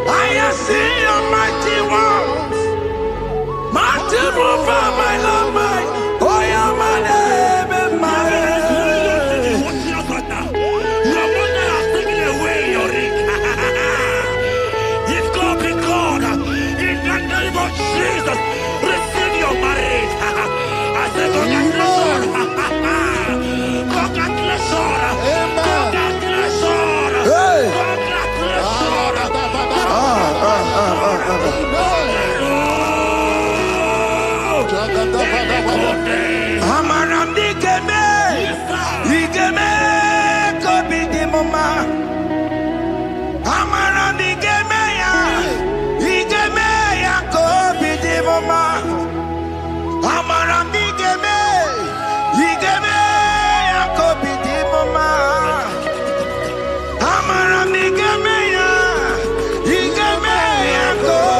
I am seeing your mighty ones. Mighty mover, my love, my. Oh, yeah, my name and my Jesus, receive your marriage. I say congratulations. Congratulations. Congratulations. Congratulations. Amaram digeme, digeme, kobi di mama. Amaram digeme ya, digeme ya kobi di mama. Amaram digeme, digeme ya kobi di mama. Amaram digeme ya, digeme ya kobi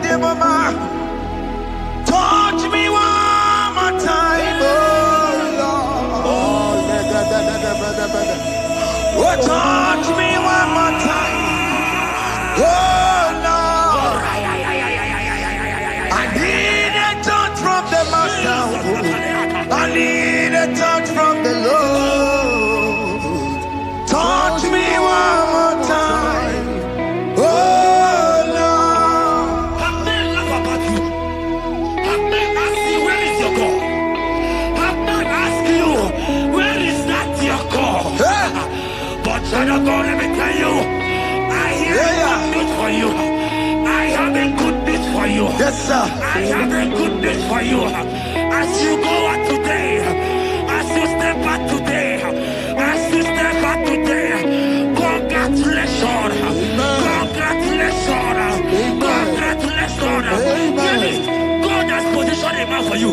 di mama. Touch me one more time, oh Lord. Oh, touch me one more time, oh Lord. I need a touch from the Master. I need a touch from the Lord. Touch me one more time, oh Lord. Have men laugh about you. Have men ask you, where is your God? Have men ask you, where is that your God? But child of God, let me tell you, I have a good news for you. I have a good news for you. Yes, sir. I have a good news for you. As you go out today, as you step out today, as you step out today, congratulations. Congratulations. Congratulations. Hear me. God has positioned a man for you.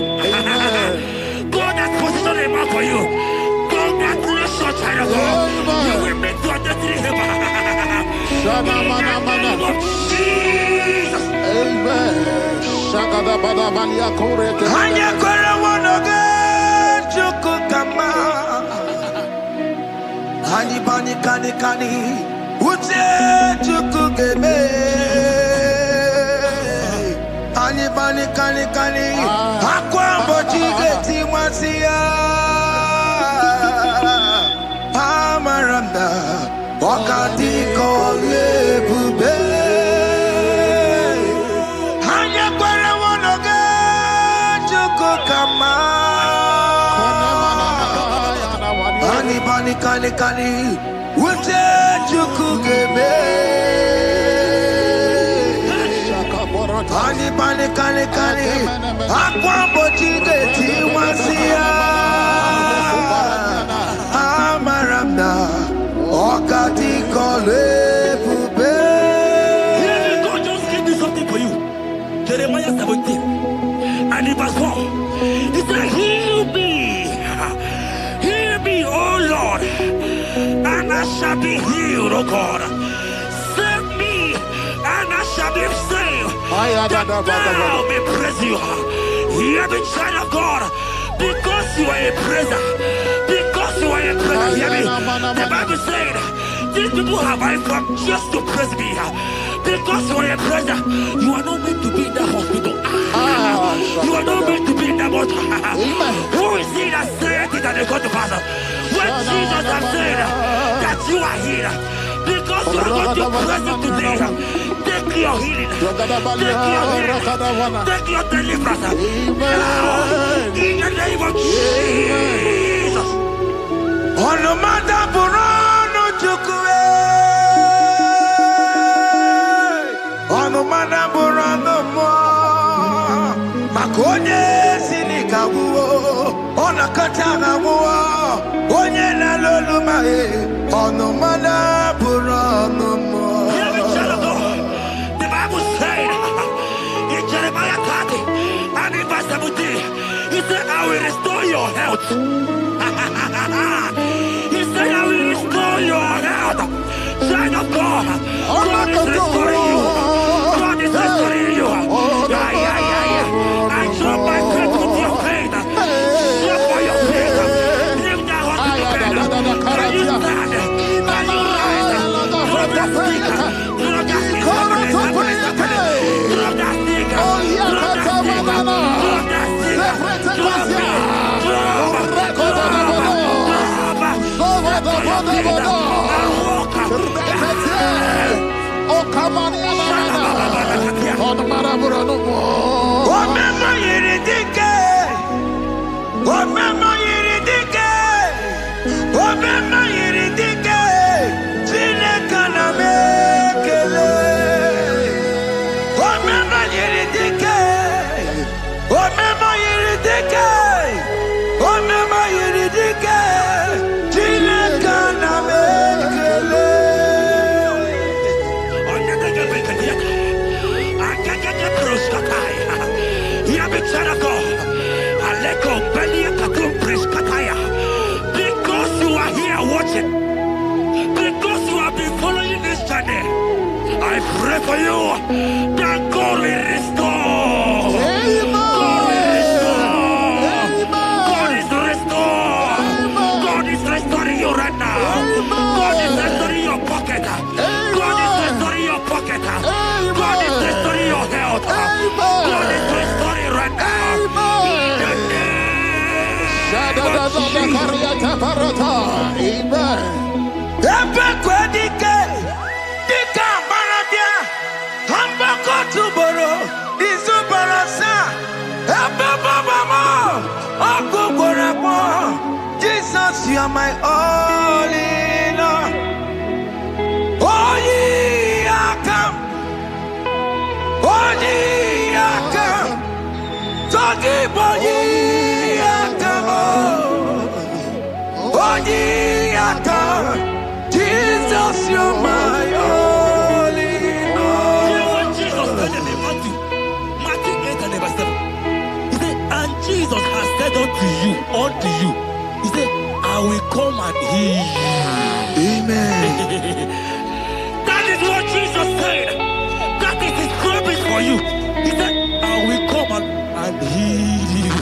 God has positioned a man for you. Congratulations, child of God. You will make your destiny helper. In the name of Jesus. Amen. Hanya kora wanoge chukukama. Hani bani kani kani uche chukugeme. Hani bani kani kani akwa bochige timasia. Amaranda wakati kole bube. Hanya kora wanoge chukukama. Hani bani kani kani uche chukugeme. Hani bani kani kani akwa bochige timasia. Amaranda wakati kole bube. God just gave me something for you. Jeremiah 17 and in verse 4. He said, heal me, oh Lord, and I shall be healed, oh God. Save me, and I shall be saved. That thou may praise you. Hear me, child of God, because you are a praiser. Because you are a praiser, hear me. The Bible said, these people have I come just to praise me. Because you are a praiser, you are not meant to be in the hospital. You are not meant to be in the water. Who is he that said it and it got to pass? When Jesus has said that you are healed, because you are going to praise him today, take your healing, take your deliverance. Now, in the name of Jesus. On the matter Burano Chukwe, on the matter Burano Mo, Makonye Sinikawu, on a Katana Mo, Onye Nalolumae, on the matter Burano Mo. The Bible said in Jeremiah 30 and in verse 17, he said, I will restore your health. He said, I will restore your health. Child of God, God is restoring you. God is restoring you. I drop my faith with your faith. Drop for your faith. Lift that hospital bed. Can you stand? Can you rise? Drop that stick. Drop that stick. Drop that stick. Drop that stick. Drop that stick. Because you are here watching, because you have been following this journey, I pray for you that God will restore. God will restore. God is restoring. God is restoring you right now. God is restoring your pocket. God is restoring your pocket. God is restoring your health. God is restoring right now. Jesus, you are my all in all. Oh, ye are come. Oh, ye Jesus, you're my only Lord. Jesus said in Matthew 8 and verse 7. He said, and Jesus has said unto you, he said, I will come and heal you. Amen. That is what Jesus said. That is his promise for you. He said, I will come and heal you.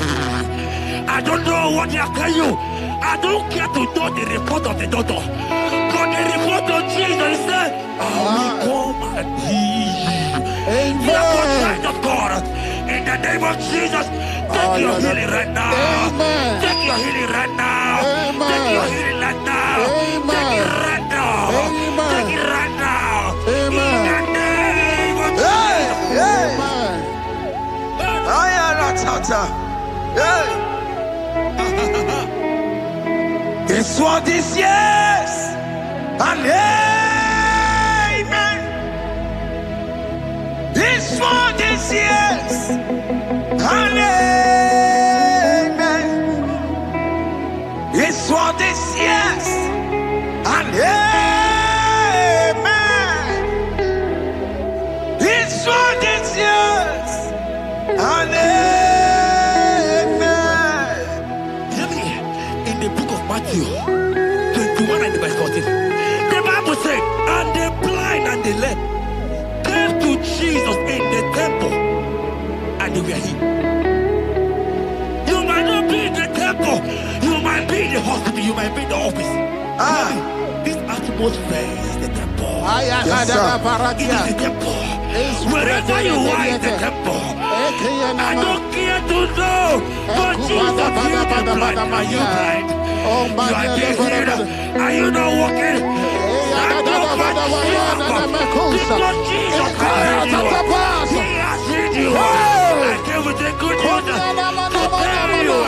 I don't know what they are telling you. I don't care to know the report of the doctor. But the report of Jesus said, I will come and heal you. Therefore, child of God, in the name of Jesus, take your healing right now. Amen. Take your healing right now. Amen. Take your healing right now. Amen. Take it right now. Amen. Take it right now. Amen. In the name of Jesus. Amen. This what is yes and amen. This what is yes and amen. This what is yes and amen. This what is yes and amen. In the book of Matthew 21 and verse 14, the Bible said, and the blind and the lame came to Jesus in the temple and they were healed. You might not be in the temple, you might be in the hospital, you might be in the office. This atmosphere is the temple. Yes, It is the temple. Wherever you are in the temple, I don't care to know, but Jesus healed the blind. Are you blind? You are being healed. Are you not walking? Stand up and stand up. Because Jesus has healed you. He has healed you. I came with the good news to tell you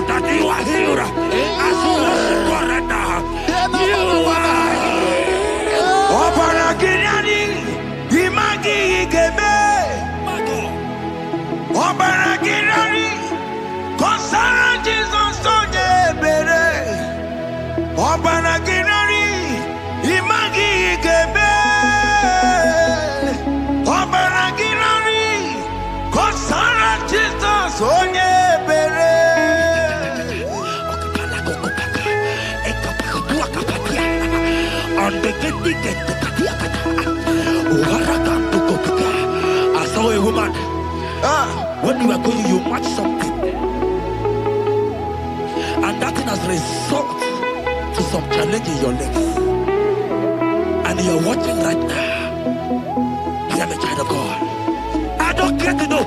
that you are healed. As you worship God right now, you are I saw a woman. When you were going, you matched something, and that thing has resulted to some challenge in your legs. And you're watching right now. Hear me, child of God. I don't care to know.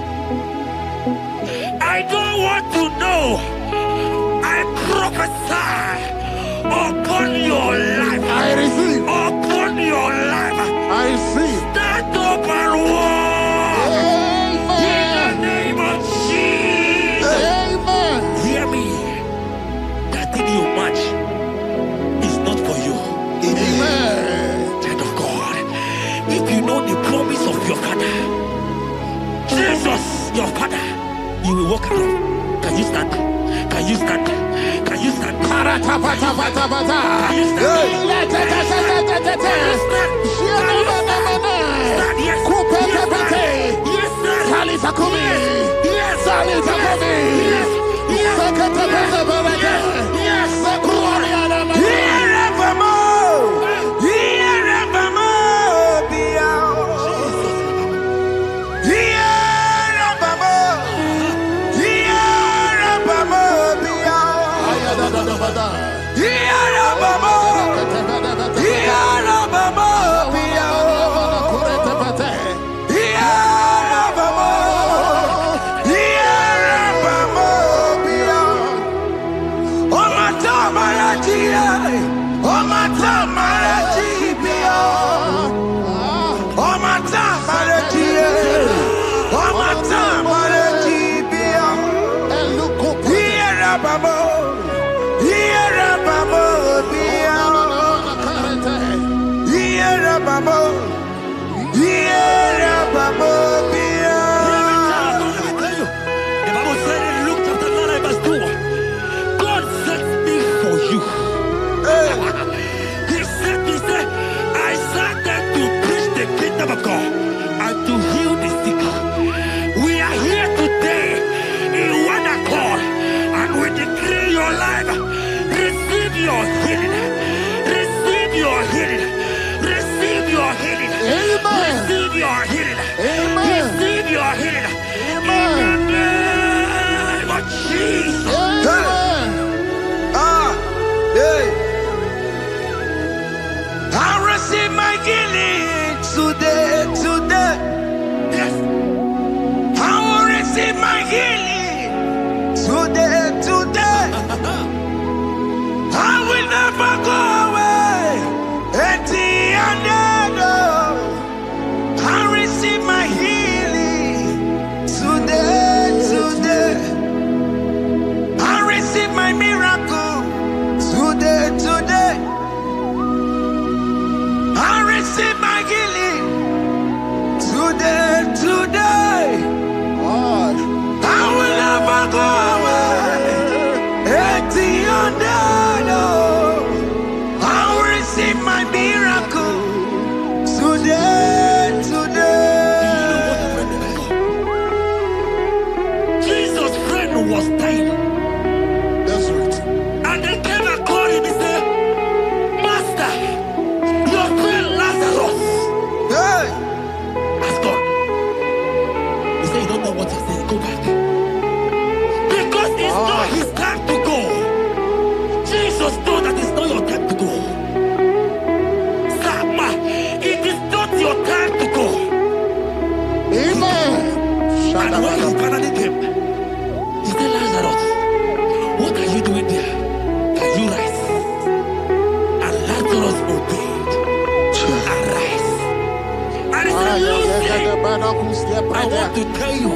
I don't want to know. I prophesy upon your life. I receive. Upon your life. I receive. Stand up and walk. Amen. In the name of Jesus. Amen. Hear me. That thing you match is not for you. Amen. Child of God. If you know the promise of your father, Jesus, your father, you will walk around. Can you stand? Can you stand? Can you stand? Can you your healing. Amen. Receive your healing. Amen. In the name of Jesus. Amen. Hey. I receive my healing today. Yes. I will receive my healing today. I will never go away. I receive my healing today. I receive my miracle today. I receive my healing today. I will never go away. I will receive my miracle today. Jesus' friend was dying. That's right. And they came and called him and said, Master, your friend Lazarus Hey. has gone. He said, you don't know what you're saying. Go back. Because it's not his time to go. Jesus knows that it's not your time to go. Sama, it is not your time to go. Amen. And when he finally came, he said, Lazarus, what are you doing there? Can you rise? And Lazarus obeyed. Arise. And he said, Lucy, I want to tell you,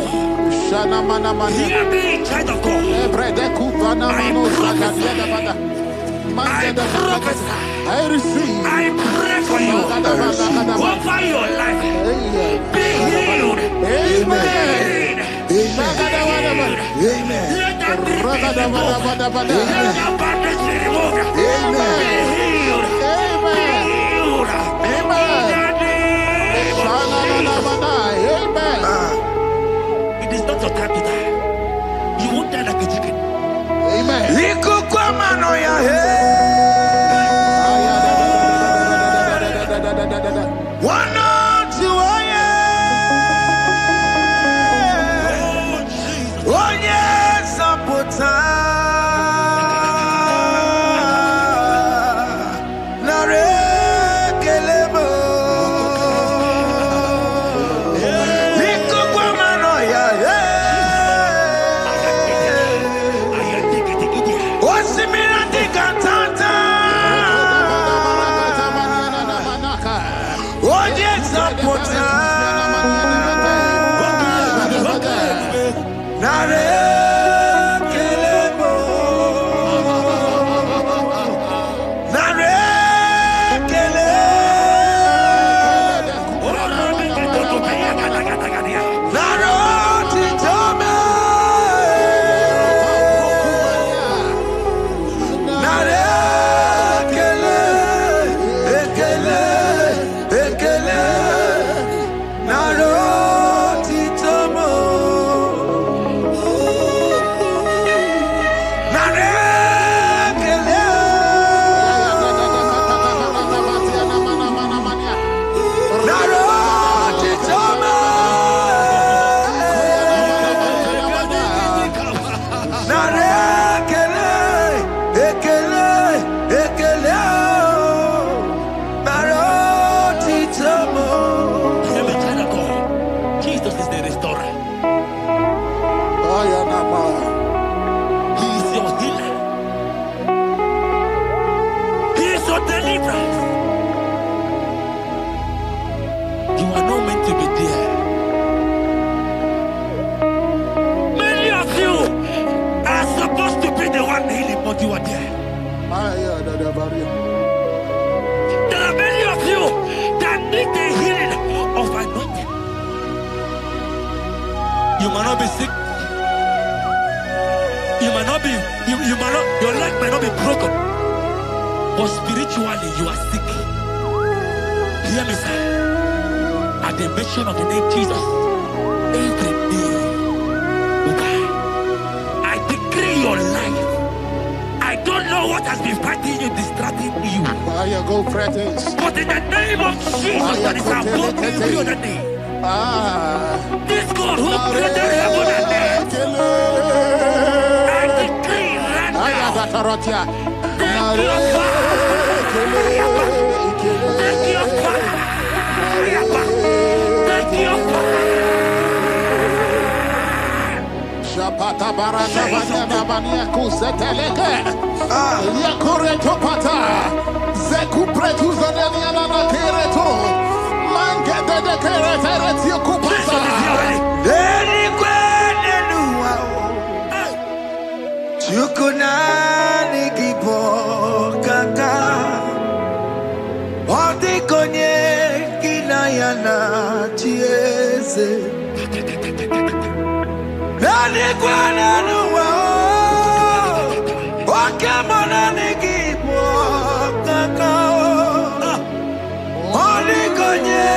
hear me in child of God. I prophesy. I receive. I pray for you. Over your life. Be healed. Amen. Amen. Let that be removed. Let that bandage be removed. Amen. Be healed. Be healed. Amen. In the name of Amen. Jesus. It is not your time to die. You won't die like a chicken. Amen. You might not be sick. You might not be, you might not, your leg might not be broken. But spiritually you are sick. Hear me, sir. At the mention of the name Jesus, every day will die. I decree your life. I don't know what has been fighting you, distracting you. Go, practice. But in the name of Jesus, that is above every other name. This God who created heaven and earth. I decree right now. Take your fire. Take your fire. Shapata barata banya banya kuseteleke. Yakore topata. Zeku pretuza deniana na kereto. Mangete de kerete kupata. Deni kwene nuwa. Chukuna nigibo kaka. Odi konye kinayana chiese. Deni kwene nuwa. Wakamona nigibo kaka. Odi konye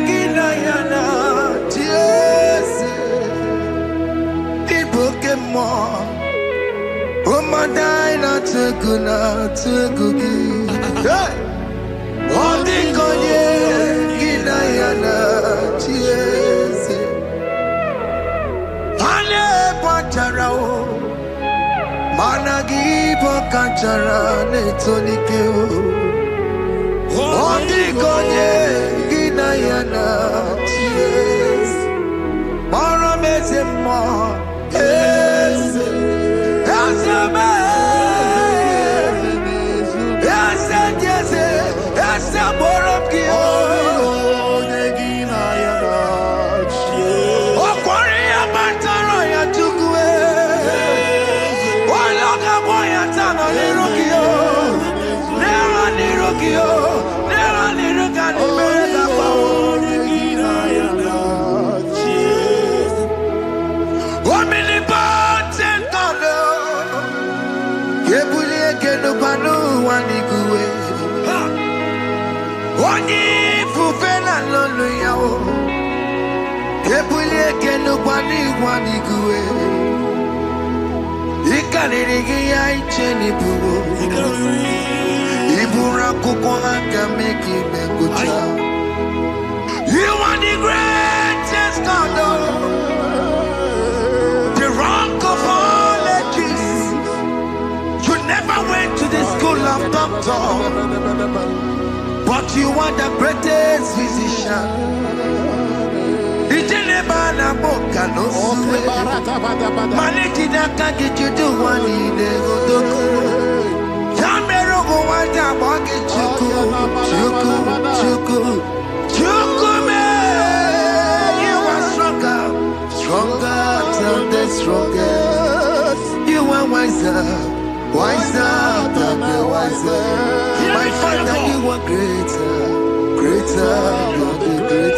kinayana chiese. Ibukemo. Umadina tukuna tukugi. Odi konye kinayana chiese. Ale pacharao. Managi pokachara netonikeo. Odi konye kinayana chiese. Mara mezemo. Eze. Oni fufena lolo yao. Kebulie kenu kwani guwe. Ikanirigi ya icheni buwo. Ibura kuko haka meki mekucha. You are the greatest God. The rock of all ages. You never went to the school of doctor. But you are the greatest physician. Ijelebana boka no suwe. Malekina kage judu wani negodoku. Yamero go wanda bagi chuku. Chuku me. You are stronger than the strongest. You are wiser than the wiser. My Father, you are greater than the greatest.